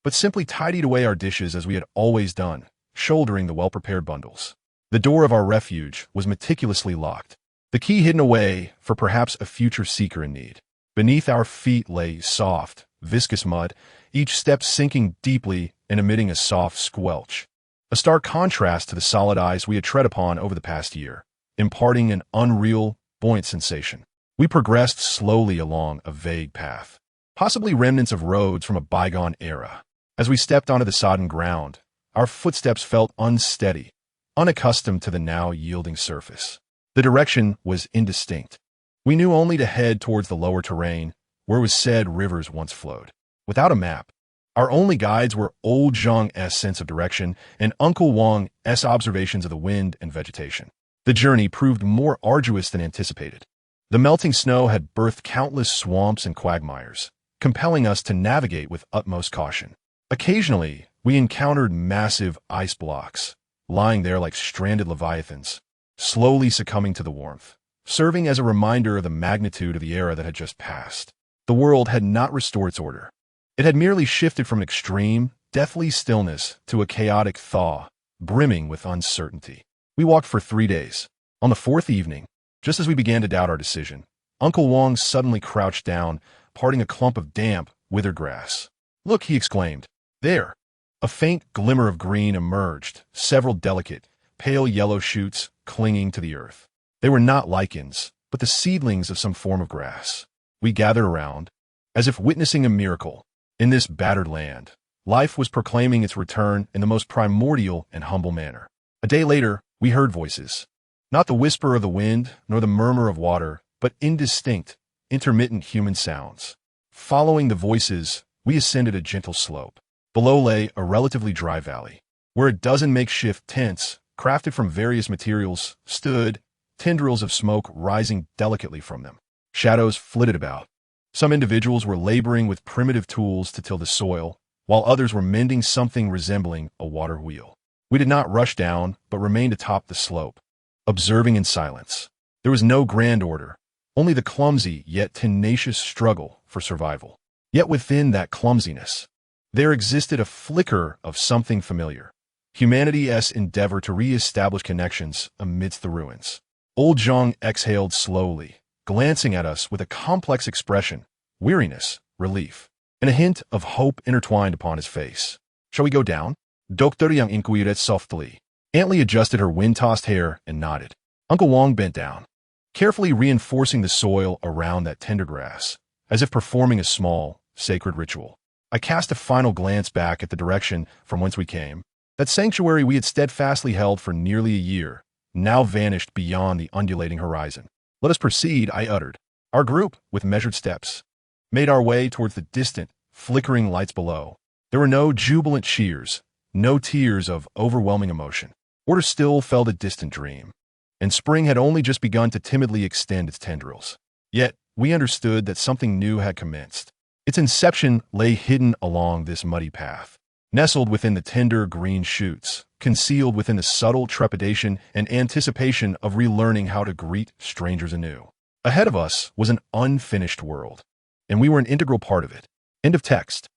S1: but simply tidied away our dishes as we had always done, shouldering the well-prepared bundles. The door of our refuge was meticulously locked, the key hidden away for perhaps a future seeker in need. Beneath our feet lay soft, viscous mud, each step sinking deeply and emitting a soft squelch, a stark contrast to the solid ice we had tread upon over the past year, imparting an unreal, buoyant sensation. We progressed slowly along a vague path, possibly remnants of roads from a bygone era. As we stepped onto the sodden ground, our footsteps felt unsteady, unaccustomed to the now yielding surface. The direction was indistinct. We knew only to head towards the lower terrain, where it was said rivers once flowed. Without a map, our only guides were Old Zhang's sense of direction and Uncle Wang's observations of the wind and vegetation. The journey proved more arduous than anticipated. The melting snow had birthed countless swamps and quagmires, compelling us to navigate with utmost caution. Occasionally, we encountered massive ice blocks, lying there like stranded leviathans, slowly succumbing to the warmth, serving as a reminder of the magnitude of the era that had just passed. The world had not restored its order. It had merely shifted from an extreme, deathly stillness to a chaotic thaw, brimming with uncertainty. We walked for 3 days. On the 4th evening, just as we began to doubt our decision, Uncle Wang suddenly crouched down, parting a clump of damp, withered grass. "Look," he exclaimed. "There!" A faint glimmer of green emerged, several delicate, pale yellow shoots clinging to the earth. They were not lichens, but the seedlings of some form of grass. We gathered around, as if witnessing a miracle. In this battered land, life was proclaiming its return in the most primordial and humble manner. A day later, we heard voices. Not the whisper of the wind, nor the murmur of water, but indistinct, intermittent human sounds. Following the voices, we ascended a gentle slope. Below lay a relatively dry valley, where a dozen makeshift tents, crafted from various materials, stood, tendrils of smoke rising delicately from them. Shadows flitted about. Some individuals were laboring with primitive tools to till the soil, while others were mending something resembling a water wheel. We did not rush down, but remained atop the slope, observing in silence. There was no grand order, only the clumsy yet tenacious struggle for survival. Yet within that clumsiness, there existed a flicker of something familiar, humanity's endeavor to re-establish connections amidst the ruins. Old Zhang exhaled slowly, glancing at us with a complex expression, weariness, relief, and a hint of hope intertwined upon his face. "Shall we go down?" Dr. Yang inquired softly. Aunt Lee adjusted her wind-tossed hair and nodded. Uncle Wang bent down, carefully reinforcing the soil around that tender grass, as if performing a small, sacred ritual. I cast a final glance back at the direction from whence we came. That sanctuary we had steadfastly held for nearly a year, now vanished beyond the undulating horizon. "Let us proceed," I uttered. Our group, with measured steps, made our way towards the distant, flickering lights below. There were no jubilant cheers, no tears of overwhelming emotion. Order still felt a distant dream, and spring had only just begun to timidly extend its tendrils. Yet, we understood that something new had commenced. Its inception lay hidden along this muddy path, nestled within the tender green shoots, concealed within the subtle trepidation and anticipation of relearning how to greet strangers anew. Ahead of us was an unfinished world, and we were an integral part of it. End of text.